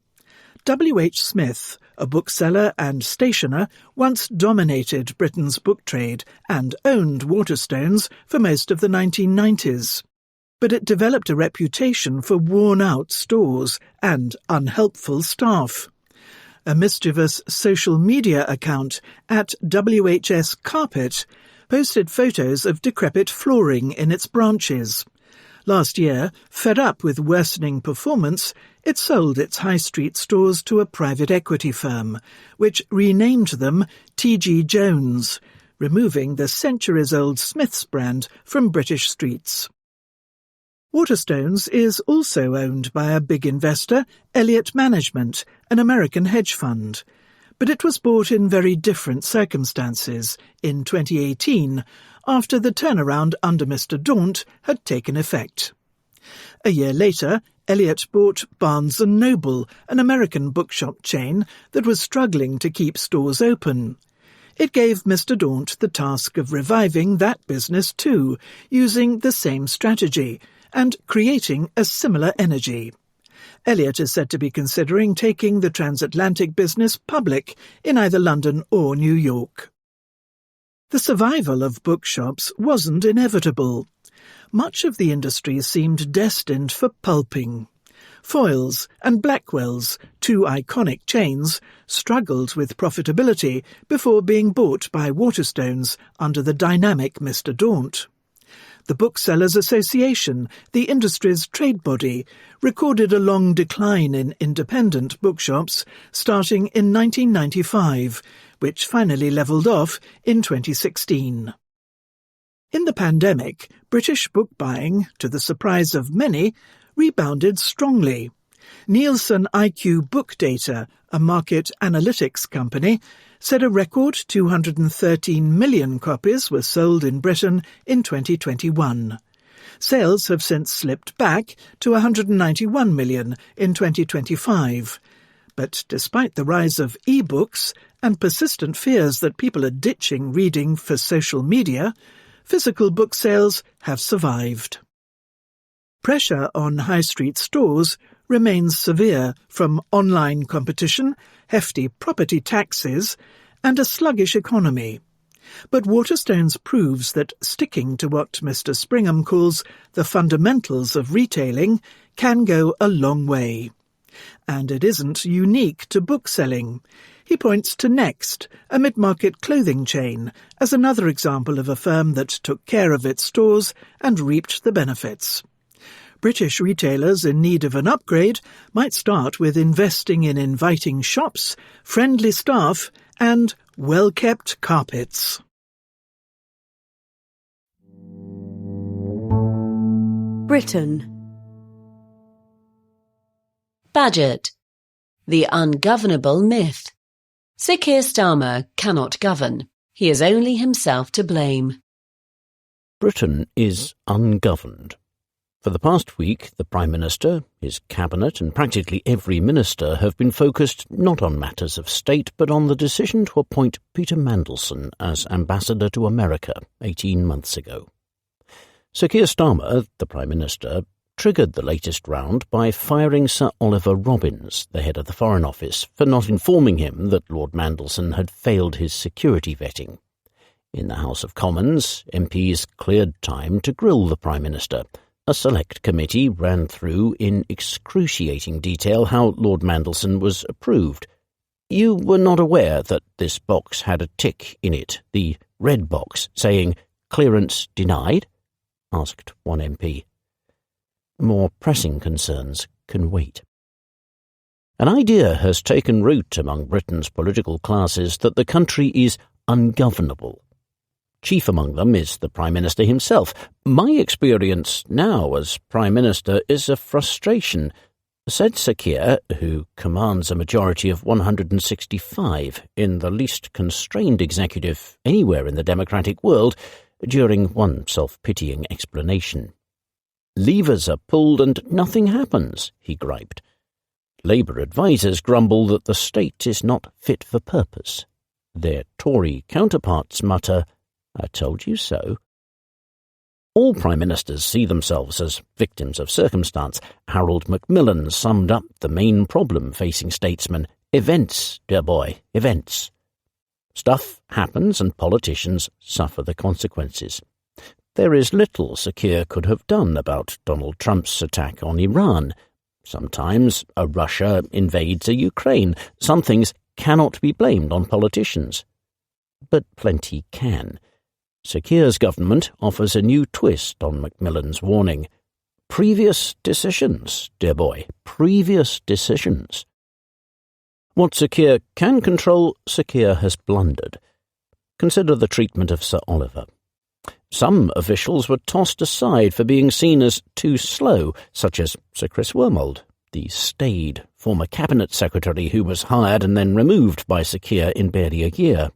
W.H. Smith, a bookseller and stationer, once dominated Britain's book trade and owned Waterstones for most of the 1990s. But it developed a reputation for worn-out stores and unhelpful staff. A mischievous social media account at WHS Carpet posted photos of decrepit flooring in its branches. Last year, fed up with worsening performance, it sold its high street stores to a private equity firm, which renamed them T.G. Jones, removing the centuries-old Smiths brand from British streets. Waterstones is also owned by a big investor, Elliott Management, an American hedge fund. But it was bought in very different circumstances in 2018, after the turnaround under Mr. Daunt had taken effect. A year later, Elliott bought Barnes & Noble, an American bookshop chain that was struggling to keep stores open. It gave Mr. Daunt the task of reviving that business too, using the same strategy, and creating a similar energy. Elliott is said to be considering taking the transatlantic business public in either London or New York. The survival of bookshops wasn't inevitable. Much of the industry seemed destined for pulping. Foyles and Blackwell's, two iconic chains, struggled with profitability before being bought by Waterstones under the dynamic Mr. Daunt. The Booksellers Association, the industry's trade body, recorded a long decline in independent bookshops starting in 1995, which finally levelled off in 2016. In the pandemic, British book buying, to the surprise of many, rebounded strongly. Nielsen IQ Book Data, a market analytics company, said a record 213 million copies were sold in Britain in 2021. Sales have since slipped back to 191 million in 2025. But despite the rise of e-books and persistent fears that people are ditching reading for social media, physical book sales have survived. Pressure on high street stores remains severe from online competition, hefty property taxes, and a sluggish economy. But Waterstones proves that sticking to what Mr. Springham calls the fundamentals of retailing can go a long way. And it isn't unique to bookselling. He points to Next, a mid-market clothing chain, as another example of a firm that took care of its stores and reaped the benefits. British retailers in need of an upgrade might start with investing in inviting shops, friendly staff, and well-kept carpets. Britain. Budget. The ungovernable myth. Sir Keir Starmer cannot govern. He is only himself to blame. Britain is ungoverned. For the past week, the Prime Minister, his cabinet and practically every minister have been focused not on matters of state but on the decision to appoint Peter Mandelson as ambassador to America 18 months ago. Sir Keir Starmer, the Prime Minister, triggered the latest round by firing Sir Oliver Robbins, the head of the Foreign Office, for not informing him that Lord Mandelson had failed his security vetting. In the House of Commons, MPs cleared time to grill the Prime Minister. A select committee ran through in excruciating detail how Lord Mandelson was approved. You were not aware that this box had a tick in it, the red box, saying, "Clearance denied?" asked one MP. More pressing concerns can wait. An idea has taken root among Britain's political classes that the country is ungovernable. Chief among them is the Prime Minister himself. My experience now as Prime Minister is a frustration, said Sir Keir, who commands a majority of 165 in the least constrained executive anywhere in the democratic world, during one self-pitying explanation. Levers are pulled and nothing happens, he griped. Labour advisers grumble that the state is not fit for purpose. Their Tory counterparts mutter, "I told you so." All Prime Ministers see themselves as victims of circumstance. Harold Macmillan summed up the main problem facing statesmen. Events, dear boy, events. Stuff happens and politicians suffer the consequences. There is little Sir Keir could have done about Donald Trump's attack on Iran. Sometimes a Russia invades a Ukraine. Some things cannot be blamed on politicians. But plenty can. Sir Keir's government offers a new twist on Macmillan's warning. Previous decisions, dear boy, previous decisions. What Sir Keir can control, Sir Keir has blundered. Consider the treatment of Sir Oliver. Some officials were tossed aside for being seen as too slow, such as Sir Chris Wormold, the staid former cabinet secretary who was hired and then removed by Sir Keir in barely a year.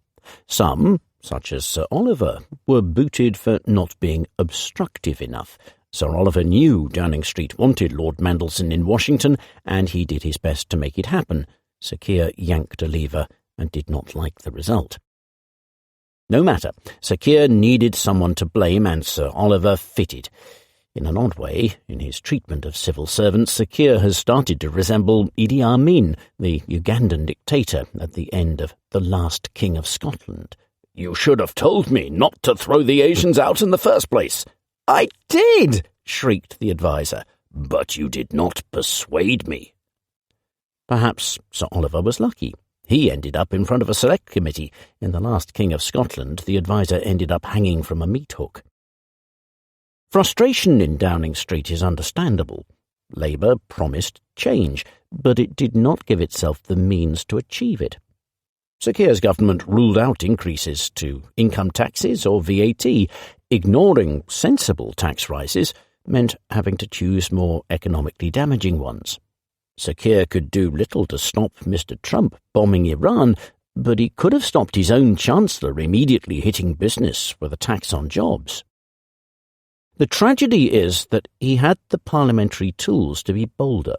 Some, such as Sir Oliver, were booted for not being obstructive enough. Sir Oliver knew Downing Street wanted Lord Mandelson in Washington, and he did his best to make it happen. Sir Keir yanked a lever and did not like the result. No matter, Sir Keir needed someone to blame, and Sir Oliver fitted. In an odd way, in his treatment of civil servants, Sir Keir has started to resemble Idi Amin, the Ugandan dictator at the end of The Last King of Scotland. "You should have told me not to throw the Asians out in the first place." "I did!" shrieked the adviser. "But you did not persuade me." Perhaps Sir Oliver was lucky. He ended up in front of a select committee. In The Last King of Scotland, the adviser ended up hanging from a meat hook. Frustration in Downing Street is understandable. Labour promised change, but it did not give itself the means to achieve it. Sir Keir's government ruled out increases to income taxes or VAT. Ignoring sensible tax rises meant having to choose more economically damaging ones. Sir Keir could do little to stop Mr. Trump bombing Iran, but he could have stopped his own Chancellor immediately hitting business with a tax on jobs. The tragedy is that he had the parliamentary tools to be bolder.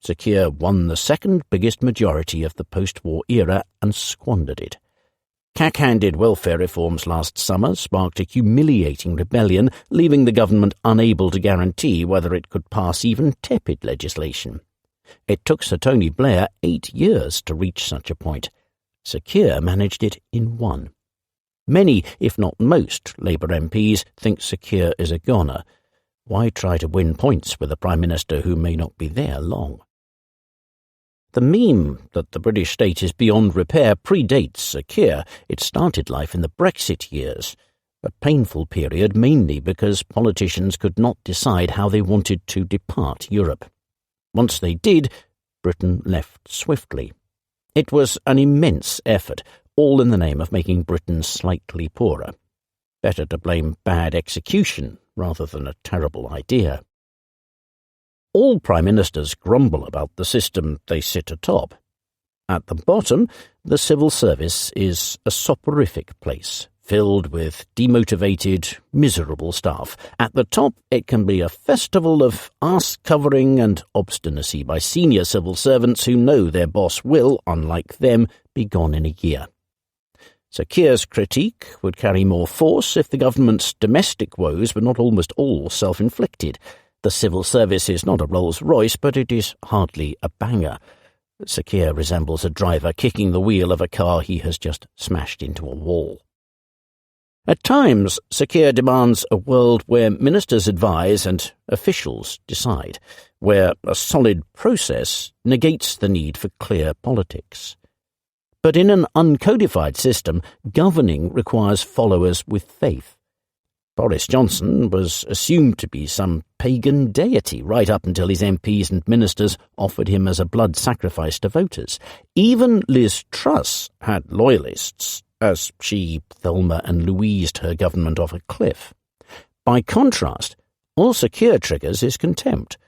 Sir Keir won the second biggest majority of the post-war era and squandered it. Cack-handed welfare reforms last summer sparked a humiliating rebellion, leaving the government unable to guarantee whether it could pass even tepid legislation. It took Sir Tony Blair 8 years to reach such a point. Sir Keir managed it in 1. Many, if not most, Labour MPs think Sir Keir is a goner. Why try to win points with a Prime Minister who may not be there long? The meme that the British state is beyond repair predates Sir Keir. It started life in the Brexit years, a painful period mainly because politicians could not decide how they wanted to depart Europe. Once they did, Britain left swiftly. It was an immense effort, all in the name of making Britain slightly poorer. Better to blame bad execution rather than a terrible idea. All Prime Ministers grumble about the system they sit atop. At the bottom, the civil service is a soporific place, filled with demotivated, miserable staff. At the top, it can be a festival of arse-covering and obstinacy by senior civil servants who know their boss will, unlike them, be gone in a year. Sir Keir's critique would carry more force if the government's domestic woes were not almost all self-inflicted. The civil service is not a Rolls-Royce, but it is hardly a banger. Sir Keir resembles a driver kicking the wheel of a car he has just smashed into a wall. At times, Sir Keir demands a world where ministers advise and officials decide, where a solid process negates the need for clear politics. But in an uncodified system, governing requires followers with faith. Boris Johnson was assumed to be some pagan deity right up until his MPs and ministers offered him as a blood sacrifice to voters. Even Liz Truss had loyalists, as she, Thelma and Louised her government off a cliff. By contrast, all Sir Keir triggers is contempt.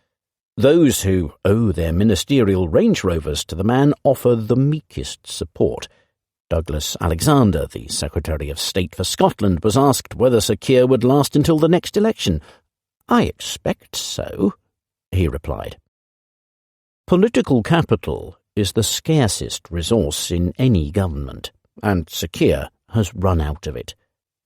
Those who owe their ministerial Range Rovers to the man offer the meekest support. Douglas Alexander, the Secretary of State for Scotland, was asked whether Sir Keir would last until the next election. "I expect so," he replied. Political capital is the scarcest resource in any government, and Sir Keir has run out of it.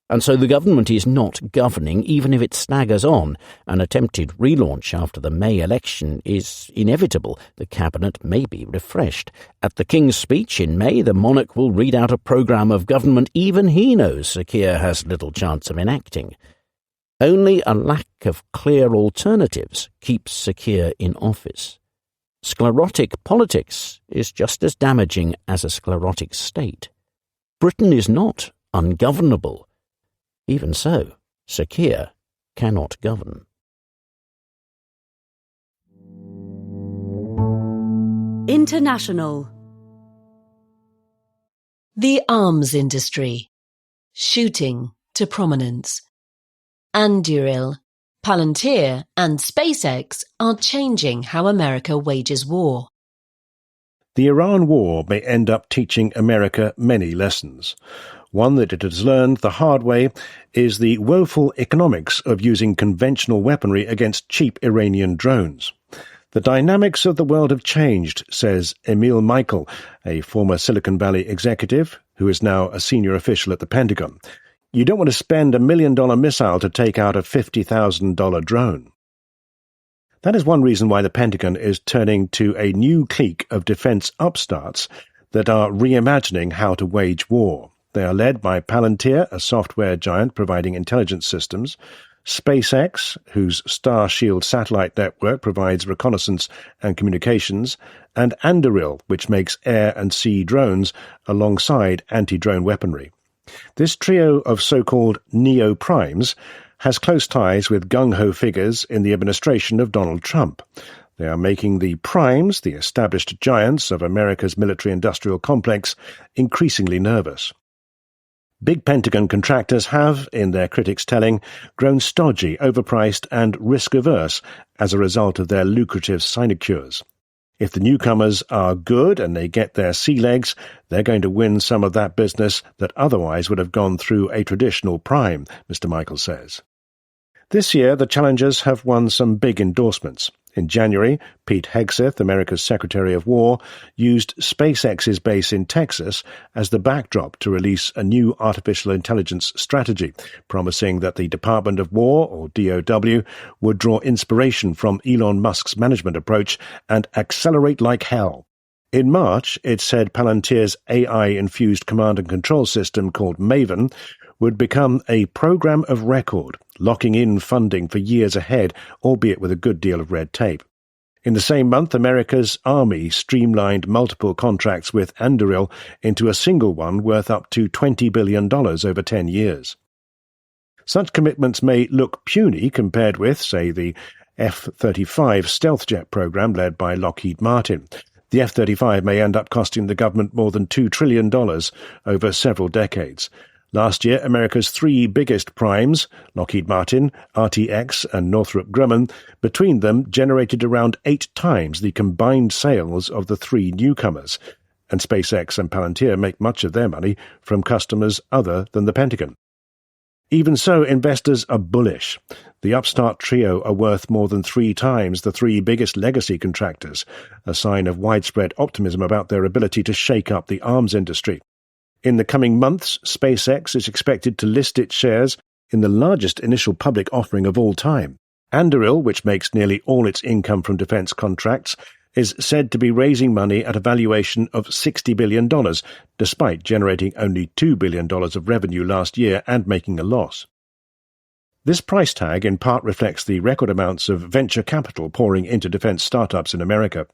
And so the government is not governing, even if it staggers on. An attempted relaunch after the May election is inevitable. The cabinet may be refreshed. At the King's speech in May, the monarch will read out a programme of government even he knows Sir Keir has little chance of enacting. Only a lack of clear alternatives keeps Sir Keir in office. Sclerotic politics is just as damaging as a sclerotic state. Britain is not ungovernable. Even so, Sir Keir cannot govern. International. The arms industry. Shooting to prominence. Anduril, Palantir and SpaceX are changing how America wages war. The Iran war may end up teaching America many lessons. One that it has learned the hard way is the woeful economics of using conventional weaponry against cheap Iranian drones. The dynamics of the world have changed, says Emil Michael, a former Silicon Valley executive who is now a senior official at the Pentagon. You don't want to spend $1 million missile to take out a $50,000 drone. That is one reason why the Pentagon is turning to a new clique of defense upstarts that are reimagining how to wage war. They are led by Palantir, a software giant providing intelligence systems, SpaceX, whose Starshield satellite network provides reconnaissance and communications, and Anduril, which makes air and sea drones alongside anti-drone weaponry. This trio of so-called neo-primes has close ties with gung-ho figures in the administration of Donald Trump. They are making the primes, the established giants of America's military-industrial complex, increasingly nervous. Big Pentagon contractors have, in their critics' telling, grown stodgy, overpriced and risk-averse as a result of their lucrative sinecures. If the newcomers are good and they get their sea legs, they're going to win some of that business that otherwise would have gone through a traditional prime, Mr. Michael says. This year, the challengers have won some big endorsements. In January, Pete Hegseth, America's Secretary of War, used SpaceX's base in Texas as the backdrop to release a new artificial intelligence strategy, promising that the Department of War, or DOW, would draw inspiration from Elon Musk's management approach and accelerate like hell. In March, it said Palantir's AI-infused command and control system called Maven would become a program of record, locking in funding for years ahead, albeit with a good deal of red tape. In the same month, America's Army streamlined multiple contracts with Anduril into a single one worth up to $20 billion over 10 years. Such commitments may look puny compared with, say, the F-35 stealth jet program led by Lockheed Martin. The F-35 may end up costing the government more than $2 trillion over several decades. Last year, America's three biggest primes, Lockheed Martin, RTX and Northrop Grumman, between them generated around 8 times the combined sales of the three newcomers, and SpaceX and Palantir make much of their money from customers other than the Pentagon. Even so, investors are bullish. The upstart trio are worth more than 3 times the 3 biggest legacy contractors, a sign of widespread optimism about their ability to shake up the arms industry. In the coming months, SpaceX is expected to list its shares in the largest initial public offering of all time. Anduril, which makes nearly all its income from defense contracts, is said to be raising money at a valuation of $60 billion, despite generating only $2 billion of revenue last year and making a loss. This price tag in part reflects the record amounts of venture capital pouring into defense startups in America.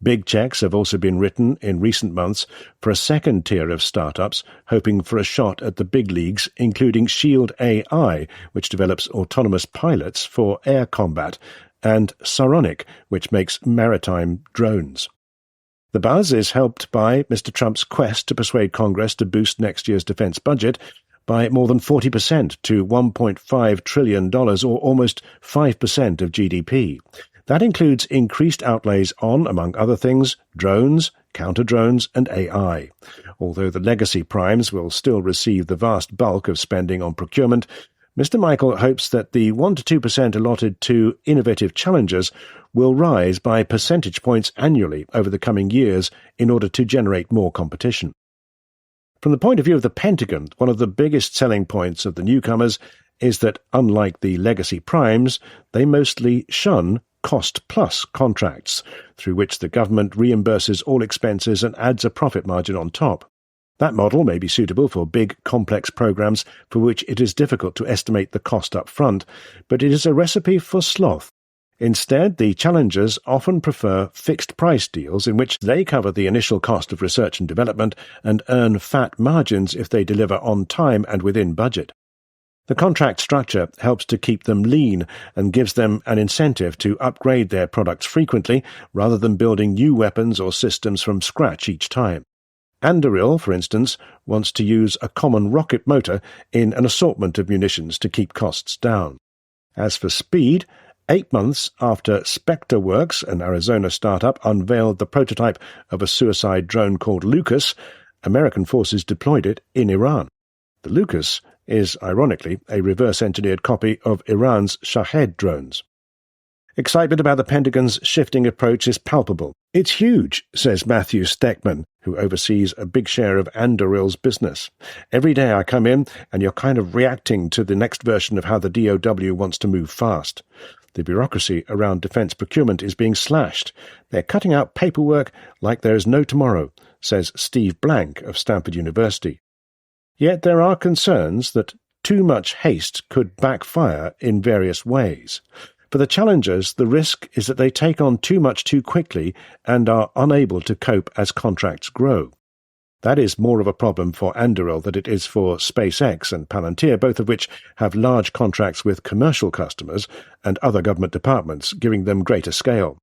Big checks have also been written in recent months for a second tier of startups hoping for a shot at the big leagues, including Shield AI, which develops autonomous pilots for air combat, and Saronic, which makes maritime drones. The buzz is helped by Mr. Trump's quest to persuade Congress to boost next year's defense budget by more than 40% to $1.5 trillion, or almost 5% of GDP. That includes increased outlays on, among other things, drones, counter-drones, and AI. Although the legacy primes will still receive the vast bulk of spending on procurement, Mr. Michael hopes that the 1 to 2% allotted to innovative challengers will rise by percentage points annually over the coming years in order to generate more competition. From the point of view of the Pentagon, one of the biggest selling points of the newcomers is that, unlike the legacy primes, they mostly shun cost-plus contracts, through which the government reimburses all expenses and adds a profit margin on top. That model may be suitable for big, complex programs for which it is difficult to estimate the cost up front, but it is a recipe for sloth. Instead, the challengers often prefer fixed-price deals in which they cover the initial cost of research and development and earn fat margins if they deliver on time and within budget. The contract structure helps to keep them lean and gives them an incentive to upgrade their products frequently rather than building new weapons or systems from scratch each time. Anduril, for instance, wants to use a common rocket motor in an assortment of munitions to keep costs down. As for speed, 8 months after SpectreWorks, an Arizona startup, unveiled the prototype of a suicide drone called Lucas, American forces deployed it in Iran. The Lucas is, ironically, a reverse-engineered copy of Iran's Shahed drones. Excitement about the Pentagon's shifting approach is palpable. It's huge, says Matthew Steckman, who oversees a big share of Andoril's business. Every day I come in and you're kind of reacting to the next version of how the DOW wants to move fast. The bureaucracy around defence procurement is being slashed. They're cutting out paperwork like there is no tomorrow, says Steve Blank of Stanford University. Yet there are concerns that too much haste could backfire in various ways. For the challengers, the risk is that they take on too much too quickly and are unable to cope as contracts grow. That is more of a problem for Anduril than it is for SpaceX and Palantir, both of which have large contracts with commercial customers and other government departments, giving them greater scale.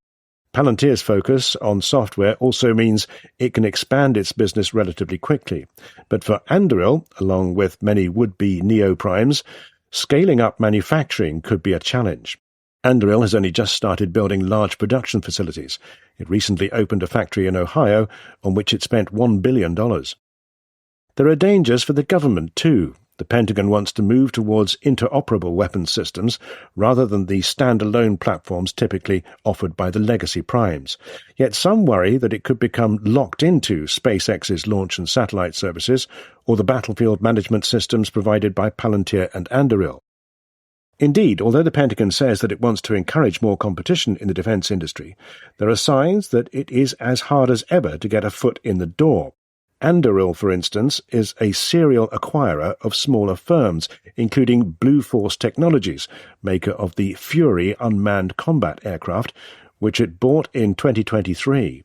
Palantir's focus on software also means it can expand its business relatively quickly. But for Anduril, along with many would-be neo-primes, scaling up manufacturing could be a challenge. Anduril has only just started building large production facilities. It recently opened a factory in Ohio on which it spent $1 billion. There are dangers for the government too. The Pentagon wants to move towards interoperable weapons systems rather than the standalone platforms typically offered by the legacy primes. Yet some worry that it could become locked into SpaceX's launch and satellite services or the battlefield management systems provided by Palantir and Anduril. Indeed, although the Pentagon says that it wants to encourage more competition in the defence industry, there are signs that it is as hard as ever to get a foot in the door. Anduril, for instance, is a serial acquirer of smaller firms, including Blue Force Technologies, maker of the Fury unmanned combat aircraft, which it bought in 2023.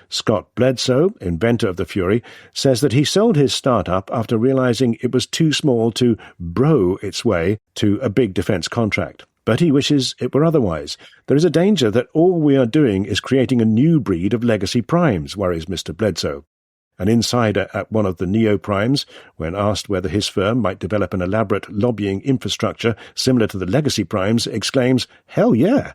Scott Bledsoe, inventor of the Fury, says that he sold his startup after realizing it was too small to bro its way to a big defense contract. But he wishes it were otherwise. There is a danger that all we are doing is creating a new breed of legacy primes, worries Mr. Bledsoe. An insider at one of the neo-primes, when asked whether his firm might develop an elaborate lobbying infrastructure similar to the legacy primes, exclaims, "Hell yeah!"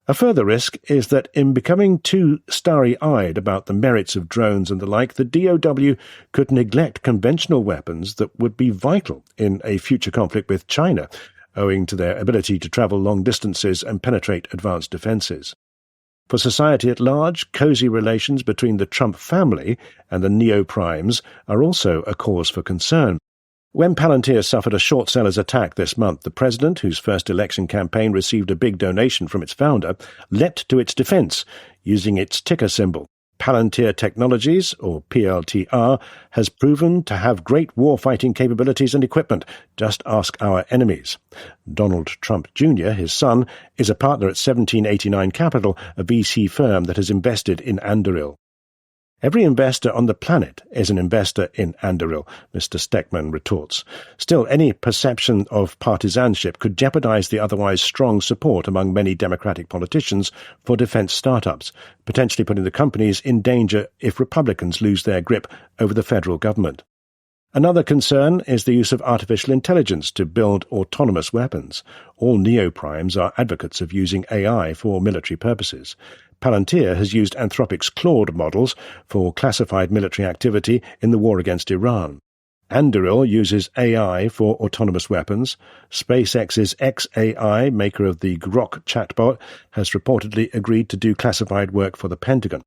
A further risk is that in becoming too starry-eyed about the merits of drones and the like, the DOW could neglect conventional weapons that would be vital in a future conflict with China, owing to their ability to travel long distances and penetrate advanced defences. For society at large, cosy relations between the Trump family and the neo-primes are also a cause for concern. When Palantir suffered a short seller's attack this month, the president, whose first election campaign received a big donation from its founder, leapt to its defence, using its ticker symbol. Palantir Technologies, or PLTR, has proven to have great war-fighting capabilities and equipment. Just ask our enemies. Donald Trump Jr., his son, is a partner at 1789 Capital, a VC firm that has invested in Anduril. Every investor on the planet is an investor in Anduril, Mr. Steckman retorts. Still, any perception of partisanship could jeopardize the otherwise strong support among many Democratic politicians for defense startups, potentially putting the companies in danger if Republicans lose their grip over the federal government. Another concern is the use of artificial intelligence to build autonomous weapons. All neo-primes are advocates of using AI for military purposes. Palantir has used Anthropic's Claude models for classified military activity in the war against Iran. Anduril uses AI for autonomous weapons. SpaceX's xAI, maker of the Grok chatbot, has reportedly agreed to do classified work for the Pentagon.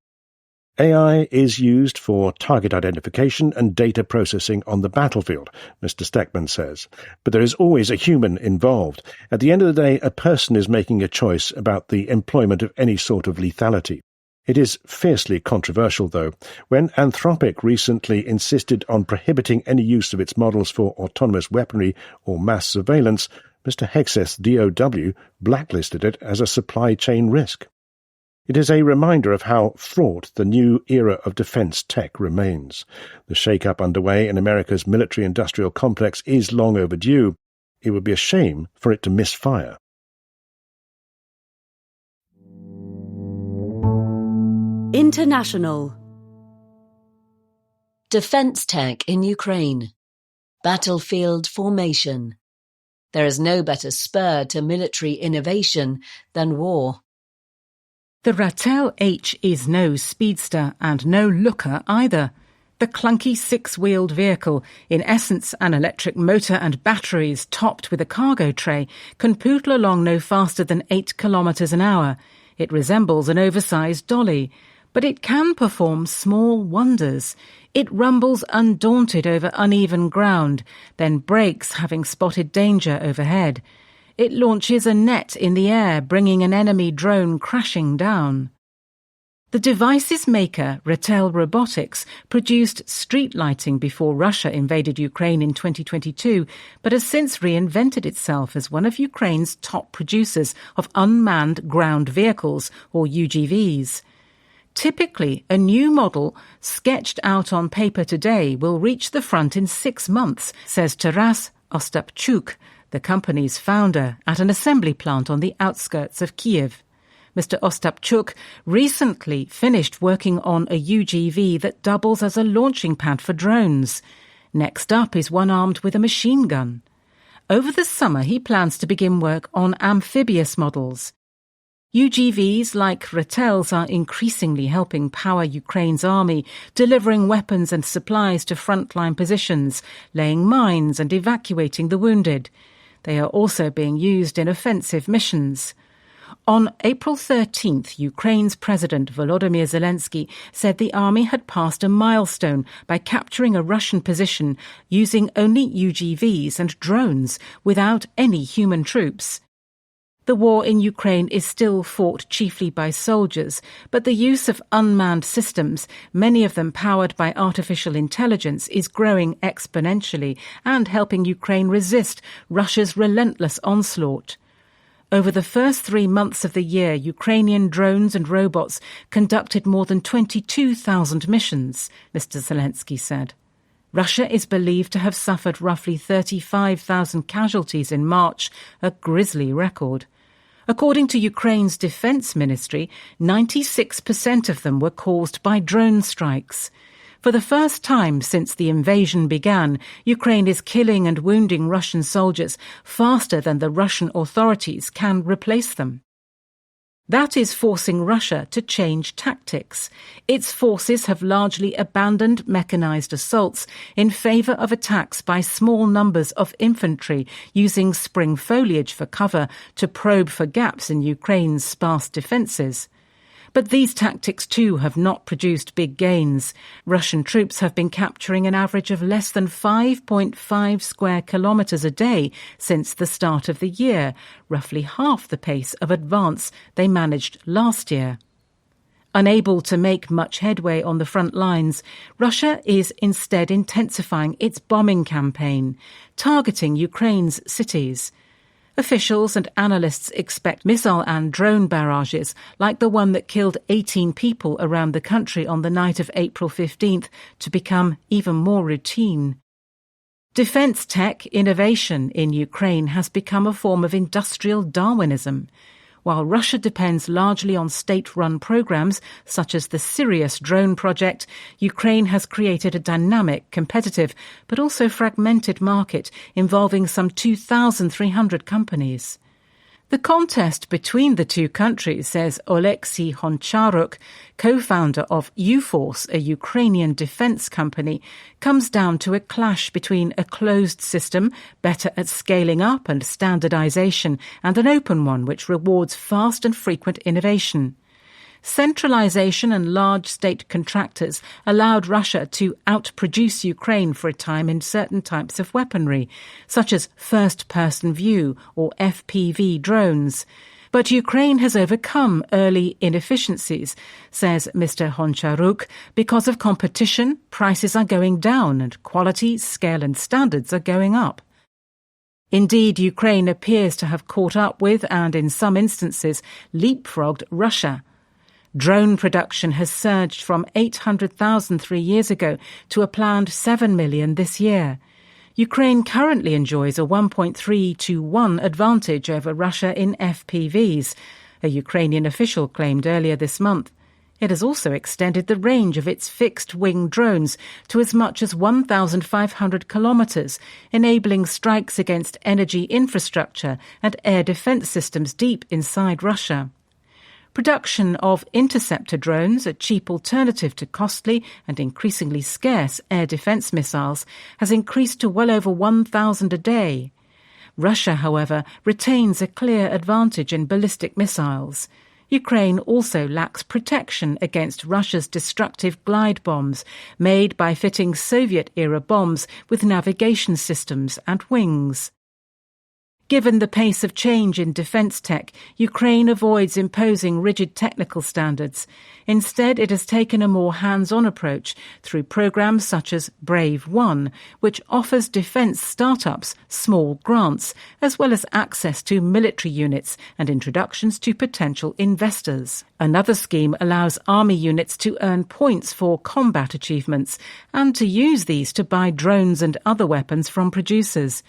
AI is used for target identification and data processing on the battlefield, Mr. Steckman says. But there is always a human involved. At the end of the day, a person is making a choice about the employment of any sort of lethality. It is fiercely controversial, though. When Anthropic recently insisted on prohibiting any use of its models for autonomous weaponry or mass surveillance, Mr. Hexeth's DOW blacklisted it as a supply chain risk. It is a reminder of how fraught the new era of defence tech remains. The shake-up underway in America's military-industrial complex is long overdue. It would be a shame for it to misfire. International. Defence tech in Ukraine. Battlefield formation. There is no better spur to military innovation than war. The Ratel H is no speedster and no looker either. The clunky six-wheeled vehicle, in essence an electric motor and batteries topped with a cargo tray, can poodle along no faster than 8 kilometres an hour. It resembles an oversized dolly, but it can perform small wonders. It rumbles undaunted over uneven ground, then brakes having spotted danger overhead. It launches a net in the air, bringing an enemy drone crashing down. The device's maker, Ratel Robotics, produced street lighting before Russia invaded Ukraine in 2022, but has since reinvented itself as one of Ukraine's top producers of unmanned ground vehicles, or UGVs. Typically, a new model, sketched out on paper today, will reach the front in 6 months, says Taras Ostapchuk, the company's founder, at an assembly plant on the outskirts of Kiev. Mr. Ostapchuk recently finished working on a UGV that doubles as a launching pad for drones. Next up is one armed with a machine gun. Over the summer, he plans to begin work on amphibious models. UGVs like Ratel's are increasingly helping power Ukraine's army, delivering weapons and supplies to frontline positions, laying mines and evacuating the wounded. They are also being used in offensive missions. On April 13th, Ukraine's President Volodymyr Zelensky said the army had passed a milestone by capturing a Russian position using only UGVs and drones without any human troops. The war in Ukraine is still fought chiefly by soldiers, but the use of unmanned systems, many of them powered by artificial intelligence, is growing exponentially and helping Ukraine resist Russia's relentless onslaught. Over the first 3 months of the year, Ukrainian drones and robots conducted more than 22,000 missions, Mr. Zelensky said. Russia is believed to have suffered roughly 35,000 casualties in March, a grisly record. According to Ukraine's defense ministry, 96% of them were caused by drone strikes. For the first time since the invasion began, Ukraine is killing and wounding Russian soldiers faster than the Russian authorities can replace them. That is forcing Russia to change tactics. Its forces have largely abandoned mechanized assaults in favor of attacks by small numbers of infantry using spring foliage for cover to probe for gaps in Ukraine's sparse defences. But these tactics too have not produced big gains. Russian troops have been capturing an average of less than 5.5 square kilometres a day since the start of the year, roughly half the pace of advance they managed last year. Unable to make much headway on the front lines, Russia is instead intensifying its bombing campaign, targeting Ukraine's cities. Officials and analysts expect missile and drone barrages, like the one that killed 18 people around the country on the night of April 15th, to become even more routine. Defence tech innovation in Ukraine has become a form of industrial Darwinism. While Russia depends largely on state-run programs, such as the Sirius drone project, Ukraine has created a dynamic, competitive, but also fragmented market involving some 2,300 companies. The contest between the two countries, says Oleksiy Honcharuk, co-founder of UForce, a Ukrainian defence company, comes down to a clash between a closed system, better at scaling up and standardization, and an open one which rewards fast and frequent innovation. Centralization and large state contractors allowed Russia to outproduce Ukraine for a time in certain types of weaponry, such as first-person view or FPV drones. But Ukraine has overcome early inefficiencies, says Mr. Honcharuk, because of competition, prices are going down and quality, scale and standards are going up. Indeed, Ukraine appears to have caught up with and, in some instances, leapfrogged Russia. Drone production has surged from 800,000 3 years ago to a planned 7 million this year. Ukraine currently enjoys a 1.3 to 1 advantage over Russia in FPVs, a Ukrainian official claimed earlier this month. It has also extended the range of its fixed-wing drones to as much as 1,500 kilometres, enabling strikes against energy infrastructure and air defence systems deep inside Russia. Production of interceptor drones, a cheap alternative to costly and increasingly scarce air defence missiles, has increased to well over 1,000 a day. Russia, however, retains a clear advantage in ballistic missiles. Ukraine also lacks protection against Russia's destructive glide bombs, made by fitting Soviet-era bombs with navigation systems and wings. Given the pace of change in defence tech, Ukraine avoids imposing rigid technical standards. Instead, it has taken a more hands-on approach through programmes such as Brave One, which offers defence startups small grants, as well as access to military units and introductions to potential investors. Another scheme allows army units to earn points for combat achievements and to use these to buy drones and other weapons from producers.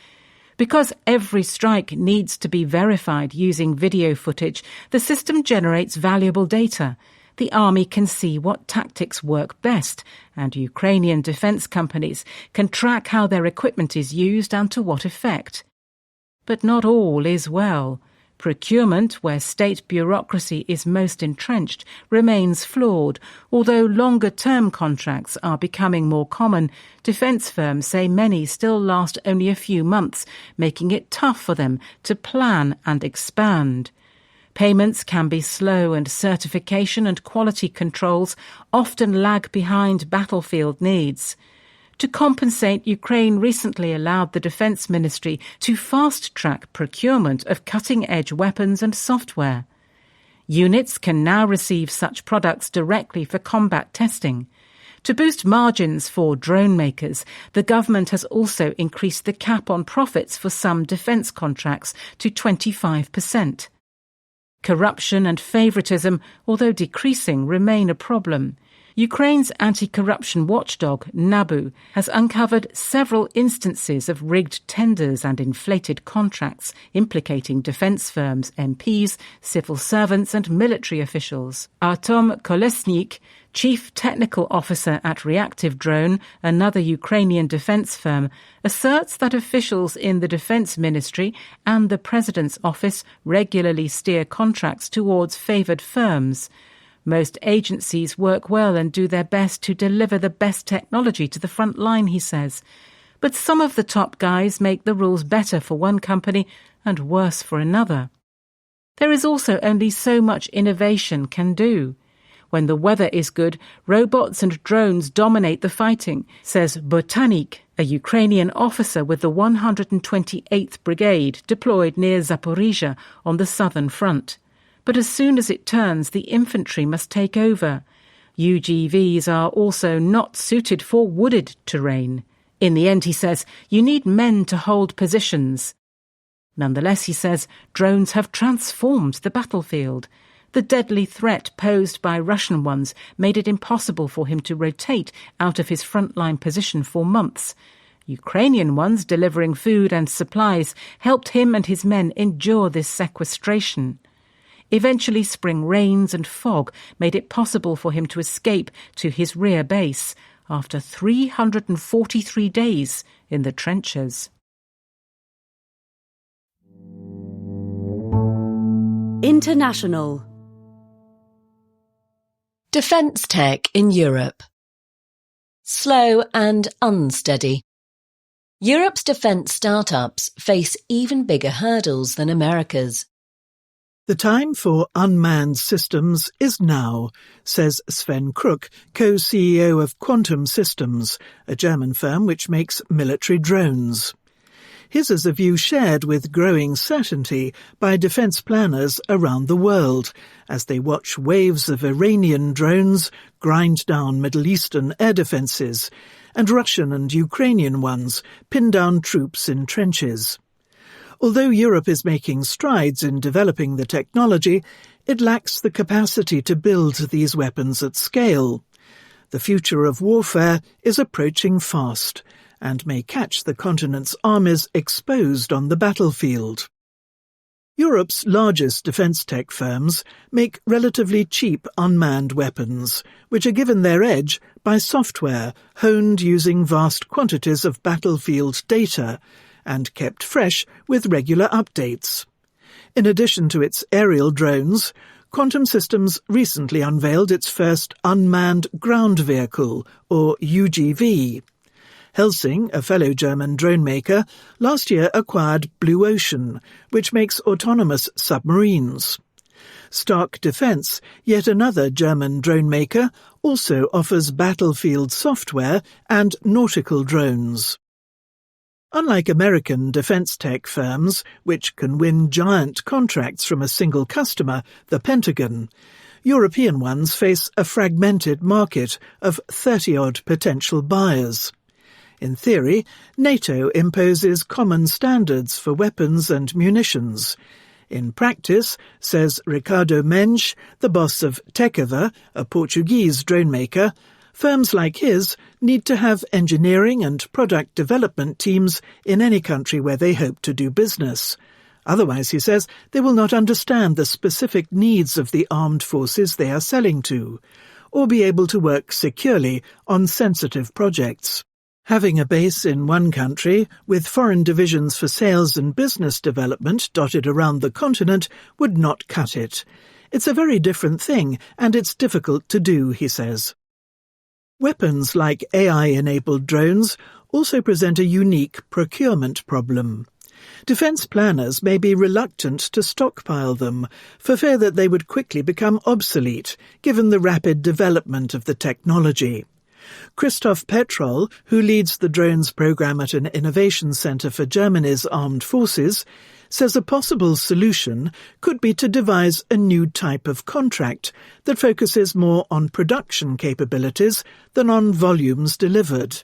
Because every strike needs to be verified using video footage, the system generates valuable data. The army can see what tactics work best, and Ukrainian defence companies can track how their equipment is used and to what effect. But not all is well. Procurement, where state bureaucracy is most entrenched, remains flawed. Although longer-term contracts are becoming more common, defence firms say many still last only a few months, making it tough for them to plan and expand. Payments can be slow, and certification and quality controls often lag behind battlefield needs. To compensate, Ukraine recently allowed the Defence Ministry to fast-track procurement of cutting-edge weapons and software. Units can now receive such products directly for combat testing. To boost margins for drone makers, the government has also increased the cap on profits for some defence contracts to 25%. Corruption and favouritism, although decreasing, remain a problem. Ukraine's anti-corruption watchdog, NABU, has uncovered several instances of rigged tenders and inflated contracts implicating defence firms, MPs, civil servants and military officials. Artem Kolesnik, chief technical officer at Reactive Drone, another Ukrainian defence firm, asserts that officials in the Defence Ministry and the President's office regularly steer contracts towards favoured firms. Most agencies work well and do their best to deliver the best technology to the front line, he says. But some of the top guys make the rules better for one company and worse for another. There is also only so much innovation can do. When the weather is good, robots and drones dominate the fighting, says Botanik, a Ukrainian officer with the 128th Brigade deployed near Zaporizhia on the southern front. But as soon as it turns, the infantry must take over. UGVs are also not suited for wooded terrain. In the end, he says, you need men to hold positions. Nonetheless, he says, drones have transformed the battlefield. The deadly threat posed by Russian ones made it impossible for him to rotate out of his frontline position for months. Ukrainian ones delivering food and supplies helped him and his men endure this sequestration. Eventually, spring rains and fog made it possible for him to escape to his rear base after 343 days in the trenches. International. Defence tech in Europe. Slow and unsteady. Europe's defence startups face even bigger hurdles than America's. The time for unmanned systems is now, says Sven Kruk, co-CEO of Quantum Systems, a German firm which makes military drones. His is a view shared with growing certainty by defence planners around the world, as they watch waves of Iranian drones grind down Middle Eastern air defences, and Russian and Ukrainian ones pin down troops in trenches. Although Europe is making strides in developing the technology, it lacks the capacity to build these weapons at scale. The future of warfare is approaching fast and may catch the continent's armies exposed on the battlefield. Europe's largest defence tech firms make relatively cheap unmanned weapons, which are given their edge by software honed using vast quantities of battlefield data and kept fresh with regular updates. In addition to its aerial drones, Quantum Systems recently unveiled its first unmanned ground vehicle, or UGV. Helsing, a fellow German drone maker, last year acquired Blue Ocean, which makes autonomous submarines. Stark Defence, yet another German drone maker, also offers battlefield software and nautical drones. Unlike American defence tech firms, which can win giant contracts from a single customer, the Pentagon, European ones face a fragmented market of 30-odd potential buyers. In theory, NATO imposes common standards for weapons and munitions. In practice, says Ricardo Mensch, the boss of Tekeva, a Portuguese drone maker, firms like his need to have engineering and product development teams in any country where they hope to do business. Otherwise, he says, they will not understand the specific needs of the armed forces they are selling to, or be able to work securely on sensitive projects. Having a base in one country, with foreign divisions for sales and business development dotted around the continent, would not cut it. It's a very different thing, and it's difficult to do, he says. Weapons like AI-enabled drones also present a unique procurement problem. Defence planners may be reluctant to stockpile them, for fear that they would quickly become obsolete, given the rapid development of the technology. Christoph Petrol, who leads the drones program at an innovation centre for Germany's armed forces, says a possible solution could be to devise a new type of contract that focuses more on production capabilities than on volumes delivered.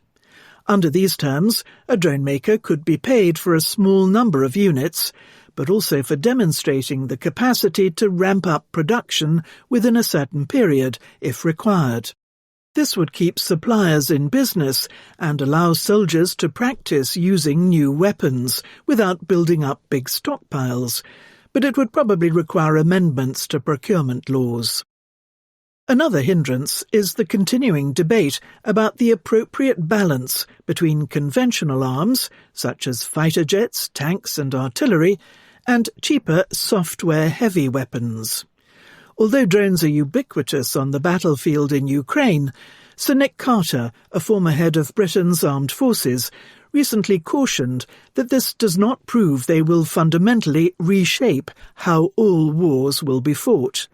Under these terms, a drone maker could be paid for a small number of units, but also for demonstrating the capacity to ramp up production within a certain period, if required. This would keep suppliers in business and allow soldiers to practice using new weapons without building up big stockpiles, but it would probably require amendments to procurement laws. Another hindrance is the continuing debate about the appropriate balance between conventional arms, such as fighter jets, tanks and artillery, and cheaper software-heavy weapons. Although drones are ubiquitous on the battlefield in Ukraine, Sir Nick Carter, a former head of Britain's armed forces, recently cautioned that this does not prove they will fundamentally reshape how all wars will be fought.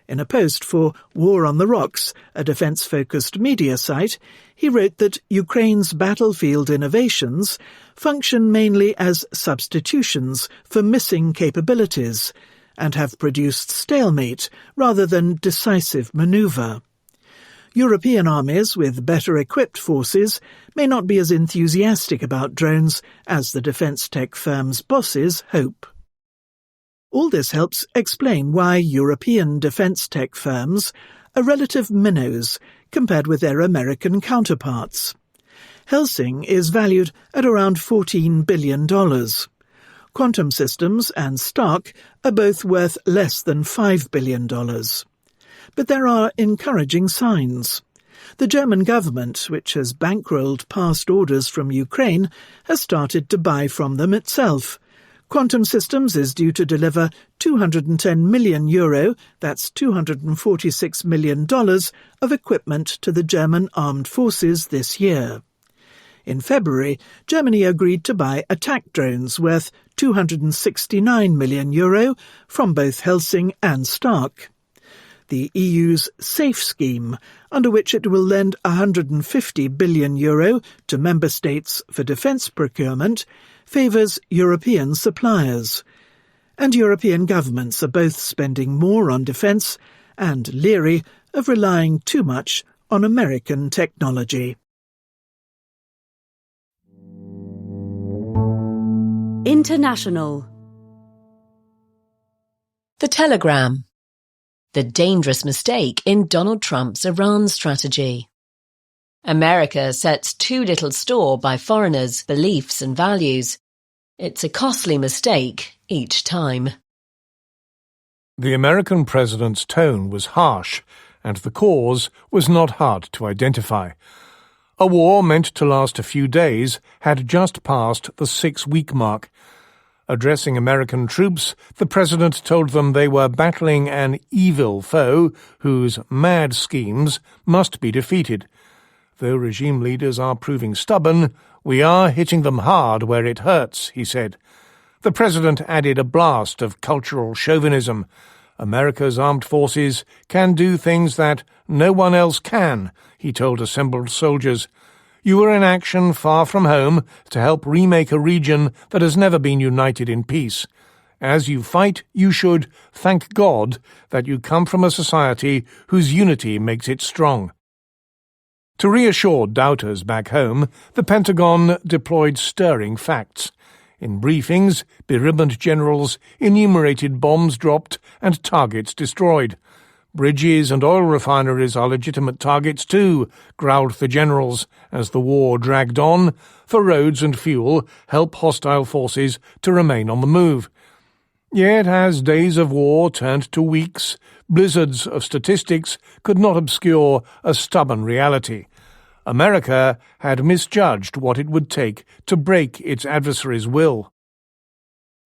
In a post for War on the Rocks, a defence-focused media site, he wrote that Ukraine's battlefield innovations function mainly as substitutions for missing capabilities, and have produced stalemate rather than decisive manoeuvre. European armies with better equipped forces may not be as enthusiastic about drones as the defence tech firms' bosses hope. All this helps explain why European defence tech firms are relative minnows compared with their American counterparts. Helsing is valued at around $14 billion. Quantum Systems and Stark are both worth less than $5 billion. But there are encouraging signs. The German government, which has bankrolled past orders from Ukraine, has started to buy from them itself. Quantum Systems is due to deliver €210 million, that's $246 million, of equipment to the German armed forces this year. In February, Germany agreed to buy attack drones worth €269 million from both Helsing and Stark. The EU's SAFE scheme, under which it will lend €150 billion to member states for defence procurement, favours European suppliers. And European governments are both spending more on defence and leery of relying too much on American technology. International. The Telegram. The dangerous mistake in Donald Trump's Iran strategy. America sets too little store by foreigners' beliefs and values. It's a costly mistake each time. The American president's tone was harsh, and the cause was not hard to identify. A war meant to last a few days had just passed the 6-week mark. Addressing American troops, the president told them they were battling an evil foe whose mad schemes must be defeated. Though regime leaders are proving stubborn, we are hitting them hard where it hurts, he said. The president added a blast of cultural chauvinism. America's armed forces can do things that no one else can, he told assembled soldiers. You are in action far from home to help remake a region that has never been united in peace. As you fight, you should thank God that you come from a society whose unity makes it strong. To reassure doubters back home, the Pentagon deployed stirring facts. In briefings, beribboned generals enumerated bombs dropped and targets destroyed. Bridges and oil refineries are legitimate targets too, growled the generals as the war dragged on, for roads and fuel help hostile forces to remain on the move. Yet as days of war turned to weeks, blizzards of statistics could not obscure a stubborn reality. America had misjudged what it would take to break its adversary's will.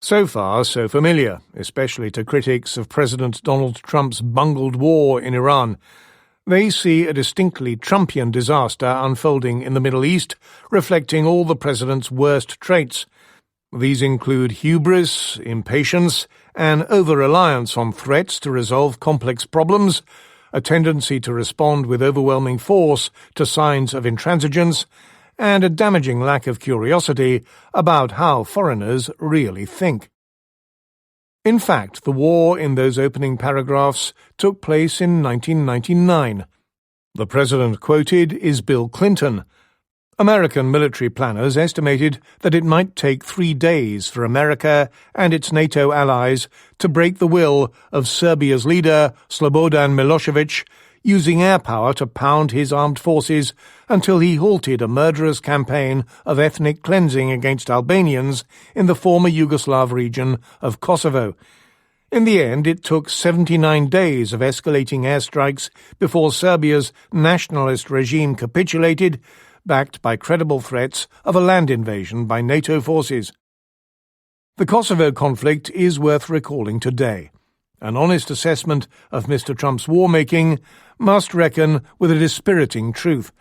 So far, so familiar, especially to critics of President Donald Trump's bungled war in Iran. They see a distinctly Trumpian disaster unfolding in the Middle East, reflecting all the president's worst traits. These include hubris, impatience, an over-reliance on threats to resolve complex problems, a tendency to respond with overwhelming force to signs of intransigence, and a damaging lack of curiosity about how foreigners really think. In fact, the war in those opening paragraphs took place in 1999. The president quoted is Bill Clinton. American military planners estimated that it might take 3 days for America and its NATO allies to break the will of Serbia's leader, Slobodan Milosevic, using air power to pound his armed forces until he halted a murderous campaign of ethnic cleansing against Albanians in the former Yugoslav region of Kosovo. In the end, it took 79 days of escalating airstrikes before Serbia's nationalist regime capitulated, backed by credible threats of a land invasion by NATO forces. The Kosovo conflict is worth recalling today. An honest assessment of Mr. Trump's war-making must reckon with a dispiriting truth.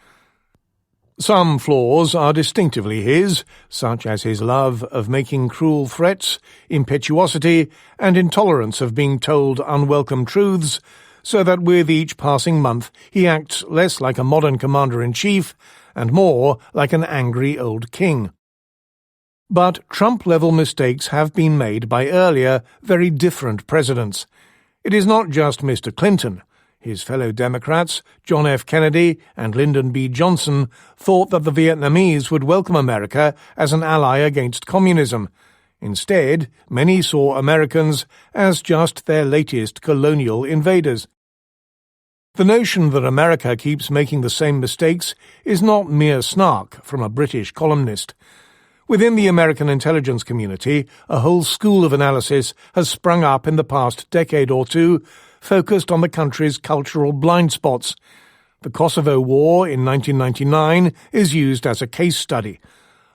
Some flaws are distinctively his, such as his love of making cruel threats, impetuosity, and intolerance of being told unwelcome truths, so that with each passing month he acts less like a modern commander-in-chief and more like an angry old king. But Trump-level mistakes have been made by earlier, very different presidents. It is not just Mr. Clinton. His fellow Democrats, John F. Kennedy and Lyndon B. Johnson, thought that the Vietnamese would welcome America as an ally against communism. Instead, many saw Americans as just their latest colonial invaders. The notion that America keeps making the same mistakes is not mere snark from a British columnist. Within the American intelligence community, a whole school of analysis has sprung up in the past decade or two, focused on the country's cultural blind spots. The Kosovo War in 1999 is used as a case study.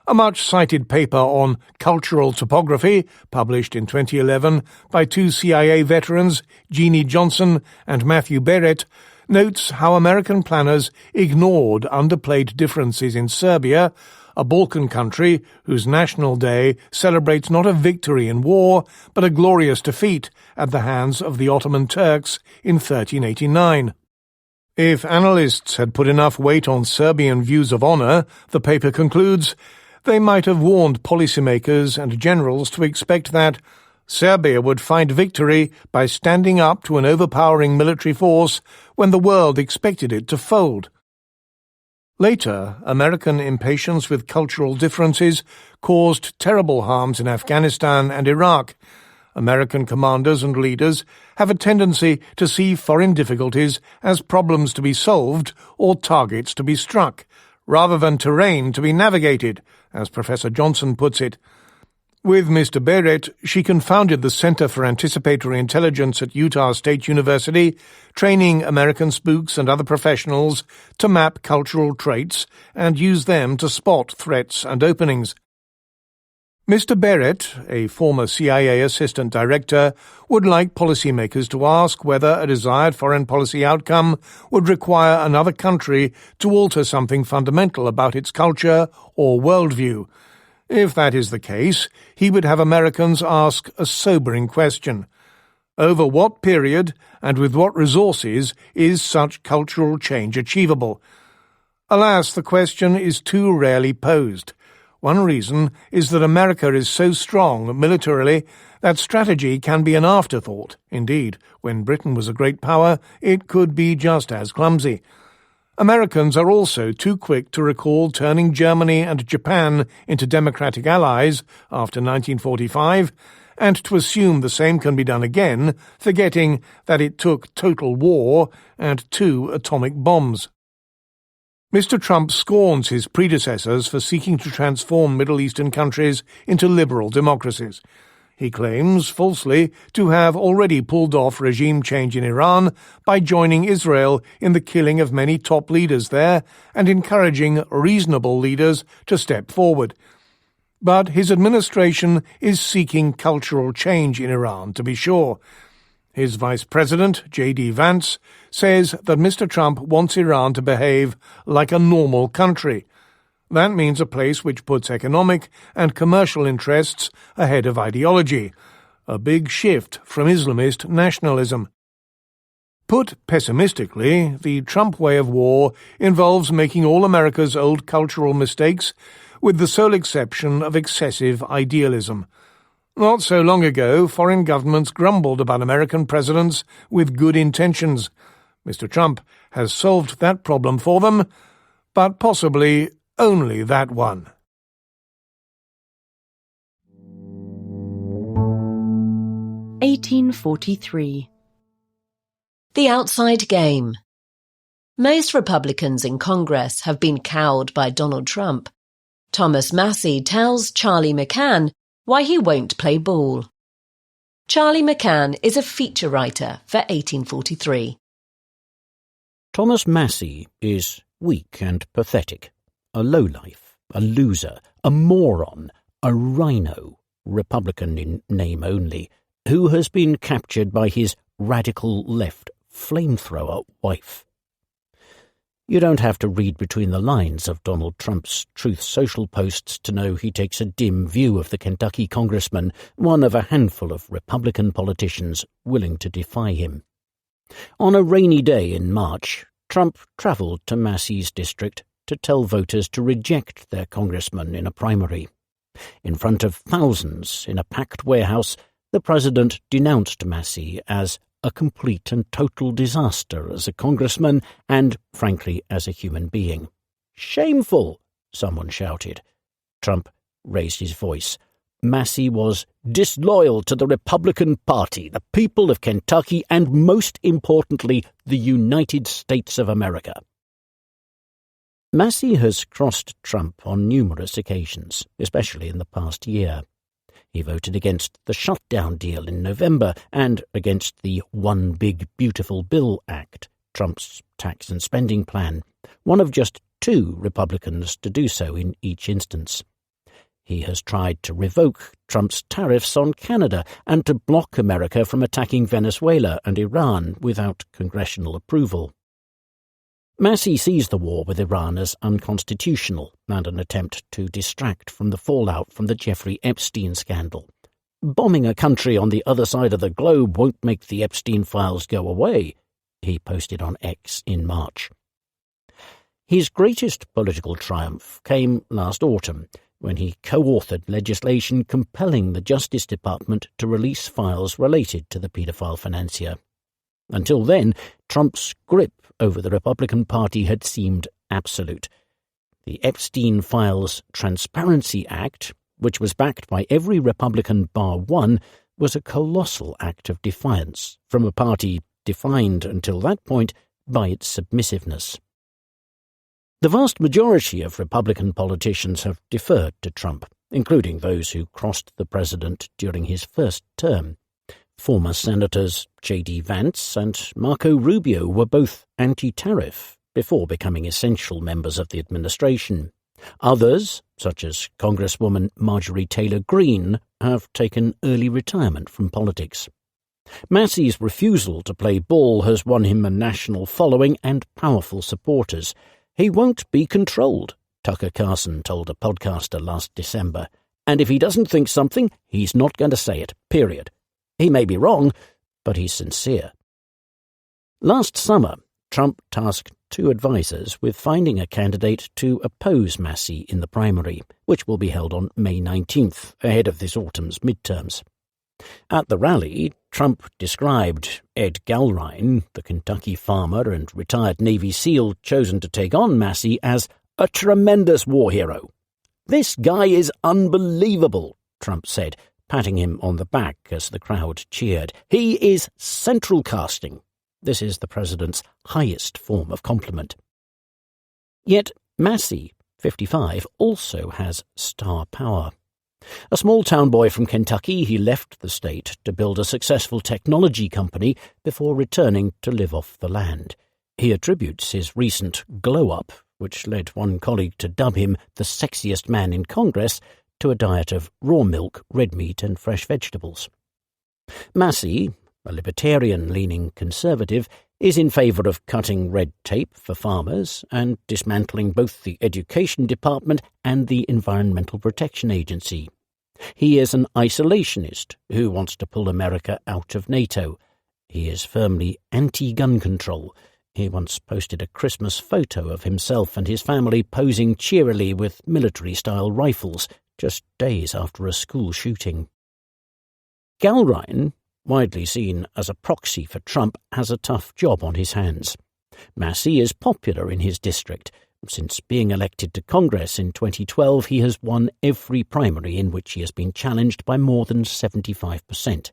A much-cited paper on cultural topography, published in 2011 by 2 CIA veterans, Jeannie Johnson and Matthew Barrett, notes how American planners ignored underplayed differences in Serbia, a Balkan country whose National Day celebrates not a victory in war, but a glorious defeat at the hands of the Ottoman Turks in 1389. If analysts had put enough weight on Serbian views of honour, the paper concludes, they might have warned policymakers and generals to expect that Serbia would find victory by standing up to an overpowering military force when the world expected it to fold. Later, American impatience with cultural differences caused terrible harms in Afghanistan and Iraq. American commanders and leaders have a tendency to see foreign difficulties as problems to be solved or targets to be struck, rather than terrain to be navigated, as Professor Johnson puts it. With Mr. Barrett, she confounded the Center for Anticipatory Intelligence at Utah State University, training American spooks and other professionals to map cultural traits and use them to spot threats and openings. Mr. Barrett, a former CIA assistant director, would like policymakers to ask whether a desired foreign policy outcome would require another country to alter something fundamental about its culture or worldview. If that is the case, he would have Americans ask a sobering question. Over what period and with what resources is such cultural change achievable? Alas, the question is too rarely posed. One reason is that America is so strong militarily that strategy can be an afterthought. Indeed, when Britain was a great power, it could be just as clumsy. Americans are also too quick to recall turning Germany and Japan into democratic allies after 1945, and to assume the same can be done again, forgetting that it took total war and 2 atomic bombs. Mr. Trump scorns his predecessors for seeking to transform Middle Eastern countries into liberal democracies. He claims, falsely, to have already pulled off regime change in Iran by joining Israel in the killing of many top leaders there and encouraging reasonable leaders to step forward. But his administration is seeking cultural change in Iran, to be sure. His Vice President, J.D. Vance, says that Mr. Trump wants Iran to behave like a normal country. That means a place which puts economic and commercial interests ahead of ideology, a big shift from Islamist nationalism. Put pessimistically, the Trump way of war involves making all America's old cultural mistakes, with the sole exception of excessive idealism. Not so long ago, foreign governments grumbled about American presidents with good intentions. Mr. Trump has solved that problem for them, but possibly only that one. (1843) The outside game. Most Republicans in Congress have been cowed by Donald Trump. Thomas Massey tells Charlie McCann why he won't play ball. Charlie McCann is a feature writer for 1843. Thomas Massey is weak and pathetic, a lowlife, a loser, a moron, a rhino, Republican in name only, who has been captured by his radical left flamethrower wife. You don't have to read between the lines of Donald Trump's Truth Social posts to know he takes a dim view of the Kentucky congressman, one of a handful of Republican politicians willing to defy him. On a rainy day in March, Trump travelled to Massey's district to tell voters to reject their congressman in a primary. In front of thousands in a packed warehouse, the president denounced Massey as a complete and total disaster as a congressman and, frankly, as a human being. "Shameful!" someone shouted. Trump raised his voice. Massey was disloyal to the Republican Party, the people of Kentucky, and most importantly, the United States of America. Massey has crossed Trump on numerous occasions, especially in the past year. He voted against the shutdown deal in November and against the One Big Beautiful Bill Act, Trump's tax and spending plan, one of just 2 Republicans to do so in each instance. He has tried to revoke Trump's tariffs on Canada and to block America from attacking Venezuela and Iran without congressional approval. Massey sees the war with Iran as unconstitutional and an attempt to distract from the fallout from the Jeffrey Epstein scandal. "Bombing a country on the other side of the globe won't make the Epstein files go away," he posted on X in March. His greatest political triumph came last autumn, when he co-authored legislation compelling the Justice Department to release files related to the paedophile financier. Until then, Trump's grip over the Republican Party had seemed absolute. The Epstein Files Transparency Act, which was backed by every Republican bar one, was a colossal act of defiance from a party defined until that point by its submissiveness. The vast majority of Republican politicians have deferred to Trump, including those who crossed the president during his first term. Former Senators J.D. Vance and Marco Rubio were both anti-tariff before becoming essential members of the administration. Others, such as Congresswoman Marjorie Taylor Greene, have taken early retirement from politics. Massey's refusal to play ball has won him a national following and powerful supporters. He won't be controlled, Tucker Carlson told a podcaster last December. And if he doesn't think something, he's not going to say it, period. He may be wrong, but he's sincere. Last summer, Trump tasked 2 advisers with finding a candidate to oppose Massey in the primary, which will be held on May 19th, ahead of this autumn's midterms. At the rally, Trump described Ed Galrine, the Kentucky farmer and retired Navy SEAL chosen to take on Massey, as a tremendous war hero. "This guy is unbelievable," Trump said, patting him on the back as the crowd cheered. "He is central casting." This is the president's highest form of compliment. Yet Massey, 55, also has star power. A small-town boy from Kentucky, he left the state to build a successful technology company before returning to live off the land. He attributes his recent glow-up, which led one colleague to dub him the sexiest man in Congress, to a diet of raw milk, red meat and fresh vegetables. Massey, a libertarian-leaning conservative, is in favour of cutting red tape for farmers and dismantling both the Education Department and the Environmental Protection Agency. He is an isolationist who wants to pull America out of NATO. He is firmly anti-gun control. He once posted a Christmas photo of himself and his family posing cheerily with military-style rifles just days after a school shooting. Galrine, widely seen as a proxy for Trump, has a tough job on his hands. Massey is popular in his district. Since being elected to Congress in 2012, he has won every primary in which he has been challenged by more than 75%.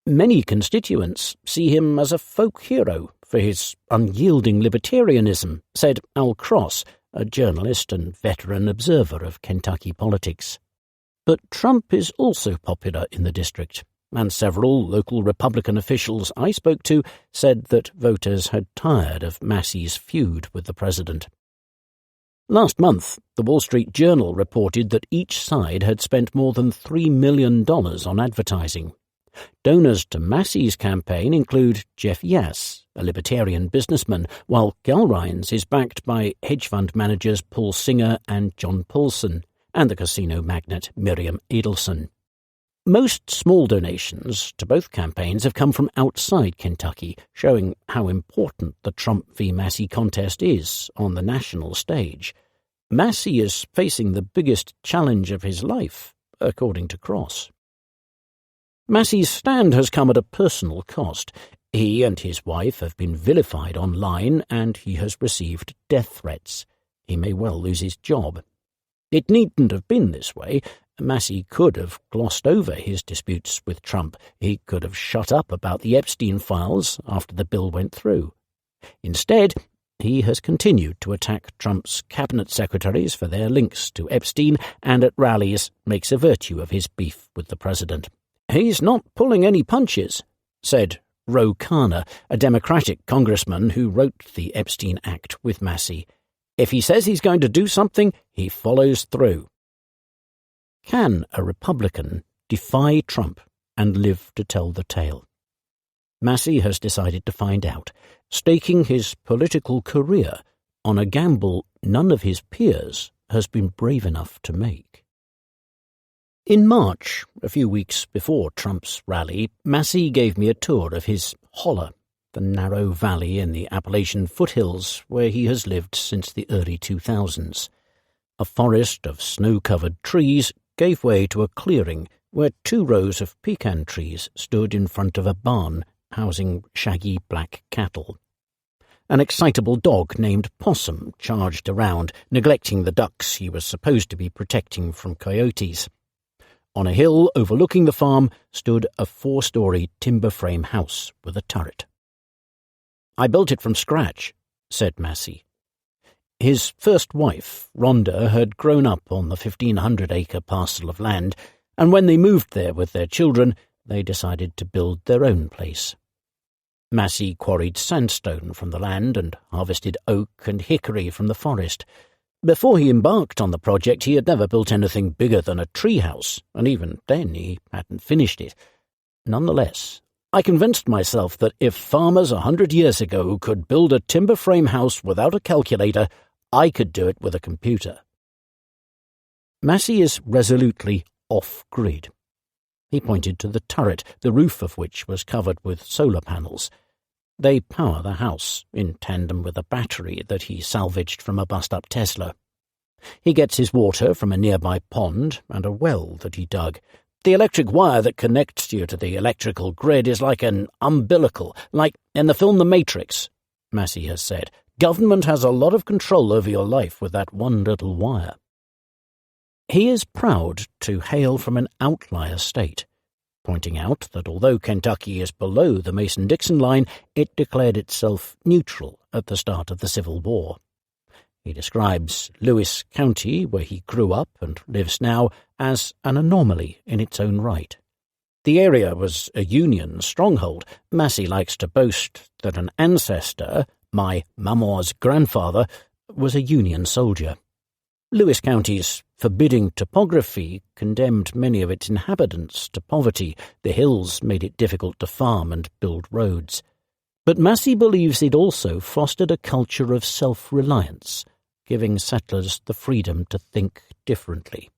Many constituents see him as a folk hero for his unyielding libertarianism, said Al Cross, a journalist and veteran observer of Kentucky politics. But Trump is also popular in the district, and several local Republican officials I spoke to said that voters had tired of Massey's feud with the president. Last month, the Wall Street Journal reported that each side had spent more than $3 million on advertising. Donors to Massey's campaign include Jeff Yass, a libertarian businessman, while Galrine's is backed by hedge fund managers Paul Singer and John Paulson, and the casino magnate Miriam Edelson. Most small donations to both campaigns have come from outside Kentucky, showing how important the Trump v. Massey contest is on the national stage. Massey is facing the biggest challenge of his life, according to Cross. Massey's stand has come at a personal cost. He and his wife have been vilified online, and he has received death threats. He may well lose his job. It needn't have been this way. Massey could have glossed over his disputes with Trump. He could have shut up about the Epstein files after the bill went through. Instead, he has continued to attack Trump's cabinet secretaries for their links to Epstein, and at rallies makes a virtue of his beef with the president. "He's not pulling any punches," said Ro Khanna, a Democratic congressman who wrote the Epstein Act with Massey. "If he says he's going to do something, he follows through." Can a Republican defy Trump and live to tell the tale? Massey has decided to find out, staking his political career on a gamble none of his peers has been brave enough to make. In March, a few weeks before Trump's rally, Massey gave me a tour of his holler, the narrow valley in the Appalachian foothills where he has lived since the early 2000s. A forest of snow-covered trees gave way to a clearing where 2 rows of pecan trees stood in front of a barn housing shaggy black cattle. An excitable dog named Possum charged around, neglecting the ducks he was supposed to be protecting from coyotes. On a hill overlooking the farm stood a 4-story timber frame house with a turret. "I built it from scratch," said Massey. His first wife, Rhonda, had grown up on the 1,500-acre parcel of land, and when they moved there with their children, they decided to build their own place. Massey quarried sandstone from the land and harvested oak and hickory from the forest. Before he embarked on the project, he had never built anything bigger than a treehouse, and even then he hadn't finished it. Nonetheless, I convinced myself that if farmers 100 years ago could build a timber frame house without a calculator, I could do it with a computer. Massey is resolutely off-grid. He pointed to the turret, the roof of which was covered with solar panels. They power the house, in tandem with a battery that he salvaged from a bust-up Tesla. He gets his water from a nearby pond and a well that he dug. The electric wire that connects you to the electrical grid is like an umbilical, like in the film The Matrix, Massey has said. Government has a lot of control over your life with that one little wire. He is proud to hail from an outlier state, pointing out that although Kentucky is below the Mason-Dixon line, it declared itself neutral at the start of the Civil War. He describes Lewis County, where he grew up and lives now, as an anomaly in its own right. The area was a Union stronghold. Massey likes to boast that an ancestor, my maman's grandfather, was a Union soldier. Lewis County's forbidding topography condemned many of its inhabitants to poverty. The hills made it difficult to farm and build roads. But Massey believes it also fostered a culture of self-reliance, giving settlers the freedom to think differently.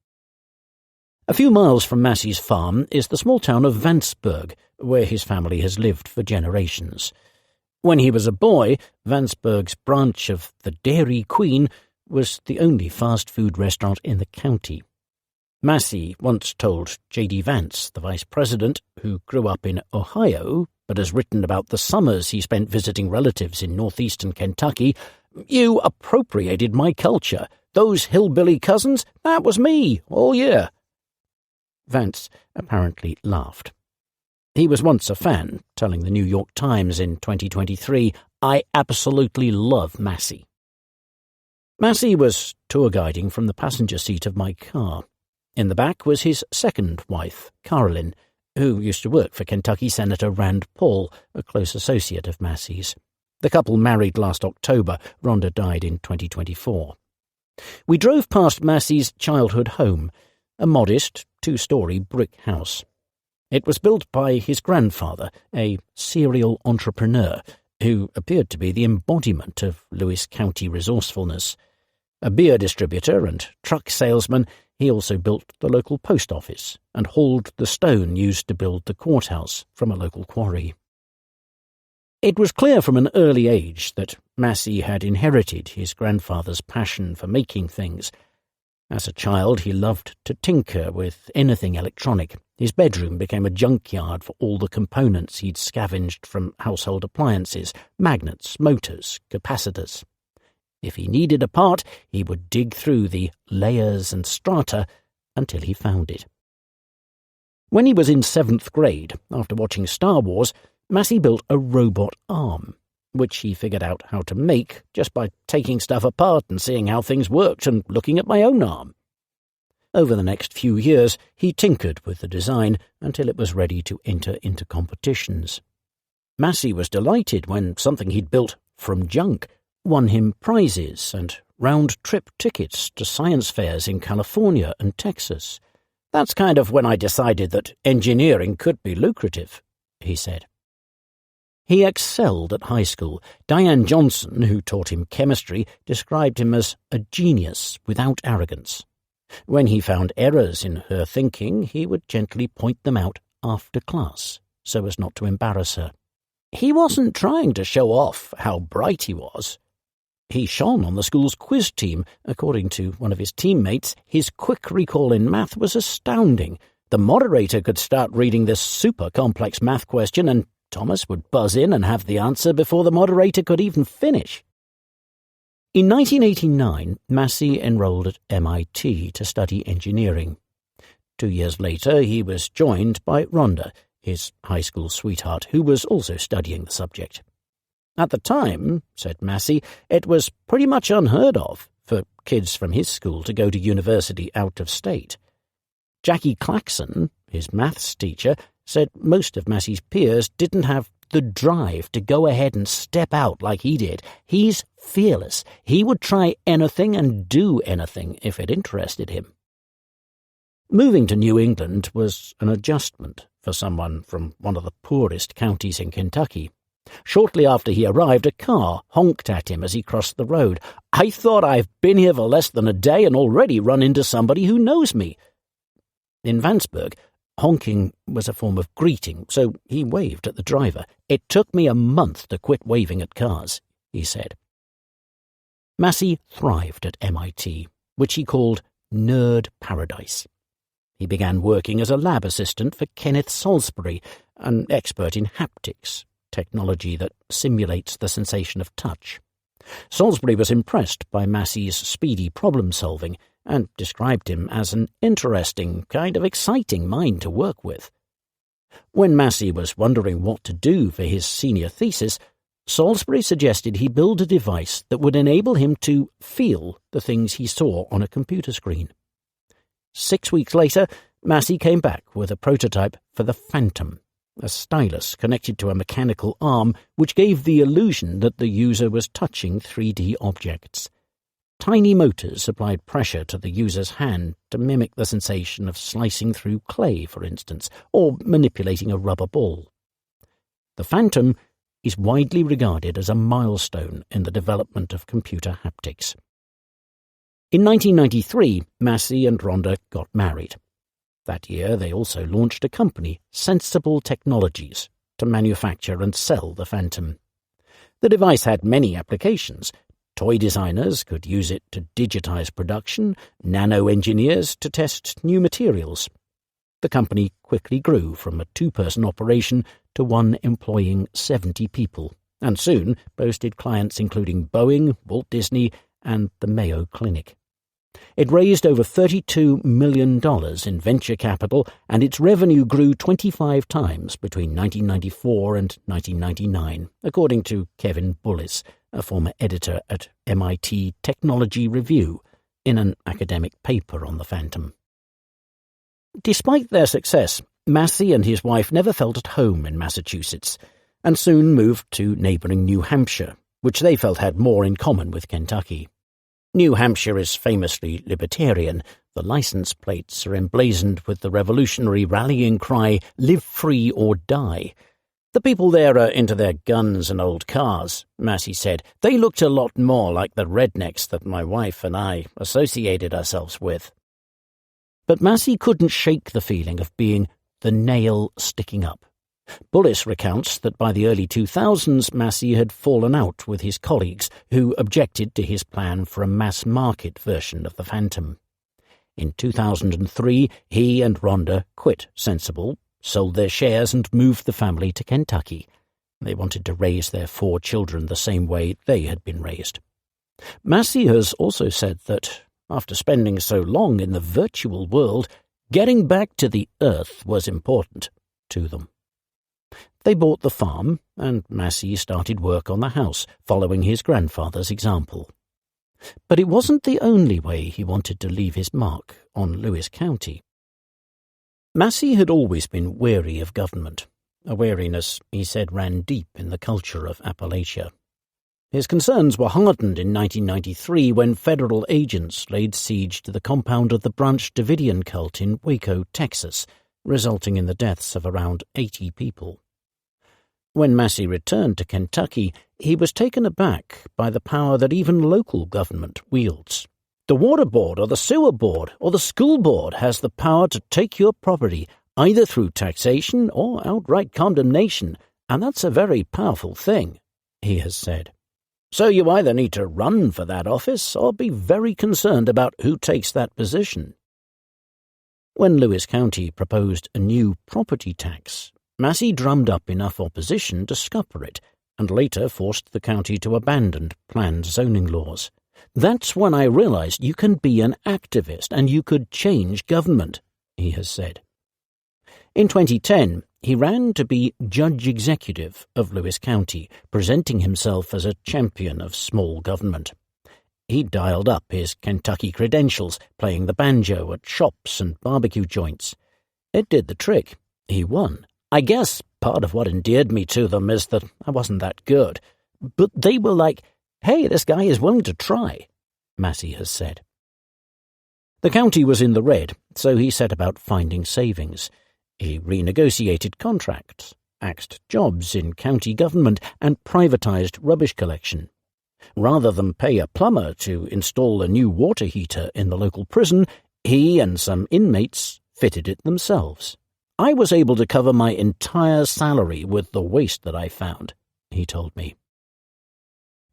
A few miles from Massey's farm is the small town of Vanceburg, where his family has lived for generations. When he was a boy, Vanceburg's branch of the Dairy Queen was the only fast food restaurant in the county. Massey once told J.D. Vance, the vice president, who grew up in Ohio but has written about the summers he spent visiting relatives in northeastern Kentucky, "You appropriated my culture. Those hillbilly cousins, that was me all year." Vance apparently laughed. He was once a fan, telling the New York Times in 2023, "I absolutely love Massey." Massey was tour guiding from the passenger seat of my car. In the back was his second wife, Carolyn, who used to work for Kentucky Senator Rand Paul, a close associate of Massey's. The couple married last October. Rhonda died in 2024. We drove past Massey's childhood home, a modest two-story brick house. It was built by his grandfather, a serial entrepreneur, who appeared to be the embodiment of Lewis County resourcefulness. A beer distributor and truck salesman, he also built the local post office and hauled the stone used to build the courthouse from a local quarry. It was clear from an early age that Massey had inherited his grandfather's passion for making things. As a child, he loved to tinker with anything electronic. His bedroom became a junkyard for all the components he'd scavenged from household appliances, magnets, motors, capacitors. If he needed a part, he would dig through the layers and strata until he found it. When he was in 7th grade, after watching Star Wars, Massey built a robot arm, which he figured out how to make just by taking stuff apart and seeing how things worked and looking at my own arm. Over the next few years, he tinkered with the design until it was ready to enter into competitions. Massey was delighted when something he'd built from junk won him prizes and round-trip tickets to science fairs in California and Texas. "That's kind of when I decided that engineering could be lucrative," he said. He excelled at high school. Diane Johnson, who taught him chemistry, described him as a genius without arrogance. When he found errors in her thinking, he would gently point them out after class, so as not to embarrass her. He wasn't trying to show off how bright he was. He shone on the school's quiz team. According to one of his teammates, his quick recall in math was astounding. The moderator could start reading this super complex math question and Thomas would buzz in and have the answer before the moderator could even finish. In 1989, Massey enrolled at MIT to study engineering. 2 years later, he was joined by Rhonda, his high school sweetheart, who was also studying the subject. At the time, said Massey, it was pretty much unheard of for kids from his school to go to university out of state. Jackie Claxon, his maths teacher, said most of Massey's peers didn't have the drive to go ahead and step out like he did. He's fearless. He would try anything and do anything if it interested him. Moving to New England was an adjustment for someone from one of the poorest counties in Kentucky. Shortly after he arrived, a car honked at him as he crossed the road. "I thought I've been here for less than a day and already run into somebody who knows me." In Vanceburg, honking was a form of greeting, so he waved at the driver. "It took me a month to quit waving at cars," he said. Massey thrived at MIT, which he called Nerd Paradise. He began working as a lab assistant for Kenneth Salisbury, an expert in haptics, technology that simulates the sensation of touch. Salisbury was impressed by Massey's speedy problem-solving and described him as an interesting, kind of exciting mind to work with. When Massey was wondering what to do for his senior thesis, Salisbury suggested he build a device that would enable him to feel the things he saw on a computer screen. 6 weeks later, Massey came back with a prototype for the Phantom, a stylus connected to a mechanical arm which gave the illusion that the user was touching 3D objects. Tiny motors applied pressure to the user's hand to mimic the sensation of slicing through clay, for instance, or manipulating a rubber ball. The Phantom is widely regarded as a milestone in the development of computer haptics. In 1993, Massey and Rhonda got married. That year, they also launched a company, Sensible Technologies, to manufacture and sell the Phantom. The device had many applications. Toy designers could use it to digitize production, nano-engineers to test new materials. The company quickly grew from a 2-person operation to one employing 70 people, and soon boasted clients including Boeing, Walt Disney, and the Mayo Clinic. It raised over $32 million in venture capital, and its revenue grew 25 times between 1994 and 1999, according to Kevin Bullis, a former editor at MIT Technology Review, in an academic paper on the Phantom. Despite their success, Massey and his wife never felt at home in Massachusetts, and soon moved to neighbouring New Hampshire, which they felt had more in common with Kentucky. New Hampshire is famously libertarian. The license plates are emblazoned with the revolutionary rallying cry, "Live free or die." "The people there are into their guns and old cars," Massey said. "They looked a lot more like the rednecks that my wife and I associated ourselves with." But Massey couldn't shake the feeling of being the nail sticking up. Bullis recounts that by the early 2000s, Massey had fallen out with his colleagues who objected to his plan for a mass-market version of the Phantom. In 2003, he and Rhonda quit Sensible, sold their shares and moved the family to Kentucky. They wanted to raise their 4 children the same way they had been raised. Massey has also said that, after spending so long in the virtual world, getting back to the earth was important to them. They bought the farm, and Massey started work on the house, following his grandfather's example. But it wasn't the only way he wanted to leave his mark on Lewis County. Massey had always been wary of government, a wariness he said ran deep in the culture of Appalachia. His concerns were hardened in 1993 when federal agents laid siege to the compound of the Branch Davidian cult in Waco, Texas, resulting in the deaths of around 80 people. When Massey returned to Kentucky, he was taken aback by the power that even local government wields. The water board or the sewer board or the school board has the power to take your property, either through taxation or outright condemnation, and that's a very powerful thing, he has said. So you either need to run for that office or be very concerned about who takes that position. When Lewis County proposed a new property tax, Massey drummed up enough opposition to scupper it, and later forced the county to abandon planned zoning laws. "That's when I realized you can be an activist and you could change government," he has said. In 2010, he ran to be judge executive of Lewis County, presenting himself as a champion of small government. He dialed up his Kentucky credentials, playing the banjo at shops and barbecue joints. It did the trick. He won. "I guess part of what endeared me to them is that I wasn't that good. But they were like, hey, this guy is willing to try, Massey has said. The county was in the red, so he set about finding savings. He renegotiated contracts, axed jobs in county government, and privatised rubbish collection. Rather than pay a plumber to install a new water heater in the local prison, he and some inmates fitted it themselves. I was able to cover my entire salary with the waste that I found, he told me.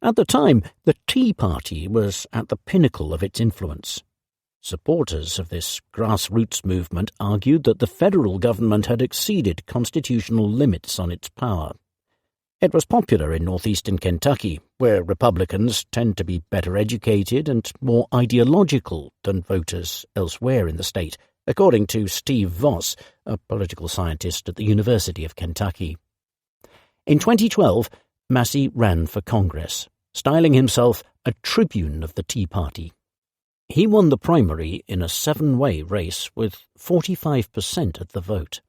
At the time, the Tea Party was at the pinnacle of its influence. Supporters of this grassroots movement argued that the federal government had exceeded constitutional limits on its power. It was popular in northeastern Kentucky, where Republicans tend to be better educated and more ideological than voters elsewhere in the state, according to Steve Voss, a political scientist at the University of Kentucky. In 2012, Massey ran for Congress, styling himself a tribune of the Tea Party. He won the primary in a 7-way race with 45% of the vote.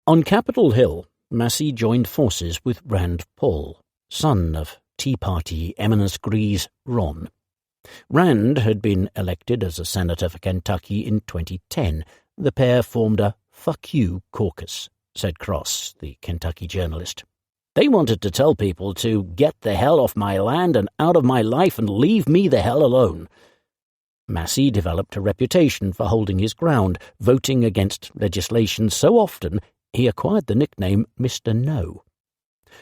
On Capitol Hill, Massey joined forces with Rand Paul, son of Tea Party eminence grise Ron. Rand had been elected as a senator for Kentucky in 2010. The pair formed a "fuck you" caucus, said Cross, the Kentucky journalist. They wanted to tell people to get the hell off my land and out of my life and leave me the hell alone. Massey developed a reputation for holding his ground, voting against legislation so often he acquired the nickname Mr. No.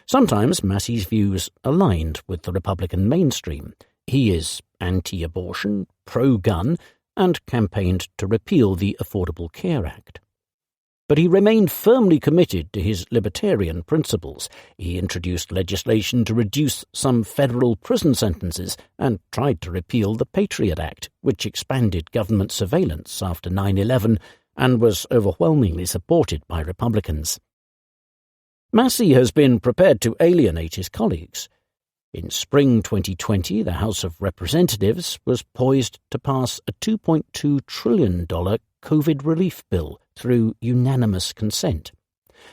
Sometimes Massey's views aligned with the Republican mainstream. He is anti-abortion, pro-gun, and campaigned to repeal the Affordable Care Act. But he remained firmly committed to his libertarian principles. He introduced legislation to reduce some federal prison sentences and tried to repeal the Patriot Act, which expanded government surveillance after 9/11 and was overwhelmingly supported by Republicans. Massey has been prepared to alienate his colleagues. In spring 2020, the House of Representatives was poised to pass a $2.2 trillion COVID relief bill through unanimous consent.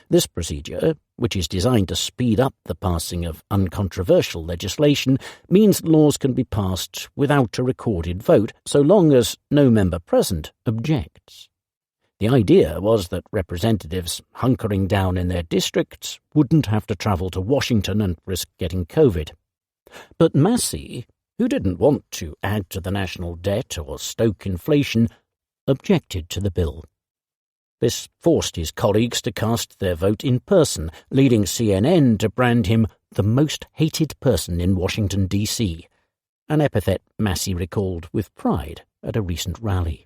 This procedure, which is designed to speed up the passing of uncontroversial legislation, means laws can be passed without a recorded vote, so long as no member present objects. The idea was that representatives hunkering down in their districts wouldn't have to travel to Washington and risk getting COVID. But Massey, who didn't want to add to the national debt or stoke inflation, objected to the bill. This forced his colleagues to cast their vote in person, leading CNN to brand him the most hated person in Washington, D.C., an epithet Massey recalled with pride at a recent rally.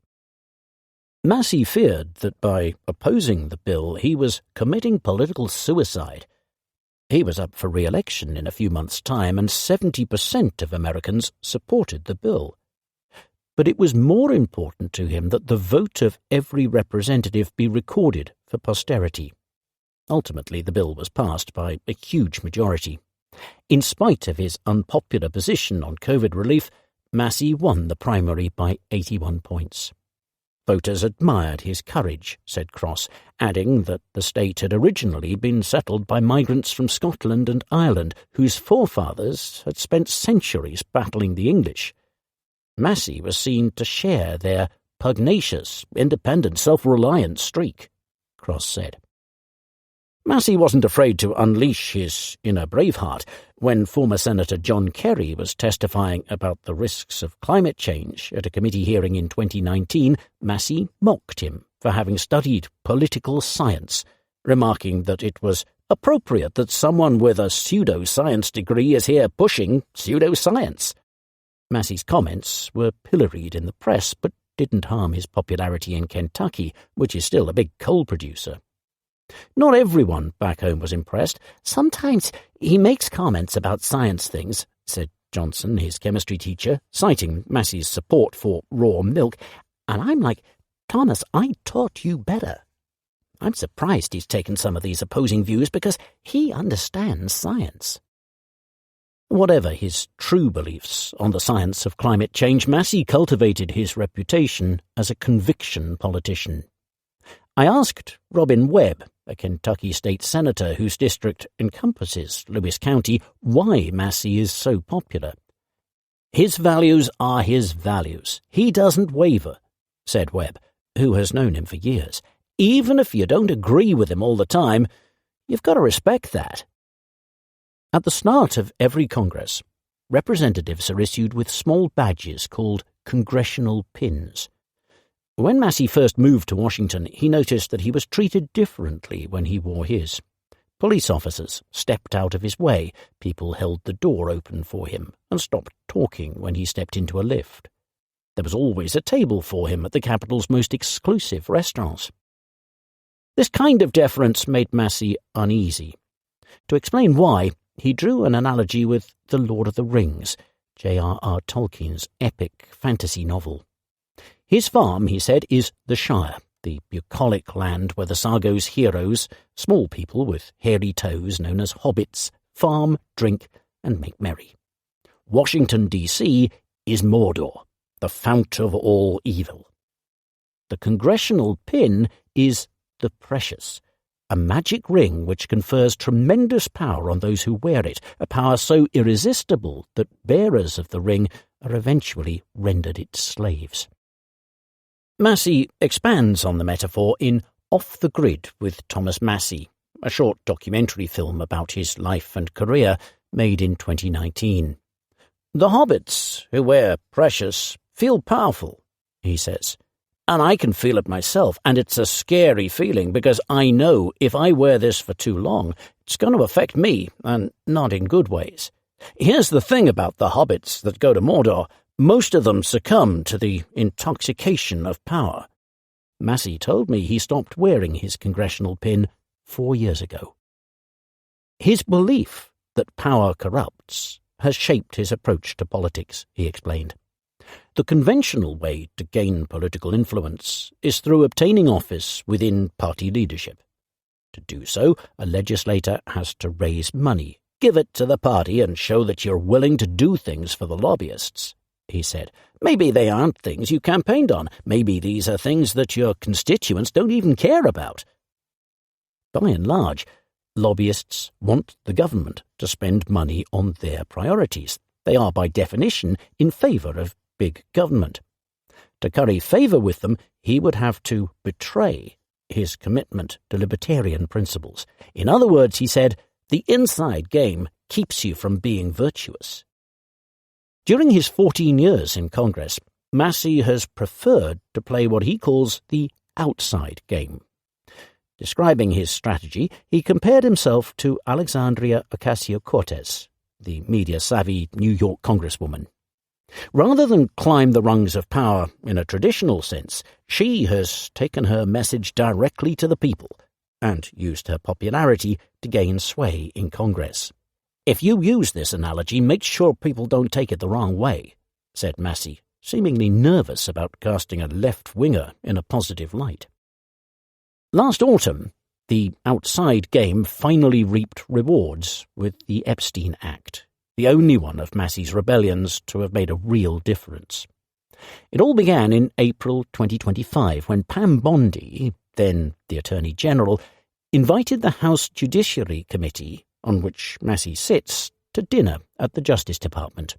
Massey feared that by opposing the bill he was committing political suicide. He was up for re-election in a few months' time, and 70% of Americans supported the bill. But it was more important to him that the vote of every representative be recorded for posterity. Ultimately, the bill was passed by a huge majority. In spite of his unpopular position on COVID relief, Massey won the primary by 81 points. Voters admired his courage, said Cross, adding that the state had originally been settled by migrants from Scotland and Ireland, whose forefathers had spent centuries battling the English. Massey was seen to share their pugnacious, independent, self-reliant streak, Cross said. Massey wasn't afraid to unleash his inner Braveheart. When former Senator John Kerry was testifying about the risks of climate change at a committee hearing in 2019, Massey mocked him for having studied political science, remarking that it was appropriate that someone with a pseudoscience degree is here pushing pseudoscience. Massey's comments were pilloried in the press, but didn't harm his popularity in Kentucky, which is still a big coal producer. Not everyone back home was impressed. Sometimes he makes comments about science things, said Johnson, his chemistry teacher, citing Massey's support for raw milk, and I'm like, Thomas, I taught you better. I'm surprised he's taken some of these opposing views because he understands science. Whatever his true beliefs on the science of climate change, Massey cultivated his reputation as a conviction politician. I asked Robin Webb, a Kentucky state senator whose district encompasses Lewis County, why Massey is so popular. "His values are his values. He doesn't waver," said Webb, who has known him for years. "Even if you don't agree with him all the time, you've got to respect that." At the start of every Congress, representatives are issued with small badges called congressional pins. When Massey first moved to Washington, he noticed that he was treated differently when he wore his. Police officers stepped out of his way, people held the door open for him, and stopped talking when he stepped into a lift. There was always a table for him at the capital's most exclusive restaurants. This kind of deference made Massey uneasy. To explain why, he drew an analogy with The Lord of the Rings, J.R.R. Tolkien's epic fantasy novel. His farm, he said, is the Shire, the bucolic land where the saga's heroes, small people with hairy toes known as hobbits, farm, drink, and make merry. Washington, D.C. is Mordor, the fount of all evil. The congressional pin is the Precious, a magic ring which confers tremendous power on those who wear it, a power so irresistible that bearers of the ring are eventually rendered its slaves. Massey expands on the metaphor in Off the Grid with Thomas Massey, a short documentary film about his life and career made in 2019. "The hobbits who wear Precious feel powerful," he says. "And I can feel it myself, and it's a scary feeling because I know if I wear this for too long, it's going to affect me, and not in good ways. Here's the thing about the hobbits that go to Mordor. Most of them succumb to the intoxication of power." Massey told me he stopped wearing his congressional pin 4 years ago. His belief that power corrupts has shaped his approach to politics, he explained. The conventional way to gain political influence is through obtaining office within party leadership. To do so, a legislator has to raise money, give it to the party, and show that you're willing to do things for the lobbyists, he said. Maybe they aren't things you campaigned on. Maybe these are things that your constituents don't even care about. By and large, lobbyists want the government to spend money on their priorities. They are, by definition, in favour of big government. To curry favour with them, he would have to betray his commitment to libertarian principles. In other words, he said, the inside game keeps you from being virtuous. During his 14 years in Congress, Massey has preferred to play what he calls the outside game. Describing his strategy, he compared himself to Alexandria Ocasio-Cortez, the media-savvy New York congresswoman. Rather than climb the rungs of power in a traditional sense, she has taken her message directly to the people and used her popularity to gain sway in Congress. "If you use this analogy, make sure people don't take it the wrong way," said Massey, seemingly nervous about casting a left-winger in a positive light. Last autumn, the outside game finally reaped rewards with the Epstein Act, the only one of Massey's rebellions to have made a real difference. It all began in April 2025 when Pam Bondi, then the Attorney General, invited the House Judiciary Committee, on which Massey sits, to dinner at the Justice Department.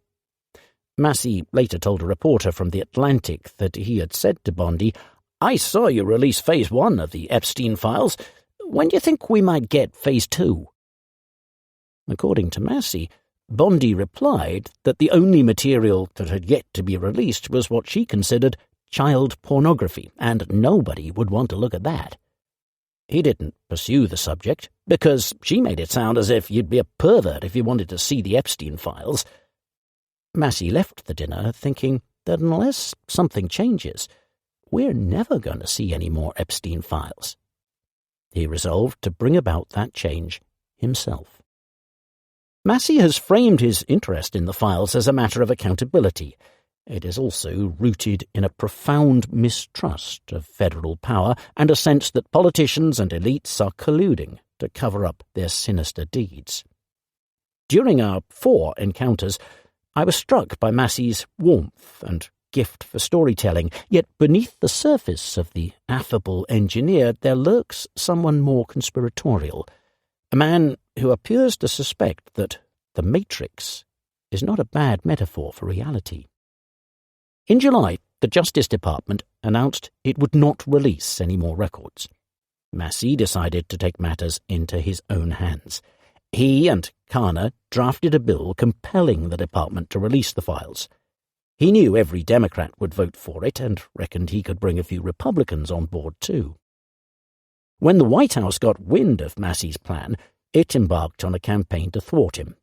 Massey later told a reporter from The Atlantic that he had said to Bondi, "I saw you release Phase 1 of the Epstein files. When do you think we might get Phase 2? According to Massey, Bondi replied that the only material that had yet to be released was what she considered child pornography, and nobody would want to look at that. He didn't pursue the subject, because she made it sound as if you'd be a pervert if you wanted to see the Epstein files. Massey left the dinner thinking that unless something changes, we're never going to see any more Epstein files. He resolved to bring about that change himself. Massey has framed his interest in the files as a matter of accountability. It is also rooted in a profound mistrust of federal power and a sense that politicians and elites are colluding to cover up their sinister deeds. During our 4 encounters, I was struck by Massey's warmth and gift for storytelling, yet beneath the surface of the affable engineer there lurks someone more conspiratorial, a man who appears to suspect that the Matrix is not a bad metaphor for reality. In July, the Justice Department announced it would not release any more records. Massey decided to take matters into his own hands. He and Karner drafted a bill compelling the department to release the files. He knew every Democrat would vote for it and reckoned he could bring a few Republicans on board too. When the White House got wind of Massey's plan, it embarked on a campaign to thwart him.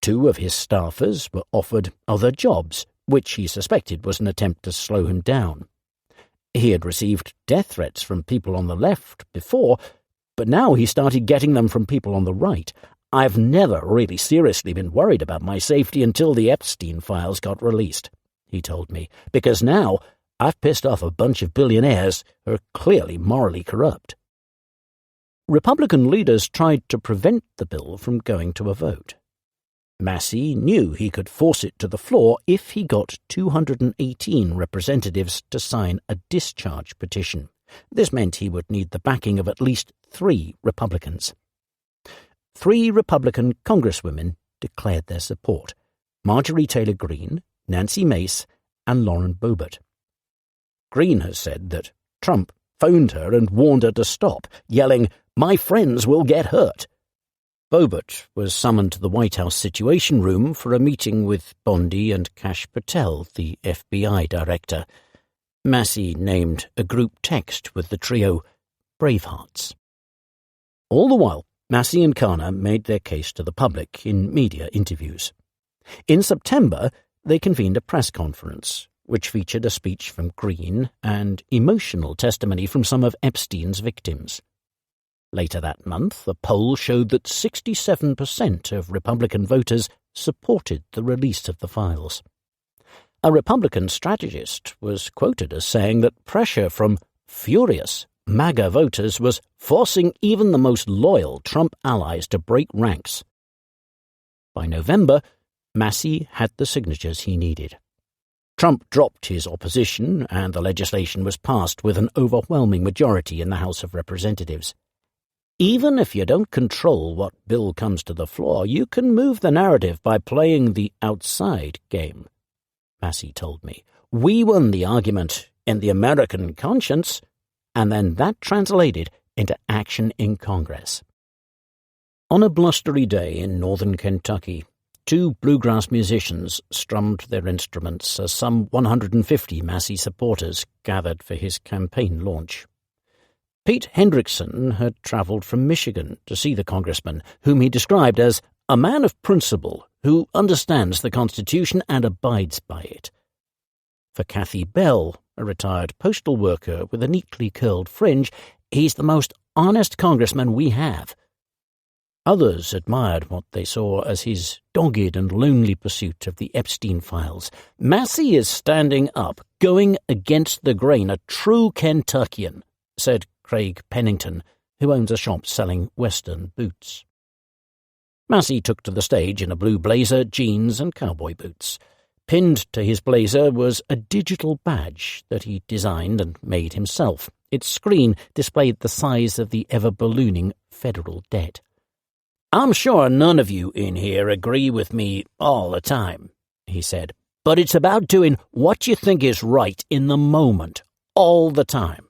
2 of his staffers were offered other jobs, which he suspected was an attempt to slow him down. He had received death threats from people on the left before, but now he started getting them from people on the right. I've never really seriously been worried about my safety until the Epstein files got released, he told me, because now I've pissed off a bunch of billionaires who are clearly morally corrupt. Republican leaders tried to prevent the bill from going to a vote. Massey knew he could force it to the floor if he got 218 representatives to sign a discharge petition. This meant he would need the backing of at least 3 Republicans. 3 Republican congresswomen declared their support: Marjorie Taylor Greene, Nancy Mace, and Lauren Boebert. Greene has said that Trump phoned her and warned her to stop, yelling, "My friends will get hurt." Boebert was summoned to the White House Situation Room for a meeting with Bondi and Kash Patel, the FBI director. Massey named a group text with the trio Bravehearts. All the while, Massey and Karner made their case to the public in media interviews. In September, they convened a press conference, which featured a speech from Greene and emotional testimony from some of Epstein's victims. Later that month, a poll showed that 67% of Republican voters supported the release of the files. A Republican strategist was quoted as saying that pressure from furious MAGA voters was forcing even the most loyal Trump allies to break ranks. By November, Massey had the signatures he needed. Trump dropped his opposition, and the legislation was passed with an overwhelming majority in the House of Representatives. Even if you don't control what bill comes to the floor, you can move the narrative by playing the outside game, Massey told me. We won the argument in the American conscience, and then that translated into action in Congress. On a blustery day in northern Kentucky, 2 bluegrass musicians strummed their instruments as some 150 Massey supporters gathered for his campaign launch. Pete Hendrickson had travelled from Michigan to see the congressman, whom he described as a man of principle who understands the Constitution and abides by it. For Kathy Bell, a retired postal worker with a neatly curled fringe, he's the most honest congressman we have. Others admired what they saw as his dogged and lonely pursuit of the Epstein files. Massey is standing up, going against the grain, a true Kentuckian, said Craig Pennington, who owns a shop selling Western boots. Massey took to the stage in a blue blazer, jeans and cowboy boots. Pinned to his blazer was a digital badge that he designed and made himself. Its screen displayed the size of the ever-ballooning federal debt. "I'm sure none of you in here agree with me all the time," he said, "but it's about doing what you think is right in the moment, all the time."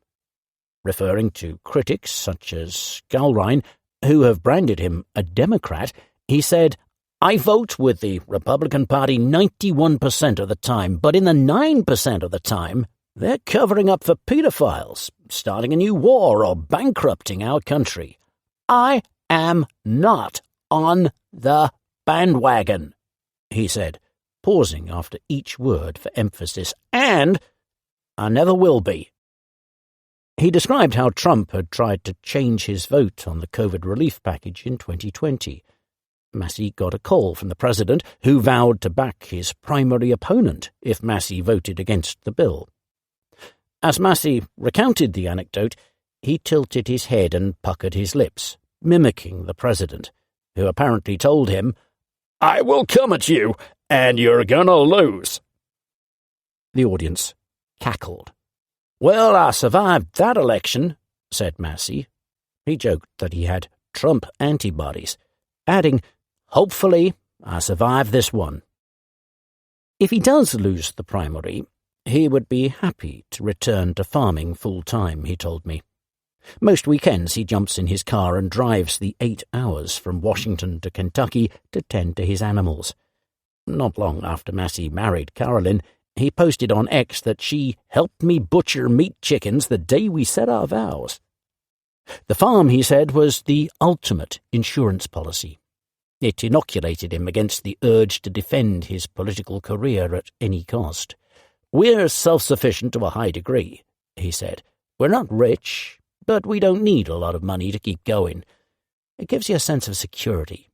Referring to critics such as Galrine, who have branded him a Democrat, he said, "I vote with the Republican Party 91% of the time, but in the 9% of the time, they're covering up for pedophiles, starting a new war, or bankrupting our country. I am not on the bandwagon," he said, pausing after each word for emphasis, "and I never will be." He described how Trump had tried to change his vote on the COVID relief package in 2020. Massey got a call from the president, who vowed to back his primary opponent if Massey voted against the bill. As Massey recounted the anecdote, he tilted his head and puckered his lips, mimicking the president, who apparently told him, "I will come at you, and you're gonna lose." The audience cackled. "Well, I survived that election," said Massey. He joked that he had Trump antibodies, adding, "Hopefully, I survive this one." If he does lose the primary, he would be happy to return to farming full-time, he told me. Most weekends he jumps in his car and drives the 8 hours from Washington to Kentucky to tend to his animals. Not long after Massey married Carolyn, he posted on X that she helped me butcher meat chickens the day we said our vows. The farm, he said, was the ultimate insurance policy. It inoculated him against the urge to defend his political career at any cost. "We're self-sufficient to a high degree," he said. "We're not rich, but we don't need a lot of money to keep going. It gives you a sense of security."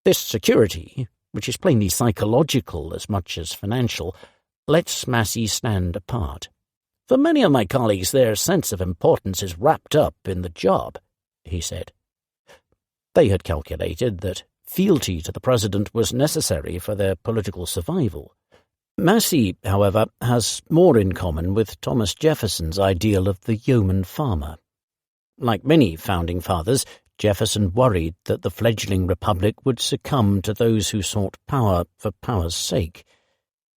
This security, which is plainly psychological as much as financial, lets Massey stand apart. "For many of my colleagues, their sense of importance is wrapped up in the job," he said. They had calculated that fealty to the president was necessary for their political survival. Massey, however, has more in common with Thomas Jefferson's ideal of the yeoman farmer. Like many founding fathers, Jefferson worried that the fledgling republic would succumb to those who sought power for power's sake.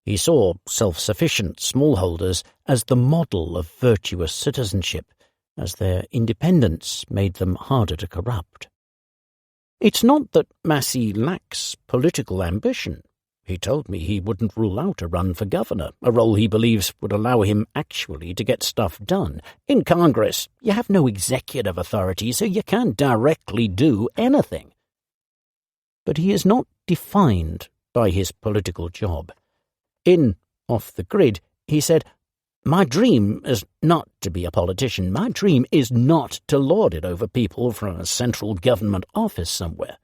He saw self-sufficient smallholders as the model of virtuous citizenship, as their independence made them harder to corrupt. It's not that Massey lacks political ambition. He told me he wouldn't rule out a run for governor, a role he believes would allow him actually to get stuff done. In Congress, you have no executive authority, so you can't directly do anything. But he is not defined by his political job. In Off the Grid, he said, "My dream is not to be a politician. My dream is not to lord it over people from a central government office somewhere."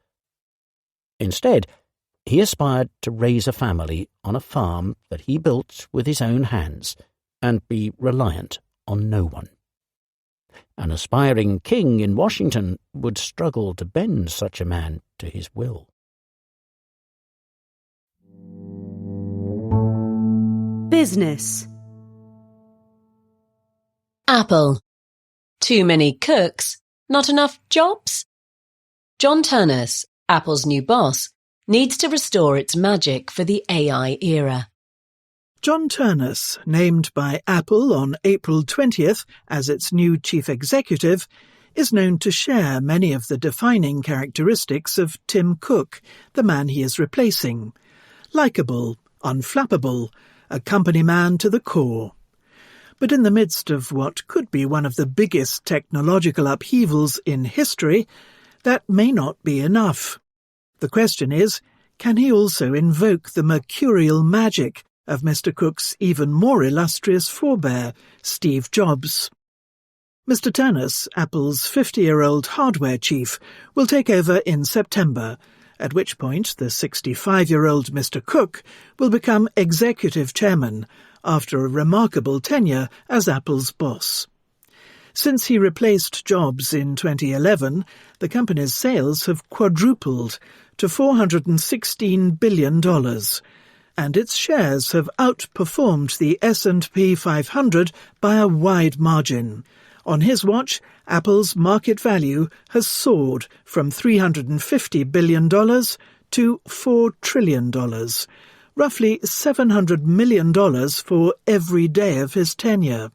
Instead, he aspired to raise a family on a farm that he built with his own hands and be reliant on no one. An aspiring king in Washington would struggle to bend such a man to his will. Business. Apple. Too many cooks, not enough jobs? John Turnus, Apple's new boss, needs to restore its magic for the AI era. John Turnus, named by Apple on April 20th as its new chief executive, is known to share many of the defining characteristics of Tim Cook, the man he is replacing. Likeable, unflappable, a company man to the core. But in the midst of what could be one of the biggest technological upheavals in history, that may not be enough. The question is, can he also invoke the mercurial magic of Mr. Cook's even more illustrious forebear, Steve Jobs? Mr. Turnus, Apple's 50-year-old hardware chief, will take over in September, at which point the 65-year-old Mr. Cook will become executive chairman after a remarkable tenure as Apple's boss. Since he replaced Jobs in 2011, the company's sales have quadrupled to $416 billion, and its shares have outperformed the S&P 500 by a wide margin. On his watch, Apple's market value has soared from $350 billion to $4 trillion, roughly $700 million for every day of his tenure.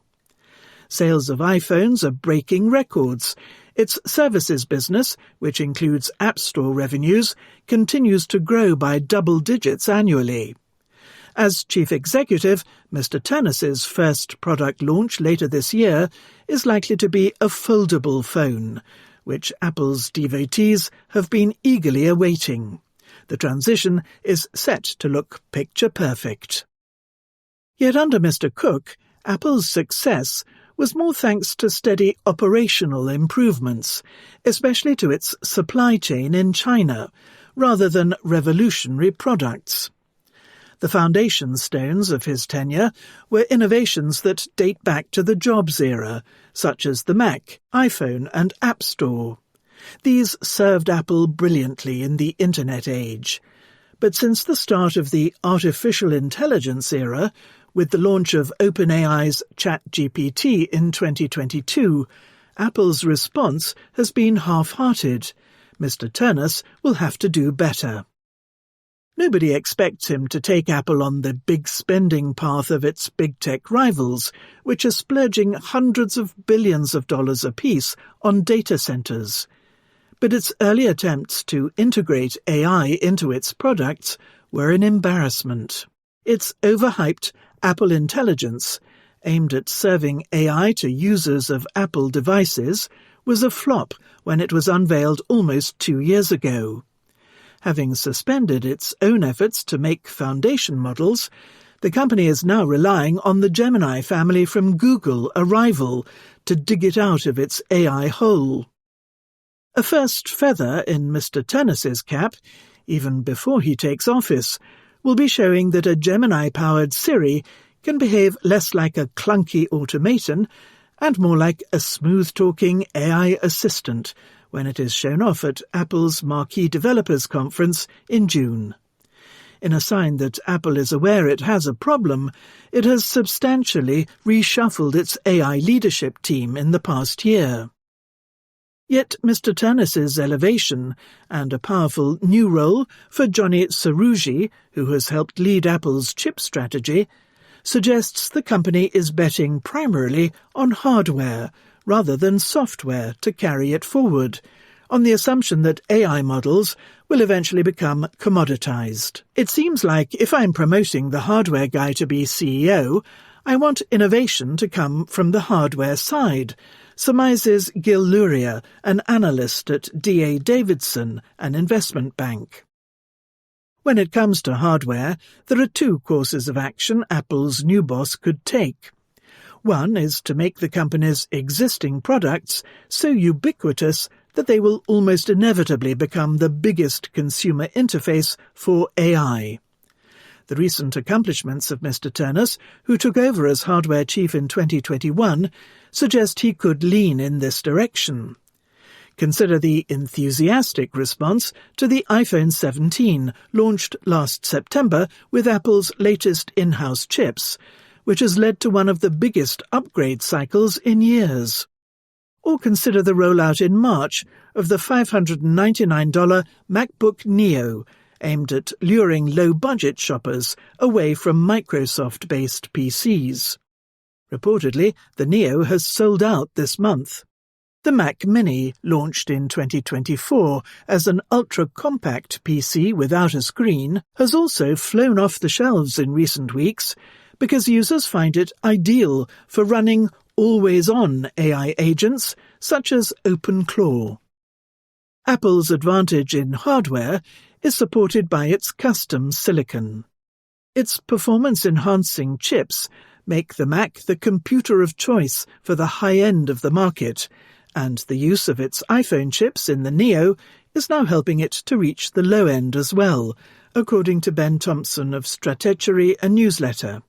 Sales of iPhones are breaking records. Its services business, which includes App Store revenues, continues to grow by double digits annually. As chief executive, Mr. Turnus's first product launch later this year is likely to be a foldable phone, which Apple's devotees have been eagerly awaiting. The transition is set to look picture-perfect. Yet under Mr. Cook, Apple's success was more thanks to steady operational improvements, especially to its supply chain in China, rather than revolutionary products. The foundation stones of his tenure were innovations that date back to the Jobs era, such as the Mac, iPhone and App Store. These served Apple brilliantly in the Internet age. But since the start of the artificial intelligence era, With the launch of OpenAI's ChatGPT in 2022, Apple's response has been half-hearted. Mr. Ternus will have to do better. Nobody expects him to take Apple on the big spending path of its big tech rivals, which are splurging hundreds of billions of dollars apiece on data centers. But its early attempts to integrate AI into its products were an embarrassment. Its overhyped Apple Intelligence, aimed at serving AI to users of Apple devices, was a flop when it was unveiled almost 2 years ago. Having suspended its own efforts to make foundation models, the company is now relying on the Gemini family from Google, a rival, to dig it out of its AI hole. A first feather in Mr. Ternus's cap, even before he takes office, will be showing that a Gemini-powered Siri can behave less like a clunky automaton and more like a smooth-talking AI assistant when it is shown off at Apple's Marquee Developers Conference in June. In a sign that Apple is aware it has a problem, it has substantially reshuffled its AI leadership team in the past year. Yet Mr. Ternus's elevation and a powerful new role for Johnny Sarougi, who has helped lead Apple's chip strategy, suggests the company is betting primarily on hardware rather than software to carry it forward, on the assumption that AI models will eventually become commoditized. It seems like if I'm promoting the hardware guy to be CEO, I want innovation to come from the hardware side, surmises Gil Luria, an analyst at D.A. Davidson, an investment bank. When it comes to hardware, there are 2 courses of action Apple's new boss could take. One is to make the company's existing products so ubiquitous that they will almost inevitably become the biggest consumer interface for AI. The recent accomplishments of Mr. Ternus, who took over as hardware chief in 2021, suggest he could lean in this direction. Consider the enthusiastic response to the iPhone 17, launched last September with Apple's latest in-house chips, which has led to one of the biggest upgrade cycles in years. Or consider the rollout in March of the $599 MacBook Neo, aimed at luring low-budget shoppers away from Microsoft-based PCs. Reportedly, the Neo has sold out this month. The Mac Mini, launched in 2024 as an ultra-compact PC without a screen, has also flown off the shelves in recent weeks because users find it ideal for running always-on AI agents such as OpenClaw. Apple's advantage in hardware is supported by its custom silicon. Its performance-enhancing chips make the Mac the computer of choice for the high end of the market, and the use of its iPhone chips in the Neo is now helping it to reach the low end as well, according to Ben Thompson of Stratechery, a newsletter.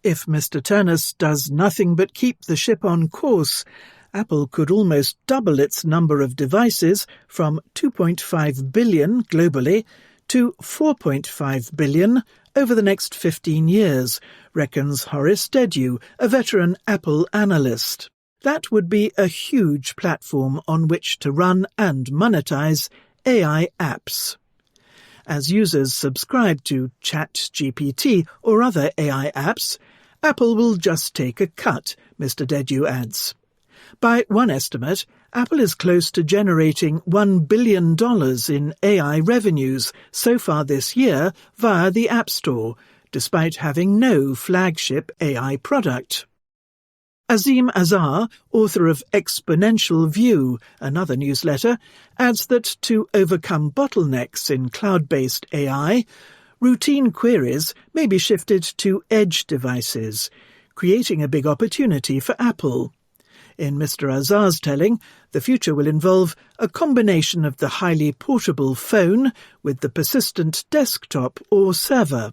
If Mr. Ternus does nothing but keep the ship on course, Apple could almost double its number of devices from 2.5 billion globally to 4.5 billion over the next 15 years, reckons Horace Dediu, a veteran Apple analyst. That would be a huge platform on which to run and monetize AI apps. As users subscribe to ChatGPT or other AI apps, Apple will just take a cut, Mr. Dediu adds. By one estimate, Apple is close to generating $1 billion in AI revenues so far this year via the App Store, despite having no flagship AI product. Azim Azhar, author of Exponential View, another newsletter, adds that to overcome bottlenecks in cloud-based AI, routine queries may be shifted to edge devices, creating a big opportunity for Apple. In Mr. Azhar's telling, the future will involve a combination of the highly portable phone with the persistent desktop or server.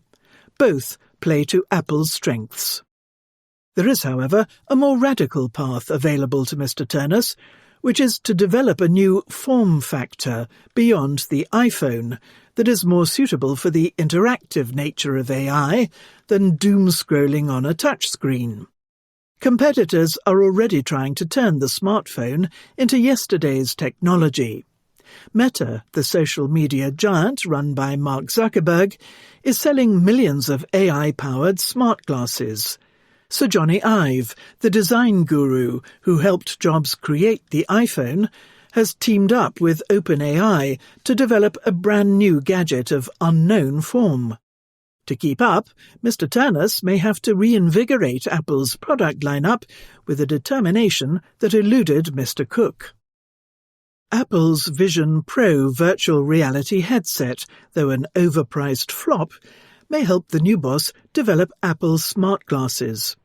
Both play to Apple's strengths. There is, however, a more radical path available to Mr. Ternus, which is to develop a new form factor beyond the iPhone that is more suitable for the interactive nature of AI than doom-scrolling on a touchscreen. Competitors are already trying to turn the smartphone into yesterday's technology. Meta, the social media giant run by Mark Zuckerberg, is selling millions of AI-powered smart glasses. Sir Johnny Ive, the design guru who helped Jobs create the iPhone, has teamed up with OpenAI to develop a brand new gadget of unknown form. To keep up, Mr. Ternus may have to reinvigorate Apple's product lineup with a determination that eluded Mr. Cook. Apple's Vision Pro virtual reality headset, though an overpriced flop, may help the new boss develop Apple's smart glasses.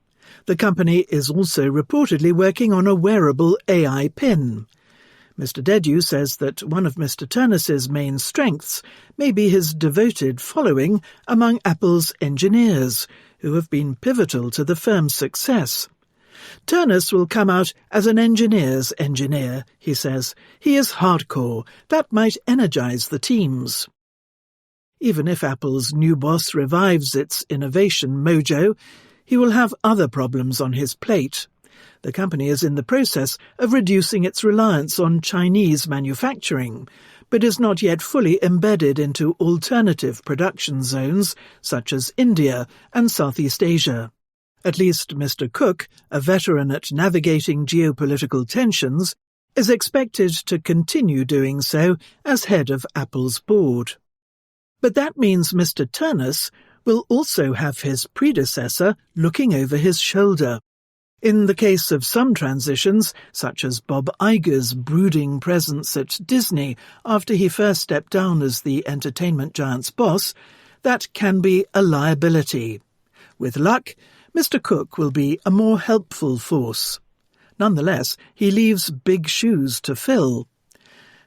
The company is also reportedly working on a wearable AI pin. Mr. Dediu says that one of Mr. Ternus's main strengths may be his devoted following among Apple's engineers, who have been pivotal to the firm's success. Ternus will come out as an engineer's engineer, he says. He is hardcore. That might energize the teams. Even if Apple's new boss revives its innovation mojo, he will have other problems on his plate. The company is in the process of reducing its reliance on Chinese manufacturing, but is not yet fully embedded into alternative production zones such as India and Southeast Asia. At least Mr. Cook, a veteran at navigating geopolitical tensions, is expected to continue doing so as head of Apple's board. But that means Mr. Ternus will also have his predecessor looking over his shoulder. In the case of some transitions, such as Bob Iger's brooding presence at Disney after he first stepped down as the entertainment giant's boss, that can be a liability. With luck, Mr. Cook will be a more helpful force. Nonetheless, he leaves big shoes to fill.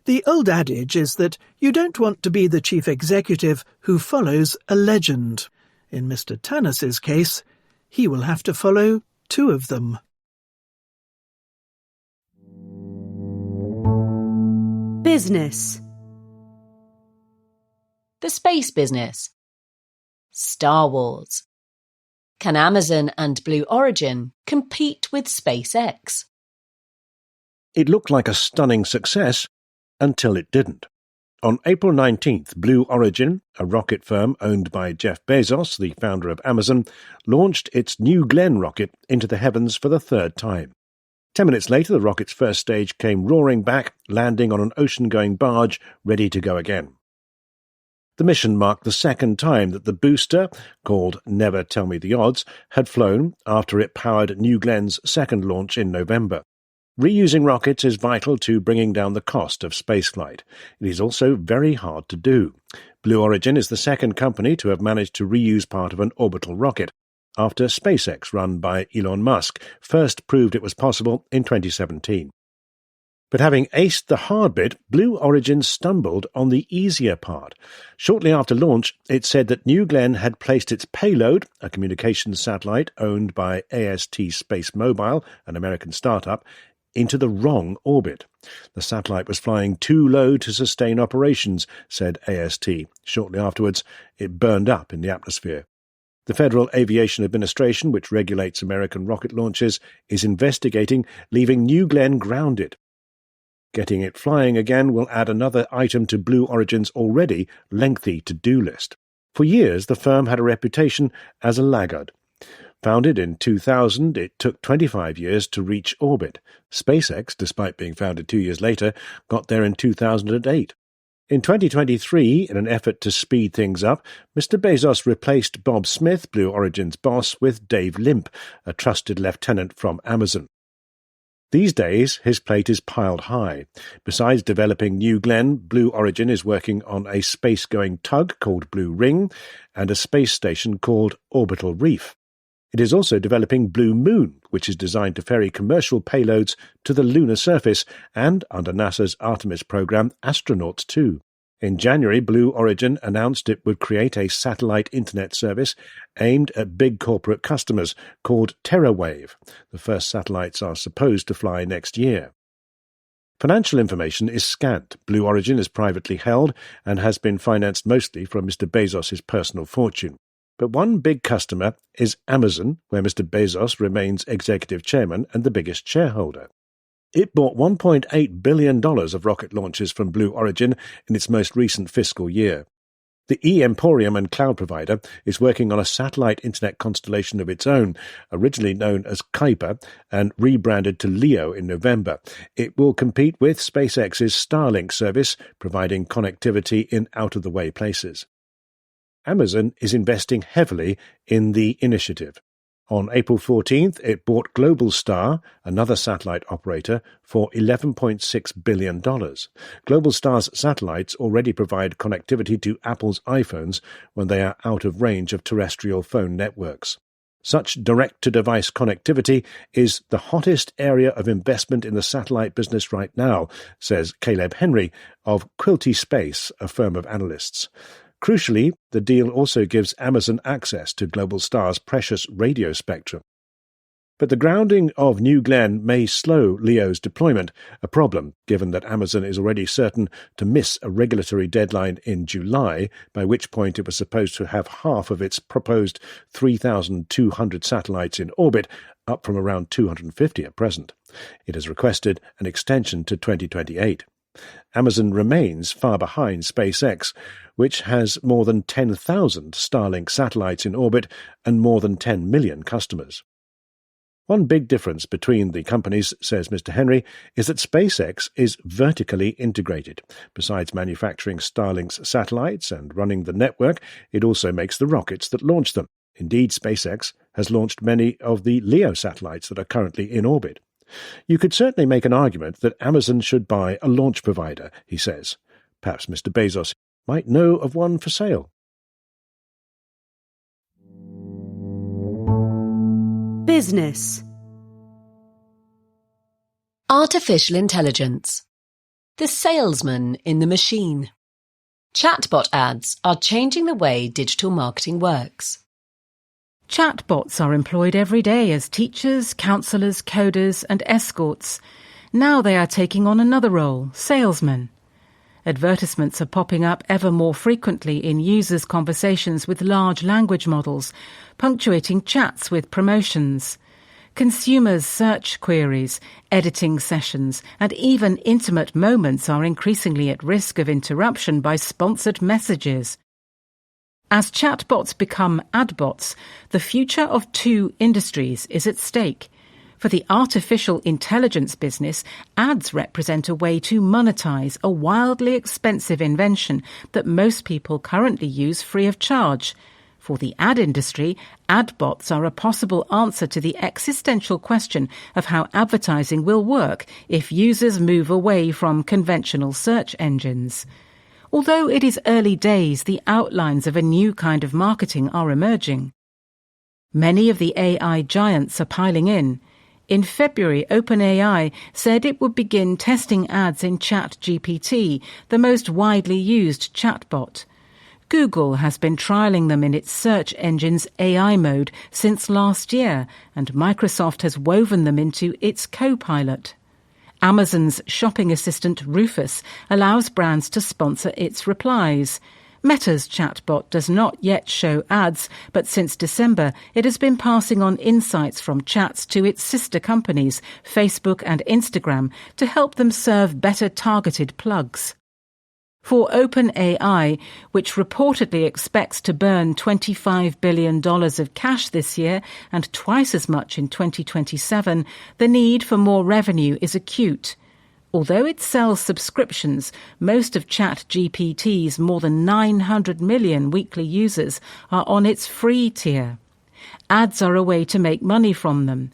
The old adage is that you don't want to be the chief executive who follows a legend. In Mr. Ternus's case, he will have to follow two of them. Business. The space business. Star Wars. Can Amazon and Blue Origin compete with SpaceX? It looked like a stunning success until it didn't. On April 19th, Blue Origin, a rocket firm owned by Jeff Bezos, the founder of Amazon, launched its New Glenn rocket into the heavens for the third time. 10 minutes later, the rocket's first stage came roaring back, landing on an ocean-going barge ready to go again. The mission marked the second time that the booster, called Never Tell Me the Odds, had flown after it powered New Glenn's second launch in November. Reusing rockets is vital to bringing down the cost of spaceflight. It is also very hard to do. Blue Origin is the second company to have managed to reuse part of an orbital rocket, after SpaceX, run by Elon Musk, first proved it was possible in 2017. But having aced the hard bit, Blue Origin stumbled on the easier part. Shortly after launch, it said that New Glenn had placed its payload, a communications satellite owned by AST Space Mobile, an American startup, into the wrong orbit. The satellite was flying too low to sustain operations, said AST. Shortly afterwards, it burned up in the atmosphere. The Federal Aviation Administration, which regulates American rocket launches, is investigating, leaving New Glenn grounded. Getting it flying again will add another item to Blue Origin's already lengthy to-do list. For years, the firm had a reputation as a laggard. Founded in 2000, it took 25 years to reach orbit. SpaceX, despite being founded 2 years later, got there in 2008. In 2023, in an effort to speed things up, Mr. Bezos replaced Bob Smith, Blue Origin's boss, with Dave Limp, a trusted lieutenant from Amazon. These days, his plate is piled high. Besides developing New Glenn, Blue Origin is working on a space-going tug called Blue Ring and a space station called Orbital Reef. It is also developing Blue Moon, which is designed to ferry commercial payloads to the lunar surface, and, under NASA's Artemis program, astronauts too. In January, Blue Origin announced it would create a satellite internet service aimed at big corporate customers called TerraWave. The first satellites are supposed to fly next year. Financial information is scant. Blue Origin is privately held and has been financed mostly from Mr. Bezos' personal fortune. But one big customer is Amazon, where Mr. Bezos remains executive chairman and the biggest shareholder. It bought $1.8 billion of rocket launches from Blue Origin in its most recent fiscal year. The E-Emporium and cloud provider is working on a satellite internet constellation of its own, originally known as Kuiper and rebranded to LEO in November. It will compete with SpaceX's Starlink service, providing connectivity in out-of-the-way places. Amazon is investing heavily in the initiative. On April 14th, it bought Globalstar, another satellite operator, for $11.6 billion. Globalstar's satellites already provide connectivity to Apple's iPhones when they are out of range of terrestrial phone networks. Such direct-to-device connectivity is the hottest area of investment in the satellite business right now, says Caleb Henry of Quilty Space, a firm of analysts. Crucially, the deal also gives Amazon access to Globalstar's precious radio spectrum. But the grounding of New Glenn may slow LEO's deployment, a problem given that Amazon is already certain to miss a regulatory deadline in July, by which point it was supposed to have half of its proposed 3,200 satellites in orbit, up from around 250 at present. It has requested an extension to 2028. Amazon remains far behind SpaceX, which has more than 10,000 Starlink satellites in orbit and more than 10 million customers. One big difference between the companies, says Mr. Henry, is that SpaceX is vertically integrated. Besides manufacturing Starlink's satellites and running the network, it also makes the rockets that launch them. Indeed, SpaceX has launched many of the LEO satellites that are currently in orbit. You could certainly make an argument that Amazon should buy a launch provider, he says. Perhaps Mr. Bezos might know of one for sale. Business. Artificial intelligence. The salesman in the machine. Chatbot ads are changing the way digital marketing works. Chatbots are employed every day as teachers, counsellors, coders and escorts. Now they are taking on another role, salesmen. Advertisements are popping up ever more frequently in users' conversations with large language models, punctuating chats with promotions. Consumers' search queries, editing sessions, and even intimate moments are increasingly at risk of interruption by sponsored messages. As chatbots become adbots, the future of two industries is at stake. For the artificial intelligence business, ads represent a way to monetize a wildly expensive invention that most people currently use free of charge. For the ad industry, adbots are a possible answer to the existential question of how advertising will work if users move away from conventional search engines. Although it is early days, the outlines of a new kind of marketing are emerging. Many of the AI giants are piling in. In February, OpenAI said it would begin testing ads in ChatGPT, the most widely used chatbot. Google has been trialling them in its search engine's AI mode since last year, and Microsoft has woven them into its Copilot. Amazon's shopping assistant Rufus allows brands to sponsor its replies. Meta's chatbot does not yet show ads, but since December it has been passing on insights from chats to its sister companies, Facebook and Instagram, to help them serve better targeted plugs. For OpenAI, which reportedly expects to burn $25 billion of cash this year and twice as much in 2027, the need for more revenue is acute. Although it sells subscriptions, most of ChatGPT's more than 900 million weekly users are on its free tier. Ads are a way to make money from them,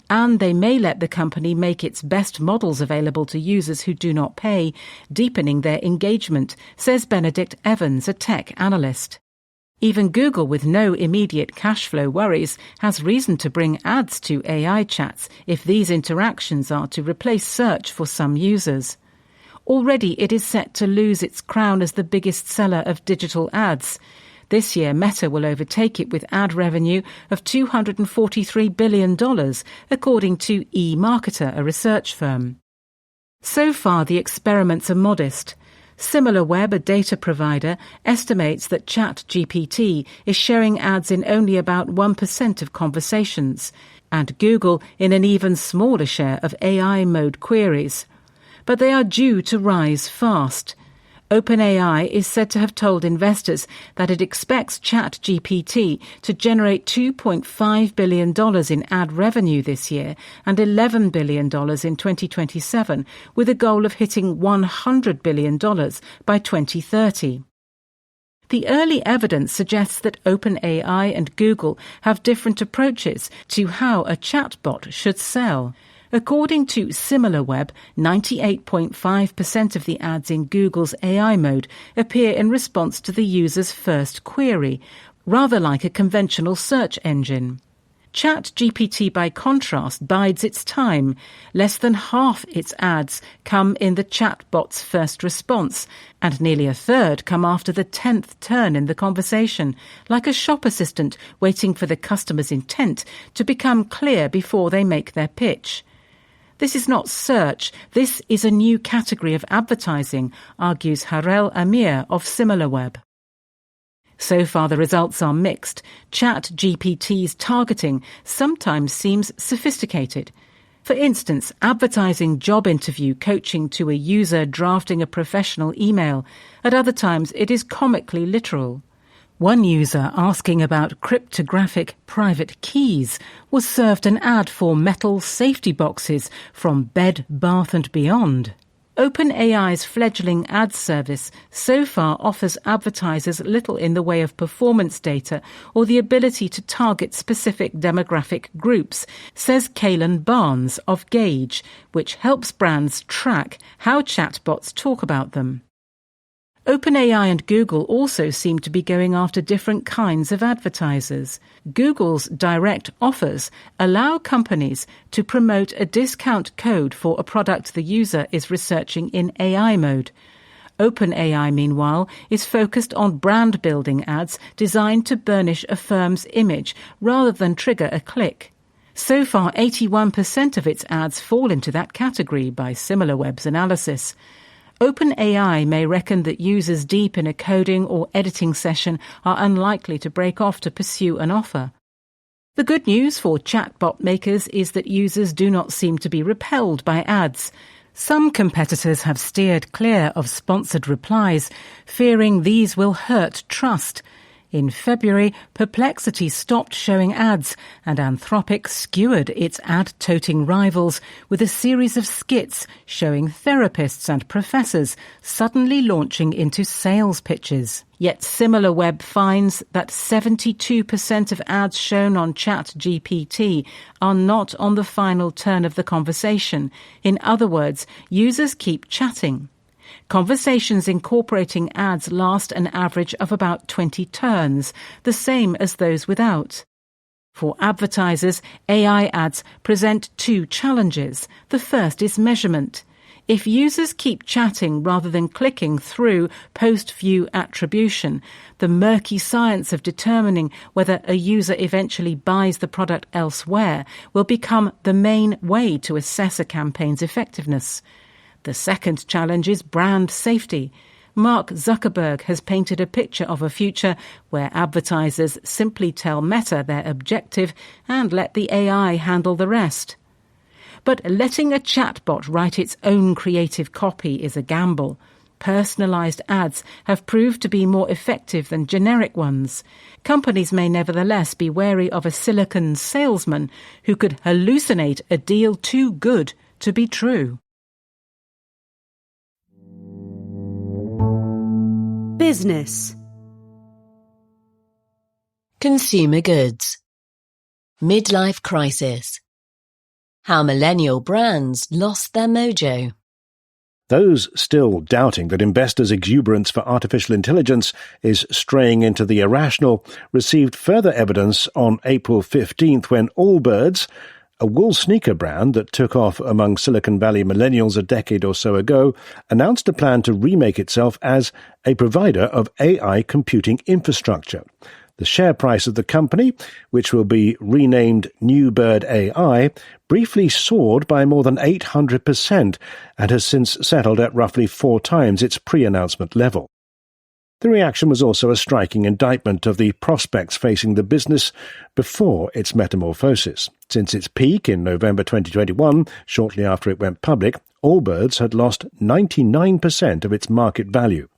and they may let the company make its best models available to users who do not pay, deepening their engagement, says Benedict Evans, a tech analyst. Even Google, with no immediate cash flow worries, has reason to bring ads to AI chats if these interactions are to replace search for some users. Already it is set to lose its crown as the biggest seller of digital ads. This year, Meta will overtake it with ad revenue of $243 billion, according to eMarketer, a research firm. So far, the experiments are modest. SimilarWeb, a data provider, estimates that ChatGPT is showing ads in only about 1% of conversations, and Google in an even smaller share of AI-mode queries. But they are due to rise fast. OpenAI is said to have told investors that it expects ChatGPT to generate $2.5 billion in ad revenue this year and $11 billion in 2027, with a goal of hitting $100 billion by 2030. The early evidence suggests that OpenAI and Google have different approaches to how a chatbot should sell. According to SimilarWeb, 98.5% of the ads in Google's AI mode appear in response to the user's first query, rather like a conventional search engine. ChatGPT, by contrast, bides its time. Less than half its ads come in the chatbot's first response, and nearly a third come after the 10th turn in the conversation, like a shop assistant waiting for the customer's intent to become clear before they make their pitch. This is not search, this is a new category of advertising, argues Harel Amir of SimilarWeb. So far the results are mixed. ChatGPT's targeting sometimes seems sophisticated. For instance, advertising job interview coaching to a user drafting a professional email. At other times it is comically literal. One user asking about cryptographic private keys was served an ad for metal safety boxes from Bed Bath & Beyond. OpenAI's fledgling ad service so far offers advertisers little in the way of performance data or the ability to target specific demographic groups, says Kaelan Barnes of Gauge, which helps brands track how chatbots talk about them. OpenAI and Google also seem to be going after different kinds of advertisers. Google's direct offers allow companies to promote a discount code for a product the user is researching in AI mode. OpenAI, meanwhile, is focused on brand-building ads designed to burnish a firm's image rather than trigger a click. So far, 81% of its ads fall into that category by SimilarWeb's analysis. OpenAI may reckon that users deep in a coding or editing session are unlikely to break off to pursue an offer. The good news for chatbot makers is that users do not seem to be repelled by ads. Some competitors have steered clear of sponsored replies, fearing these will hurt trust. In February, Perplexity stopped showing ads, and Anthropic skewered its ad-toting rivals with a series of skits showing therapists and professors suddenly launching into sales pitches. Yet SimilarWeb finds that 72% of ads shown on ChatGPT are not on the final turn of the conversation. In other words, users keep chatting. Conversations incorporating ads last an average of about 20 turns, the same as those without. For advertisers, AI ads present two challenges. The first is measurement. If users keep chatting rather than clicking through post-view attribution, the murky science of determining whether a user eventually buys the product elsewhere will become the main way to assess a campaign's effectiveness. The second challenge is brand safety. Mark Zuckerberg has painted a picture of a future where advertisers simply tell Meta their objective and let the AI handle the rest. But letting a chatbot write its own creative copy is a gamble. Personalised ads have proved to be more effective than generic ones. Companies may nevertheless be wary of a silicon salesman who could hallucinate a deal too good to be true. Business. Consumer goods. Midlife crisis. How millennial brands lost their mojo. Those still doubting that investors' exuberance for artificial intelligence is straying into the irrational received further evidence on April 15th when Allbirds, a wool sneaker brand that took off among Silicon Valley millennials a decade or so ago, announced a plan to remake itself as a provider of AI computing infrastructure. The share price of the company, which will be renamed New Bird AI, briefly soared by more than 800% and has since settled at roughly 4 times its pre-announcement level. The reaction was also a striking indictment of the prospects facing the business before its metamorphosis. Since its peak in November 2021, shortly after it went public, Allbirds had lost 99% of its market value.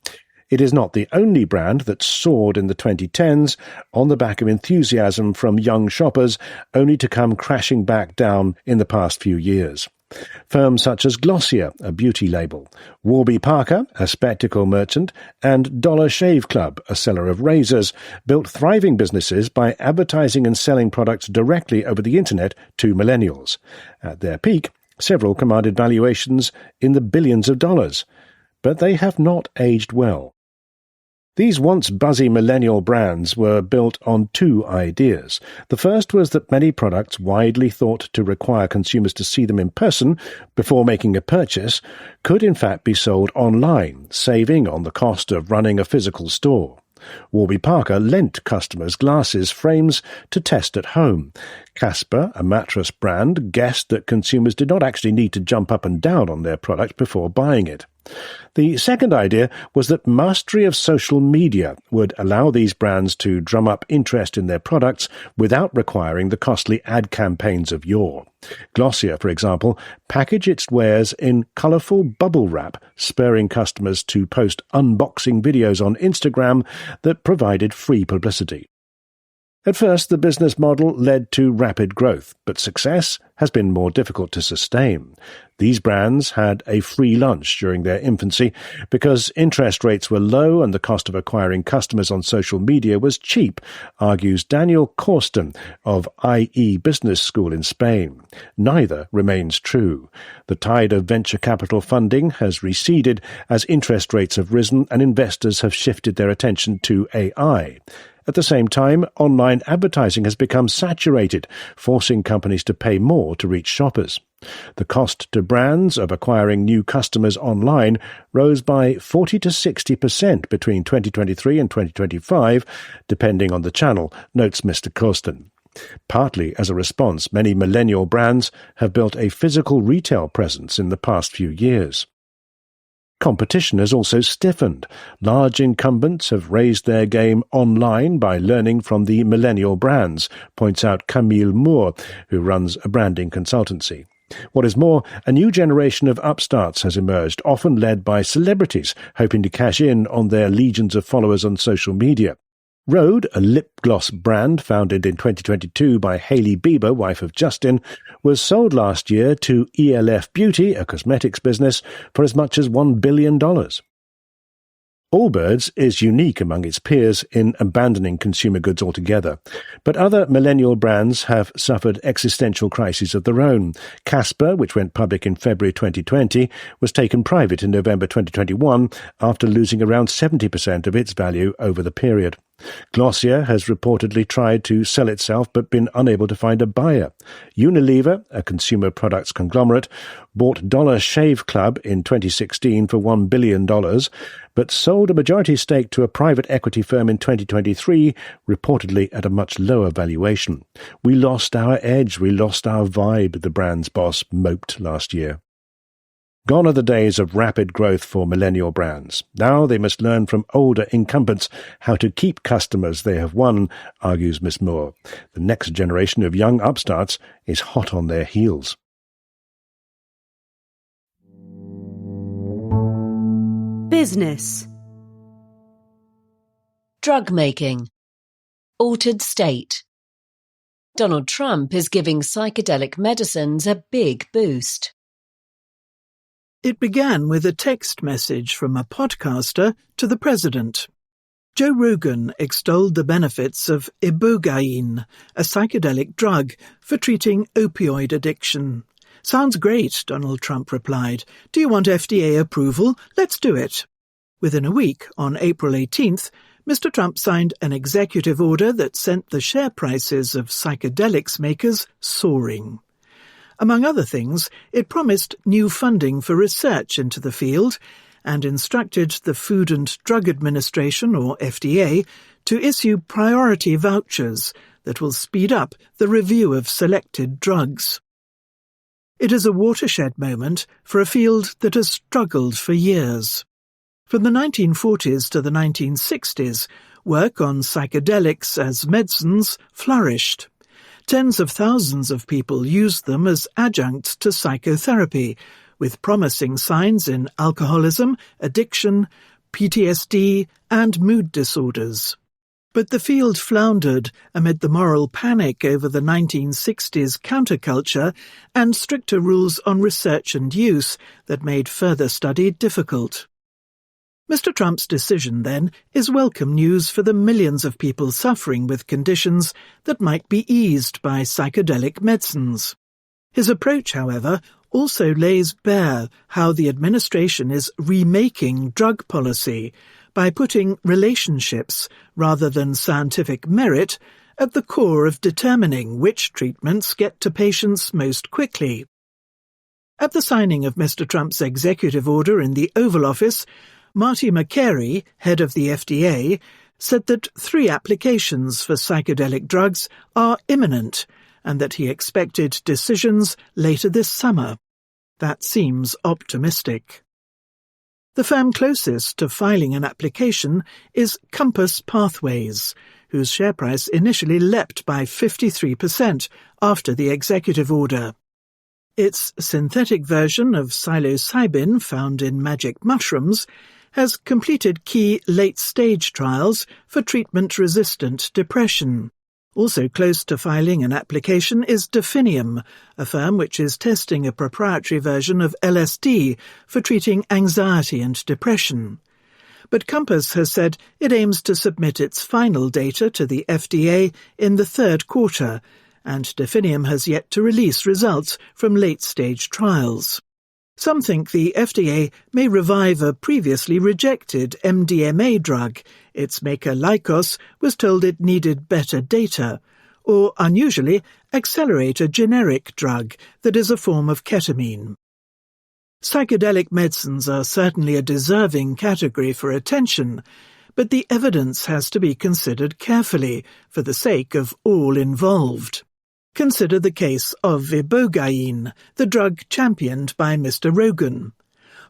It is not the only brand that soared in the 2010s on the back of enthusiasm from young shoppers, only to come crashing back down in the past few years. Firms such as Glossier, a beauty label, Warby Parker, a spectacle merchant, and Dollar Shave Club, a seller of razors, built thriving businesses by advertising and selling products directly over the internet to millennials. At their peak, several commanded valuations in the billions of dollars. But they have not aged well. These once buzzy millennial brands were built on 2 ideas. The first was that many products widely thought to require consumers to see them in person before making a purchase could in fact be sold online, saving on the cost of running a physical store. Warby Parker lent customers glasses frames to test at home. Casper, a mattress brand, guessed that consumers did not actually need to jump up and down on their product before buying it. The second idea was that mastery of social media would allow these brands to drum up interest in their products without requiring the costly ad campaigns of yore. Glossier, for example, packaged its wares in colourful bubble wrap, spurring customers to post unboxing videos on Instagram that provided free publicity. At first, the business model led to rapid growth, but success has been more difficult to sustain. These brands had a free lunch during their infancy because interest rates were low and the cost of acquiring customers on social media was cheap, argues Daniel Corsten of IE Business School in Spain. Neither remains true. The tide of venture capital funding has receded as interest rates have risen and investors have shifted their attention to AI. At the same time, online advertising has become saturated, forcing companies to pay more to reach shoppers. The cost to brands of acquiring new customers online rose by 40 to 60% between 2023 and 2025, depending on the channel, notes Mr. Corsten. Partly as a response, many millennial brands have built a physical retail presence in the past few years. Competition has also stiffened. Large incumbents have raised their game online by learning from the millennial brands, points out Camille Moore, who runs a branding consultancy. What is more, a new generation of upstarts has emerged, often led by celebrities, hoping to cash in on their legions of followers on social media. Rhode, a lip gloss brand founded in 2022 by Hailey Bieber, wife of Justin, was sold last year to ELF Beauty, a cosmetics business, for as much as $1 billion. Allbirds is unique among its peers in abandoning consumer goods altogether, but other millennial brands have suffered existential crises of their own. Casper, which went public in February 2020, was taken private in November 2021 after losing around 70% of its value over the period. Glossier has reportedly tried to sell itself but been unable to find a buyer. Unilever, a consumer products conglomerate, bought Dollar Shave Club in 2016 for $1 billion, but sold a majority stake to a private equity firm in 2023, reportedly at a much lower valuation. "We lost our edge, we lost our vibe," the brand's boss moped last year. Gone are the days of rapid growth for millennial brands. Now they must learn from older incumbents how to keep customers they have won, argues Miss Moore. The next generation of young upstarts is hot on their heels. Business. Drug making. Altered state. Donald Trump is giving psychedelic medicines a big boost. It began with a text message from a podcaster to the president. Joe Rogan extolled the benefits of ibogaine, a psychedelic drug for treating opioid addiction. "Sounds great," Donald Trump replied. "Do you want FDA approval? Let's do it." Within a week, on April 18th, Mr. Trump signed an executive order that sent the share prices of psychedelics makers soaring. Among other things, it promised new funding for research into the field and instructed the Food and Drug Administration, or FDA, to issue priority vouchers that will speed up the review of selected drugs. It is a watershed moment for a field that has struggled for years. From the 1940s to the 1960s, work on psychedelics as medicines flourished. Tens of thousands of people used them as adjuncts to psychotherapy, with promising signs in alcoholism, addiction, PTSD, and mood disorders. But the field floundered amid the moral panic over the 1960s counterculture and stricter rules on research and use that made further study difficult. Mr. Trump's decision, then, is welcome news for the millions of people suffering with conditions that might be eased by psychedelic medicines. His approach, however, also lays bare how the administration is remaking drug policy by putting relationships, rather than scientific merit, at the core of determining which treatments get to patients most quickly. At the signing of Mr. Trump's executive order in the Oval Office, Marty Makary, head of the FDA, said that 3 applications for psychedelic drugs are imminent and that he expected decisions later this summer. That seems optimistic. The firm closest to filing an application is Compass Pathways, whose share price initially leapt by 53% after the executive order. Its synthetic version of psilocybin, found in magic mushrooms, has completed key late-stage trials for treatment-resistant depression. Also close to filing an application is Definium, a firm which is testing a proprietary version of LSD for treating anxiety and depression. But Compass has said it aims to submit its final data to the FDA in the 3rd quarter, and Definium has yet to release results from late-stage trials. Some think the FDA may revive a previously rejected MDMA drug. Its maker Lykos was told it needed better data, or, unusually, accelerate a generic drug that is a form of ketamine. Psychedelic medicines are certainly a deserving category for attention, but the evidence has to be considered carefully for the sake of all involved. Consider the case of ibogaine, the drug championed by Mr. Rogan.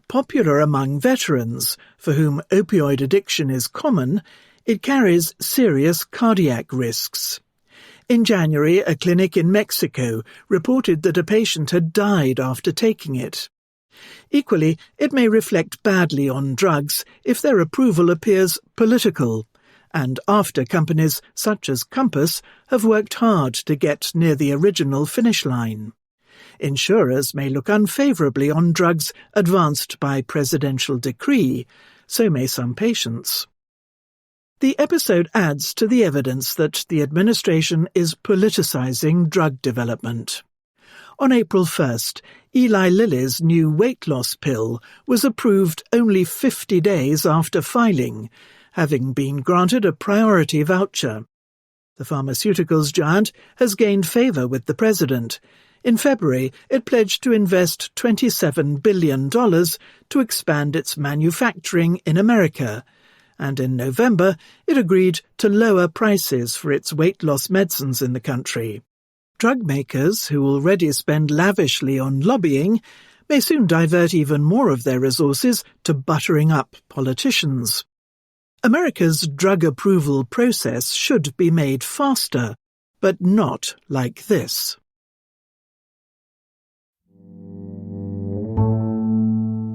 Popular among veterans, for whom opioid addiction is common, it carries serious cardiac risks. In January, a clinic in Mexico reported that a patient had died after taking it. Equally, it may reflect badly on drugs if their approval appears political, and after companies such as Compass have worked hard to get near the original finish line. Insurers may look unfavourably on drugs advanced by presidential decree, so may some patients. The episode adds to the evidence that the administration is politicising drug development. On April 1st, Eli Lilly's new weight loss pill was approved only 50 days after filing, having been granted a priority voucher. The pharmaceuticals giant has gained favour with the president. In February, it pledged to invest $27 billion to expand its manufacturing in America, and in November it agreed to lower prices for its weight loss medicines in the country. Drug makers, who already spend lavishly on lobbying, may soon divert even more of their resources to buttering up politicians. America's drug approval process should be made faster, but not like this.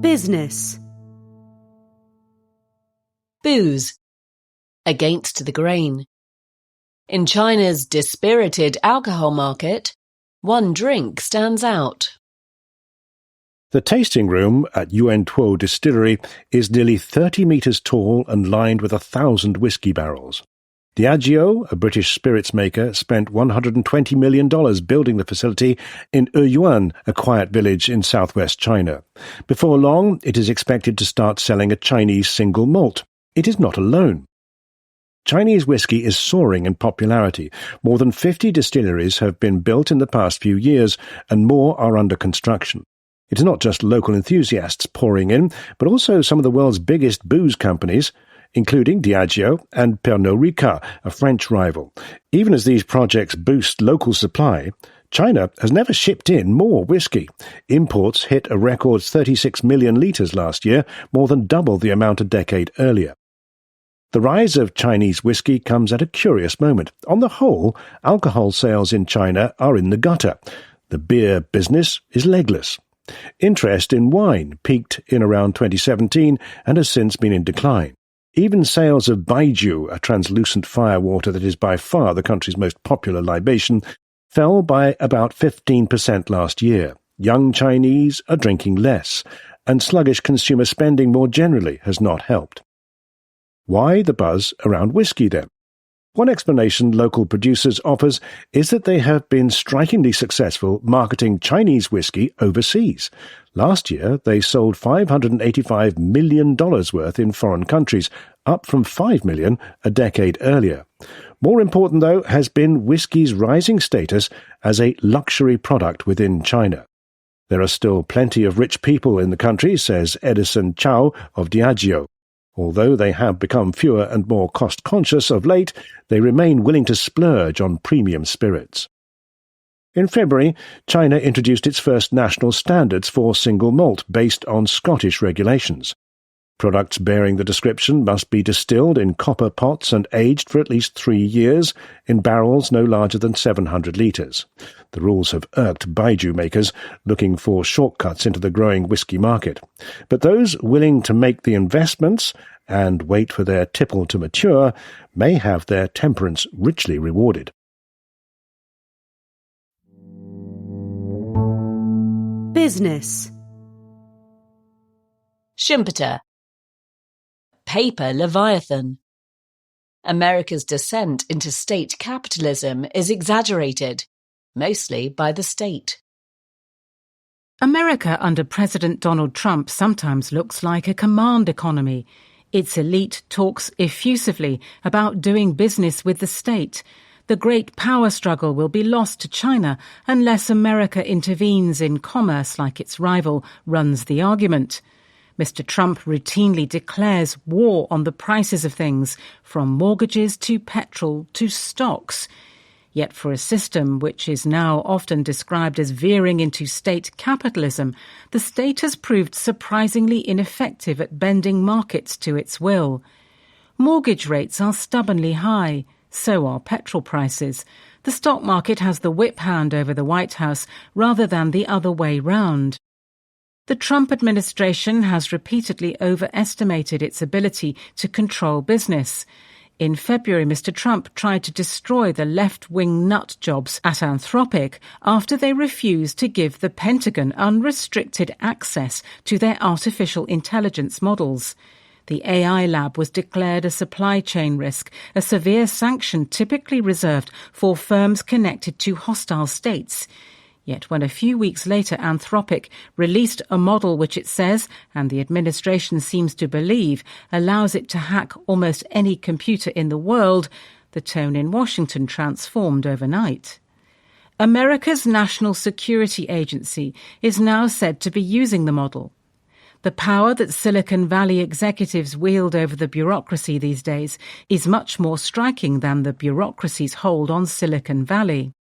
Business. Booze. Against the grain. In China's dispirited alcohol market, one drink stands out. The tasting room at Yuan Tuo Distillery is nearly 30 metres tall and lined with 1,000 whiskey barrels. Diageo, a British spirits maker, spent $120 million building the facility in Yuyuan, a quiet village in southwest China. Before long, it is expected to start selling a Chinese single malt. It is not alone. Chinese whiskey is soaring in popularity. More than 50 distilleries have been built in the past few years, and more are under construction. It is not just local enthusiasts pouring in, but also some of the world's biggest booze companies. including Diageo and Pernod Ricard, a French rival. Even as these projects boost local supply, China has never shipped in more whiskey. Imports hit a record 36 million litres last year, more than double the amount a decade earlier. The rise of Chinese whiskey comes at a curious moment. On the whole, alcohol sales in China are in the gutter. The beer business is legless. Interest in wine peaked in around 2017 and has since been in decline. Even sales of baijiu, a translucent firewater that is by far the country's most popular libation, fell by about 15% last year. Young Chinese are drinking less, and sluggish consumer spending more generally has not helped. Why the buzz around whiskey, then? One explanation local producers offers is that they have been strikingly successful marketing Chinese whiskey overseas. Last year, they sold $585 million worth in foreign countries, up from $5 million a decade earlier. More important, though, has been whiskey's rising status as a luxury product within China. There are still plenty of rich people in the country, says Edison Chow of Diageo. Although they have become fewer and more cost-conscious of late, they remain willing to splurge on premium spirits. In February, China introduced its first national standards for single malt based on Scottish regulations. Products bearing the description must be distilled in copper pots and aged for at least 3 years in barrels no larger than 700 litres. The rules have irked baijiu makers looking for shortcuts into the growing whisky market. But those willing to make the investments and wait for their tipple to mature may have their temperance richly rewarded. Business. Schumpeter. Paper Leviathan. America's descent into state capitalism is exaggerated, mostly by the state. America under President Donald Trump sometimes looks like a command economy. Its elite talks effusively about doing business with the state. The great power struggle will be lost to China unless America intervenes in commerce like its rival, runs the argument. Mr. Trump routinely declares war on the prices of things, from mortgages to petrol to stocks. Yet for a system which is now often described as veering into state capitalism, the state has proved surprisingly ineffective at bending markets to its will. Mortgage rates are stubbornly high, so are petrol prices. The stock market has the whip hand over the White House rather than the other way round. The Trump administration has repeatedly overestimated its ability to control business. In February, Mr. Trump tried to destroy the left-wing nut jobs at Anthropic after they refused to give the Pentagon unrestricted access to their artificial intelligence models. The AI lab was declared a supply chain risk, a severe sanction typically reserved for firms connected to hostile states. Yet when a few weeks later Anthropic released a model which it says, and the administration seems to believe, allows it to hack almost any computer in the world, the tone in Washington transformed overnight. America's National Security Agency is now said to be using the model. The power that Silicon Valley executives wield over the bureaucracy these days is much more striking than the bureaucracy's hold on Silicon Valley.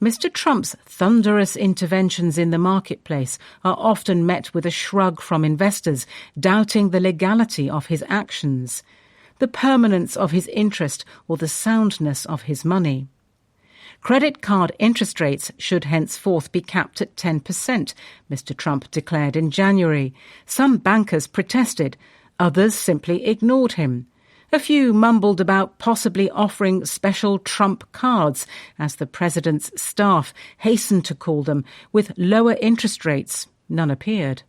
Mr. Trump's thunderous interventions in the marketplace are often met with a shrug from investors, doubting the legality of his actions, the permanence of his interest, or the soundness of his money. Credit card interest rates should henceforth be capped at 10%, Mr. Trump declared in January. Some bankers protested, others simply ignored him. A few mumbled about possibly offering special Trump cards, as the president's staff hastened to call them, with lower interest rates. None appeared.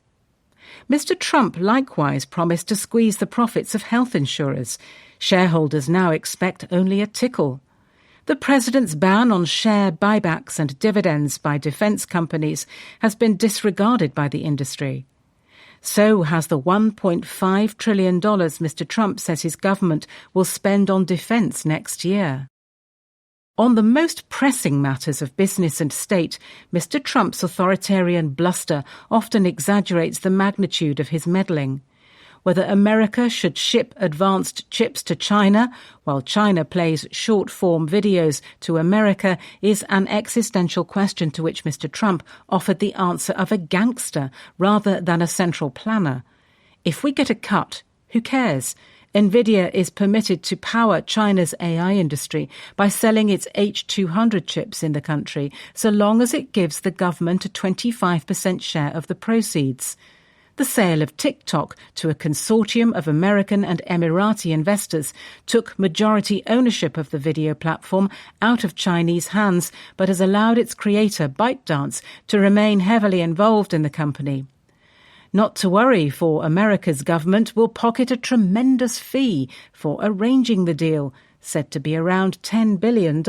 Mr. Trump likewise promised to squeeze the profits of health insurers. Shareholders now expect only a tickle. The president's ban on share buybacks and dividends by defense companies has been disregarded by the industry. So has the $1.5 trillion Mr. Trump says his government will spend on defense next year. On the most pressing matters of business and state, Mr. Trump's authoritarian bluster often exaggerates the magnitude of his meddling. whether America should ship advanced chips to China while China plays short-form videos to America is an existential question to which Mr. Trump offered the answer of a gangster rather than a central planner. If we get a cut, who cares? Nvidia is permitted to power China's AI industry by selling its H200 chips in the country, so long as it gives the government a 25% share of the proceeds. The sale of TikTok to a consortium of American and Emirati investors took majority ownership of the video platform out of Chinese hands, but has allowed its creator, ByteDance, to remain heavily involved in the company. Not to worry, for America's government will pocket a tremendous fee for arranging the deal, said to be around $10 billion.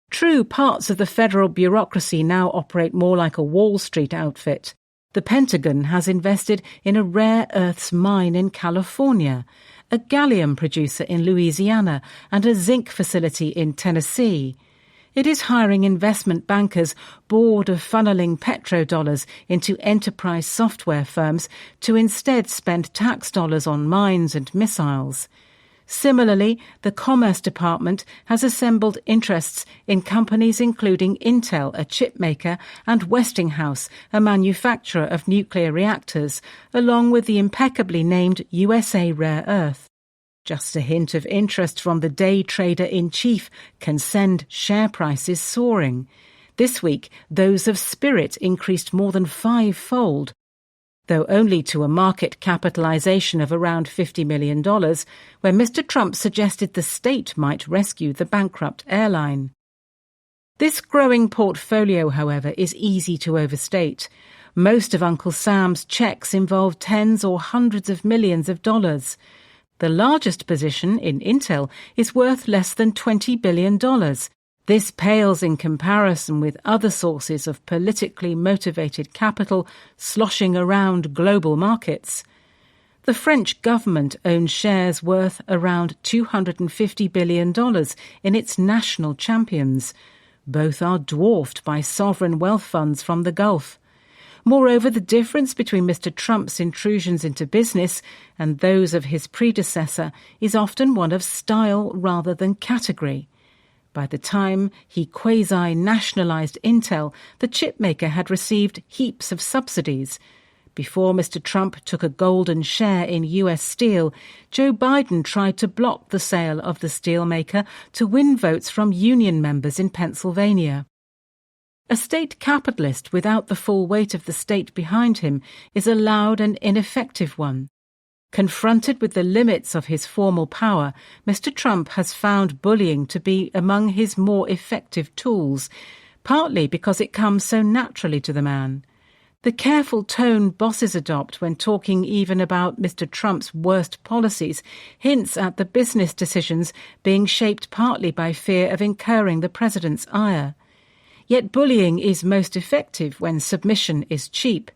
True, parts of the federal bureaucracy now operate more like a Wall Street outfit. The Pentagon has invested in a rare earths mine in California, a gallium producer in Louisiana, and a zinc facility in Tennessee. It is hiring investment bankers bored of funneling petrodollars into enterprise software firms to instead spend tax dollars on mines and missiles. Similarly, the Commerce Department has assembled interests in companies including Intel, a chip maker, and Westinghouse, a manufacturer of nuclear reactors, along with the impeccably named USA Rare Earth. Just a hint of interest from the day trader-in-chief can send share prices soaring. This week, those of Spirit increased more than 5-fold, though only to a market capitalization of around $50 million, where Mr. Trump suggested the state might rescue the bankrupt airline. This growing portfolio, however, is easy to overstate. Most of Uncle Sam's checks involve tens or hundreds of millions of dollars. The largest position, in Intel, is worth less than $20 billion. This pales in comparison with other sources of politically motivated capital sloshing around global markets. The French government owns shares worth around $250 billion in its national champions. Both are dwarfed by sovereign wealth funds from the Gulf. Moreover, the difference between Mr. Trump's intrusions into business and those of his predecessor is often one of style rather than category. By the time he quasi-nationalized Intel, the chipmaker had received heaps of subsidies. Before Mr. Trump took a golden share in U.S. Steel, Joe Biden tried to block the sale of the steelmaker to win votes from union members in Pennsylvania. A state capitalist without the full weight of the state behind him is a loud and ineffective one. Confronted with the limits of his formal power, Mr. Trump has found bullying to be among his more effective tools, partly because it comes so naturally to the man. The careful tone bosses adopt when talking even about Mr. Trump's worst policies hints at the business decisions being shaped partly by fear of incurring the president's ire. Yet bullying is most effective when submission is cheap.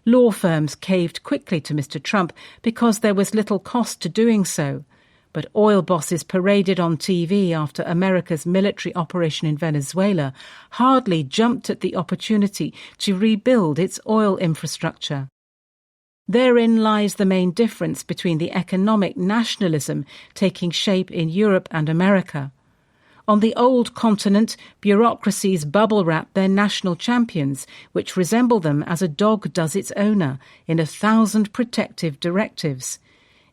Law firms caved quickly to Mr. Trump because there was little cost to doing so. But oil bosses paraded on TV after America's military operation in Venezuela hardly jumped at the opportunity to rebuild its oil infrastructure. Therein lies the main difference between the economic nationalism taking shape in Europe and America. On the old continent, bureaucracies bubble-wrap their national champions, which resemble them as a dog does its owner, in 1,000 protective directives.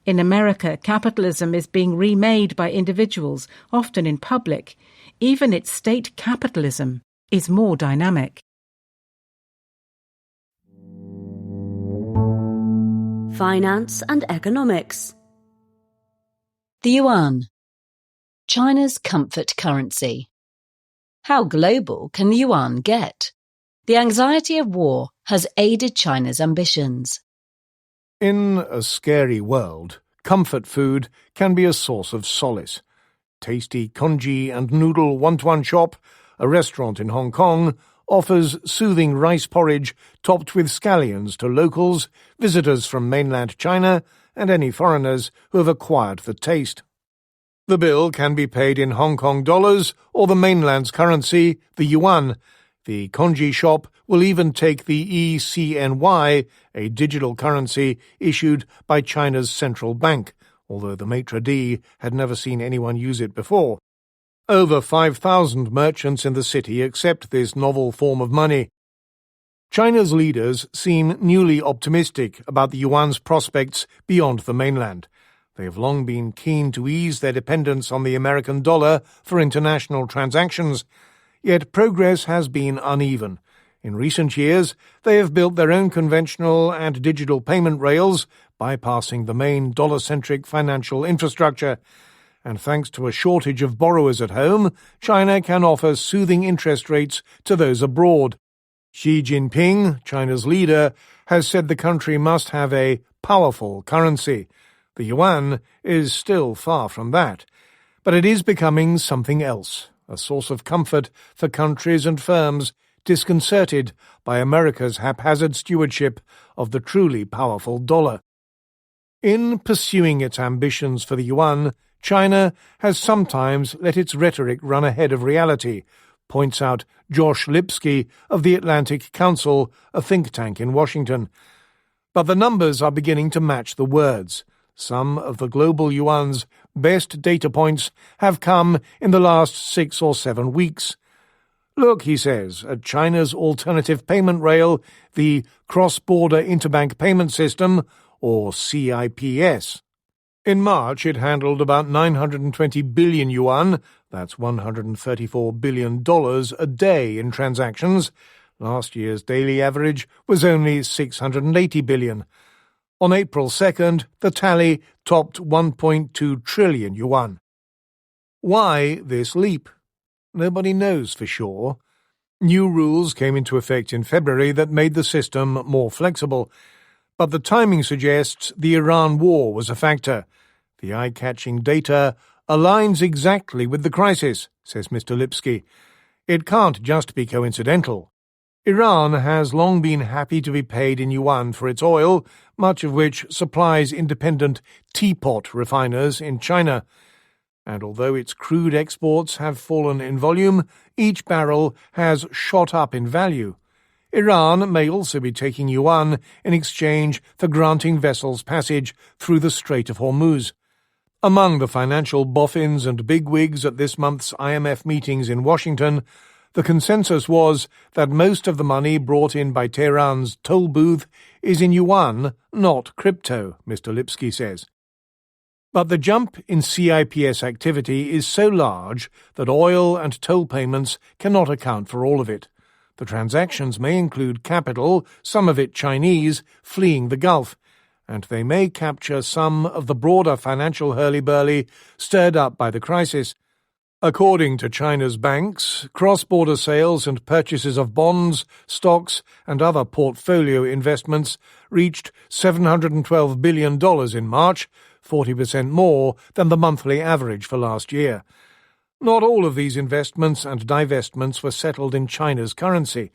In America, capitalism is being remade by individuals, often in public. Even its state capitalism is more dynamic. Finance and economics. The yuan, China's comfort currency. How global can the yuan get? The anxiety of war has aided China's ambitions. In a scary world, comfort food can be a source of solace. Tasty congee and noodle one-to-one shop, a restaurant in Hong Kong, offers soothing rice porridge topped with scallions to locals, visitors from mainland China, and any foreigners who have acquired the taste. The bill can be paid in Hong Kong dollars or the mainland's currency, the yuan. The Konji shop will even take the ECNY, a digital currency issued by China's central bank, although the maitre d' had never seen anyone use it before. Over 5,000 merchants in the city accept this novel form of money. China's leaders seem newly optimistic about the yuan's prospects beyond the mainland. They have long been keen to ease their dependence on the American dollar for international transactions, yet progress has been uneven. In recent years, they have built their own conventional and digital payment rails, bypassing the main dollar-centric financial infrastructure. And thanks to a shortage of borrowers at home, China can offer soothing interest rates to those abroad. Xi Jinping, China's leader, has said the country must have a powerful currency. The yuan is still far from that, but it is becoming something else, a source of comfort for countries and firms disconcerted by America's haphazard stewardship of the truly powerful dollar. In pursuing its ambitions for the yuan, China has sometimes let its rhetoric run ahead of reality, points out Josh Lipsky of the Atlantic Council, a think tank in Washington. But the numbers are beginning to match the words. Some of the global yuan's best data points have come in the last 6 or 7 weeks. Look, he says, at China's alternative payment rail, the Cross-Border Interbank Payment System, or CIPS. In March, it handled about 920 billion yuan, that's $134 billion a day in transactions. Last year's daily average was only 680 billion. On April 2nd, the tally topped 1.2 trillion yuan. Why this leap? Nobody knows for sure. New rules came into effect in February that made the system more flexible, but the timing suggests the Iran war was a factor. The eye-catching data aligns exactly with the crisis, says Mr. Lipsky. It can't just be coincidental. Iran has long been happy to be paid in yuan for its oil, much of which supplies independent teapot refiners in China. And although its crude exports have fallen in volume, each barrel has shot up in value. Iran may also be taking yuan in exchange for granting vessels passage through the Strait of Hormuz. Among the financial boffins and bigwigs at this month's IMF meetings in Washington, the consensus was that most of the money brought in by Tehran's toll booth is in yuan, not crypto, Mr. Lipsky says. But the jump in CIPS activity is so large that oil and toll payments cannot account for all of it. The transactions may include capital, some of it Chinese, fleeing the Gulf, and they may capture some of the broader financial hurly-burly stirred up by the crisis. According to China's banks, cross-border sales and purchases of bonds, stocks, and other portfolio investments reached $712 billion in March, 40% more than the monthly average for last year. Not all of these investments and divestments were settled in China's currency,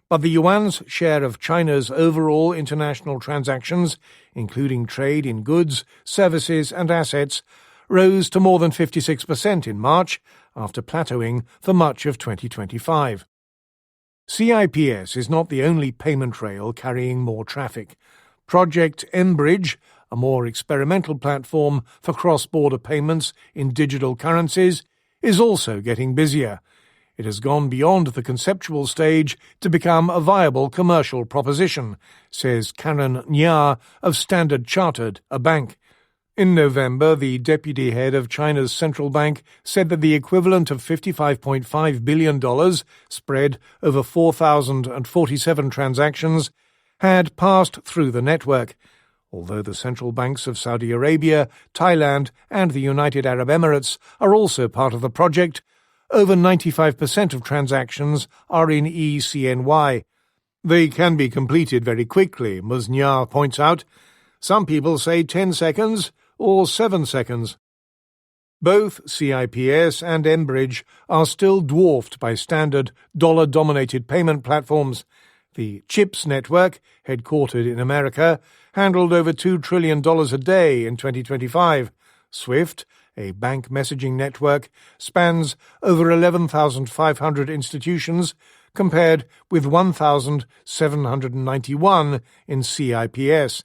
but the yuan's share of China's overall international transactions, including trade in goods, services, and assets, rose to more than 56% in March, after plateauing for much of 2025. CIPS is not the only payment rail carrying more traffic. Project Mbridge, a more experimental platform for cross-border payments in digital currencies, is also getting busier. It has gone beyond the conceptual stage to become a viable commercial proposition, says Karen Nya of Standard Chartered, a bank. In November, the deputy head of China's central bank said that the equivalent of $55.5 billion, spread over 4,047 transactions, had passed through the network. Although the central banks of Saudi Arabia, Thailand, and the United Arab Emirates are also part of the project, over 95% of transactions are in ECNY. They can be completed very quickly, Ms. Nya points out. Some people say 10 seconds or 7 seconds. Both CIPS and Mbridge are still dwarfed by standard dollar-dominated payment platforms. The CHIPS network, headquartered in America, handled over $2 trillion a day in 2025. SWIFT, a bank messaging network, spans over 11,500 institutions, compared with 1,791 in CIPS.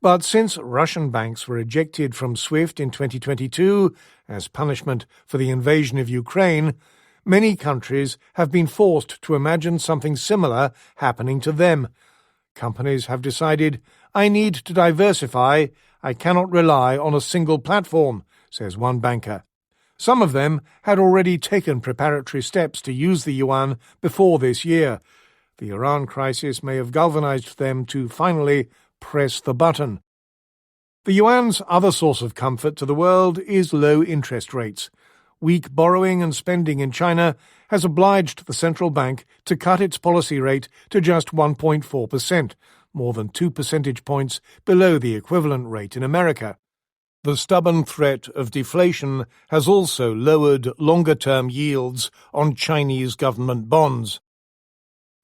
But since Russian banks were ejected from SWIFT in 2022 as punishment for the invasion of Ukraine, many countries have been forced to imagine something similar happening to them. Companies have decided, I need to diversify, I cannot rely on a single platform, says one banker. Some of them had already taken preparatory steps to use the yuan before this year. The Iran crisis may have galvanized them to finally press the button. The yuan's other source of comfort to the world is low interest rates. Weak borrowing and spending in China has obliged the central bank to cut its policy rate to just 1.4%, more than 2 percentage points below the equivalent rate in America. The stubborn threat of deflation has also lowered longer-term yields on Chinese government bonds.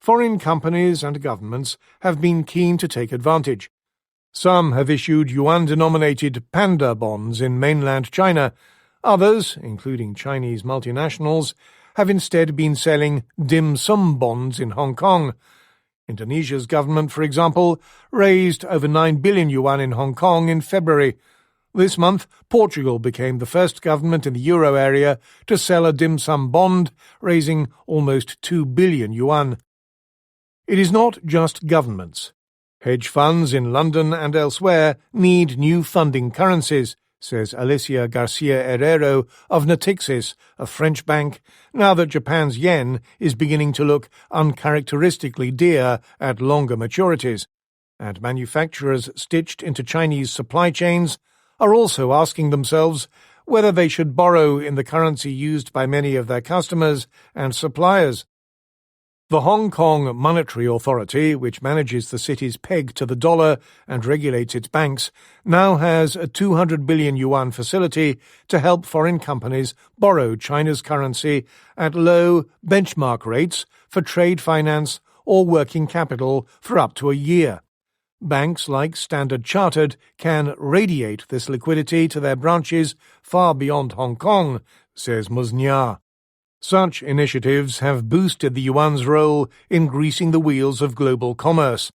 Foreign companies and governments have been keen to take advantage. Some have issued yuan-denominated panda bonds in mainland China. Others, including Chinese multinationals, have instead been selling dim sum bonds in Hong Kong. Indonesia's government, for example, raised over 9 billion yuan in Hong Kong in February. This month, Portugal became the first government in the euro area to sell a dim sum bond, raising almost 2 billion yuan. It is not just governments. Hedge funds in London and elsewhere need new funding currencies, says Alicia Garcia Herrero of Natixis, a French bank, now that Japan's yen is beginning to look uncharacteristically dear at longer maturities. And manufacturers stitched into Chinese supply chains are also asking themselves whether they should borrow in the currency used by many of their customers and suppliers. The Hong Kong Monetary Authority, which manages the city's peg to the dollar and regulates its banks, now has a 200 billion yuan facility to help foreign companies borrow China's currency at low benchmark rates for trade finance or working capital for up to a year. Banks like Standard Chartered can radiate this liquidity to their branches far beyond Hong Kong, says Musnia. Such initiatives have boosted the yuan's role in greasing the wheels of global commerce.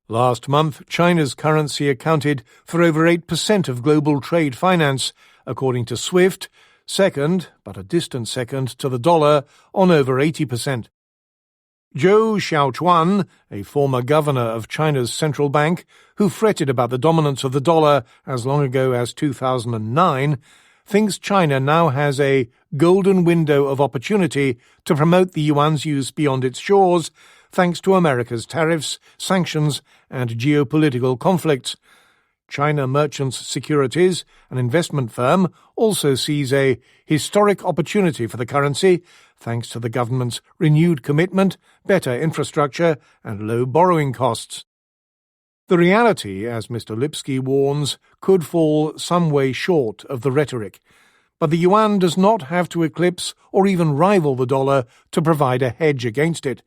Last month, China's currency accounted for over 8% of global trade finance, according to SWIFT, second, but a distant second, to the dollar on over 80%. Zhou Xiaochuan, a former governor of China's central bank, who fretted about the dominance of the dollar as long ago as 2009, thinks China now has a golden window of opportunity to promote the yuan's use beyond its shores, thanks to America's tariffs, sanctions, and geopolitical conflicts. China Merchants Securities, an investment firm, also sees a historic opportunity for the currency, thanks to the government's renewed commitment, better infrastructure, and low borrowing costs. The reality, as Mr. Lipsky warns, could fall some way short of the rhetoric. But the yuan does not have to eclipse or even rival the dollar to provide a hedge against it.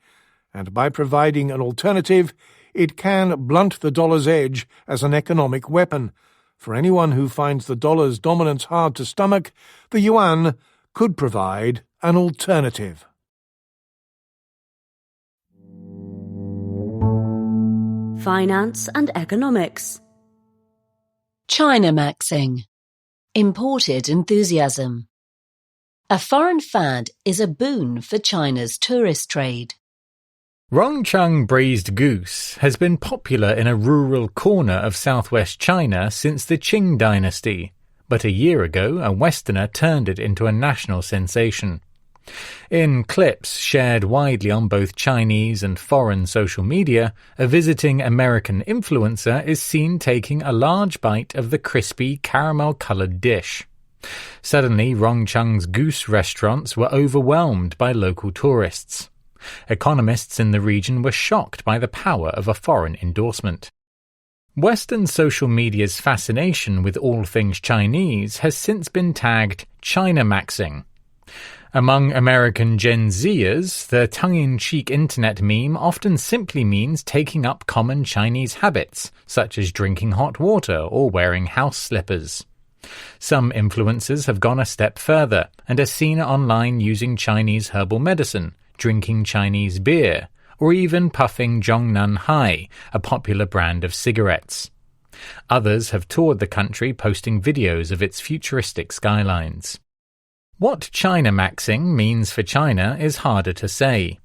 And by providing an alternative, it can blunt the dollar's edge as an economic weapon. For anyone who finds the dollar's dominance hard to stomach, the yuan could provide an alternative. Finance and economics. China maxing. Imported enthusiasm. A foreign fad is a boon for China's tourist trade. Rongcheng braised goose has been popular in a rural corner of southwest China since the Qing dynasty, but a year ago a Westerner turned it into a national sensation. In clips shared widely on both Chinese and foreign social media, a visiting American influencer is seen taking a large bite of the crispy caramel-coloured dish. Suddenly, Rongcheng's goose restaurants were overwhelmed by local tourists. Economists in the region were shocked by the power of a foreign endorsement. Western social media's fascination with all things Chinese has since been tagged China maxing. Among American Gen Zers, the tongue-in-cheek internet meme often simply means taking up common Chinese habits, such as drinking hot water or wearing house slippers. Some influencers have gone a step further and are seen online using Chinese herbal medicine, drinking Chinese beer, or even puffing Zhongnan Hai, a popular brand of cigarettes. Others have toured the country posting videos of its futuristic skylines. What China maxing means for China is harder to say.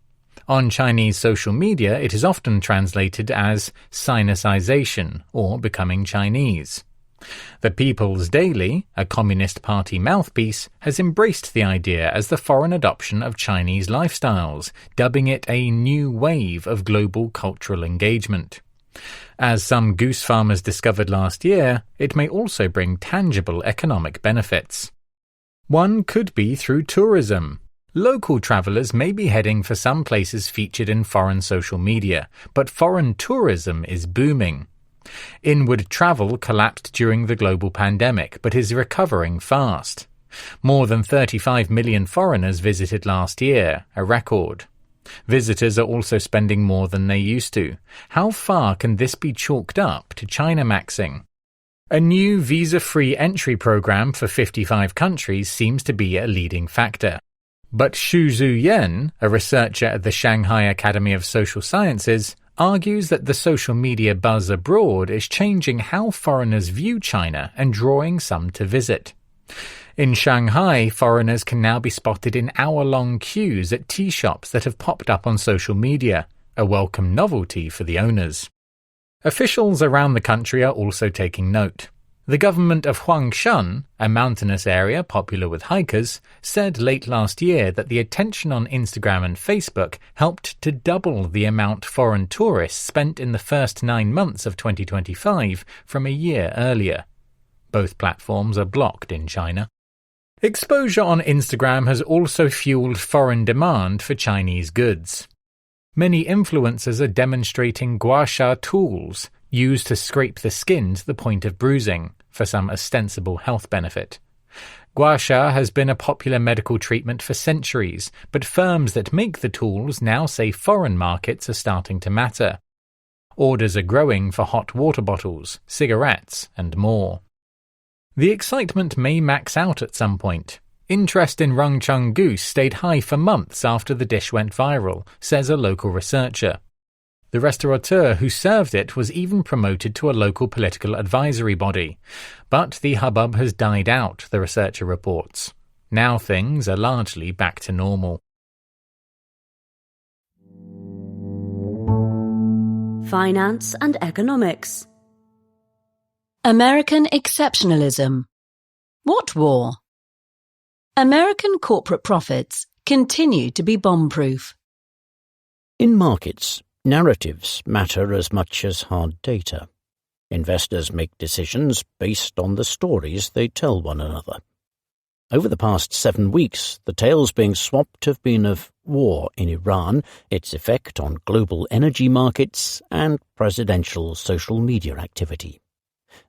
On Chinese social media, it is often translated as sinicization or becoming Chinese. The People's Daily, a Communist Party mouthpiece, has embraced the idea as the foreign adoption of Chinese lifestyles, dubbing it a new wave of global cultural engagement. As some goose farmers discovered last year, it may also bring tangible economic benefits. One could be through tourism. Local travellers may be heading for some places featured in foreign social media, but foreign tourism is booming. Inward travel collapsed during the global pandemic, but is recovering fast. More than 35 million foreigners visited last year, a record. Visitors are also spending more than they used to. How far can this be chalked up to China maxing? A new visa-free entry program for 55 countries seems to be a leading factor. But Xu Zhuyen, a researcher at the Shanghai Academy of Social Sciences, argues that the social media buzz abroad is changing how foreigners view China and drawing some to visit. In Shanghai, foreigners can now be spotted in hour-long queues at tea shops that have popped up on social media, a welcome novelty for the owners. Officials around the country are also taking note. The government of Huangshan, a mountainous area popular with hikers, said late last year that the attention on Instagram and Facebook helped to double the amount foreign tourists spent in the first 9 months of 2025 from a year earlier. Both platforms are blocked in China. Exposure on Instagram has also fueled foreign demand for Chinese goods. Many influencers are demonstrating gua sha tools used to scrape the skin to the point of bruising for some ostensible health benefit. Gua sha has been a popular medical treatment for centuries, but firms that make the tools now say foreign markets are starting to matter. Orders are growing for hot water bottles, cigarettes, and more. The excitement may max out at some point. Interest in Rangcheng goose stayed high for months after the dish went viral, says a local researcher. The restaurateur who served it was even promoted to a local political advisory body. But the hubbub has died out, the researcher reports. Now things are largely back to normal. Finance and economics. American exceptionalism. What war? American corporate profits continue to be bomb-proof. In markets, narratives matter as much as hard data. Investors make decisions based on the stories they tell one another. Over the past 7 weeks, the tales being swapped have been of war in Iran, its effect on global energy markets, and presidential social media activity.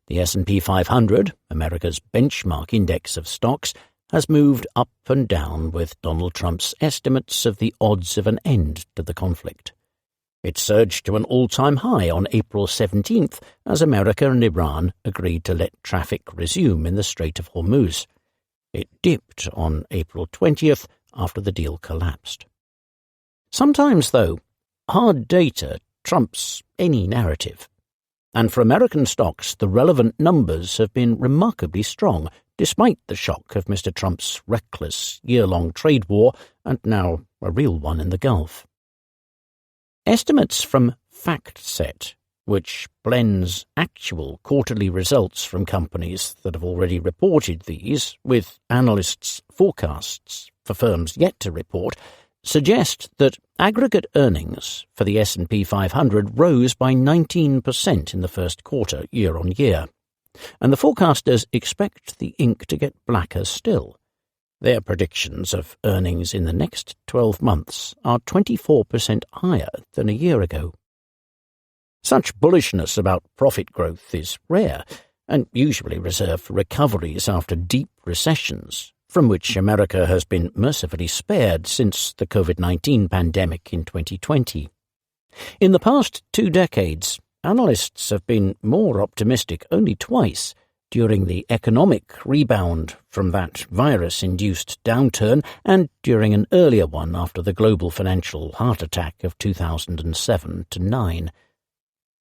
The S&P 500, America's benchmark index of stocks, has moved up and down with Donald Trump's estimates of the odds of an end to the conflict. It surged to an all-time high on April 17th as America and Iran agreed to let traffic resume in the Strait of Hormuz. It dipped on April 20th after the deal collapsed. Sometimes, though, hard data trumps any narrative. And for American stocks, the relevant numbers have been remarkably strong, despite the shock of Mr. Trump's reckless year-long trade war and now a real one in the Gulf. Estimates from FactSet, which blends actual quarterly results from companies that have already reported these with analysts' forecasts for firms yet to report, suggest that aggregate earnings for the S&P 500 rose by 19% in the first quarter year-on-year. And the forecasters expect the ink to get blacker still. Their predictions of earnings in the next 12 months are 24% higher than a year ago. Such bullishness about profit growth is rare and usually reserved for recoveries after deep recessions, from which America has been mercifully spared since the COVID-19 pandemic in 2020. In the past 2 decades, analysts have been more optimistic only twice, during the economic rebound from that virus-induced downturn and during an earlier one after the global financial heart attack of 2007-9.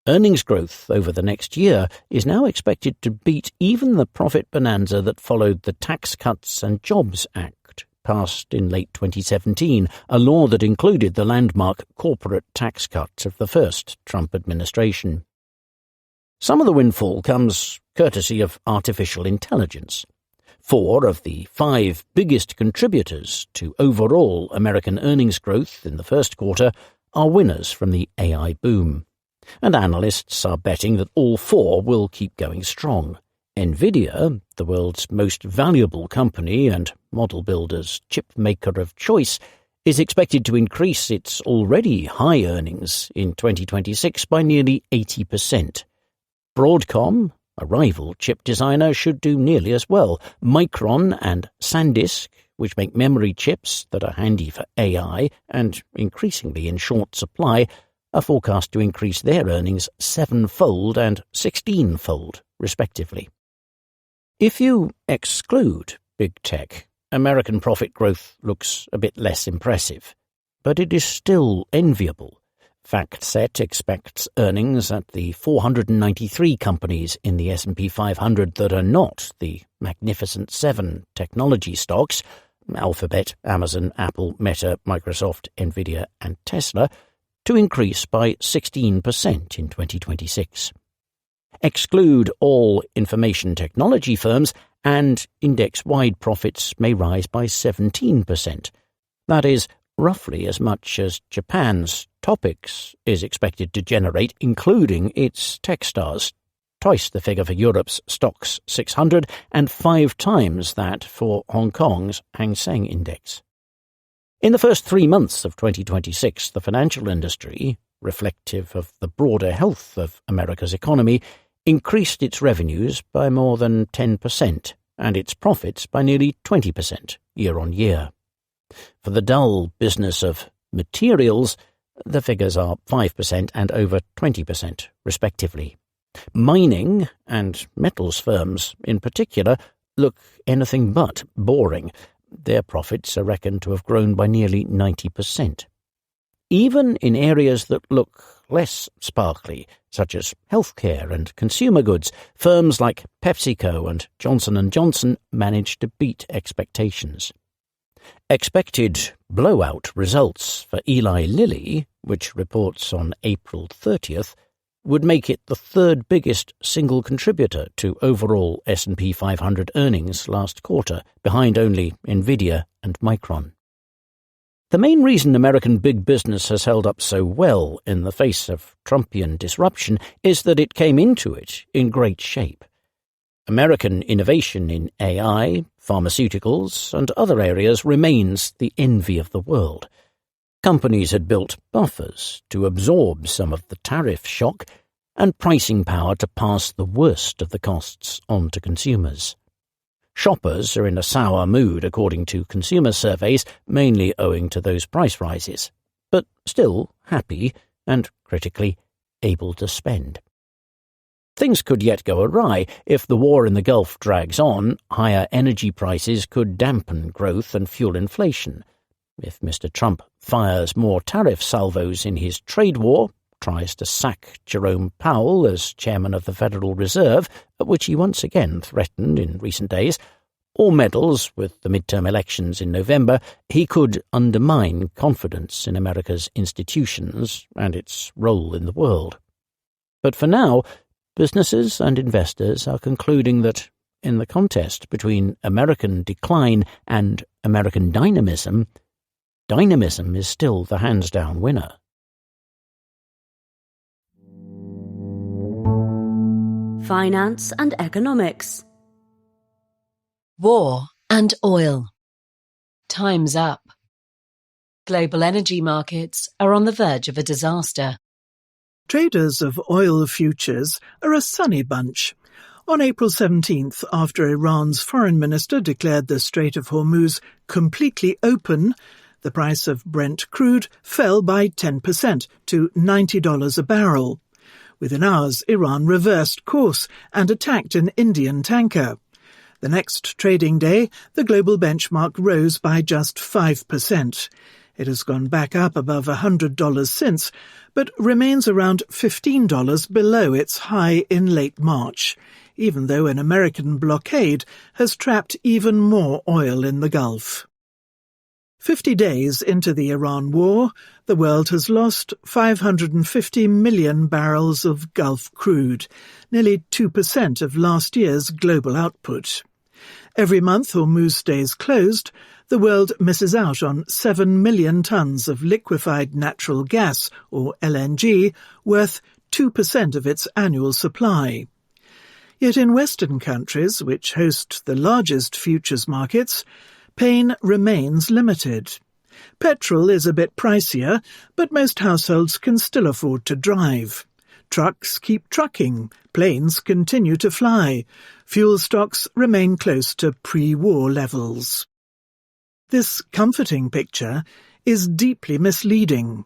Earnings growth over the next year is now expected to beat even the profit bonanza that followed the Tax Cuts and Jobs Act, passed in late 2017, a law that included the landmark corporate tax cut of the first Trump administration. Some of the windfall comes courtesy of artificial intelligence. 4 of the 5 biggest contributors to overall American earnings growth in the first quarter are winners from the AI boom. And analysts are betting that all 4 will keep going strong. NVIDIA, the world's most valuable company and model builder's chip maker of choice, is expected to increase its already high earnings in 2026 by nearly 80%. Broadcom, a rival chip designer, should do nearly as well. Micron and SanDisk, which make memory chips that are handy for AI and increasingly in short supply, are forecast to increase their earnings 7-fold and 16-fold, respectively. If you exclude big tech, American profit growth looks a bit less impressive, but it is still enviable. FactSet expects earnings at the 493 companies in the S&P 500 that are not the Magnificent 7 technology stocks, Alphabet, Amazon, Apple, Meta, Microsoft, NVIDIA and Tesla, to increase by 16% in 2026. Exclude all information technology firms and index-wide profits may rise by 17%. That is roughly as much as Japan's Topics is expected to generate, including its Techstars, twice the figure for Europe's Stoxx 600 and 5 times that for Hong Kong's Hang Seng Index. In the first 3 months of 2026, the financial industry, reflective of the broader health of America's economy, increased its revenues by more than 10% and its profits by nearly 20% year-on-year. For the dull business of materials, the figures are 5% and over 20%, respectively. Mining and metals firms, in particular, look anything but boring. Their profits are reckoned to have grown by nearly 90%. Even in areas that look less sparkly, such as healthcare and consumer goods, firms like PepsiCo and Johnson & Johnson manage to beat expectations. Expected blowout results for Eli Lilly, which reports on April 30th, would make it the 3rd biggest single contributor to overall S&P 500 earnings last quarter, behind only NVIDIA and Micron. The main reason American big business has held up so well in the face of Trumpian disruption is that it came into it in great shape. American innovation in AI, pharmaceuticals, and other areas remains the envy of the world. Companies had built buffers to absorb some of the tariff shock and pricing power to pass the worst of the costs on to consumers. Shoppers are in a sour mood, according to consumer surveys, mainly owing to those price rises, but still happy and, critically, able to spend. Things could yet go awry. If the war in the Gulf drags on, higher energy prices could dampen growth and fuel inflation. If Mr. Trump fires more tariff salvos in his trade war, tries to sack Jerome Powell as chairman of the Federal Reserve, which he once again threatened in recent days, or meddles with the midterm elections in November, he could undermine confidence in America's institutions and its role in the world. But for now, businesses and investors are concluding that, in the contest between American decline and American dynamism, dynamism is still the hands-down winner. Finance and economics. War and oil. Time's up. Global energy markets are on the verge of a disaster. Traders of oil futures are a sunny bunch. On April 17th, after Iran's foreign minister declared the Strait of Hormuz completely open, the price of Brent crude fell by 10% to $90 a barrel. Within hours, Iran reversed course and attacked an Indian tanker. The next trading day, the global benchmark rose by just 5%. It has gone back up above $100 since, but remains around $15 below its high in late March, even though an American blockade has trapped even more oil in the Gulf. 50 days into the Iran war, the world has lost 550 million barrels of Gulf crude, nearly 2% of last year's global output. Every month Hormuz stays closed, the world misses out on 7 million tons of liquefied natural gas, or LNG, worth 2% of its annual supply. Yet in Western countries, which host the largest futures markets, pain remains limited. Petrol is a bit pricier, but most households can still afford to drive. Trucks keep trucking, planes continue to fly, fuel stocks remain close to pre-war levels. This comforting picture is deeply misleading.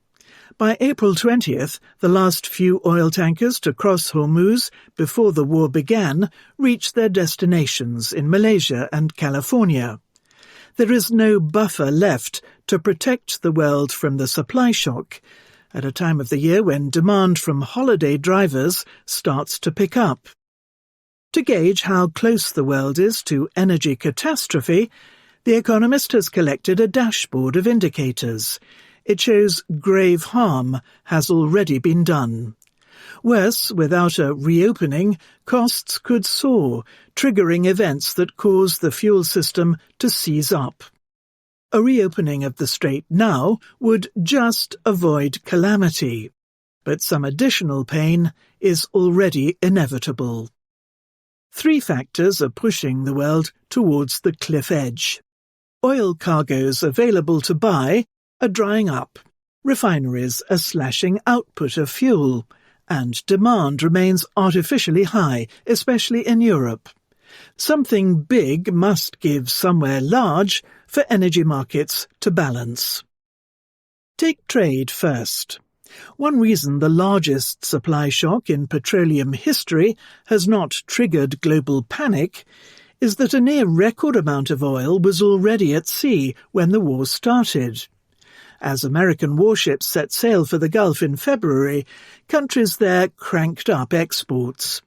By April 20th, the last few oil tankers to cross Hormuz before the war began reached their destinations in Malaysia and California. There is no buffer left to protect the world from the supply shock, at a time of the year when demand from holiday drivers starts to pick up. To gauge how close the world is to energy catastrophe, The Economist has collected a dashboard of indicators. It shows grave harm has already been done. Worse, without a reopening, costs could soar, triggering events that cause the fuel system to seize up. A reopening of the strait now would just avoid calamity, but some additional pain is already inevitable. 3 factors are pushing the world towards the cliff edge. Oil cargoes available to buy are drying up, refineries are slashing output of fuel, and demand remains artificially high, especially in Europe. Something big must give somewhere large for energy markets to balance. Take trade first. One reason the largest supply shock in petroleum history has not triggered global panic is that a near-record amount of oil was already at sea when the war started. As American warships set sail for the Gulf in February, countries there cranked up exports.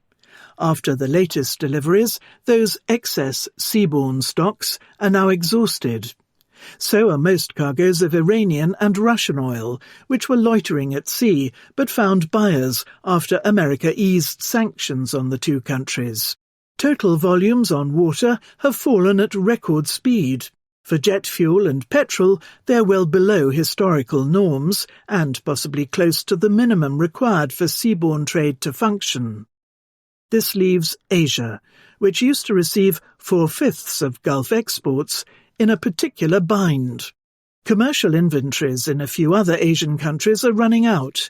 After the latest deliveries, those excess seaborne stocks are now exhausted. So are most cargoes of Iranian and Russian oil, which were loitering at sea but found buyers after America eased sanctions on the 2 countries. Total volumes on water have fallen at record speed. For jet fuel and petrol, they are well below historical norms and possibly close to the minimum required for seaborne trade to function. This leaves Asia, which used to receive 4/5 of Gulf exports, in a particular bind. Commercial inventories in a few other Asian countries are running out.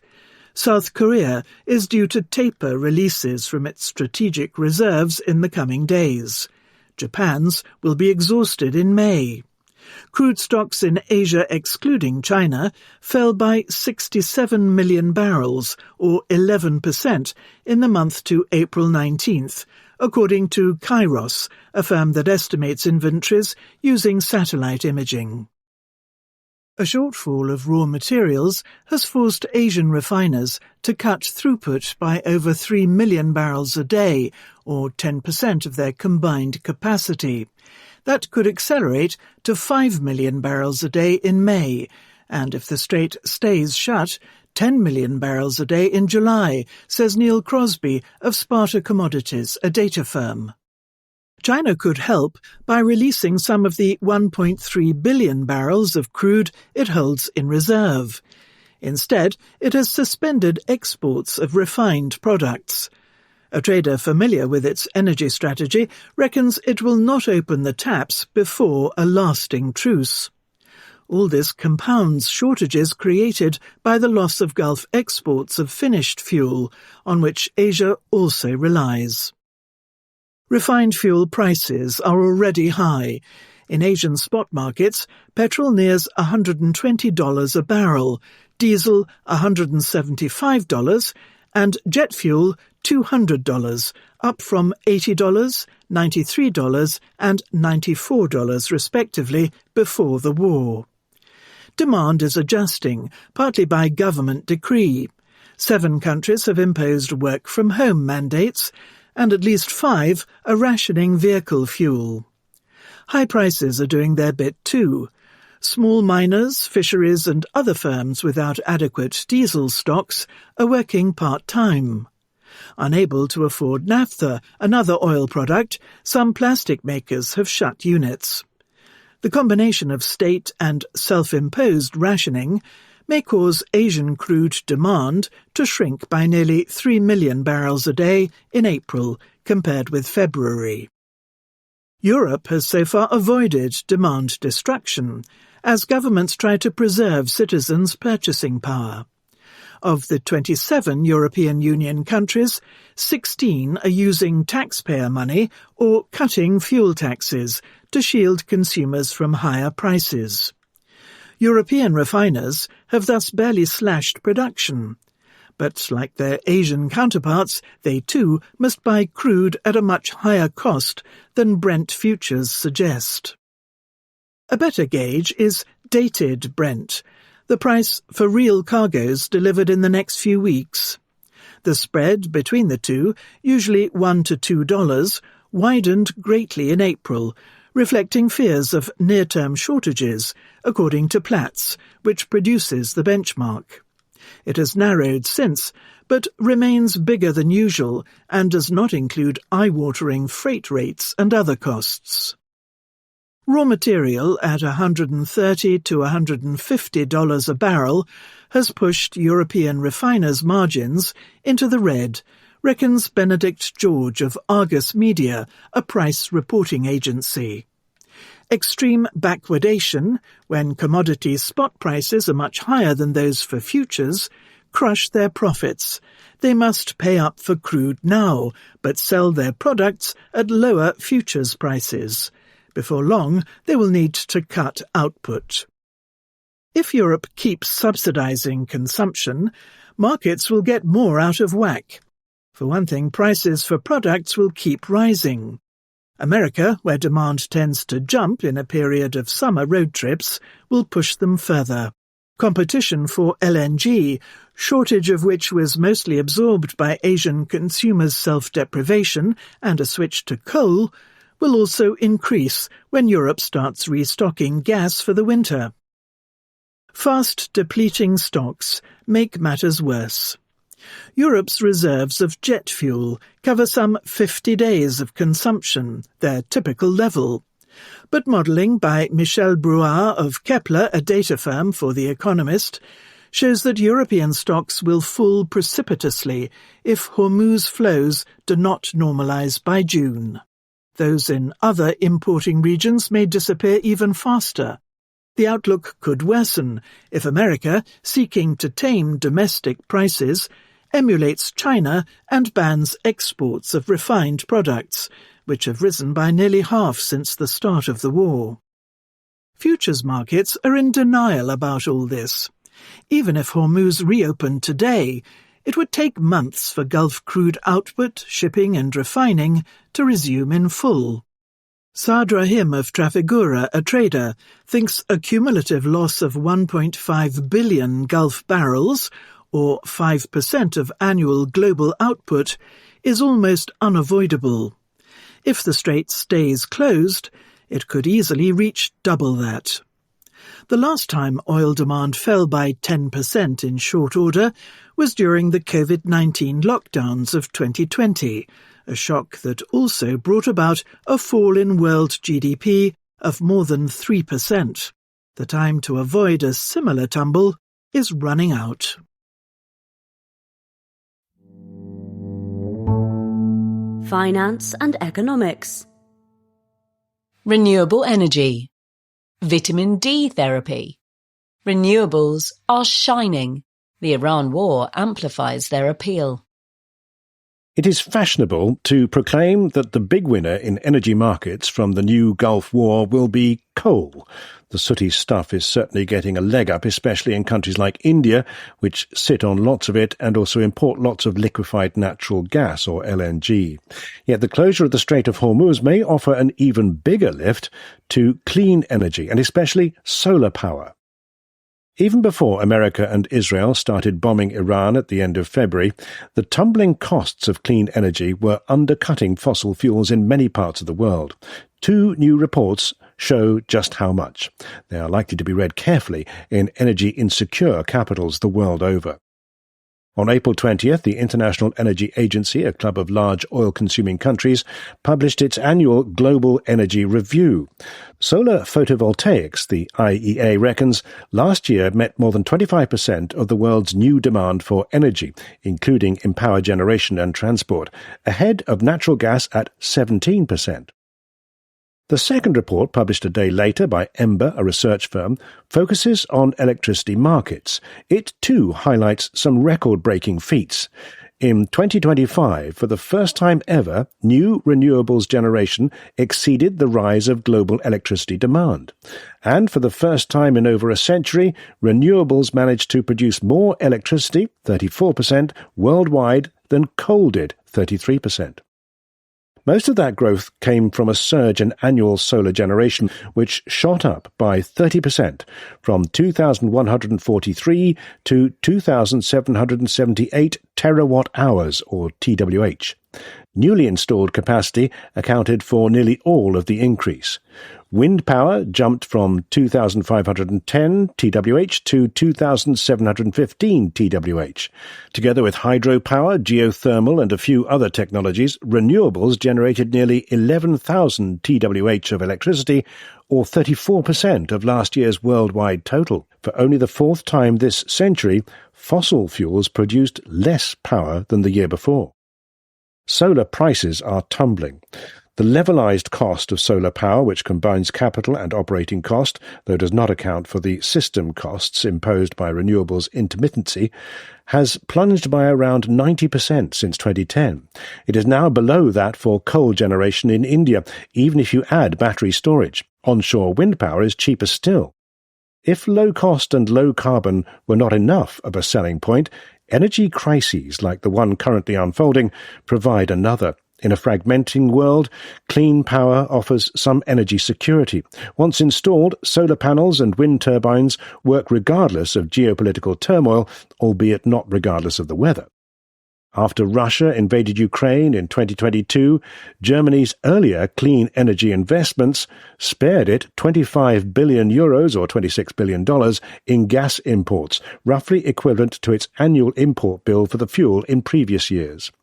South Korea is due to taper releases from its strategic reserves in the coming days. Japan's will be exhausted in May. Crude stocks in Asia excluding China fell by 67 million barrels, or 11%, in the month to April 19th, according to Kairos, a firm that estimates inventories using satellite imaging. A shortfall of raw materials has forced Asian refiners to cut throughput by over 3 million barrels a day, or 10% of their combined capacity. That could accelerate to 5 million barrels a day in May, and if the strait stays shut, 10 million barrels a day in July, says Neil Crosby of Sparta Commodities, a data firm. China could help by releasing some of the 1.3 billion barrels of crude it holds in reserve. Instead, it has suspended exports of refined products. A trader familiar with its energy strategy reckons it will not open the taps before a lasting truce. All this compounds shortages created by the loss of Gulf exports of finished fuel, on which Asia also relies. Refined fuel prices are already high. In Asian spot markets, petrol nears $120 a barrel, diesel $175, and jet fuel $200, up from $80, $93 and $94 respectively before the war. Demand is adjusting, partly by government decree. 7 countries have imposed work-from-home mandates, and at least 5 are rationing vehicle fuel. High prices are doing their bit too. Small miners, fisheries and other firms without adequate diesel stocks are working part-time. Unable to afford naphtha, another oil product, some plastic makers have shut units. The combination of state and self-imposed rationing may cause Asian crude demand to shrink by nearly 3 million barrels a day in April compared with February. Europe has so far avoided demand destruction as governments try to preserve citizens' purchasing power. Of the 27 European Union countries, 16 are using taxpayer money or cutting fuel taxes to shield consumers from higher prices. European refiners have thus barely slashed production. But like their Asian counterparts, they too must buy crude at a much higher cost than Brent futures suggest. A better gauge is dated Brent, the price for real cargoes delivered in the next few weeks. The spread between the two, usually $1 to $2, widened greatly in April, reflecting fears of near-term shortages, according to Platts, which produces the benchmark. It has narrowed since, but remains bigger than usual and does not include eye-watering freight rates and other costs. Raw material at $130 to $150 a barrel has pushed European refiners' margins into the red, reckons Benedict George of Argus Media, a price reporting agency. Extreme backwardation, when commodity spot prices are much higher than those for futures, crush their profits. They must pay up for crude now, but sell their products at lower futures prices. Before long, they will need to cut output. If Europe keeps subsidizing consumption, markets will get more out of whack. For one thing, prices for products will keep rising. America, where demand tends to jump in a period of summer road trips, will push them further. Competition for LNG, shortage of which was mostly absorbed by Asian consumers' self-deprivation and a switch to coal, will also increase when Europe starts restocking gas for the winter. Fast depleting stocks make matters worse. Europe's reserves of jet fuel cover some 50 days of consumption, their typical level. But modelling by Michel Brouard of Kepler, a data firm for The Economist, shows that European stocks will fall precipitously if Hormuz flows do not normalise by June. Those in other importing regions may disappear even faster. The outlook could worsen if America, seeking to tame domestic prices, emulates China and bans exports of refined products, which have risen by nearly half since the start of the war. Futures markets are in denial about all this. Even if Hormuz reopened today, it would take months for Gulf crude output, shipping and refining to resume in full. Saad Rahim of Trafigura, a trader, thinks a cumulative loss of 1.5 billion Gulf barrels, or 5% of annual global output, is almost unavoidable. If the strait stays closed, it could easily reach double that. The last time oil demand fell by 10% in short order was during the COVID-19 lockdowns of 2020, a shock that also brought about a fall in world GDP of more than 3%. The time to avoid a similar tumble is running out. Finance and economics. Renewable energy. Vitamin D therapy. Renewables are shining. The Iran war amplifies their appeal. It is fashionable to proclaim that the big winner in energy markets from the new Gulf War will be coal. The sooty stuff is certainly getting a leg up, especially in countries like India, which sit on lots of it and also import lots of liquefied natural gas, or LNG. Yet the closure of the Strait of Hormuz may offer an even bigger lift to clean energy, and especially solar power. Even before America and Israel started bombing Iran at the end of February, the tumbling costs of clean energy were undercutting fossil fuels in many parts of the world. 2 new reports show just how much. They are likely to be read carefully in energy-insecure capitals the world over. On April 20th, the International Energy Agency, a club of large oil-consuming countries, published its annual Global Energy Review. Solar photovoltaics, the IEA reckons, last year met more than 25% of the world's new demand for energy, including in power generation and transport, ahead of natural gas at 17%. The second report, published a day later by Ember, a research firm, focuses on electricity markets. It, too, highlights some record-breaking feats. In 2025, for the first time ever, new renewables generation exceeded the rise of global electricity demand. And for the first time in over a century, renewables managed to produce more electricity, 34%, worldwide than coal did, 33%. Most of that growth came from a surge in annual solar generation, which shot up by 30%, from 2,143 to 2,778 terawatt-hours, or TWH. Newly installed capacity accounted for nearly all of the increase. Wind power jumped from 2,510 TWH to 2,715 TWH. Together with hydropower, geothermal and a few other technologies, renewables generated nearly 11,000 TWH of electricity, or 34% of last year's worldwide total. For only the 4th time this century, fossil fuels produced less power than the year before. Solar prices are tumbling. The levelized cost of solar power, which combines capital and operating cost, though does not account for the system costs imposed by renewables intermittency, has plunged by around 90% since 2010. It is now below that for coal generation in India, even if you add battery storage. Onshore wind power is cheaper still. If low cost and low carbon were not enough of a selling point, energy crises like the one currently unfolding provide another. In a fragmenting world, clean power offers some energy security. Once installed, solar panels and wind turbines work regardless of geopolitical turmoil, albeit not regardless of the weather. After Russia invaded Ukraine in 2022, Germany's earlier clean energy investments spared it €25 billion, or $26 billion, in gas imports, roughly equivalent to its annual import bill for the fuel in previous years.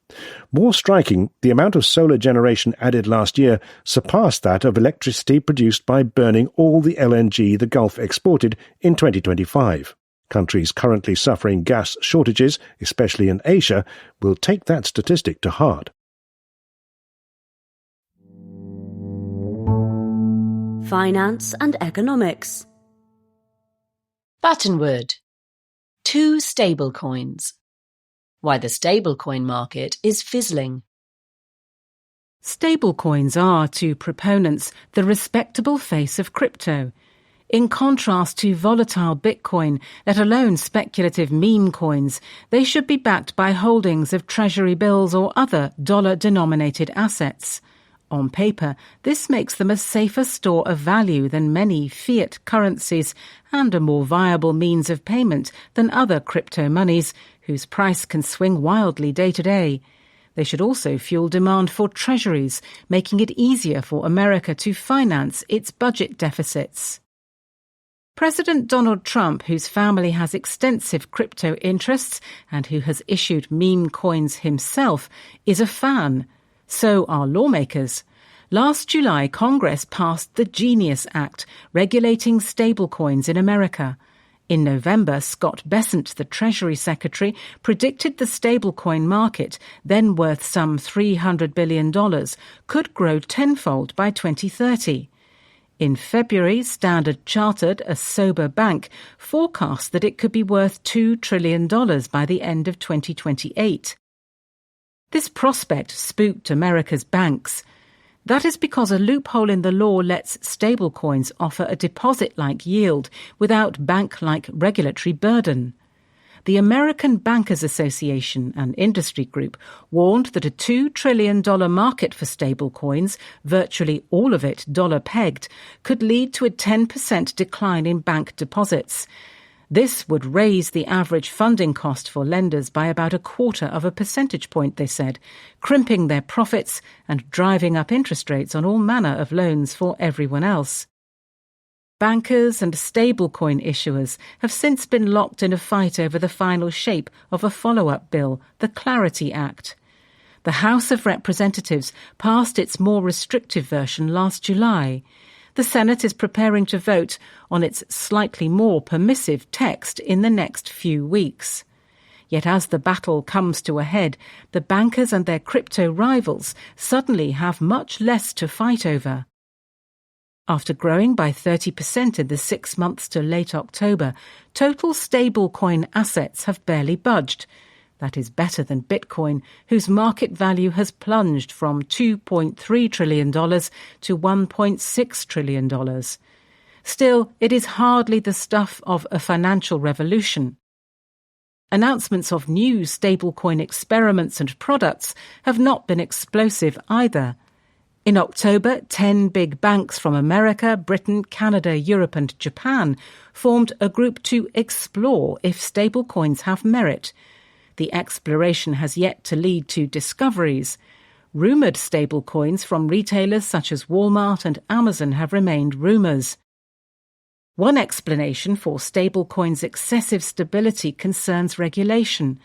More striking, the amount of solar generation added last year surpassed that of electricity produced by burning all the LNG the Gulf exported in 2025. Countries currently suffering gas shortages, especially in Asia, will take that statistic to heart. Finance and economics. Battenwood. 2 stablecoins. Why the stablecoin market is fizzling. Stablecoins are, to proponents, the respectable face of crypto. In contrast to volatile Bitcoin, let alone speculative meme coins, they should be backed by holdings of treasury bills or other dollar-denominated assets. On paper, this makes them a safer store of value than many fiat currencies and a more viable means of payment than other crypto monies, whose price can swing wildly day to day. They should also fuel demand for treasuries, making it easier for America to finance its budget deficits. President Donald Trump, whose family has extensive crypto interests and who has issued meme coins himself, is a fan. So are lawmakers. Last July, Congress passed the Genius Act, regulating stablecoins in America. In November, Scott Bessent, the Treasury Secretary, predicted the stablecoin market, then worth some $300 billion, could grow tenfold by 2030. In February, Standard Chartered, a sober bank, forecast that it could be worth $2 trillion by the end of 2028. This prospect spooked America's banks. That is because a loophole in the law lets stablecoins offer a deposit-like yield without bank-like regulatory burden. The American Bankers Association, an industry group, warned that a $2 trillion market for stablecoins, virtually all of it dollar-pegged, could lead to a 10% decline in bank deposits. This would raise the average funding cost for lenders by about 1/4 of a percentage point, they said, crimping their profits and driving up interest rates on all manner of loans for everyone else. Bankers and stablecoin issuers have since been locked in a fight over the final shape of a follow-up bill, the Clarity Act. The House of Representatives passed its more restrictive version last July. The Senate is preparing to vote on its slightly more permissive text in the next few weeks. Yet as the battle comes to a head, the bankers and their crypto rivals suddenly have much less to fight over. After growing by 30% in the 6 months to late October, total stablecoin assets have barely budged. That is better than Bitcoin, whose market value has plunged from $2.3 trillion to $1.6 trillion. Still, it is hardly the stuff of a financial revolution. Announcements of new stablecoin experiments and products have not been explosive either. In October, 10 big banks from America, Britain, Canada, Europe and Japan formed a group to explore if stablecoins have merit. The exploration has yet to lead to discoveries. Rumoured stablecoins from retailers such as Walmart and Amazon have remained rumours. One explanation for stablecoins' excessive stability concerns regulation.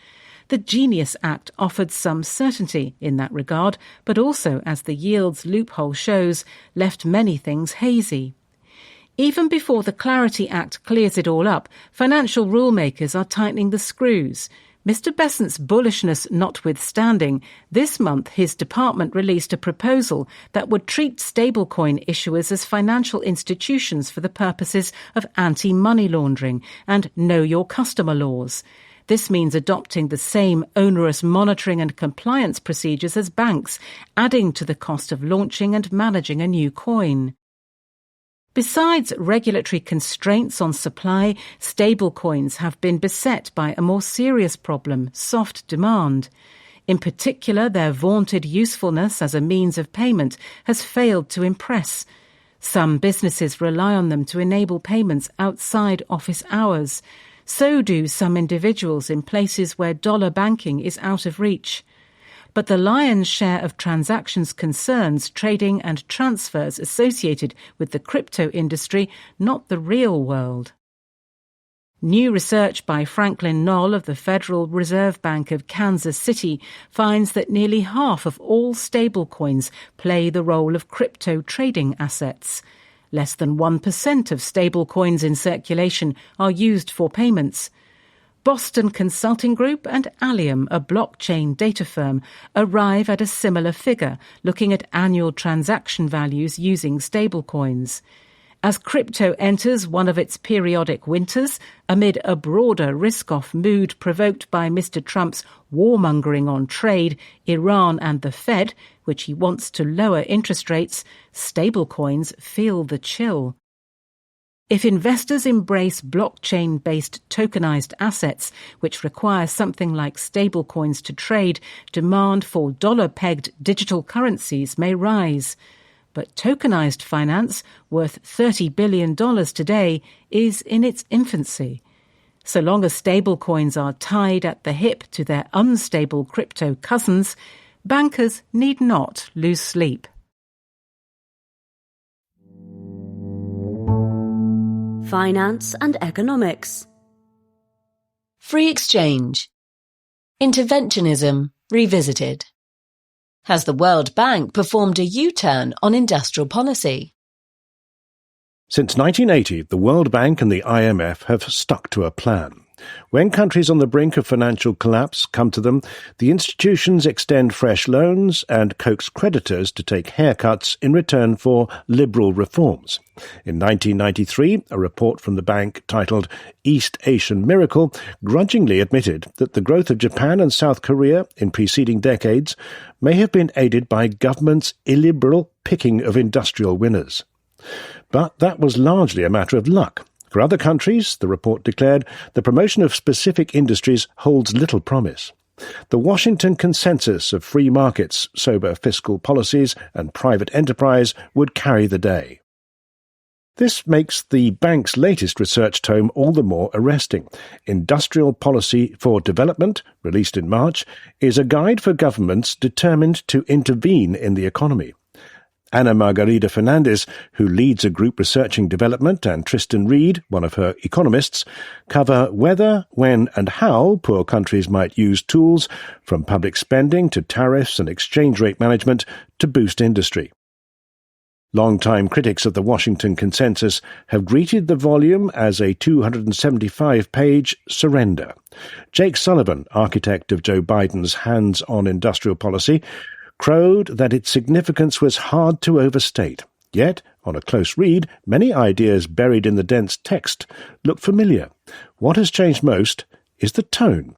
The Genius Act offered some certainty in that regard, but also, as the yields loophole shows, left many things hazy. Even before the Clarity Act clears it all up, financial rulemakers are tightening the screws. Mr. Besant's bullishness notwithstanding, this month his department released a proposal that would treat stablecoin issuers as financial institutions for the purposes of anti-money laundering and know your customer laws. This means adopting the same onerous monitoring and compliance procedures as banks, adding to the cost of launching and managing a new coin. Besides regulatory constraints on supply, stablecoins have been beset by a more serious problem, soft demand. In particular, their vaunted usefulness as a means of payment has failed to impress. Some businesses rely on them to enable payments outside office hours. So do some individuals in places where dollar banking is out of reach. But the lion's share of transactions concerns trading and transfers associated with the crypto industry, not the real world. New research by Franklin Knoll of the Federal Reserve Bank of Kansas City finds that nearly half of all stablecoins play the role of crypto trading assets. Less than 1% of stablecoins in circulation are used for payments. Boston Consulting Group and Allium, a blockchain data firm, arrive at a similar figure, looking at annual transaction values using stablecoins. As crypto enters one of its periodic winters, amid a broader risk-off mood provoked by Mr. Trump's warmongering on trade, Iran and the Fed, which he wants to lower interest rates, stablecoins feel the chill. If investors embrace blockchain-based tokenized assets, which require something like stablecoins to trade, demand for dollar-pegged digital currencies may rise. But tokenized finance, worth $30 billion today, is in its infancy. So long as stablecoins are tied at the hip to their unstable crypto cousins, bankers need not lose sleep. Finance and economics. Free exchange. Interventionism revisited. Has the World Bank performed a U-turn on industrial policy? Since 1980, the World Bank and the IMF have stuck to a plan. When countries on the brink of financial collapse come to them, the institutions extend fresh loans and coax creditors to take haircuts in return for liberal reforms. In 1993, a report from the bank titled East Asian Miracle grudgingly admitted that the growth of Japan and South Korea in preceding decades may have been aided by governments' illiberal picking of industrial winners. But that was largely a matter of luck. For other countries, the report declared, the promotion of specific industries holds little promise. The Washington consensus of free markets, sober fiscal policies, and private enterprise would carry the day. This makes the bank's latest research tome all the more arresting. Industrial Policy for Development, released in March, is a guide for governments determined to intervene in the economy. Ana Margarida Fernandez, who leads a group researching development, and Tristan Reed, one of her economists, cover whether, when and how poor countries might use tools, from public spending to tariffs and exchange rate management, to boost industry. Long-time critics of the Washington Consensus have greeted the volume as a 275-page surrender. Jake Sullivan, architect of Joe Biden's hands-on industrial policy, crowed that its significance was hard to overstate. Yet, on a close read, many ideas buried in the dense text look familiar. What has changed most is the tone.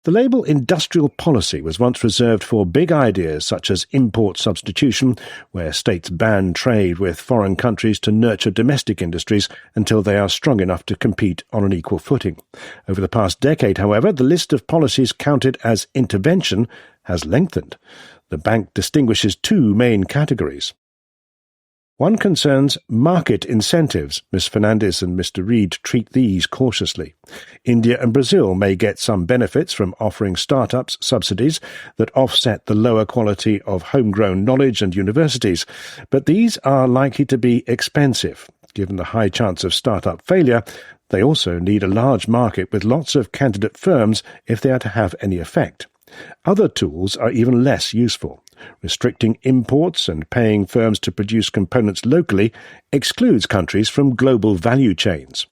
The label industrial policy was once reserved for big ideas such as import substitution, where states ban trade with foreign countries to nurture domestic industries until they are strong enough to compete on an equal footing. Over the past decade, however, the list of policies counted as intervention has lengthened. The bank distinguishes two main categories. One concerns market incentives. Ms. Fernandez and Mr. Reed treat these cautiously. India and Brazil may get some benefits from offering startups subsidies that offset the lower quality of homegrown knowledge and universities, but these are likely to be expensive. Given the high chance of startup failure, they also need a large market with lots of candidate firms if they are to have any effect. Other tools are even less useful. Restricting imports and paying firms to produce components locally excludes countries from global value chains.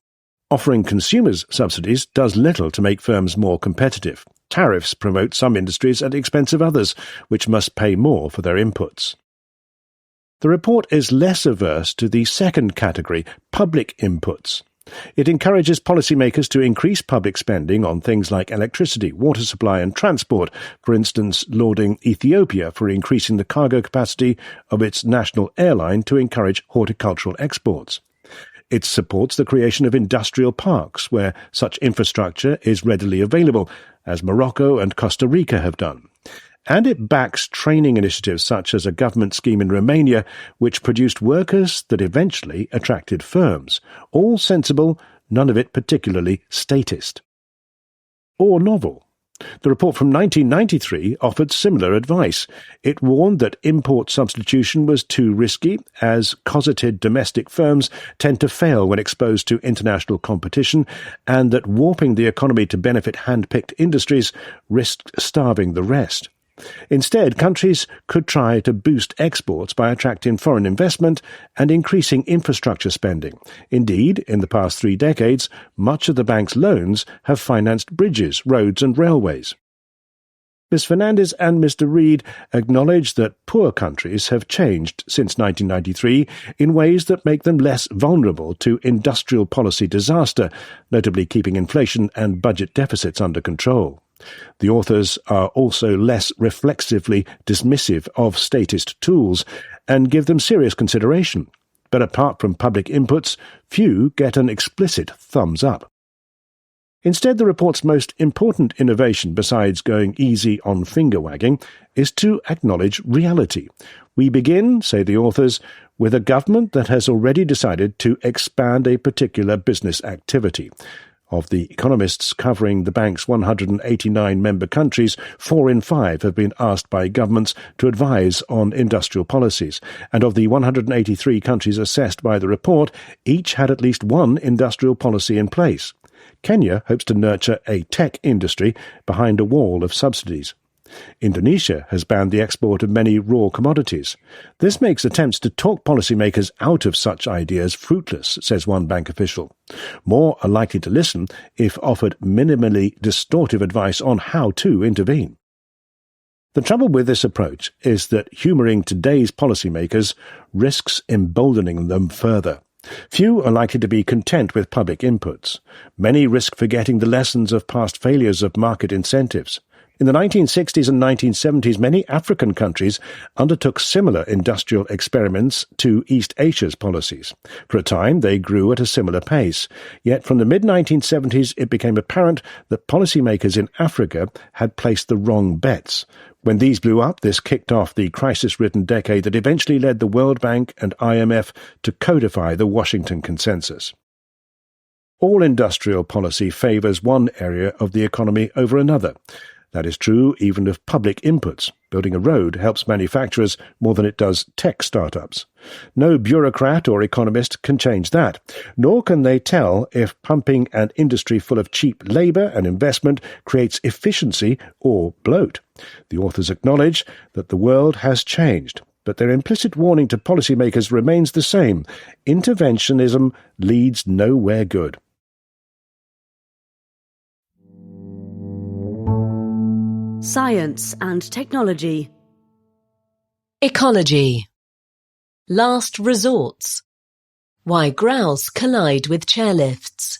Offering consumers subsidies does little to make firms more competitive. Tariffs promote some industries at the expense of others, which must pay more for their inputs. The report is less averse to the second category, public inputs. It encourages policymakers to increase public spending on things like electricity, water supply and transport, for instance, lauding Ethiopia for increasing the cargo capacity of its national airline to encourage horticultural exports. It supports the creation of industrial parks where such infrastructure is readily available, as Morocco and Costa Rica have done. And it backs training initiatives such as a government scheme in Romania which produced workers that eventually attracted firms. All sensible, none of it particularly statist. Or novel. The report from 1993 offered similar advice. It warned that import substitution was too risky, as cosseted domestic firms tend to fail when exposed to international competition, and that warping the economy to benefit hand-picked industries risked starving the rest. Instead, countries could try to boost exports by attracting foreign investment and increasing infrastructure spending. Indeed, in the past 3 decades, much of the bank's loans have financed bridges, roads and railways. Ms. Fernandez and Mr. Reed acknowledge that poor countries have changed since 1993 in ways that make them less vulnerable to industrial policy disaster, notably keeping inflation and budget deficits under control. The authors are also less reflexively dismissive of statist tools and give them serious consideration. But apart from public inputs, few get an explicit thumbs up. Instead, the report's most important innovation, besides going easy on finger-wagging, is to acknowledge reality. We begin, say the authors, with a government that has already decided to expand a particular business activity. Of the economists covering the bank's 189 member countries, 4 in 5 have been asked by governments to advise on industrial policies, and of the 183 countries assessed by the report, each had at least one industrial policy in place. Kenya hopes to nurture a tech industry behind a wall of subsidies. Indonesia has banned the export of many raw commodities. This makes attempts to talk policymakers out of such ideas fruitless, says one bank official. More are likely to listen if offered minimally distortive advice on how to intervene. The trouble with this approach is that humouring today's policymakers risks emboldening them further. Few are likely to be content with public inputs. Many risk forgetting the lessons of past failures of market incentives. In the 1960s and 1970s, many African countries undertook similar industrial experiments to East Asia's policies. For a time, they grew at a similar pace. Yet from the mid-1970s, it became apparent that policymakers in Africa had placed the wrong bets. When these blew up, this kicked off the crisis-ridden decade that eventually led the World Bank and IMF to codify the Washington Consensus. All industrial policy favours one area of the economy over another. That is true even of public inputs. Building a road helps manufacturers more than it does tech startups. No bureaucrat or economist can change that, nor can they tell if pumping an industry full of cheap labour and investment creates efficiency or bloat. The authors acknowledge that the world has changed, but their implicit warning to policymakers remains the same. Interventionism leads nowhere good. Science and technology. Ecology. Last resorts. Why grouse collide with chairlifts.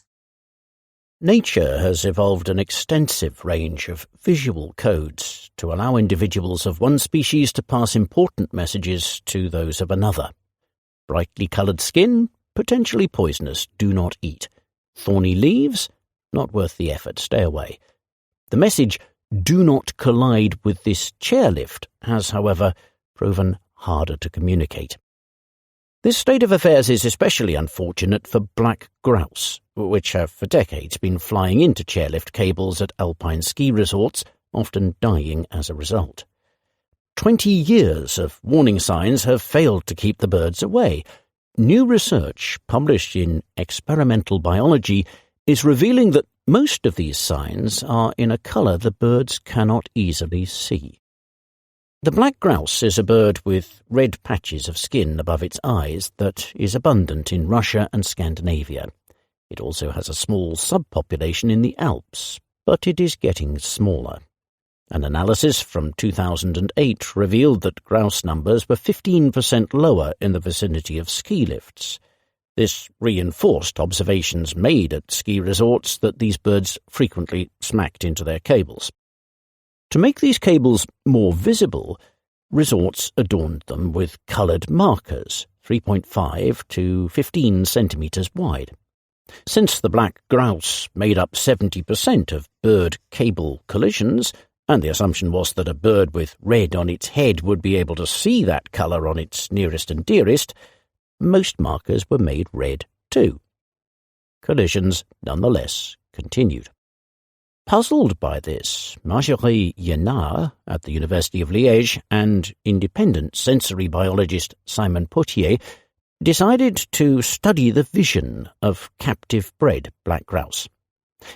Nature has evolved an extensive range of visual codes to allow individuals of one species to pass important messages to those of another. Brightly coloured skin, potentially poisonous, do not eat. Thorny leaves, not worth the effort, stay away. The message, do not collide with this chairlift, has, however, proven harder to communicate. This state of affairs is especially unfortunate for black grouse, which have for decades been flying into chairlift cables at alpine ski resorts, often dying as a result. 20 years of warning signs have failed to keep the birds away. New research, published in Experimental Biology, is revealing that most of these signs are in a colour the birds cannot easily see. The black grouse is a bird with red patches of skin above its eyes that is abundant in Russia and Scandinavia. It also has a small subpopulation in the Alps, but it is getting smaller. An analysis from 2008 revealed that grouse numbers were 15% lower in the vicinity of ski lifts. This reinforced observations made at ski resorts that these birds frequently smacked into their cables. To make these cables more visible, resorts adorned them with coloured markers, 3.5 to 15 centimetres wide. Since the black grouse made up 70% of bird cable collisions, and the assumption was that a bird with red on its head would be able to see that colour on its nearest and dearest, most markers were made red too. Collisions, nonetheless, continued. Puzzled by this, Marjorie Yenard at the University of Liège and independent sensory biologist Simon Potier decided to study the vision of captive-bred black grouse.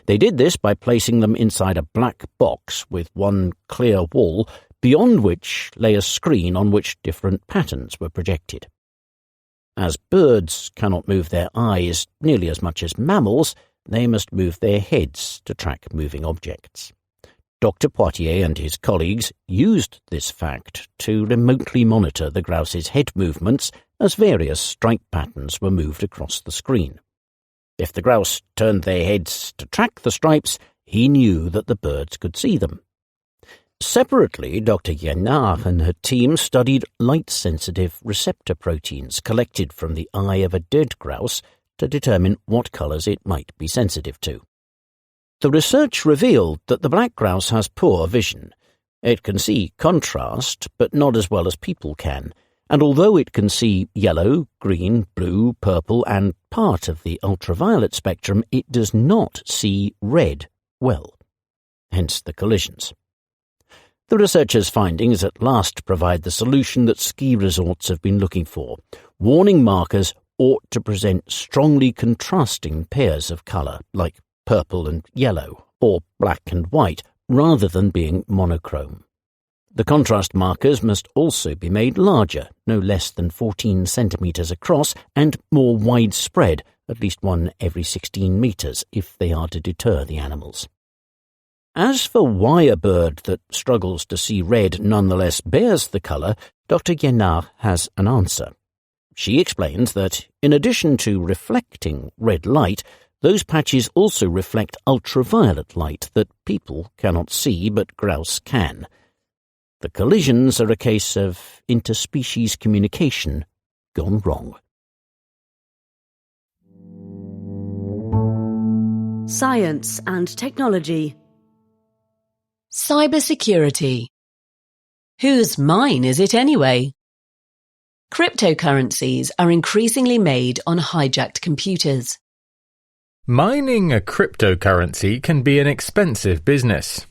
They did this by placing them inside a black box with one clear wall, beyond which lay a screen on which different patterns were projected. As birds cannot move their eyes nearly as much as mammals, they must move their heads to track moving objects. Dr. Poitier and his colleagues used this fact to remotely monitor the grouse's head movements as various stripe patterns were moved across the screen. If the grouse turned their heads to track the stripes, he knew that the birds could see them. Separately, Dr. Yenard and her team studied light-sensitive receptor proteins collected from the eye of a dead grouse to determine what colours it might be sensitive to. The research revealed that the black grouse has poor vision. It can see contrast, but not as well as people can, and although it can see yellow, green, blue, purple, and part of the ultraviolet spectrum, it does not see red well. Hence the collisions. The researchers' findings at last provide the solution that ski resorts have been looking for. Warning markers ought to present strongly contrasting pairs of colour, like purple and yellow, or black and white, rather than being monochrome. The contrast markers must also be made larger, no less than 14 centimetres across, and more widespread, at least one every 16 metres, if they are to deter the animals. As for why a bird that struggles to see red nonetheless bears the colour, Dr. Guénard has an answer. She explains that, in addition to reflecting red light, those patches also reflect ultraviolet light that people cannot see but grouse can. The collisions are a case of interspecies communication gone wrong. Science and technology. Cybersecurity. Whose mine is it anyway? Cryptocurrencies are increasingly made on hijacked computers. Mining a cryptocurrency can be an expensive business.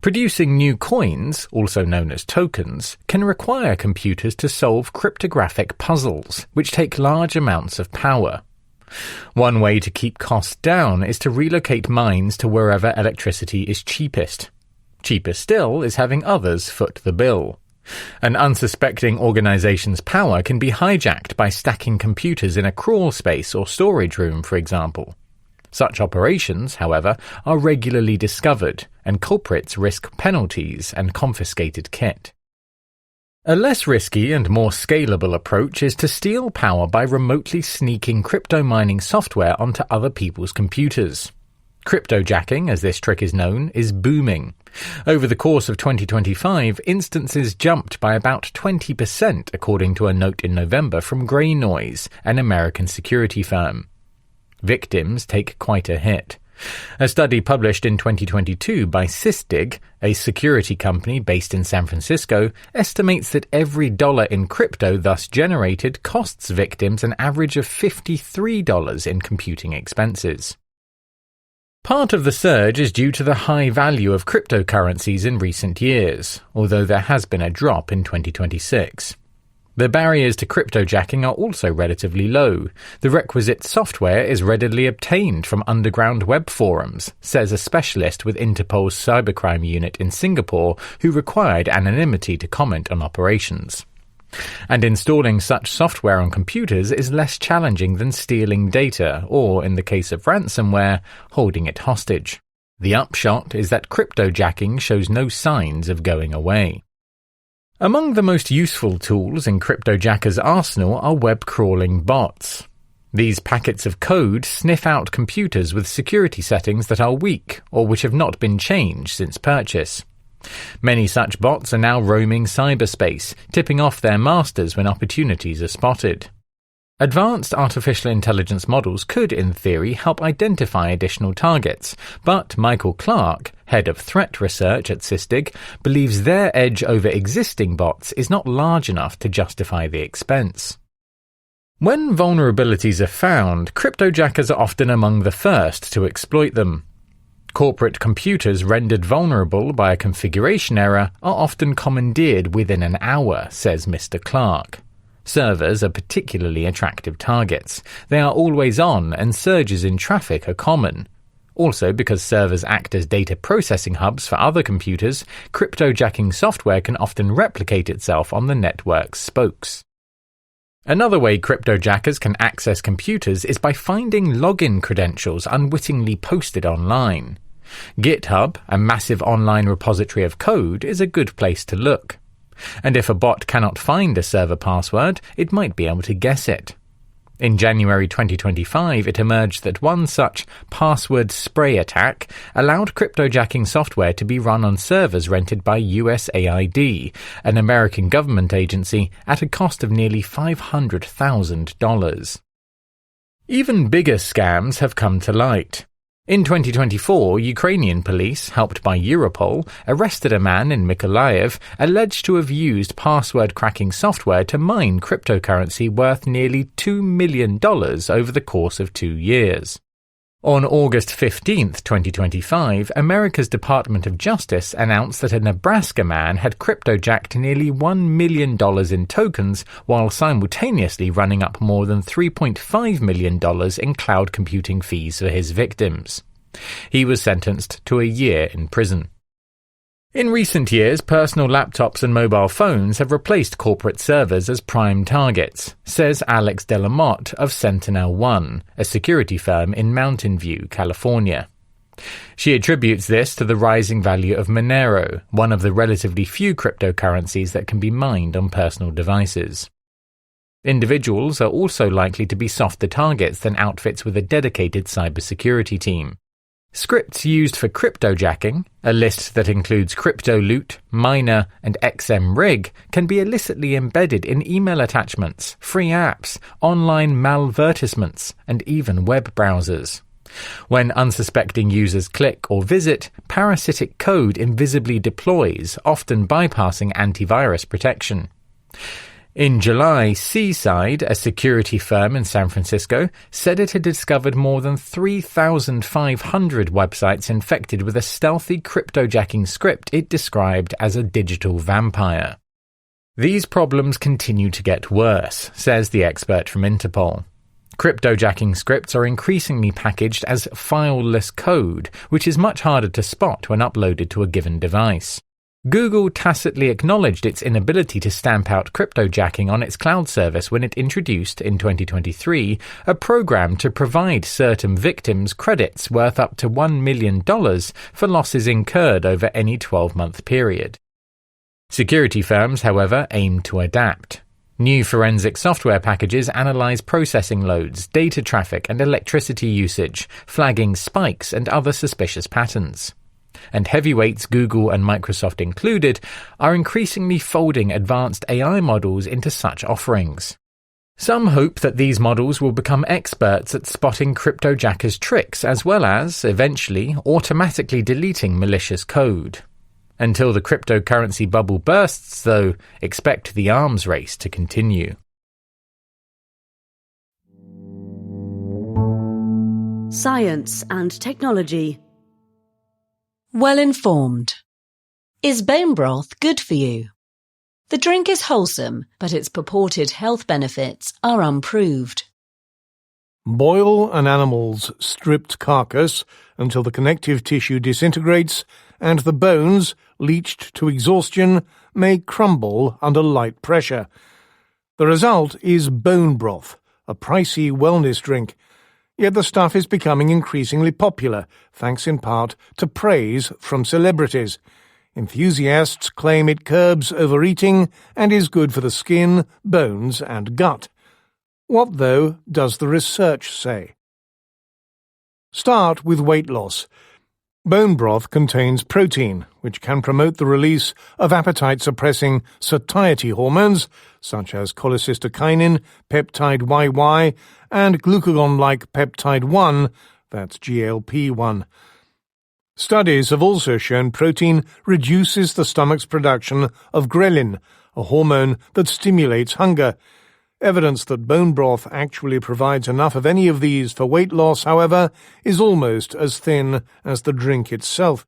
Producing new coins, also known as tokens, can require computers to solve cryptographic puzzles, which take large amounts of power. One way to keep costs down is to relocate mines to wherever electricity is cheapest. Cheaper still is having others foot the bill. An unsuspecting organization's power can be hijacked by stacking computers in a crawl space or storage room, for example. Such operations, however, are regularly discovered, and culprits risk penalties and confiscated kit. A less risky and more scalable approach is to steal power by remotely sneaking crypto mining software onto other people's computers. Cryptojacking, as this trick is known, is booming. Over the course of 2025, instances jumped by about 20%, according to a note in November from Grey Noise, an American security firm. Victims take quite a hit. A study published in 2022 by Sysdig, a security company based in San Francisco, estimates that every dollar in crypto thus generated costs victims an average of $53 in computing expenses. Part of the surge is due to the high value of cryptocurrencies in recent years, although there has been a drop in 2026. The barriers to cryptojacking are also relatively low. The requisite software is readily obtained from underground web forums, says a specialist with Interpol's cybercrime unit in Singapore who required anonymity to comment on operations. And installing such software on computers is less challenging than stealing data or, in the case of ransomware, holding it hostage. The upshot is that cryptojacking shows no signs of going away. Among the most useful tools in cryptojackers' arsenal are web-crawling bots. These packets of code sniff out computers with security settings that are weak or which have not been changed since purchase. Many such bots are now roaming cyberspace, tipping off their masters when opportunities are spotted. Advanced artificial intelligence models could, in theory, help identify additional targets, but Michael Clark, head of threat research at Sysdig, believes their edge over existing bots is not large enough to justify the expense. When vulnerabilities are found, cryptojackers are often among the first to exploit them. Corporate computers rendered vulnerable by a configuration error are often commandeered within an hour, says Mr. Clark. Servers are particularly attractive targets. They are always on and surges in traffic are common. Also, because servers act as data processing hubs for other computers, cryptojacking software can often replicate itself on the network's spokes. Another way cryptojackers can access computers is by finding login credentials unwittingly posted online. GitHub, a massive online repository of code, is a good place to look. And if a bot cannot find a server password, it might be able to guess it. In January 2025, it emerged that one such password spray attack allowed cryptojacking software to be run on servers rented by USAID, an American government agency, at a cost of nearly $500,000. Even bigger scams have come to light. In 2024, Ukrainian police, helped by Europol, arrested a man in Mykolaiv alleged to have used password-cracking software to mine cryptocurrency worth nearly $2 million over the course of 2 years. On August 15, 2025, America's Department of Justice announced that a Nebraska man had cryptojacked nearly $1 million in tokens while simultaneously running up more than $3.5 million in cloud computing fees for his victims. He was sentenced to a year in prison. In recent years, personal laptops and mobile phones have replaced corporate servers as prime targets, says Alex Delamotte of SentinelOne, a security firm in Mountain View, California. She attributes this to the rising value of Monero, one of the relatively few cryptocurrencies that can be mined on personal devices. Individuals are also likely to be softer targets than outfits with a dedicated cybersecurity team. Scripts used for cryptojacking, a list that includes CryptoLoot, Miner, and XMRig, can be illicitly embedded in email attachments, free apps, online malvertisements, and even web browsers. When unsuspecting users click or visit, parasitic code invisibly deploys, often bypassing antivirus protection. In July, Seaside, a security firm in San Francisco, said it had discovered more than 3,500 websites infected with a stealthy cryptojacking script it described as a digital vampire. These problems continue to get worse, says the expert from Interpol. Cryptojacking scripts are increasingly packaged as fileless code, which is much harder to spot when uploaded to a given device. Google tacitly acknowledged its inability to stamp out cryptojacking on its cloud service when it introduced, in 2023, a program to provide certain victims credits worth up to $1 million for losses incurred over any 12-month period. Security firms, however, aim to adapt. New forensic software packages analyze processing loads, data traffic, and electricity usage, flagging spikes and other suspicious patterns. And heavyweights, Google and Microsoft included, are increasingly folding advanced AI models into such offerings. Some hope that these models will become experts at spotting cryptojackers' tricks as well as, eventually, automatically deleting malicious code. Until the cryptocurrency bubble bursts, though, expect the arms race to continue. Science and technology. Well informed. Is bone broth good for you? The drink is wholesome, but its purported health benefits are unproved. Boil an animal's stripped carcass until the connective tissue disintegrates and the bones, leached to exhaustion, may crumble under light pressure. The result is bone broth, a pricey wellness drink. Yet the stuff is becoming increasingly popular, thanks in part to praise from celebrities. Enthusiasts claim it curbs overeating and is good for the skin, bones, and gut. What, though, does the research say? Start with weight loss. Bone broth contains protein, which can promote the release of appetite-suppressing satiety hormones, such as cholecystokinin, peptide YY, and glucagon-like peptide 1, that's GLP-1. Studies have also shown protein reduces the stomach's production of ghrelin, a hormone that stimulates hunger. Evidence that bone broth actually provides enough of any of these for weight loss, however, is almost as thin as the drink itself.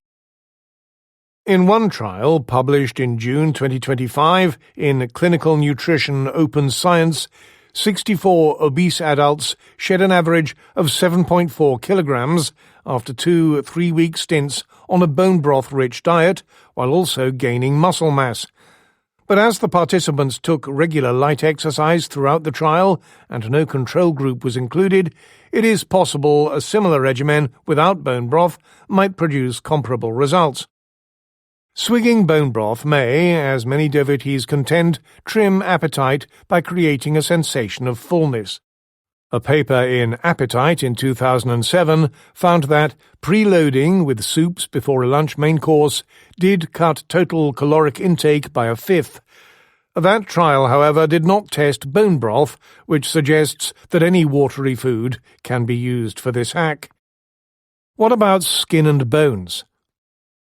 In one trial, published in June 2025 in Clinical Nutrition Open Science, 64 obese adults shed an average of 7.4 kilograms after 2 3-week stints on a bone broth-rich diet, while also gaining muscle mass. But as the participants took regular light exercise throughout the trial and no control group was included, it is possible a similar regimen without bone broth might produce comparable results. Swigging bone broth may, as many devotees contend, trim appetite by creating a sensation of fullness. A paper in Appetite in 2007 found that preloading with soups before a lunch main course did cut total caloric intake by a fifth. That trial, however, did not test bone broth, which suggests that any watery food can be used for this hack. What about skin and bones?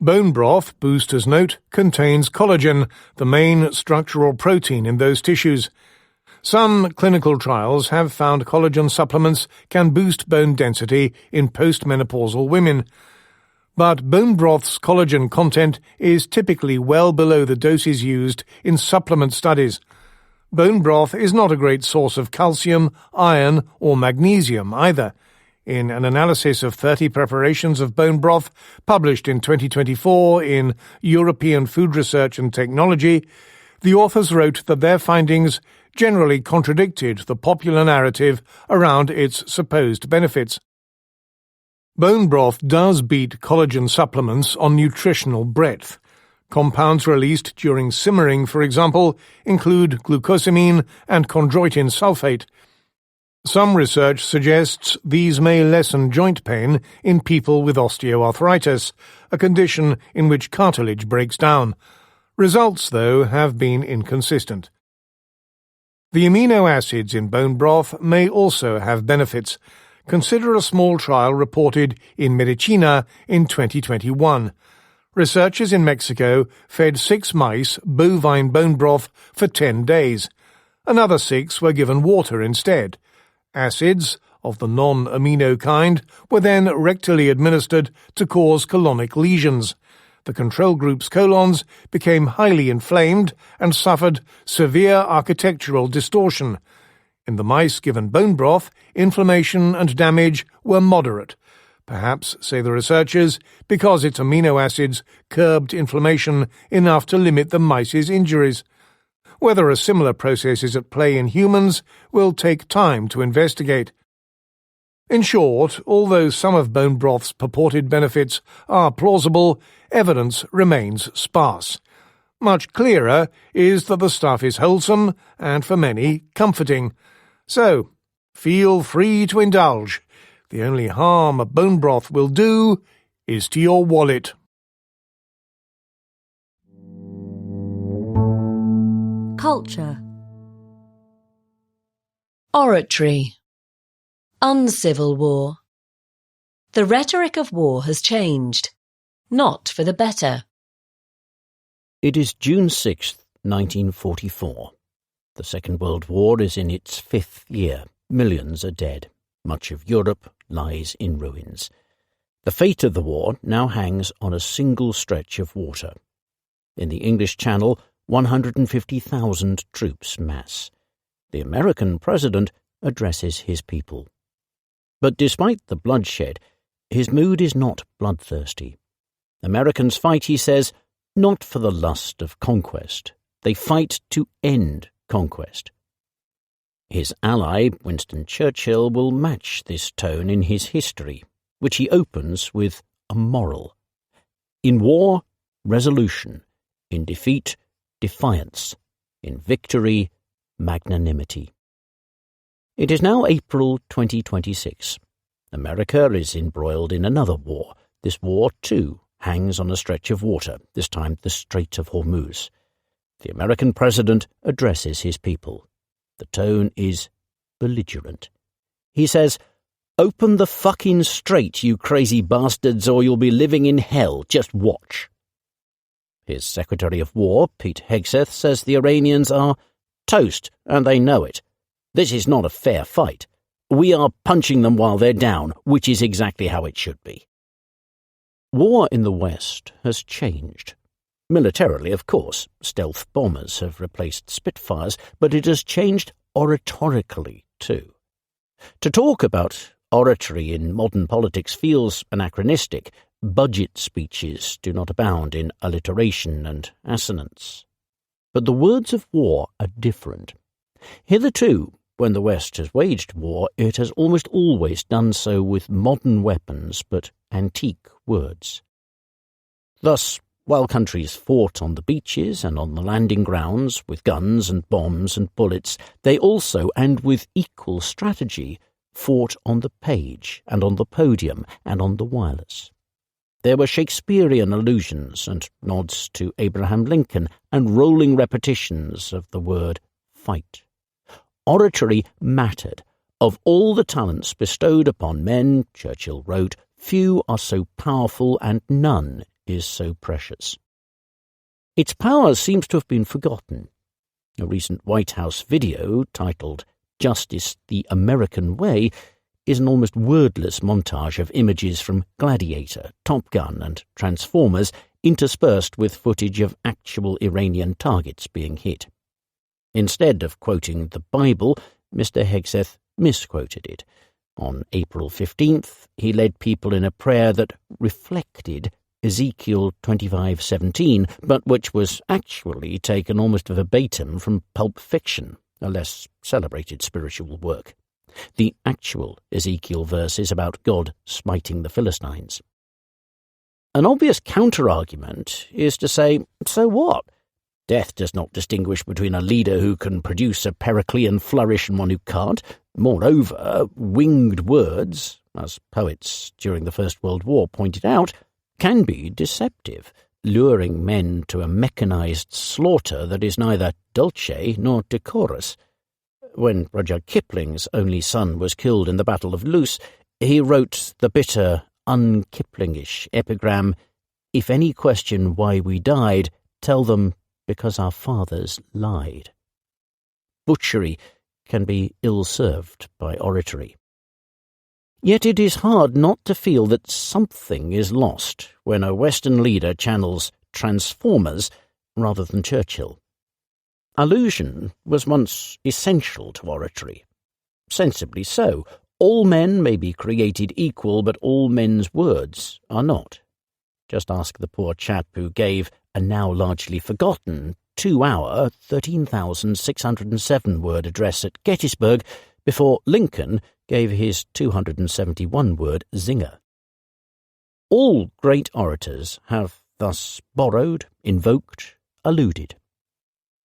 Bone broth, boosters note, contains collagen, the main structural protein in those tissues. Some clinical trials have found collagen supplements can boost bone density in postmenopausal women. But bone broth's collagen content is typically well below the doses used in supplement studies. Bone broth is not a great source of calcium, iron, or magnesium either. In an analysis of 30 preparations of bone broth published in 2024 in European Food Research and Technology, the authors wrote that their findings generally contradicted the popular narrative around its supposed benefits. Bone broth does beat collagen supplements on nutritional breadth. Compounds released during simmering, for example, include glucosamine and chondroitin sulfate. Some research suggests these may lessen joint pain in people with osteoarthritis, a condition in which cartilage breaks down. Results, though, have been inconsistent. The amino acids in bone broth may also have benefits. Consider a small trial reported in Medicina in 2021. Researchers in Mexico fed 6 mice bovine bone broth for 10 days. Another 6 were given water instead. Acids, of the non-amino kind, were then rectally administered to cause colonic lesions. The control group's colons became highly inflamed and suffered severe architectural distortion. In the mice given bone broth, inflammation and damage were moderate. Perhaps, say the researchers, because its amino acids curbed inflammation enough to limit the mice's injuries. Whether a similar process is at play in humans will take time to investigate. In short, although some of bone broth's purported benefits are plausible, evidence remains sparse. Much clearer is that the stuff is wholesome and, for many, comforting. So, feel free to indulge. The only harm a bone broth will do is to your wallet. Culture. Oratory. Uncivil war. The rhetoric of war has changed, not for the better. It is June 6, 1944. The Second World War is in its 5th year. Millions are dead. Much of Europe lies in ruins. The fate of the war now hangs on a single stretch of water. In the English Channel, 150,000 troops mass. The American president addresses his people. But despite the bloodshed, his mood is not bloodthirsty. Americans fight, he says, not for the lust of conquest. They fight to end conquest. His ally, Winston Churchill, will match this tone in his history, which he opens with a moral. In war, resolution. In defeat, defiance. In victory, magnanimity. It is now April 2026. America is embroiled in another war. This war, too, hangs on a stretch of water, this time the Strait of Hormuz. The American president addresses his people. The tone is belligerent. He says, "Open the fucking strait, you crazy bastards, or you'll be living in hell. Just watch." His Secretary of War, Pete Hegseth, says the Iranians are toast, and they know it. This is not a fair fight. We are punching them while they're down, which is exactly how it should be. War in the West has changed. Militarily, of course, stealth bombers have replaced Spitfires, but it has changed oratorically, too. To talk about oratory in modern politics feels anachronistic. Budget speeches do not abound in alliteration and assonance. But the words of war are different. Hitherto, when the West has waged war, it has almost always done so with modern weapons but antique words. Thus, while countries fought on the beaches and on the landing grounds with guns and bombs and bullets, they also, and with equal strategy, fought on the page and on the podium and on the wireless. There were Shakespearean allusions and nods to Abraham Lincoln and rolling repetitions of the word fight. Oratory mattered. Of all the talents bestowed upon men, Churchill wrote, few are so powerful and none is so precious. Its power seems to have been forgotten. A recent White House video, titled Justice the American Way, is an almost wordless montage of images from Gladiator, Top Gun and Transformers, interspersed with footage of actual Iranian targets being hit. Instead of quoting the Bible, Mr. Hegseth misquoted it. On April 15th, he led people in a prayer that reflected Ezekiel 25:17, but which was actually taken almost verbatim from Pulp Fiction, a less celebrated spiritual work. The actual Ezekiel verse is about God smiting the Philistines. An obvious counter-argument is to say, so what? Death does not distinguish between a leader who can produce a Periclean flourish and one who can't. Moreover, winged words, as poets during the First World War pointed out, can be deceptive, luring men to a mechanized slaughter that is neither dulce nor decorous. When Rudyard Kipling's only son was killed in the Battle of Loos, he wrote the bitter, un-Kiplingish epigram, "If any question why we died, tell them because our fathers lied." Butchery can be ill-served by oratory. Yet it is hard not to feel that something is lost when a Western leader channels Transformers rather than Churchill. Allusion was once essential to oratory. Sensibly so. All men may be created equal, but all men's words are not. Just ask the poor chap who gave a now largely forgotten 2-hour, 13,607-word address at Gettysburg before Lincoln gave his 271-word zinger. All great orators have thus borrowed, invoked, alluded.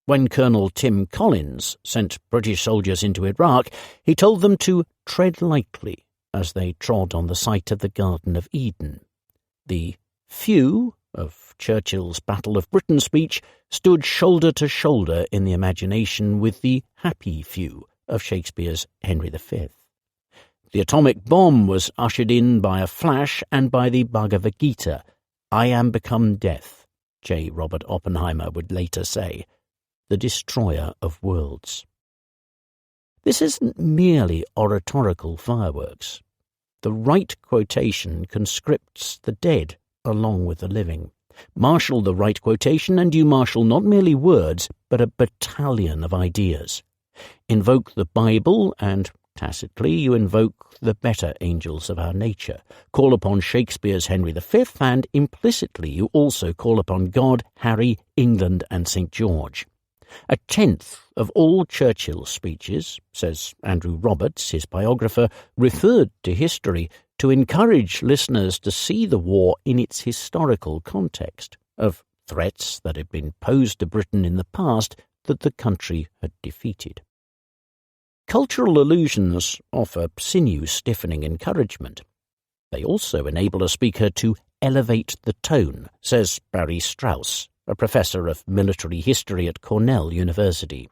When Colonel Tim Collins sent British soldiers into Iraq, he told them to tread lightly as they trod on the site of the Garden of Eden. The few of Churchill's Battle of Britain speech stood shoulder to shoulder in the imagination with the happy few of Shakespeare's Henry V. The atomic bomb was ushered in by a flash and by the Bhagavad Gita. "I am become death," J. Robert Oppenheimer would later say, "the destroyer of worlds." This isn't merely oratorical fireworks. The right quotation conscripts the dead along with the living. Marshal the right quotation and you marshal not merely words, but a battalion of ideas. Invoke the Bible and tacitly you invoke the better angels of our nature. Call upon Shakespeare's Henry V, and implicitly you also call upon God, Harry, England, and St. George. 1/10 of all Churchill's speeches, says Andrew Roberts, his biographer, referred to history to encourage listeners to see the war in its historical context of threats that had been posed to Britain in the past that the country had defeated. Cultural allusions offer sinew-stiffening encouragement. They also enable a speaker to elevate the tone, says Barry Strauss, a professor of military history at Cornell University.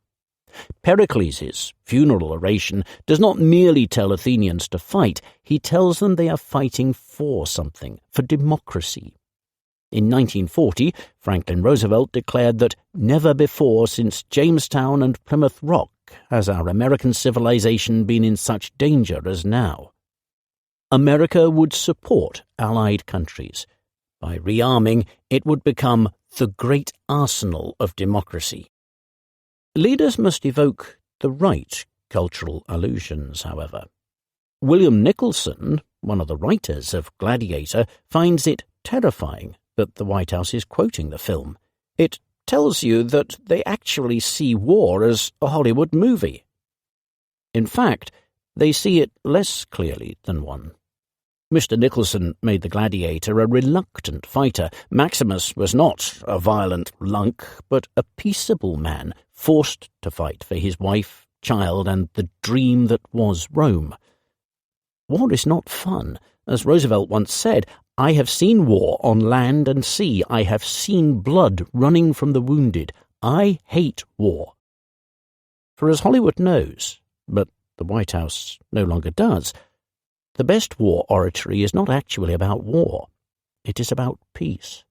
Pericles' funeral oration does not merely tell Athenians to fight, he tells them they are fighting for something, for democracy. In 1940, Franklin Roosevelt declared that never before since Jamestown and Plymouth Rock has our American civilization been in such danger as now. America would support Allied countries. By rearming, it would become the great arsenal of democracy. Leaders must evoke the right cultural allusions, however. William Nicholson, one of the writers of Gladiator, finds it terrifying that the White House is quoting the film. It tells you that they actually see war as a Hollywood movie. In fact, they see it less clearly than one. Mr. Nicholson made the Gladiator a reluctant fighter. Maximus was not a violent lunk, but a peaceable man, forced to fight for his wife, child, and the dream that was Rome. War is not fun. As Roosevelt once said, "I have seen war on land and sea. I have seen blood running from the wounded. I hate war." For as Hollywood knows, but the White House no longer does, the best war oratory is not actually about war. It is about peace.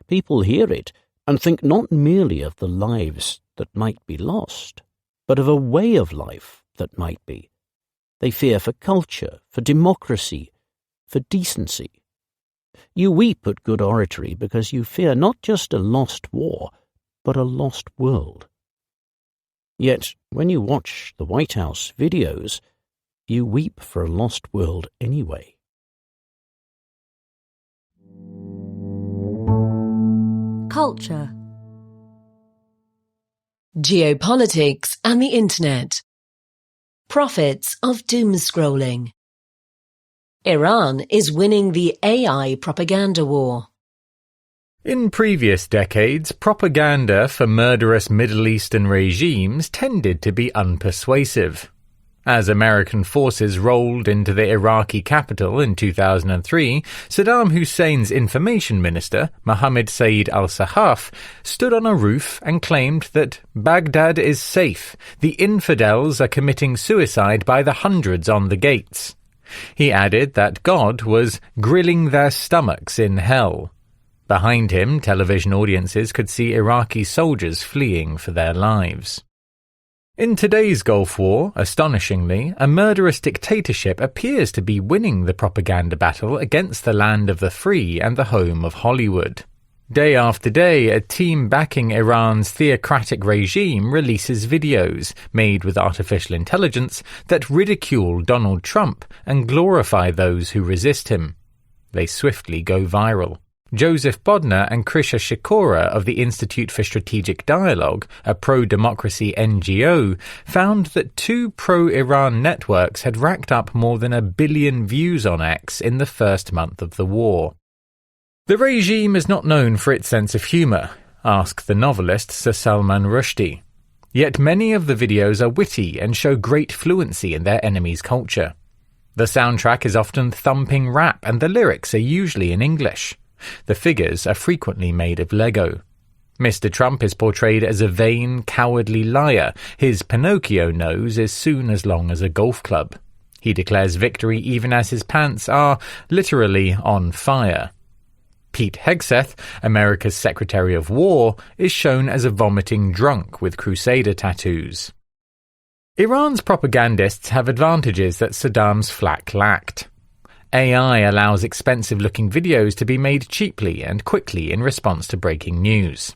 People hear it and think not merely of the lives that might be lost, but of a way of life that might be. They fear for culture, for democracy, for decency. You weep at good oratory because you fear not just a lost war, but a lost world. Yet, when you watch the White House videos, You weep for a lost world anyway. Culture. Geopolitics and the Internet. Profits of doom scrolling. Iran is winning the AI propaganda war. In previous decades, propaganda for murderous Middle Eastern regimes tended to be unpersuasive. As American forces rolled into the Iraqi capital in 2003, Saddam Hussein's information minister, Mohammed Saeed al-Sahaf, stood on a roof and claimed that Baghdad is safe. The infidels are committing suicide by the hundreds on the gates. He added that God was grilling their stomachs in hell. Behind him, television audiences could see Iraqi soldiers fleeing for their lives. In today's Gulf War, astonishingly, a murderous dictatorship appears to be winning the propaganda battle against the land of the free and the home of Hollywood. Day after day, a team backing Iran's theocratic regime releases videos made with artificial intelligence that ridicule Donald Trump and glorify those who resist him. They swiftly go viral. Joseph Bodner and Krisha Shikora of the Institute for Strategic Dialogue, a pro-democracy NGO, found that 2 pro-Iran networks had racked up more than 1 billion views on X in the first month of the war. The regime is not known for its sense of humour, asked the novelist Sir Salman Rushdie. Yet many of the videos are witty and show great fluency in their enemy's culture. The soundtrack is often thumping rap and the lyrics are usually in English. The figures are frequently made of Lego. Mr. Trump is portrayed as a vain, cowardly liar. His Pinocchio nose is soon as long as a golf club. He declares victory even as his pants are literally on fire. Pete Hegseth, America's Secretary of War, is shown as a vomiting drunk with crusader tattoos. Iran's propagandists have advantages that Saddam's flak lacked. AI allows expensive-looking videos to be made cheaply and quickly in response to breaking news.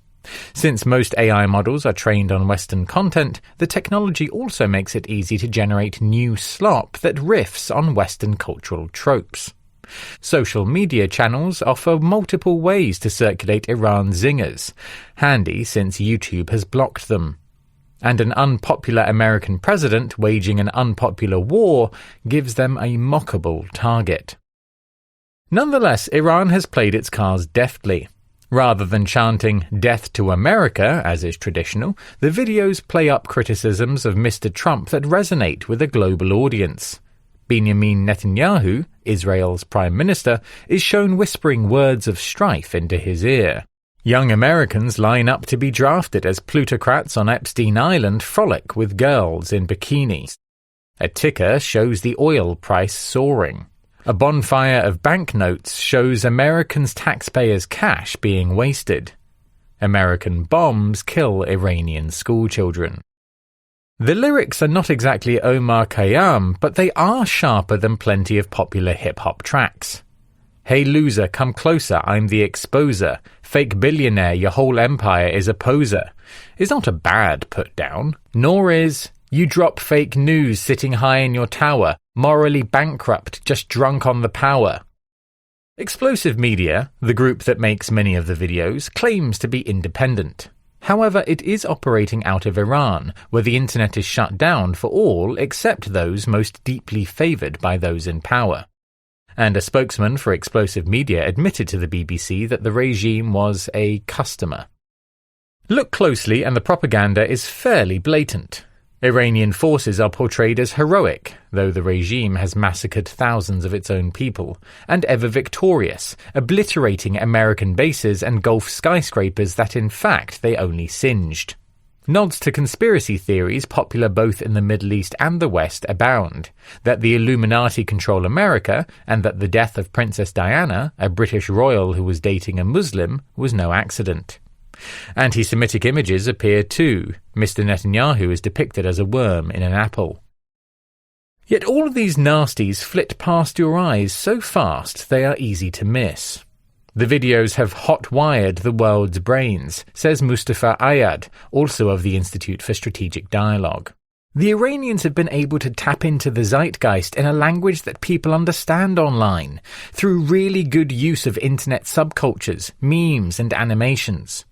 Since most AI models are trained on Western content, the technology also makes it easy to generate new slop that riffs on Western cultural tropes. Social media channels offer multiple ways to circulate Iran zingers, handy since YouTube has blocked them. And an unpopular American president waging an unpopular war gives them a mockable target. Nonetheless, Iran has played its cards deftly. Rather than chanting "Death to America," as is traditional, the videos play up criticisms of Mr. Trump that resonate with a global audience. Benjamin Netanyahu, Israel's prime minister, is shown whispering words of strife into his ear. Young Americans line up to be drafted as plutocrats on Epstein Island frolic with girls in bikinis. A ticker shows the oil price soaring. A bonfire of banknotes shows Americans' taxpayers' cash being wasted. American bombs kill Iranian schoolchildren. The lyrics are not exactly Omar Khayyam, but they are sharper than plenty of popular hip-hop tracks. "Hey loser, come closer, I'm the exposer. Fake billionaire, your whole empire is a poser," is not a bad put-down, nor is "You drop fake news sitting high in your tower, morally bankrupt, just drunk on the power." Explosive Media, the group that makes many of the videos, claims to be independent. However, it is operating out of Iran, where the internet is shut down for all except those most deeply favoured by those in power. And a spokesman for Explosive Media admitted to the BBC that the regime was a customer. Look closely and the propaganda is fairly blatant. Iranian forces are portrayed as heroic, though the regime has massacred thousands of its own people, and ever victorious, obliterating American bases and Gulf skyscrapers that in fact they only singed. Nods to conspiracy theories popular both in the Middle East and the West abound, that the Illuminati control America, and that the death of Princess Diana, a British royal who was dating a Muslim, was no accident. Anti-Semitic images appear too. Mr. Netanyahu is depicted as a worm in an apple. Yet all of these nasties flit past your eyes so fast they are easy to miss. The videos have hot-wired the world's brains, says Mustafa Ayad, also of the Institute for Strategic Dialogue. The Iranians have been able to tap into the zeitgeist in a language that people understand online, through really good use of internet subcultures, memes and animations.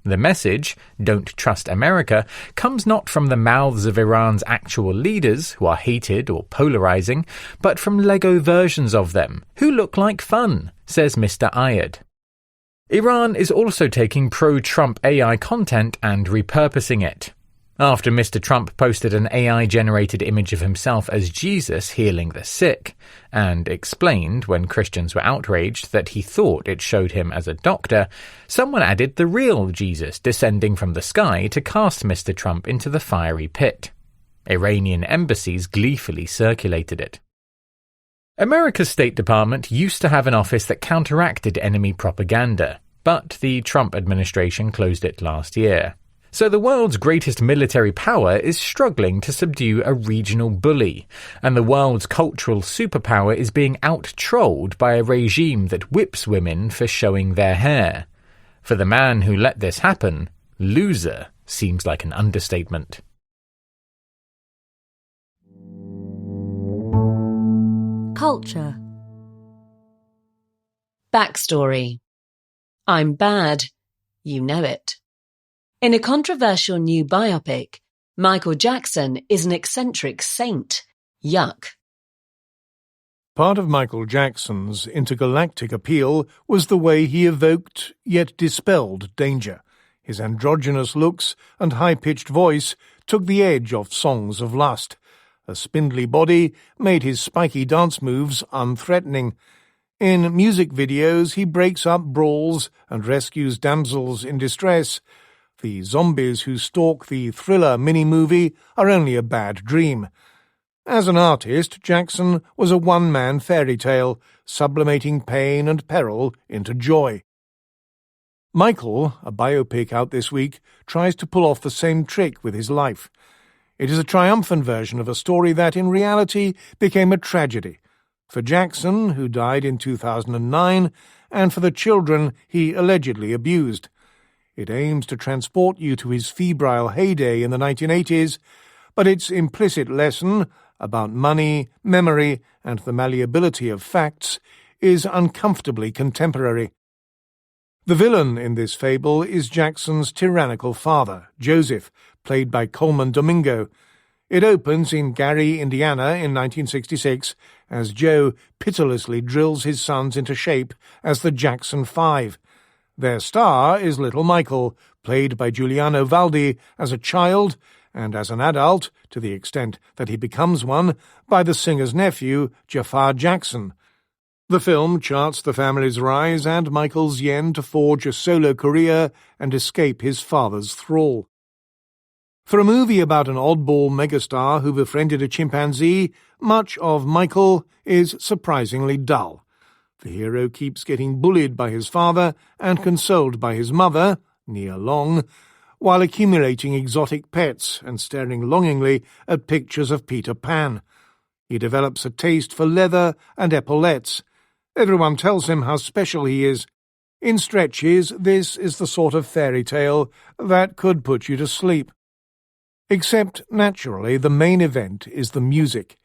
The message, "Don't trust America," comes not from the mouths of Iran's actual leaders, who are hated or polarizing, but from Lego versions of them, who look like fun, says Mr. Ayad. Iran is also taking pro-Trump AI content and repurposing it. After Mr. Trump posted an AI-generated image of himself as Jesus healing the sick, and explained, when Christians were outraged, that he thought it showed him as a doctor, someone added the real Jesus descending from the sky to cast Mr. Trump into the fiery pit. Iranian embassies gleefully circulated it. America's State Department used to have an office that counteracted enemy propaganda, but the Trump administration closed it last year. So the world's greatest military power is struggling to subdue a regional bully, and the world's cultural superpower is being out-trolled by a regime that whips women for showing their hair. For the man who let this happen, loser seems like an understatement. Culture. Backstory. I'm bad. You know it. In a controversial new biopic, Michael Jackson is an eccentric saint. Yuck. Part of Michael Jackson's intergalactic appeal was the way he evoked, yet dispelled, danger. His androgynous looks and high-pitched voice took the edge off songs of lust. A spindly body made his spiky dance moves unthreatening. In music videos, he breaks up brawls and rescues damsels in distress. The zombies who stalk the Thriller mini-movie are only a bad dream. As an artist, Jackson was a one-man fairy tale, sublimating pain and peril into joy. Michael, a biopic out this week, tries to pull off the same trick with his life. It is a triumphant version of a story that, in reality, became a tragedy. For Jackson, who died in 2009, and for the children he allegedly abused. It aims to transport you to his febrile heyday in the 1980s, but its implicit lesson about money, memory, and the malleability of facts is uncomfortably contemporary. The villain in this fable is Jackson's tyrannical father, Joseph, played by Coleman Domingo. It opens in Gary, Indiana in 1966, as Joe pitilessly drills his sons into shape as the Jackson Five. Their star is Little Michael, played by Giuliano Valdi as a child, and as an adult, to the extent that he becomes one, by the singer's nephew, Jafar Jackson. The film charts the family's rise and Michael's yen to forge a solo career and escape his father's thrall. For a movie about an oddball megastar who befriended a chimpanzee, much of Michael is surprisingly dull. The hero keeps getting bullied by his father and consoled by his mother, Nia Long, while accumulating exotic pets and staring longingly at pictures of Peter Pan. He develops a taste for leather and epaulettes. Everyone tells him how special he is. In stretches, this is the sort of fairy tale that could put you to sleep. Except, naturally, the main event is the music.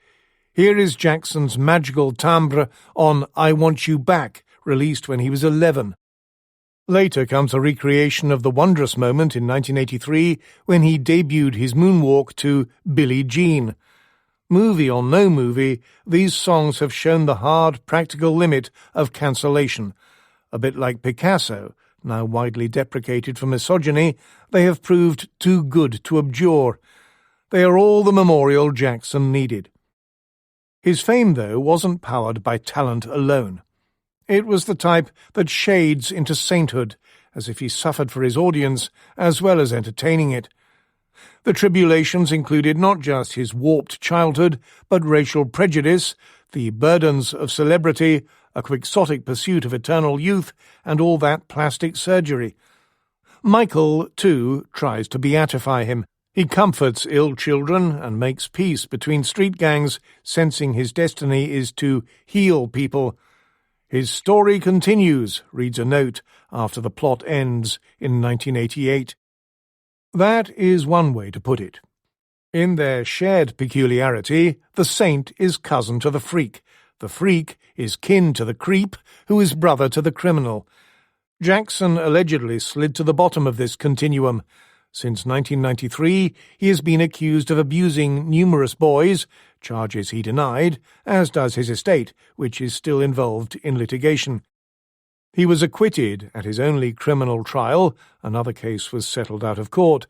Here is Jackson's magical timbre on I Want You Back, released when he was 11. Later comes a recreation of the wondrous moment in 1983 when he debuted his moonwalk to Billie Jean. Movie or no movie, these songs have shown the hard, practical limit of cancellation. A bit like Picasso, now widely deprecated for misogyny, they have proved too good to abjure. They are all the memorial Jackson needed. His fame, though, wasn't powered by talent alone. It was the type that shades into sainthood, as if he suffered for his audience as well as entertaining it. The tribulations included not just his warped childhood, but racial prejudice, the burdens of celebrity, a quixotic pursuit of eternal youth, and all that plastic surgery. Michael, too, tries to beatify him. He comforts ill children and makes peace between street gangs, sensing his destiny is to heal people. His story continues, reads a note after the plot ends in 1988. That is one way to put it. In their shared peculiarity, the saint is cousin to the freak is kin to the creep, who is brother to the criminal. Jackson allegedly slid to the bottom of this continuum. Since 1993, he has been accused of abusing numerous boys, charges he denied, as does his estate, which is still involved in litigation. He was acquitted at his only criminal trial. Another case was settled out of court,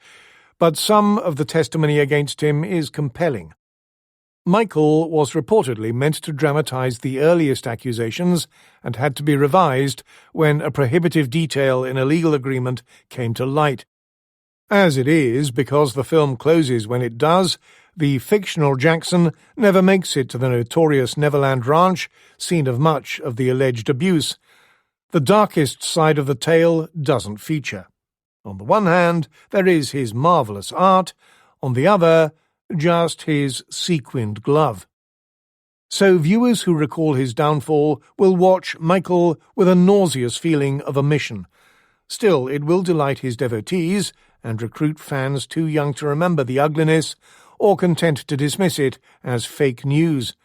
but some of the testimony against him is compelling. Michael was reportedly meant to dramatize the earliest accusations and had to be revised when a prohibitive detail in a legal agreement came to light. As it is, because the film closes when it does, the fictional Jackson never makes it to the notorious Neverland Ranch, scene of much of the alleged abuse. The darkest side of the tale doesn't feature. On the one hand, there is his marvellous art, on the other, just his sequined glove. So viewers who recall his downfall will watch Michael with a nauseous feeling of omission. Still, it will delight his devotees and recruit fans too young to remember the ugliness or content to dismiss it as fake news.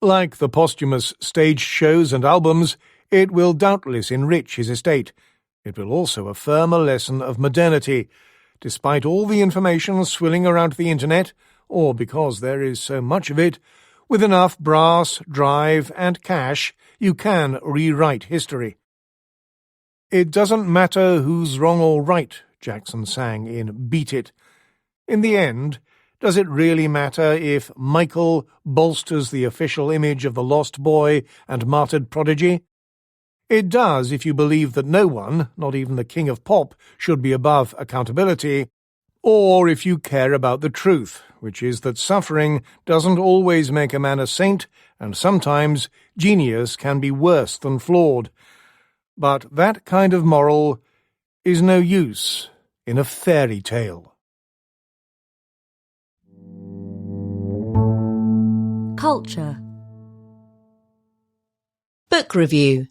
Like the posthumous stage shows and albums, it will doubtless enrich his estate. It will also affirm a lesson of modernity. Despite all the information swilling around the internet, or because there is so much of it, with enough brass, drive, and cash, you can rewrite history. It doesn't matter who's wrong or right, Jackson sang in Beat It. In the end, does it really matter if Michael bolsters the official image of the lost boy and martyred prodigy? It does if you believe that no one, not even the king of pop, should be above accountability, or if you care about the truth, which is that suffering doesn't always make a man a saint, and sometimes genius can be worse than flawed. But that kind of moral is no use in a fairy tale. Culture. Book review.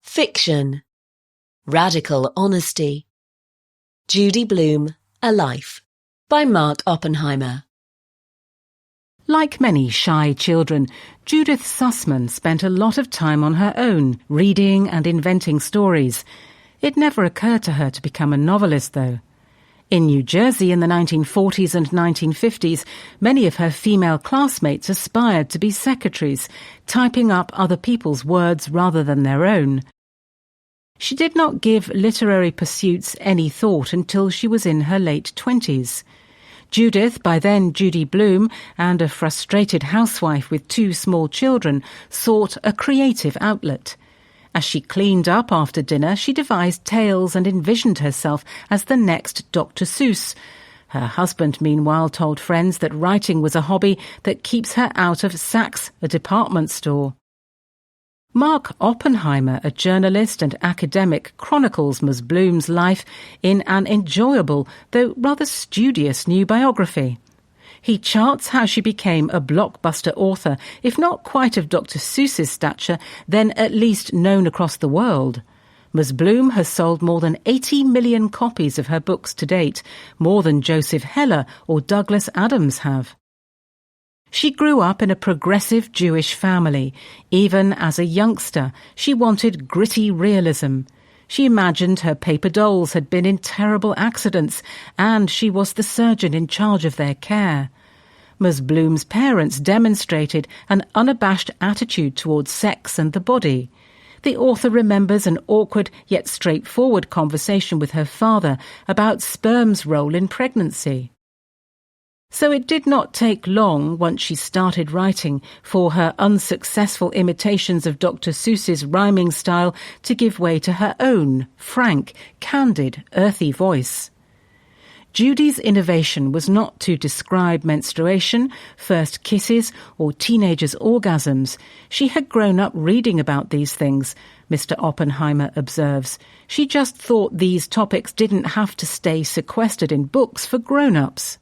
Fiction. Radical Honesty. Judy Blume, A Life, by Mark Oppenheimer. Like many shy children, Judith Sussman spent a lot of time on her own, reading and inventing stories. It never occurred to her to become a novelist, though. In New Jersey in the 1940s and 1950s, many of her female classmates aspired to be secretaries, typing up other people's words rather than their own. She did not give literary pursuits any thought until she was in her late 20s. Judith, by then Judy Blume, and a frustrated housewife with 2 small children, sought a creative outlet. As she cleaned up after dinner, she devised tales and envisioned herself as the next Dr. Seuss. Her husband, meanwhile, told friends that writing was a hobby that keeps her out of Saks, a department store. Mark Oppenheimer, a journalist and academic, chronicles Ms. Blume's life in an enjoyable, though rather studious new biography. He charts how she became a blockbuster author, if not quite of Dr. Seuss's stature, then at least known across the world. Ms. Blume has sold more than 80 million copies of her books to date, more than Joseph Heller or Douglas Adams have. She grew up in a progressive Jewish family. Even as a youngster, she wanted gritty realism. She imagined her paper dolls had been in terrible accidents, and she was the surgeon in charge of their care. Ms. Blume's parents demonstrated an unabashed attitude towards sex and the body. The author remembers an awkward yet straightforward conversation with her father about sperm's role in pregnancy. So it did not take long, once she started writing, for her unsuccessful imitations of Dr. Seuss's rhyming style to give way to her own, frank, candid, earthy voice. Judy's innovation was not to describe menstruation, first kisses, or teenagers' orgasms. She had grown up reading about these things, Mr. Oppenheimer observes. She just thought these topics didn't have to stay sequestered in books for grown-ups.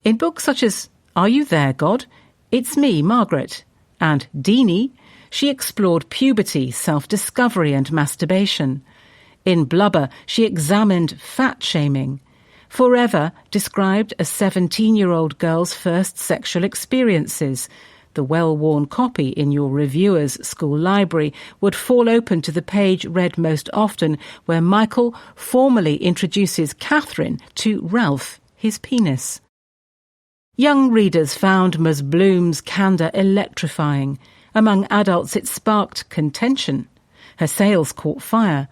In books such as Are You There, God? It's Me, Margaret, and Deanie, she explored puberty, self-discovery and masturbation. In Blubber, she examined fat-shaming. Forever described a 17-year-old girl's first sexual experiences. The well-worn copy in your reviewer's school library would fall open to the page read most often, where Michael formally introduces Catherine to Ralph, his penis. Young readers found Ms. Bloom's candour electrifying. Among adults it sparked contention. Her sales caught fire.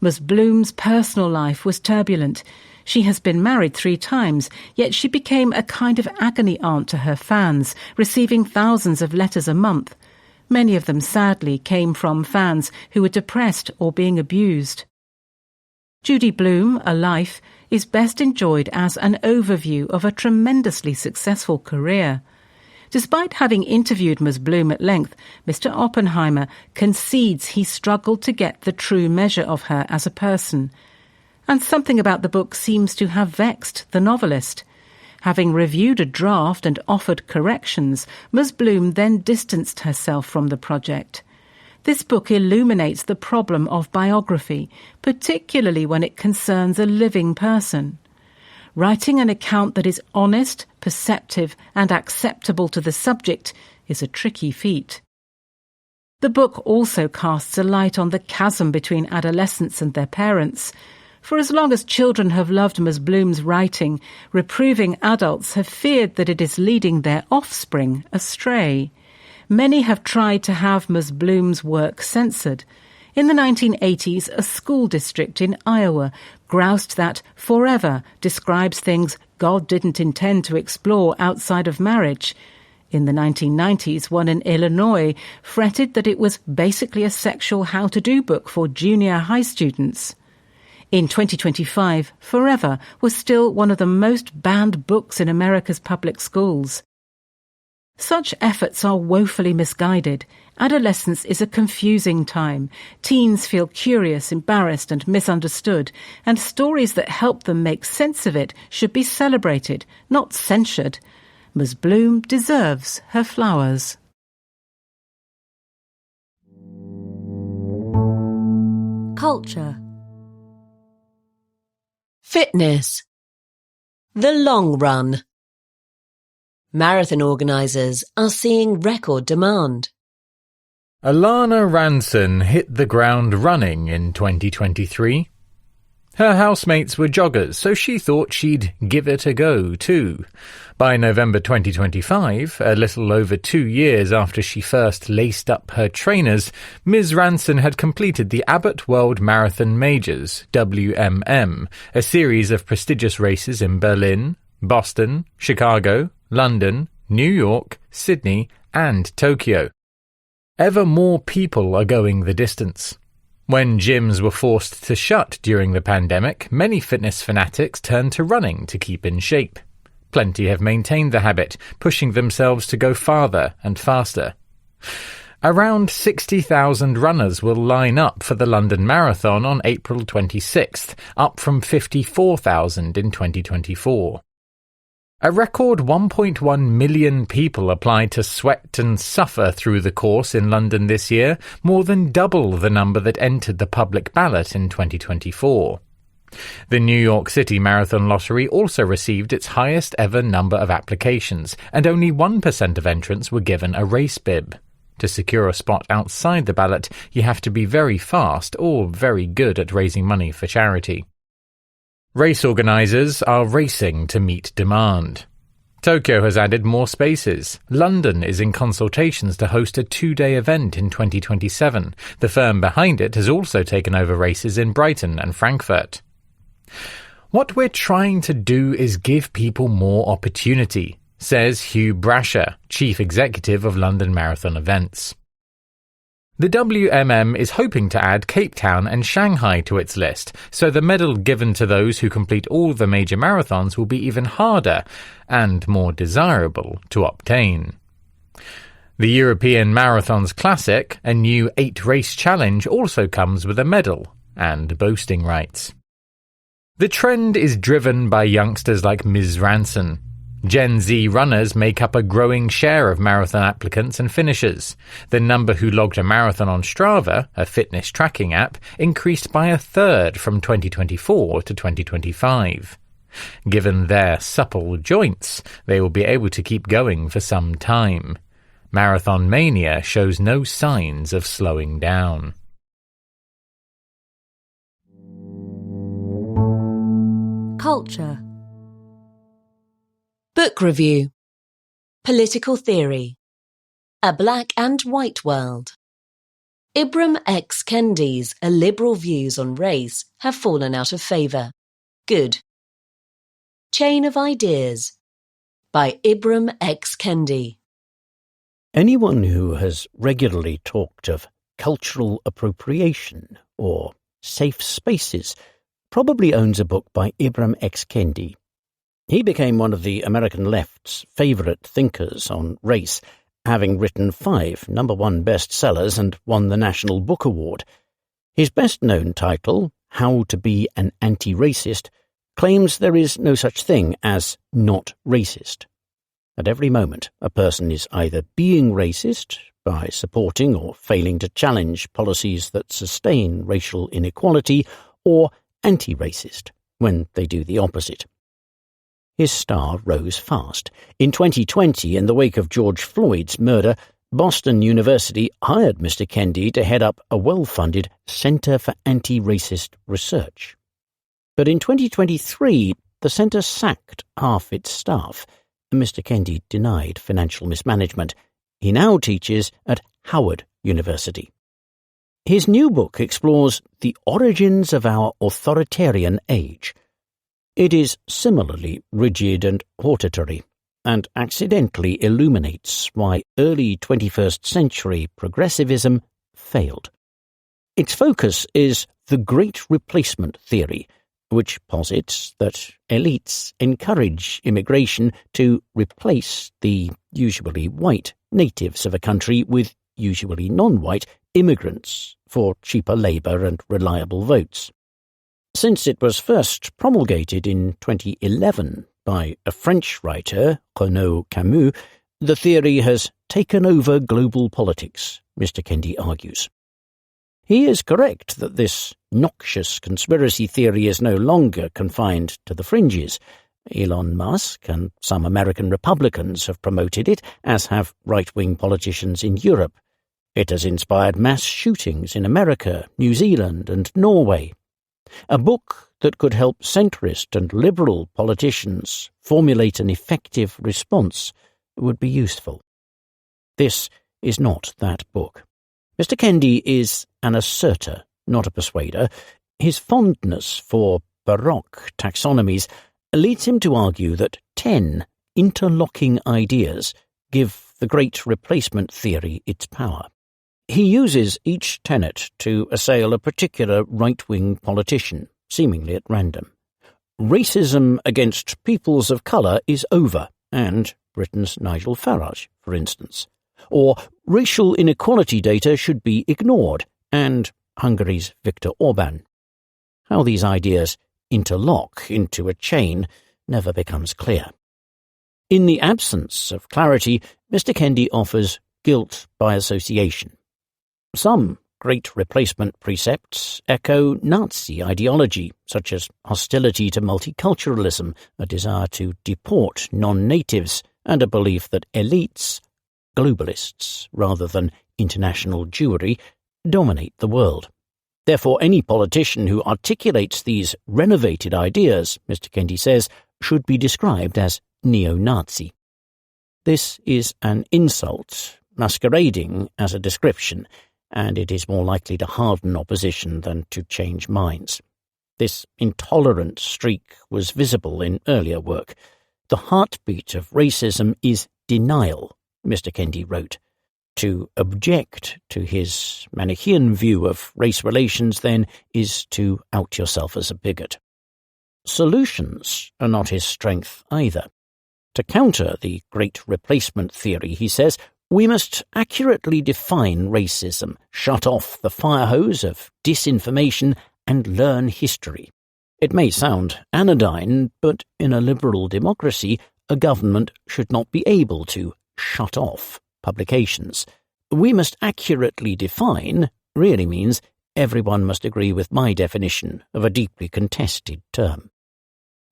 Ms. Bloom's personal life was turbulent. She has been married 3 times, yet she became a kind of agony aunt to her fans, receiving thousands of letters a month. Many of them, sadly, came from fans who were depressed or being abused. Judy Bloom, A Life, is best enjoyed as an overview of a tremendously successful career. Despite having interviewed Ms. Bloom at length, Mr. Oppenheimer concedes he struggled to get the true measure of her as a person. And something about the book seems to have vexed the novelist. Having reviewed a draft and offered corrections, Ms. Bloom then distanced herself from the project. This book illuminates the problem of biography, particularly when it concerns a living person. Writing an account that is honest, perceptive, and acceptable to the subject is a tricky feat. The book also casts a light on the chasm between adolescents and their parents. For as long as children have loved Ms. Bloom's writing, reproving adults have feared that it is leading their offspring astray. Many have tried to have Ms. Bloom's work censored. In the 1980s, a school district in Iowa groused that Forever describes things God didn't intend to explore outside of marriage. In the 1990s, one in Illinois fretted that it was basically a sexual how-to-do book for junior high students. In 2025, Forever was still one of the most banned books in America's public schools. Such efforts are woefully misguided. Adolescence is a confusing time. Teens feel curious, embarrassed, and misunderstood, and stories that help them make sense of it should be celebrated, not censured. Ms. Bloom deserves her flowers. Culture. Fitness. The long run. Marathon organisers are seeing record demand. Alana Ranson hit the ground running in 2023. Her housemates were joggers, so she thought she'd give it a go too. By November 2025, a little over 2 years after she first laced up her trainers, Ms. Ranson had completed the Abbott World Marathon Majors, WMM, a series of prestigious races in Berlin, Boston, Chicago, London, New York, Sydney, and Tokyo. Ever more people are going the distance. When gyms were forced to shut during the pandemic, many fitness fanatics turned to running to keep in shape. Plenty have maintained the habit, pushing themselves to go farther and faster. Around 60,000 runners will line up for the London Marathon on April 26th, up from 54,000 in 2024. A record 1.1 million people applied to sweat and suffer through the course in London this year, more than double the number that entered the public ballot in 2024. The New York City Marathon Lottery also received its highest ever number of applications, and only 1% of entrants were given a race bib. To secure a spot outside the ballot, you have to be very fast or very good at raising money for charity. Race organisers are racing to meet demand. Tokyo has added more spaces. London is in consultations to host a 2-day event in 2027. The firm behind it has also taken over races in Brighton and Frankfurt. What we're trying to do is give people more opportunity, says Hugh Brasher, Chief Executive of London Marathon Events. The WMM is hoping to add Cape Town and Shanghai to its list, so the medal given to those who complete all the major marathons will be even harder and more desirable to obtain. The European Marathons Classic, a new 8-race challenge, also comes with a medal and boasting rights. The trend is driven by youngsters like Ms. Ranson. Gen Z runners make up a growing share of marathon applicants and finishers. The number who logged a marathon on Strava, a fitness tracking app, increased by 1/3 from 2024 to 2025. Given their supple joints, they will be able to keep going for some time. Marathon mania shows no signs of slowing down. Culture. Book review. Political theory. A Black and White World. Ibram X. Kendi's illiberal views on race have fallen out of favour. Good. Chain of Ideas by Ibram X. Kendi. Anyone who has regularly talked of cultural appropriation or safe spaces probably owns a book by Ibram X. Kendi. He became one of the American left's favourite thinkers on race, having written 5 #1 bestsellers and won the National Book Award. His best-known title, How to Be an Anti-Racist, claims there is no such thing as not racist. At every moment, a person is either being racist by supporting or failing to challenge policies that sustain racial inequality, or anti-racist when they do the opposite. His star rose fast. In 2020, in the wake of George Floyd's murder, Boston University hired Mr. Kendi to head up a well-funded Center for Anti-Racist Research. But in 2023, the centre sacked half its staff. Mr. Kendi denied financial mismanagement. He now teaches at Howard University. His new book explores the origins of our authoritarian age. It is similarly rigid and hortatory, and accidentally illuminates why early 21st century progressivism failed. Its focus is the Great Replacement theory, which posits that elites encourage immigration to replace the usually white natives of a country with usually non-white immigrants for cheaper labour and reliable votes. Since it was first promulgated in 2011 by a French writer, Renaud Camus, the theory has taken over global politics, Mr. Kendi argues. He is correct that this noxious conspiracy theory is no longer confined to the fringes. Elon Musk and some American Republicans have promoted it, as have right-wing politicians in Europe. It has inspired mass shootings in America, New Zealand and Norway. A book that could help centrist and liberal politicians formulate an effective response would be useful. This is not that book. Mr. Kendi is an asserter, not a persuader. His fondness for Baroque taxonomies leads him to argue that 10 interlocking ideas give the Great Replacement theory its power. He uses each tenet to assail a particular right-wing politician, seemingly at random. Racism against peoples of colour is over, and Britain's Nigel Farage, for instance. Or racial inequality data should be ignored, and Hungary's Viktor Orbán. How these ideas interlock into a chain never becomes clear. In the absence of clarity, Mr. Kendi offers guilt by association. Some Great Replacement precepts echo Nazi ideology, such as hostility to multiculturalism, a desire to deport non-natives, and a belief that elites, globalists rather than international Jewry, dominate the world. Therefore, any politician who articulates these renovated ideas, Mr. Kendi says, should be described as neo-Nazi. This is an insult masquerading as a description, and it is more likely to harden opposition than to change minds. This intolerant streak was visible in earlier work. The heartbeat of racism is denial, Mr. Kendi wrote. To object to his Manichaean view of race relations, then, is to out yourself as a bigot. Solutions are not his strength either. To counter the Great Replacement theory, he says, we must accurately define racism, shut off the fire hose of disinformation, and learn history. It may sound anodyne, but in a liberal democracy, a government should not be able to shut off publications. We must accurately define really means everyone must agree with my definition of a deeply contested term.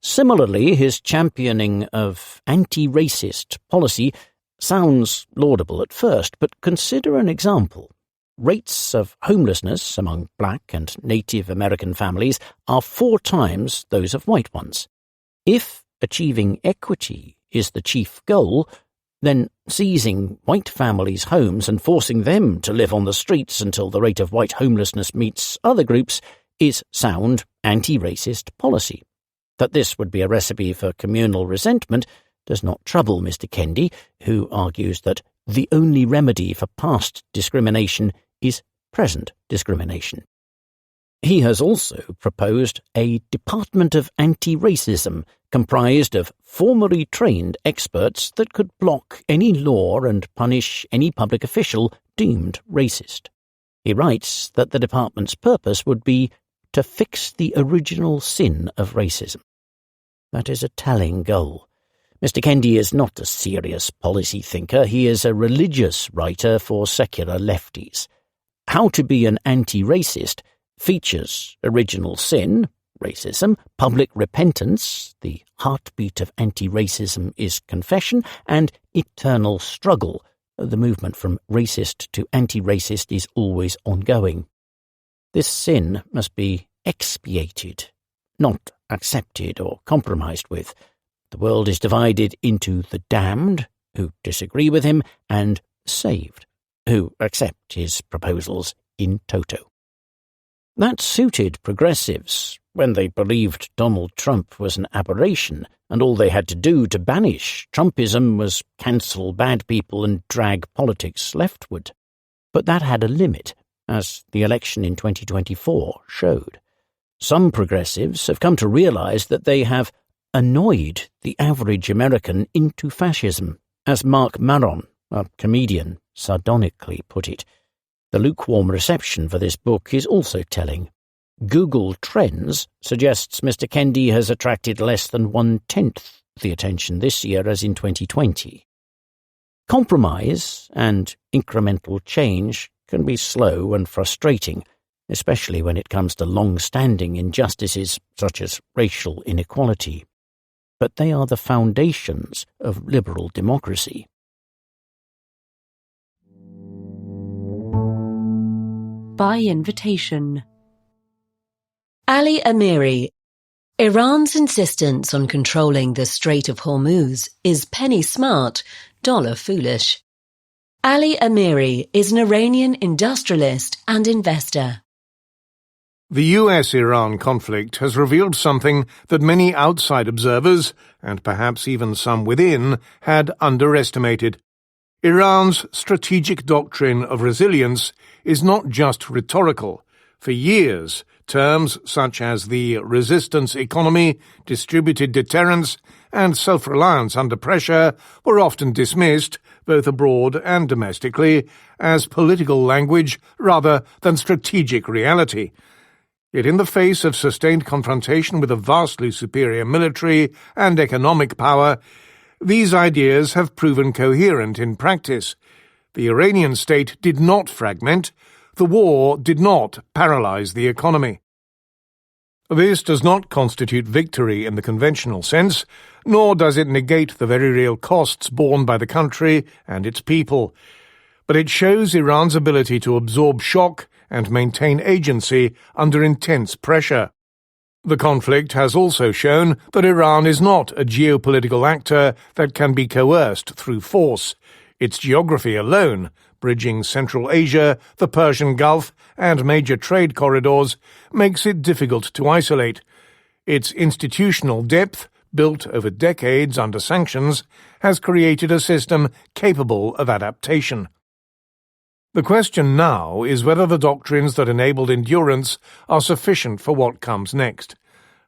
Similarly, his championing of anti-racist policy sounds laudable at first, but consider an example. Rates of homelessness among black and Native American families are 4 times those of white ones. If achieving equity is the chief goal, then seizing white families' homes and forcing them to live on the streets until the rate of white homelessness meets other groups is sound anti-racist policy. That this would be a recipe for communal resentment does not trouble Mr. Kendi, who argues that the only remedy for past discrimination is present discrimination. He has also proposed a Department of Anti-Racism comprised of formally trained experts that could block any law and punish any public official deemed racist. He writes that the department's purpose would be to fix the original sin of racism. That is a telling goal. Mr. Kendi is not a serious policy thinker. He is a religious writer for secular lefties. How to be an anti-racist features original sin, racism, public repentance, the heartbeat of anti-racism is confession, and eternal struggle. The movement from racist to anti-racist is always ongoing. This sin must be expiated, not accepted or compromised with. The world is divided into the damned, who disagree with him, and saved, who accept his proposals in toto. That suited progressives when they believed Donald Trump was an aberration, and all they had to do to banish Trumpism was cancel bad people and drag politics leftward. But that had a limit, as the election in 2024 showed. Some progressives have come to realize that they have annoyed the average American into fascism, as Mark Maron, a comedian, sardonically put it. The lukewarm reception for this book is also telling. Google Trends suggests Mr. Kendi has attracted less than 1/10 the attention this year as in 2020. Compromise and incremental change can be slow and frustrating, especially when it comes to long-standing injustices such as racial inequality. But they are the foundations of liberal democracy. By invitation. Ali Amiri. Iran's insistence on controlling the Strait of Hormuz is penny smart, dollar foolish. Ali Amiri is an Iranian industrialist and investor. The US-Iran conflict has revealed something that many outside observers, and perhaps even some within, had underestimated. Iran's strategic doctrine of resilience is not just rhetorical. For years, terms such as the resistance economy, distributed deterrence, and self-reliance under pressure were often dismissed, both abroad and domestically, as political language rather than strategic reality. Yet in the face of sustained confrontation with a vastly superior military and economic power, these ideas have proven coherent in practice. The Iranian state did not fragment. The war did not paralyze the economy. This does not constitute victory in the conventional sense, nor does it negate the very real costs borne by the country and its people. But it shows Iran's ability to absorb shock and maintain agency under intense pressure. The conflict has also shown that Iran is not a geopolitical actor that can be coerced through force. Its geography alone, bridging Central Asia, the Persian Gulf, and major trade corridors, makes it difficult to isolate. Its institutional depth, built over decades under sanctions, has created a system capable of adaptation. The question now is whether the doctrines that enabled endurance are sufficient for what comes next.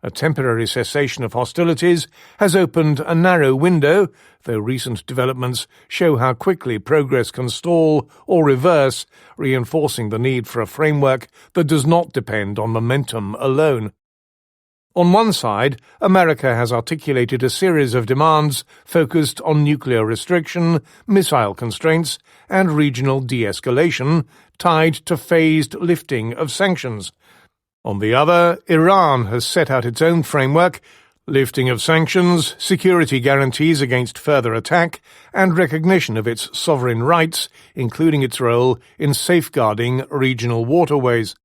A temporary cessation of hostilities has opened a narrow window, though recent developments show how quickly progress can stall or reverse, reinforcing the need for a framework that does not depend on momentum alone. On one side, America has articulated a series of demands focused on nuclear restriction, missile constraints, and regional de-escalation, tied to phased lifting of sanctions. On the other, Iran has set out its own framework, lifting of sanctions, security guarantees against further attack, and recognition of its sovereign rights, including its role in safeguarding regional waterways.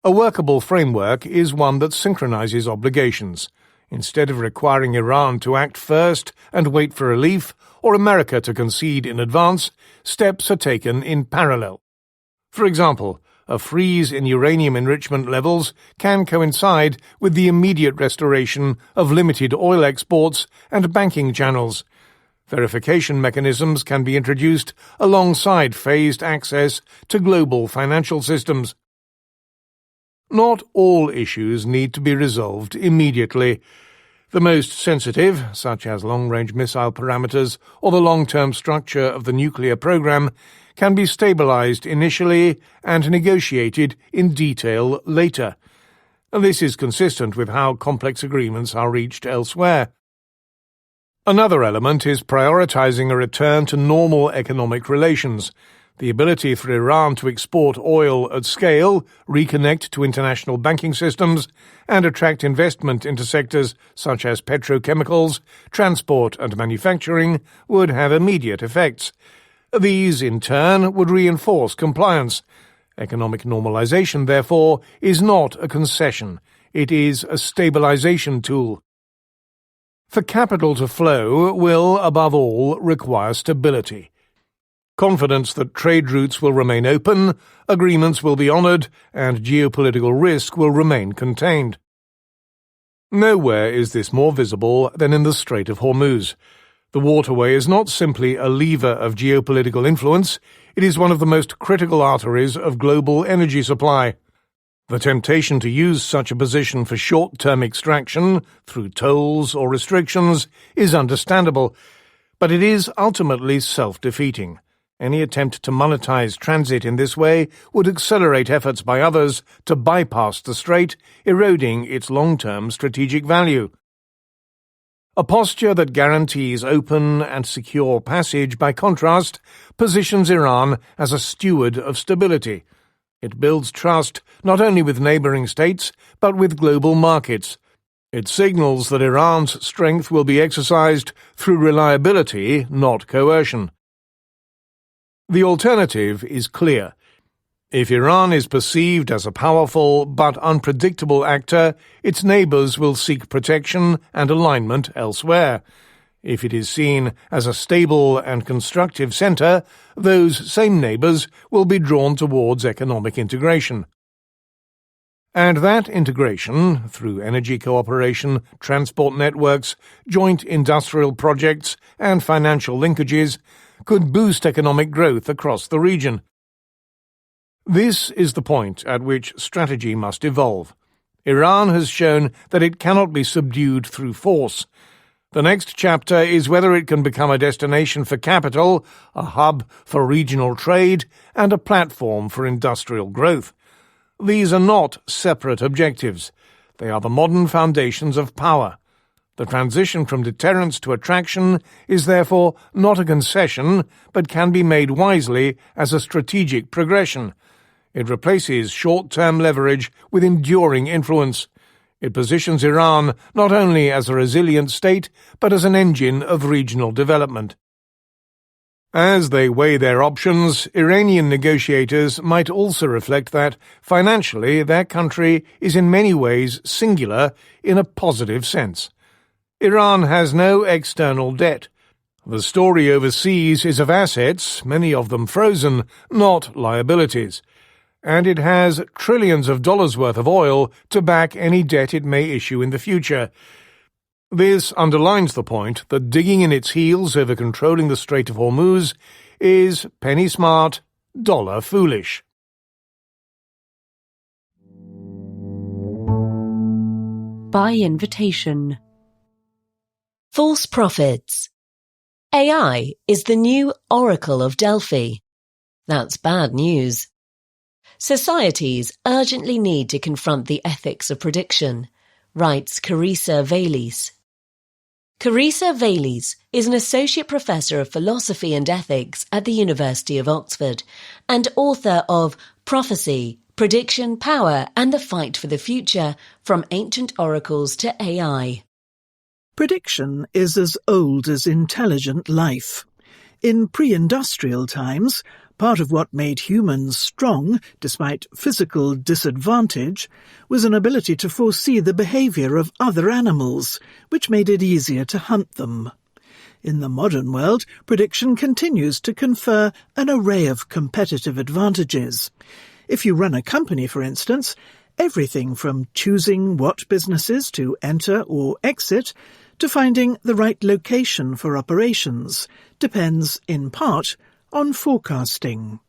A workable framework is one that synchronizes obligations. Instead of requiring Iran to act first and wait for relief, or America to concede in advance, steps are taken in parallel. For example, a freeze in uranium enrichment levels can coincide with the immediate restoration of limited oil exports and banking channels. Verification mechanisms can be introduced alongside phased access to global financial systems. Not all issues need to be resolved immediately. The most sensitive, such as long-range missile parameters or the long-term structure of the nuclear program, can be stabilized initially and negotiated in detail later. This is consistent with how complex agreements are reached elsewhere. Another element is prioritizing a return to normal economic relations. The ability for Iran to export oil at scale, reconnect to international banking systems, and attract investment into sectors such as petrochemicals, transport and manufacturing would have immediate effects. These, in turn, would reinforce compliance. Economic normalization, therefore, is not a concession. It is a stabilization tool. For capital to flow will, above all, require stability. Confidence that trade routes will remain open, agreements will be honoured, and geopolitical risk will remain contained. Nowhere is this more visible than in the Strait of Hormuz. The waterway is not simply a lever of geopolitical influence, it is one of the most critical arteries of global energy supply. The temptation to use such a position for short-term extraction, through tolls or restrictions, is understandable, but it is ultimately self-defeating. Any attempt to monetize transit in this way would accelerate efforts by others to bypass the strait, eroding its long-term strategic value. A posture that guarantees open and secure passage, by contrast, positions Iran as a steward of stability. It builds trust not only with neighboring states, but with global markets. It signals that Iran's strength will be exercised through reliability, not coercion. The alternative is clear. If Iran is perceived as a powerful but unpredictable actor, its neighbours will seek protection and alignment elsewhere. If it is seen as a stable and constructive centre, those same neighbours will be drawn towards economic integration. And that integration, through energy cooperation, transport networks, joint industrial projects, and financial linkages, could boost economic growth across the region. This is the point at which strategy must evolve. Iran has shown that it cannot be subdued through force. The next chapter is whether it can become a destination for capital, a hub for regional trade, and a platform for industrial growth. These are not separate objectives. They are the modern foundations of power. The transition from deterrence to attraction is therefore not a concession, but can be made wisely as a strategic progression. It replaces short-term leverage with enduring influence. It positions Iran not only as a resilient state, but as an engine of regional development. As they weigh their options, Iranian negotiators might also reflect that, financially, their country is in many ways singular in a positive sense. Iran has no external debt. The story overseas is of assets, many of them frozen, not liabilities. And it has trillions of dollars worth of oil to back any debt it may issue in the future. This underlines the point that digging in its heels over controlling the Strait of Hormuz is penny smart, dollar foolish. By invitation. False prophets. AI is the new Oracle of Delphi. That's bad news. Societies urgently need to confront the ethics of prediction, writes Carissa Vailis. Carissa Vailis is an associate professor of philosophy and ethics at the University of Oxford and author of Prophecy, Prediction, Power and the Fight for the Future, From Ancient Oracles to AI. Prediction is as old as intelligent life. In pre-industrial times, part of what made humans strong, despite physical disadvantage, was an ability to foresee the behaviour of other animals, which made it easier to hunt them. In the modern world, prediction continues to confer an array of competitive advantages. If you run a company, for instance, everything from choosing what businesses to enter or exit to finding the right location for operations depends, in part, on forecasting.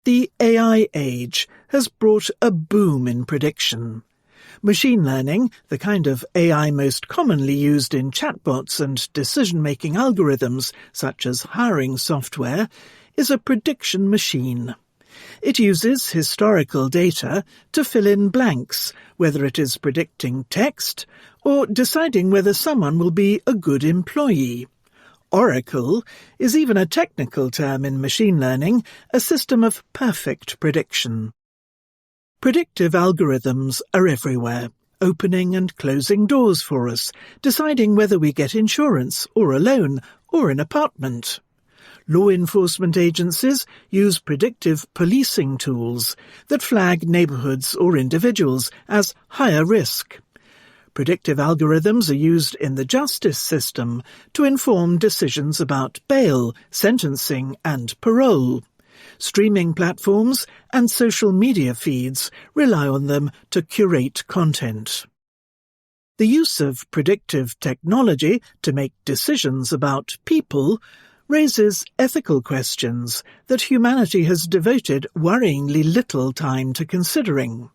The AI age has brought a boom in prediction. Machine learning, the kind of AI most commonly used in chatbots and decision-making algorithms such as hiring software, is a prediction machine. It uses historical data to fill in blanks, whether it is predicting text or deciding whether someone will be a good employee. Oracle is even a technical term in machine learning, a system of perfect prediction. Predictive algorithms are everywhere, opening and closing doors for us, deciding whether we get insurance or a loan or an apartment. Law enforcement agencies use predictive policing tools that flag neighbourhoods or individuals as higher risk. Predictive algorithms are used in the justice system to inform decisions about bail, sentencing and parole. Streaming platforms and social media feeds rely on them to curate content. The use of predictive technology to make decisions about people raises ethical questions that humanity has devoted worryingly little time to considering.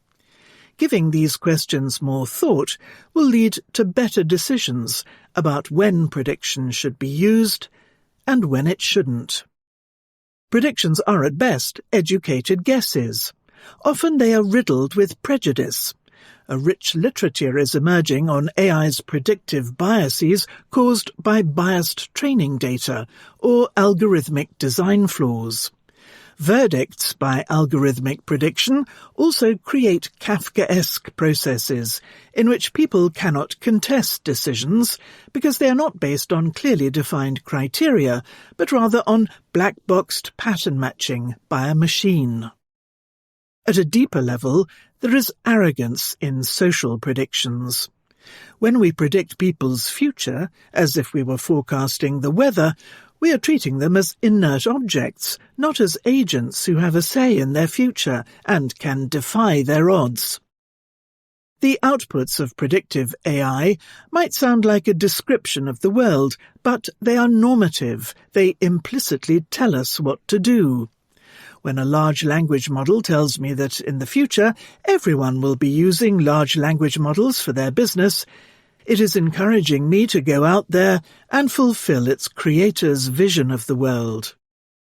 Giving these questions more thought will lead to better decisions about when prediction should be used and when it shouldn't. Predictions are at best educated guesses. Often they are riddled with prejudice. A rich literature is emerging on AI's predictive biases caused by biased training data or algorithmic design flaws. Verdicts by algorithmic prediction also create Kafkaesque processes in which people cannot contest decisions because they are not based on clearly defined criteria, but rather on black-boxed pattern matching by a machine. At a deeper level, there is arrogance in social predictions. When we predict people's future, as if we were forecasting the weather, we are treating them as inert objects, not as agents who have a say in their future and can defy their odds. The outputs of predictive AI might sound like a description of the world, but they are normative. They implicitly tell us what to do. When a large language model tells me that in the future everyone will be using large language models for their business, it is encouraging me to go out there and fulfill its creator's vision of the world.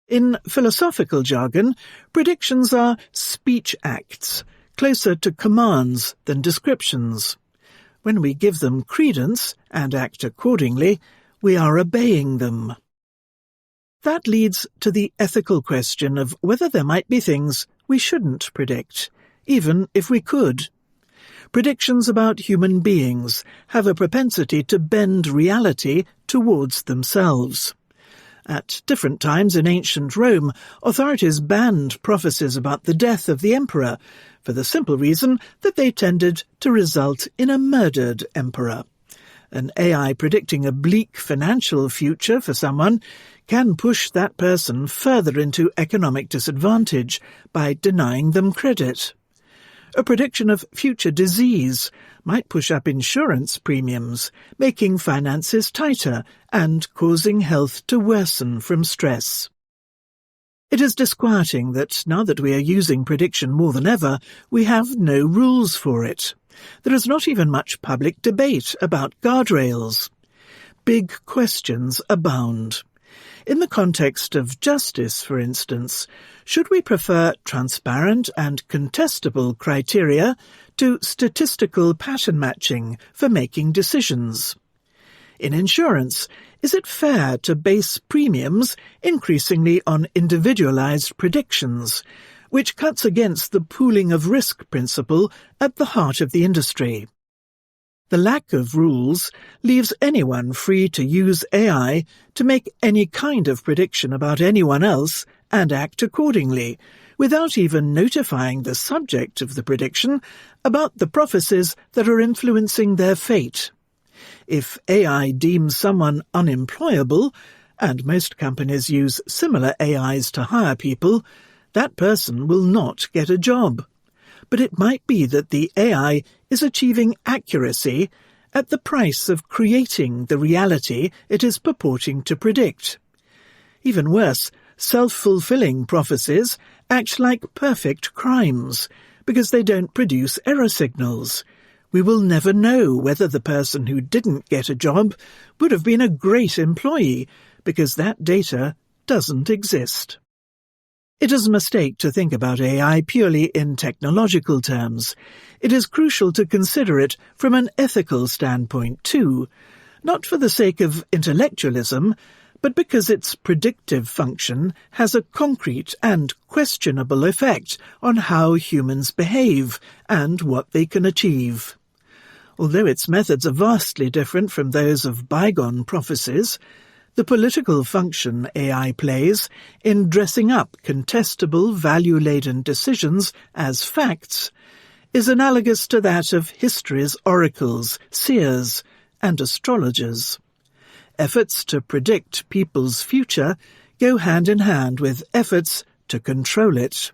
In philosophical jargon, predictions are speech acts, closer to commands than descriptions. When we give them credence and act accordingly, we are obeying them. That leads to the ethical question of whether there might be things we shouldn't predict, even if we could. Predictions about human beings have a propensity to bend reality towards themselves. At different times in ancient Rome, authorities banned prophecies about the death of the emperor, for the simple reason that they tended to result in a murdered emperor. An AI predicting a bleak financial future for someone can push that person further into economic disadvantage by denying them credit. A prediction of future disease might push up insurance premiums, making finances tighter and causing health to worsen from stress. It is disquieting that now that we are using prediction more than ever, we have no rules for it. There is not even much public debate about guardrails. Big questions abound. In the context of justice, for instance, should we prefer transparent and contestable criteria to statistical pattern matching for making decisions? In insurance, is it fair to base premiums increasingly on individualized predictions, which cuts against the pooling of risk principle at the heart of the industry? The lack of rules leaves anyone free to use AI to make any kind of prediction about anyone else and act accordingly, without even notifying the subject of the prediction about the prophecies that are influencing their fate. If AI deems someone unemployable, and most companies use similar AIs to hire people, that person will not get a job. But it might be that the AI is achieving accuracy at the price of creating the reality it is purporting to predict. Even worse, self-fulfilling prophecies act like perfect crimes because they don't produce error signals. We will never know whether the person who didn't get a job would have been a great employee because that data doesn't exist. It is a mistake to think about AI purely in technological terms. It is crucial to consider it from an ethical standpoint too, not for the sake of intellectualism, but because its predictive function has a concrete and questionable effect on how humans behave and what they can achieve. Although its methods are vastly different from those of bygone prophecies, the political function AI plays in dressing up contestable, value-laden decisions as facts is analogous to that of history's oracles, seers, and astrologers. Efforts to predict people's future go hand in hand with efforts to control it.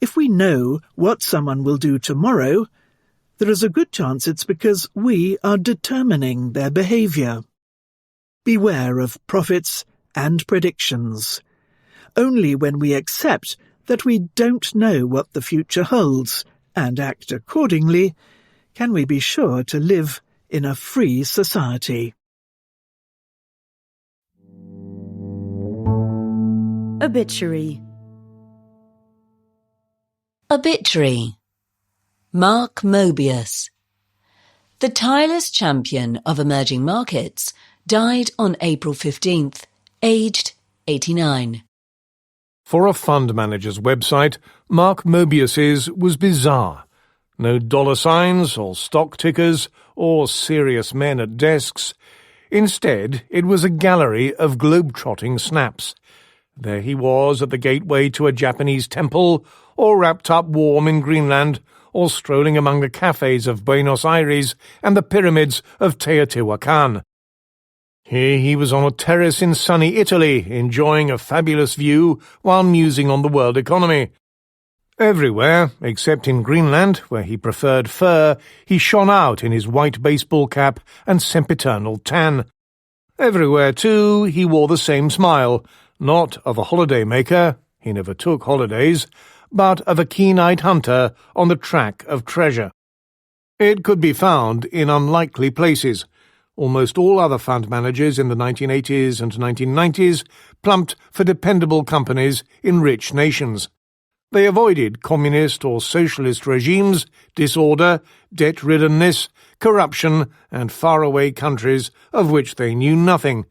If we know what someone will do tomorrow, there is a good chance it's because we are determining their behavior. Beware of prophets and predictions. Only when we accept that we don't know what the future holds and act accordingly can we be sure to live in a free society. Obituary. Obituary. Mark Mobius. The tireless champion of emerging markets died on April 15th, aged 89. For a fund manager's website, Mark Mobius's was bizarre. No dollar signs or stock tickers or serious men at desks. Instead, it was a gallery of globe-trotting snaps. There he was at the gateway to a Japanese temple, or wrapped up warm in Greenland, or strolling among the cafes of Buenos Aires and the pyramids of Teotihuacan. Here he was on a terrace in sunny Italy, enjoying a fabulous view while musing on the world economy. Everywhere, except in Greenland, where he preferred fur, he shone out in his white baseball cap and sempiternal tan. Everywhere, too, he wore the same smile, not of a holiday-maker, he never took holidays, but of a keen-eyed hunter on the track of treasure. It could be found in unlikely places. Almost all other fund managers in the 1980s and 1990s plumped for dependable companies in rich nations. They avoided communist or socialist regimes, disorder, debt-riddenness, corruption, and faraway countries of which they knew nothing.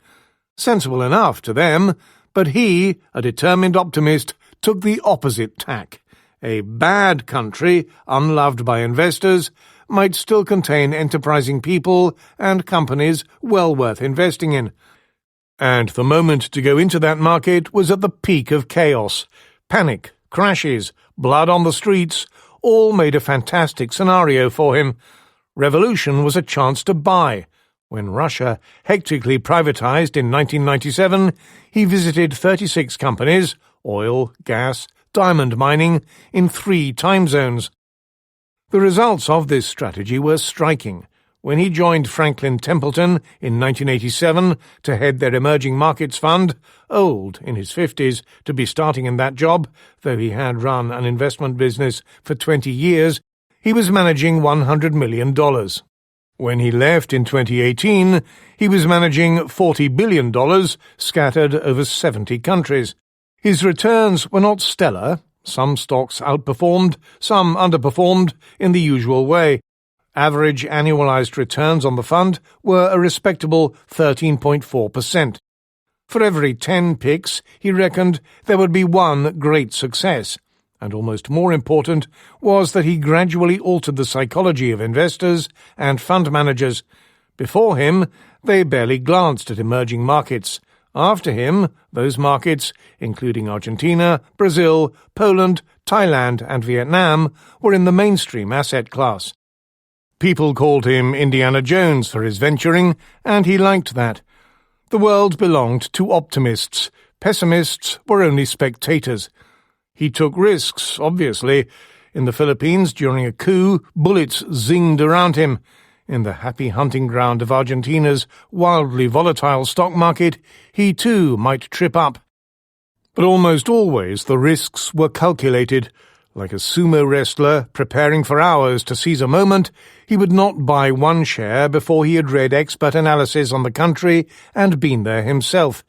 Sensible enough to them, but he, a determined optimist, took the opposite tack. A bad country, unloved by investors, might still contain enterprising people and companies well worth investing in. And the moment to go into that market was at the peak of chaos. Panic, crashes, blood on the streets, all made a fantastic scenario for him. Revolution was a chance to buy. When Russia hectically privatized in 1997, he visited 36 companies, oil, gas, diamond mining, in 3 time zones. The results of this strategy were striking. When he joined Franklin Templeton in 1987 to head their emerging markets fund, old in his 50s to be starting in that job, though he had run an investment business for 20 years, he was managing $100 million. When he left in 2018, he was managing $40 billion scattered over 70 countries. His returns were not stellar. Some stocks outperformed, some underperformed in the usual way. Average annualized returns on the fund were a respectable 13.4%. For every 10 picks, he reckoned there would be one great success. and almost more important, was that he gradually altered the psychology of investors and fund managers. Before him, they barely glanced at emerging markets. After him, those markets, including Argentina, Brazil, Poland, Thailand and Vietnam, were in the mainstream asset class. People called him Indiana Jones for his venturing, and he liked that. The world belonged to optimists. Pessimists were only spectators. He took risks, obviously. In the Philippines, during a coup, bullets zinged around him. In the happy hunting ground of Argentina's wildly volatile stock market, he too might trip up. But almost always the risks were calculated. Like a sumo wrestler preparing for hours to seize a moment, he would not buy one share before he had read expert analysis on the country and been there himself.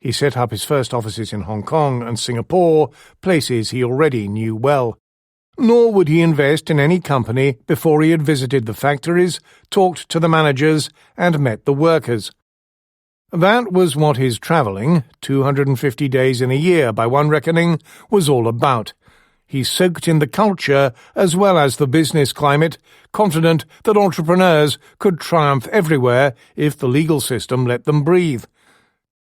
He set up his first offices in Hong Kong and Singapore, places he already knew well. Nor would he invest in any company before he had visited the factories, talked to the managers, and met the workers. That was what his travelling, 250 days in a year by one reckoning, was all about. He soaked in the culture as well as the business climate, confident that entrepreneurs could triumph everywhere if the legal system let them breathe.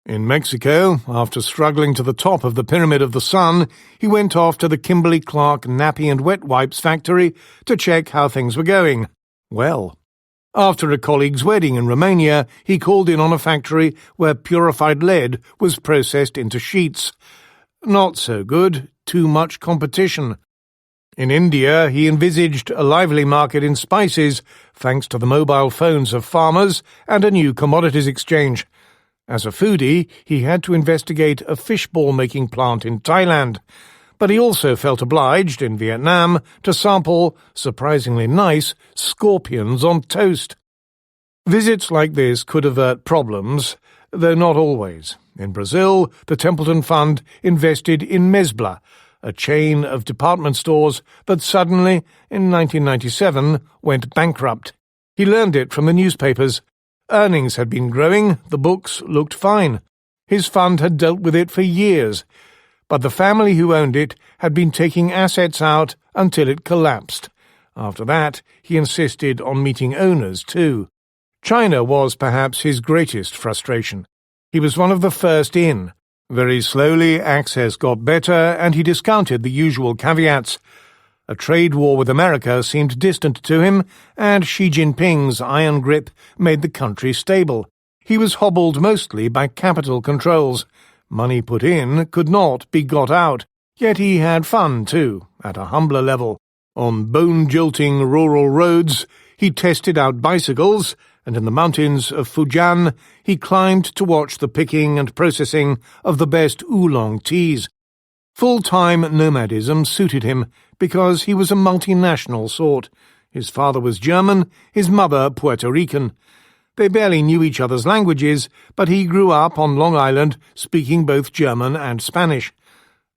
In Mexico, after struggling to the top of the Pyramid of the Sun, he went off to the Kimberly-Clark nappy and wet wipes factory to check how things were going. Well. After a colleague's wedding in Romania, he called in on a factory where purified lead was processed into sheets. Not so good, too much competition. In India, he envisaged a lively market in spices, thanks to the mobile phones of farmers and a new commodities exchange. As a foodie, he had to investigate a fishball-making plant in Thailand, but he also felt obliged, in Vietnam, to sample, surprisingly nice, scorpions on toast. Visits like this could avert problems, though not always. In Brazil, the Templeton Fund invested in Mesbla, a chain of department stores that suddenly, in 1997, went bankrupt. He learned it from the newspapers. Earnings had been growing, the books looked fine. His fund had dealt with it for years, but the family who owned it had been taking assets out until it collapsed. After that, he insisted on meeting owners too. China was perhaps his greatest frustration. He was one of the first in. Very slowly, access got better, and he discounted the usual caveats. A trade war with America seemed distant to him, and Xi Jinping's iron grip made the country stable. He was hobbled mostly by capital controls. Money put in could not be got out. Yet he had fun, too, at a humbler level. On bone-jolting rural roads, he tested out bicycles, and in the mountains of Fujian, he climbed to watch the picking and processing of the best oolong teas. Full-time nomadism suited him, because he was a multinational sort. His father was German, his mother Puerto Rican. They barely knew each other's languages, but he grew up on Long Island speaking both German and Spanish.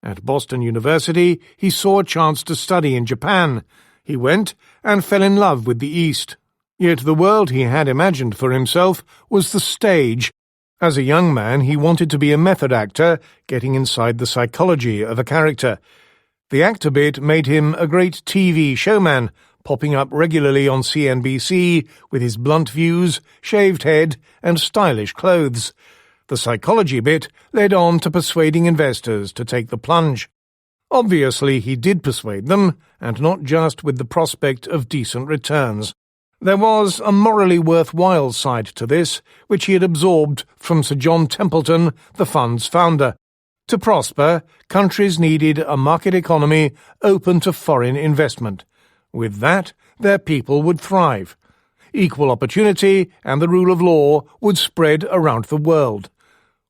At Boston University, he saw a chance to study in Japan. He went and fell in love with the East. Yet the world he had imagined for himself was the stage. As a young man, he wanted to be a method actor, getting inside the psychology of a character. The actor bit made him a great TV showman, popping up regularly on CNBC with his blunt views, shaved head, and stylish clothes. The psychology bit led on to persuading investors to take the plunge. Obviously, he did persuade them, and not just with the prospect of decent returns. There was a morally worthwhile side to this, which he had absorbed from Sir John Templeton, the fund's founder. To prosper, countries needed a market economy open to foreign investment. With that, their people would thrive. Equal opportunity and the rule of law would spread around the world.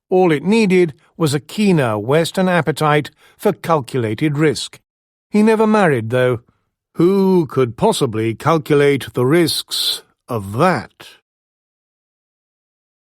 All it needed was a keener Western appetite for calculated risk. He never married, though. Who could possibly calculate the risks of that?